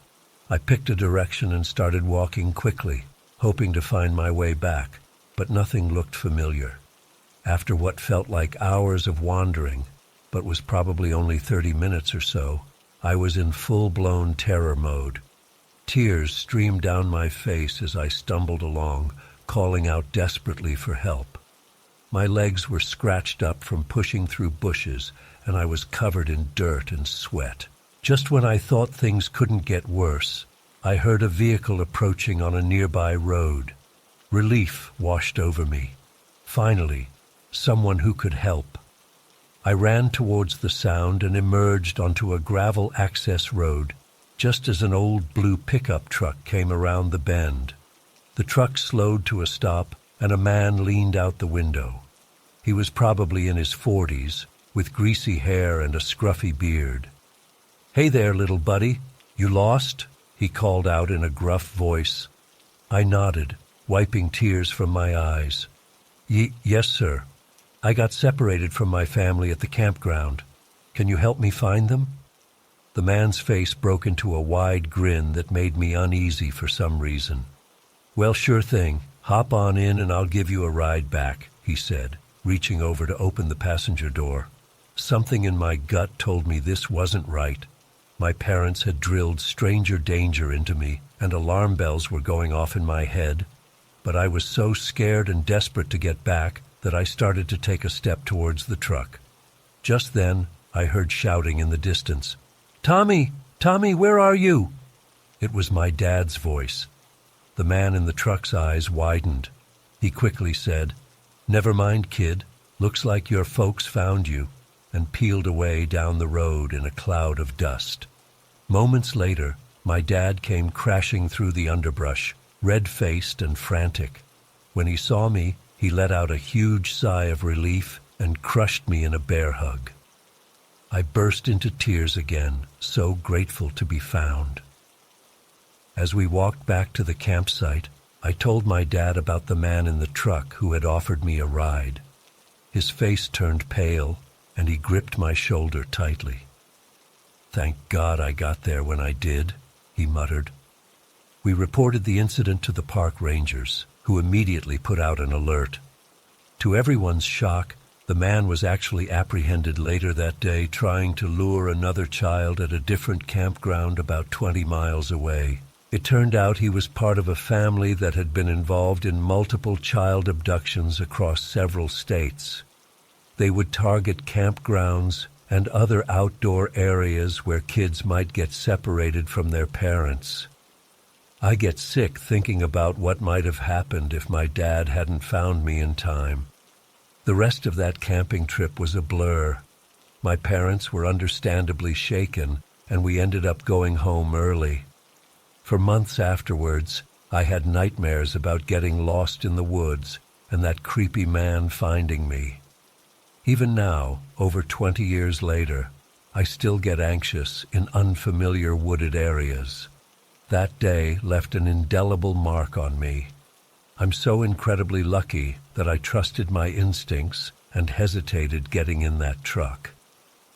I picked a direction and started walking quickly, hoping to find my way back, but nothing looked familiar. After what felt like hours of wandering, but was probably only 30 minutes or so, I was in full-blown terror mode. Tears streamed down my face as I stumbled along, calling out desperately for help. My legs were scratched up from pushing through bushes, and I was covered in dirt and sweat. Just when I thought things couldn't get worse, I heard a vehicle approaching on a nearby road. Relief washed over me. Finally, someone who could help. I ran towards the sound and emerged onto a gravel access road, just as an old blue pickup truck came around the bend. The truck slowed to a stop, and a man leaned out the window. He was probably in his 40s, with greasy hair and a scruffy beard. "Hey there, little buddy. You lost?" he called out in a gruff voice. I nodded, wiping tears from my eyes. Yes, sir. I got separated from my family at the campground. Can you help me find them?" The man's face broke into a wide grin that made me uneasy for some reason. "Well, sure thing. Hop on in and I'll give you a ride back," he said, reaching over to open the passenger door. Something in my gut told me this wasn't right. My parents had drilled stranger danger into me, and alarm bells were going off in my head. But I was so scared and desperate to get back that I started to take a step towards the truck. Just then, I heard shouting in the distance. "Tommy! Tommy, where are you?" It was my dad's voice. The man in the truck's eyes widened. He quickly said, "Never mind, kid. Looks like your folks found you," and peeled away down the road in a cloud of dust. Moments later, my dad came crashing through the underbrush, red-faced and frantic. When he saw me, he let out a huge sigh of relief and crushed me in a bear hug. I burst into tears again, so grateful to be found. As we walked back to the campsite, I told my dad about the man in the truck who had offered me a ride. His face turned pale, and he gripped my shoulder tightly. "Thank God I got there when I did," he muttered. We reported the incident to the park rangers, who immediately put out an alert. To everyone's shock, the man was actually apprehended later that day trying to lure another child at a different campground about 20 miles away. It turned out he was part of a family that had been involved in multiple child abductions across several states. They would target campgrounds and other outdoor areas where kids might get separated from their parents. I get sick thinking about what might have happened if my dad hadn't found me in time. The rest of that camping trip was a blur. My parents were understandably shaken, and we ended up going home early. For months afterwards, I had nightmares about getting lost in the woods and that creepy man finding me. Even now, over 20 years later, I still get anxious in unfamiliar wooded areas. That day left an indelible mark on me. I'm so incredibly lucky that I trusted my instincts and hesitated getting in that truck.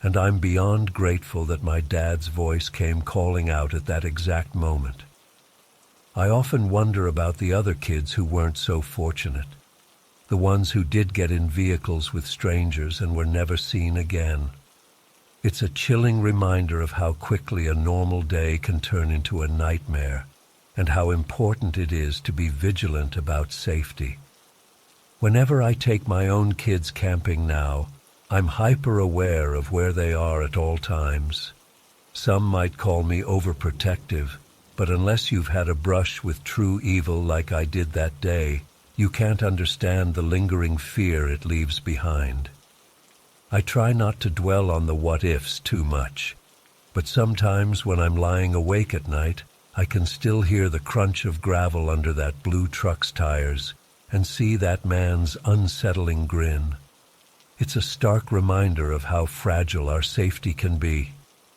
And I'm beyond grateful that my dad's voice came calling out at that exact moment. I often wonder about the other kids who weren't so fortunate, the ones who did get in vehicles with strangers and were never seen again. It's a chilling reminder of how quickly a normal day can turn into a nightmare, and how important it is to be vigilant about safety. Whenever I take my own kids camping now, I'm hyper-aware of where they are at all times. Some might call me overprotective, but unless you've had a brush with true evil like I did that day, you can't understand the lingering fear it leaves behind. I try not to dwell on the what-ifs too much, but sometimes when I'm lying awake at night, I can still hear the crunch of gravel under that blue truck's tires and see that man's unsettling grin. It's a stark reminder of how fragile our safety can be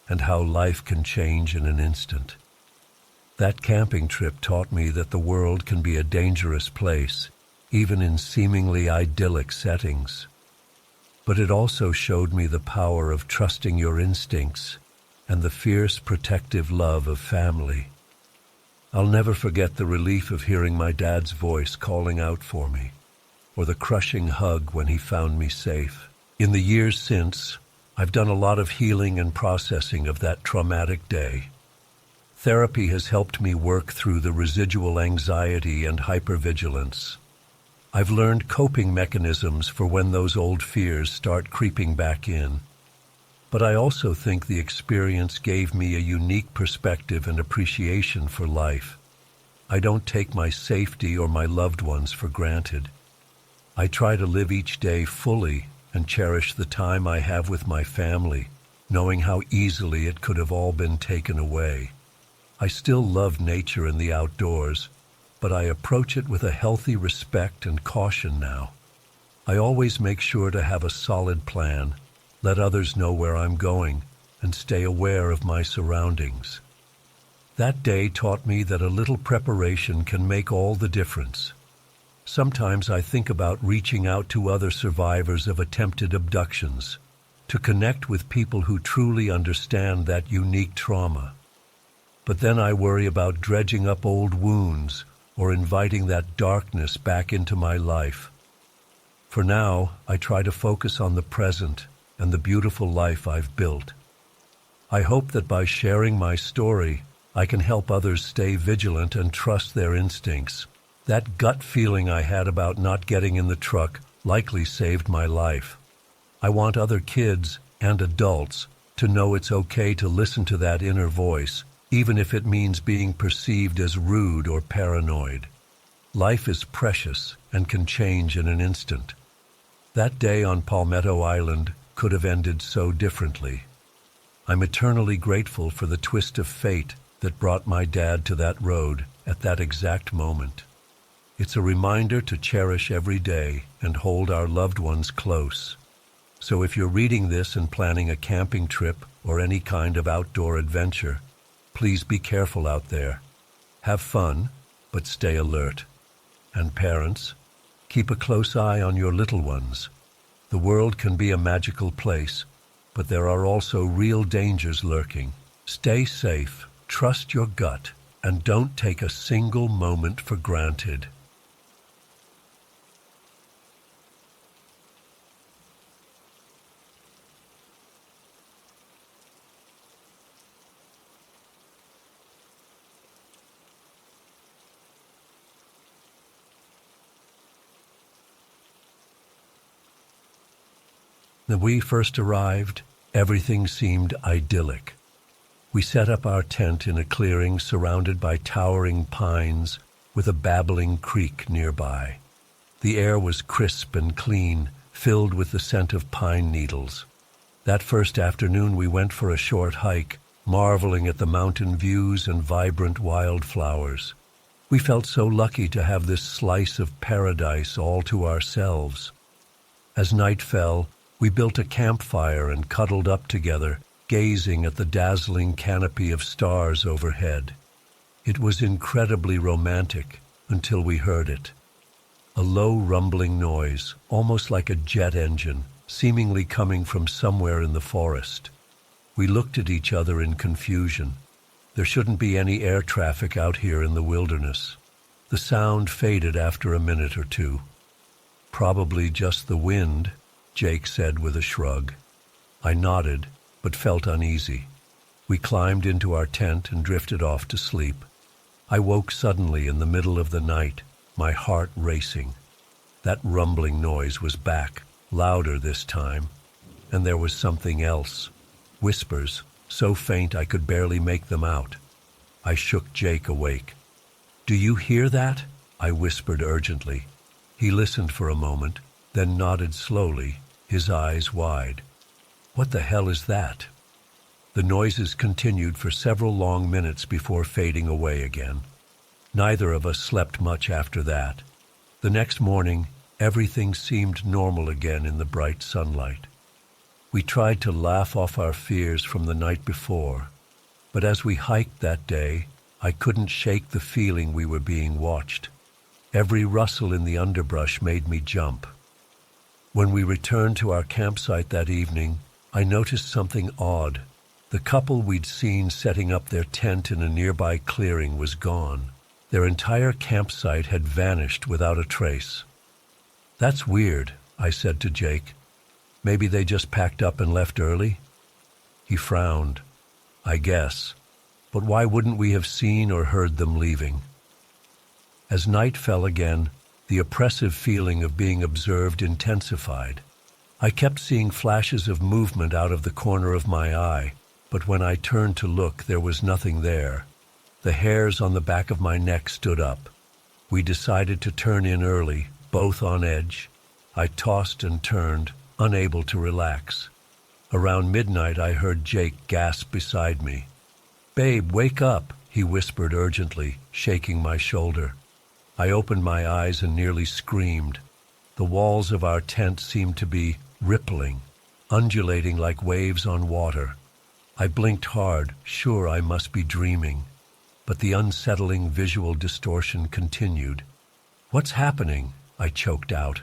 and how life can change in an instant. That camping trip taught me that the world can be a dangerous place, even in seemingly idyllic settings. But it also showed me the power of trusting your instincts and the fierce protective love of family. I'll never forget the relief of hearing my dad's voice calling out for me, or the crushing hug when he found me safe. In the years since, I've done a lot of healing and processing of that traumatic day. Therapy has helped me work through the residual anxiety and hypervigilance. I've learned coping mechanisms for when those old fears start creeping back in. But I also think the experience gave me a unique perspective and appreciation for life. I don't take my safety or my loved ones for granted. I try to live each day fully and cherish the time I have with my family, knowing how easily it could have all been taken away. I still love nature and the outdoors, but I approach it with a healthy respect and caution now. I always make sure to have a solid plan, let others know where I'm going, and stay aware of my surroundings. That day taught me that a little preparation can make all the difference. Sometimes I think about reaching out to other survivors of attempted abductions, to connect with people who truly understand that unique trauma. But then I worry about dredging up old wounds or inviting that darkness back into my life. For now, I try to focus on the present and the beautiful life I've built. I hope that by sharing my story, I can help others stay vigilant and trust their instincts. That gut feeling I had about not getting in the truck likely saved my life. I want other kids and adults to know it's okay to listen to that inner voice, even if it means being perceived as rude or paranoid. Life is precious and can change in an instant. That day on Palmetto Island could have ended so differently. I'm eternally grateful for the twist of fate that brought my dad to that road at that exact moment. It's a reminder to cherish every day and hold our loved ones close. So if you're reading this and planning a camping trip or any kind of outdoor adventure, please be careful out there. Have fun, but stay alert. And parents, keep a close eye on your little ones. The world can be a magical place, but there are also real dangers lurking. Stay safe, trust your gut, and don't take a single moment for granted. When we first arrived, everything seemed idyllic. We set up our tent in a clearing surrounded by towering pines with a babbling creek nearby. The air was crisp and clean, filled with the scent of pine needles. That first afternoon we went for a short hike, marveling at the mountain views and vibrant wildflowers. We felt so lucky to have this slice of paradise all to ourselves. As night fell, we built a campfire and cuddled up together, gazing at the dazzling canopy of stars overhead. It was incredibly romantic until we heard it. A low rumbling noise, almost like a jet engine, seemingly coming from somewhere in the forest. We looked at each other in confusion. There shouldn't be any air traffic out here in the wilderness. The sound faded after a minute or two. Probably just the wind, Jake said with a shrug. I nodded, but felt uneasy. We climbed into our tent and drifted off to sleep. I woke suddenly in the middle of the night, my heart racing. That rumbling noise was back, louder this time. And there was something else. Whispers, so faint I could barely make them out. I shook Jake awake. "Do you hear that?" I whispered urgently. He listened for a moment, then nodded slowly, his eyes wide. "What the hell is that?" The noises continued for several long minutes before fading away again. Neither of us slept much after that. The next morning, everything seemed normal again in the bright sunlight. We tried to laugh off our fears from the night before, but as we hiked that day, I couldn't shake the feeling we were being watched. Every rustle in the underbrush made me jump. When we returned to our campsite that evening, I noticed something odd. The couple we'd seen setting up their tent in a nearby clearing was gone. Their entire campsite had vanished without a trace. "That's weird," I said to Jake. "Maybe they just packed up and left early?" He frowned. "I guess. But why wouldn't we have seen or heard them leaving?" As night fell again, the oppressive feeling of being observed intensified. I kept seeing flashes of movement out of the corner of my eye, but when I turned to look, there was nothing there. The hairs on the back of my neck stood up. We decided to turn in early, both on edge. I tossed and turned, unable to relax. Around midnight, I heard Jake gasp beside me. "Babe, wake up," he whispered urgently, shaking my shoulder. I opened my eyes and nearly screamed. The walls of our tent seemed to be rippling, undulating like waves on water. I blinked hard, sure I must be dreaming. But the unsettling visual distortion continued. "What's happening?" I choked out.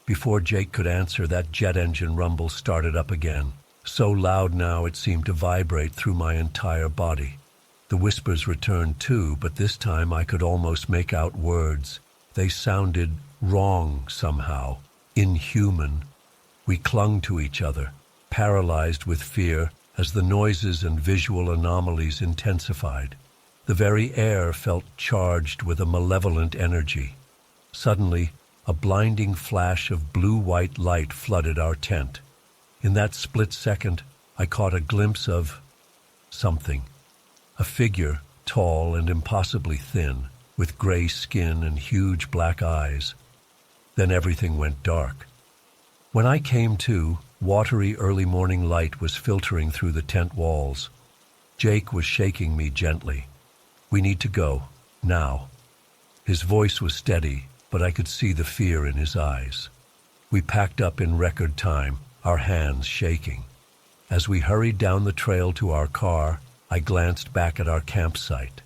Before Jake could answer, that jet engine rumble started up again, so loud now it seemed to vibrate through my entire body. The whispers returned too, but this time I could almost make out words. They sounded wrong somehow, inhuman. We clung to each other, paralyzed with fear as the noises and visual anomalies intensified. The very air felt charged with a malevolent energy. Suddenly, a blinding flash of blue-white light flooded our tent. In that split second, I caught a glimpse of something. A figure, tall and impossibly thin, with gray skin and huge black eyes. Then everything went dark. When I came to, watery early morning light was filtering through the tent walls. Jake was shaking me gently. "We need to go, now." His voice was steady, but I could see the fear in his eyes. We packed up in record time, our hands shaking. As we hurried down the trail to our car, I glanced back at our campsite.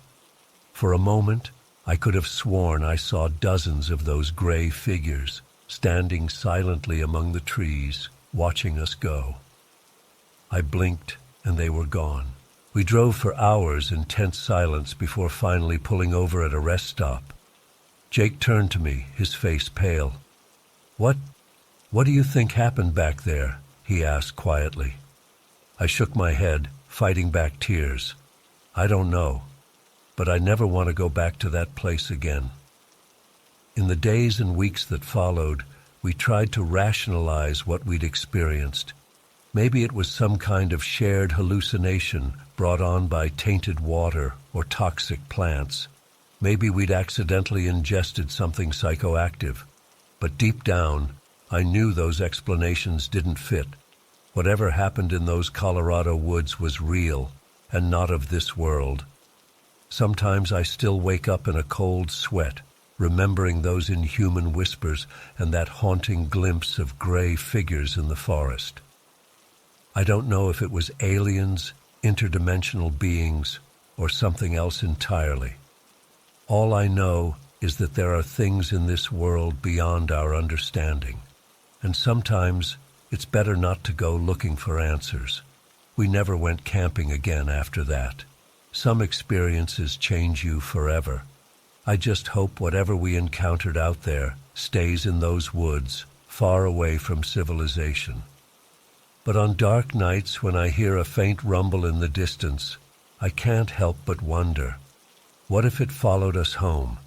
For a moment, I could have sworn I saw dozens of those gray figures standing silently among the trees, watching us go. I blinked, and they were gone. We drove for hours in tense silence before finally pulling over at a rest stop. Jake turned to me, his face pale. What do you think happened back there?" he asked quietly. I shook my head, fighting back tears. "I don't know, but I never want to go back to that place again." In the days and weeks that followed, we tried to rationalize what we'd experienced. Maybe it was some kind of shared hallucination brought on by tainted water or toxic plants. Maybe we'd accidentally ingested something psychoactive. But deep down, I knew those explanations didn't fit. Whatever happened in those Colorado woods was real and not of this world. Sometimes I still wake up in a cold sweat, remembering those inhuman whispers and that haunting glimpse of gray figures in the forest. I don't know if it was aliens, interdimensional beings, or something else entirely. All I know is that there are things in this world beyond our understanding, and sometimes it's better not to go looking for answers. We never went camping again after that. Some experiences change you forever. I just hope whatever we encountered out there stays in those woods, far away from civilization. But on dark nights when I hear a faint rumble in the distance, I can't help but wonder, what if it followed us home?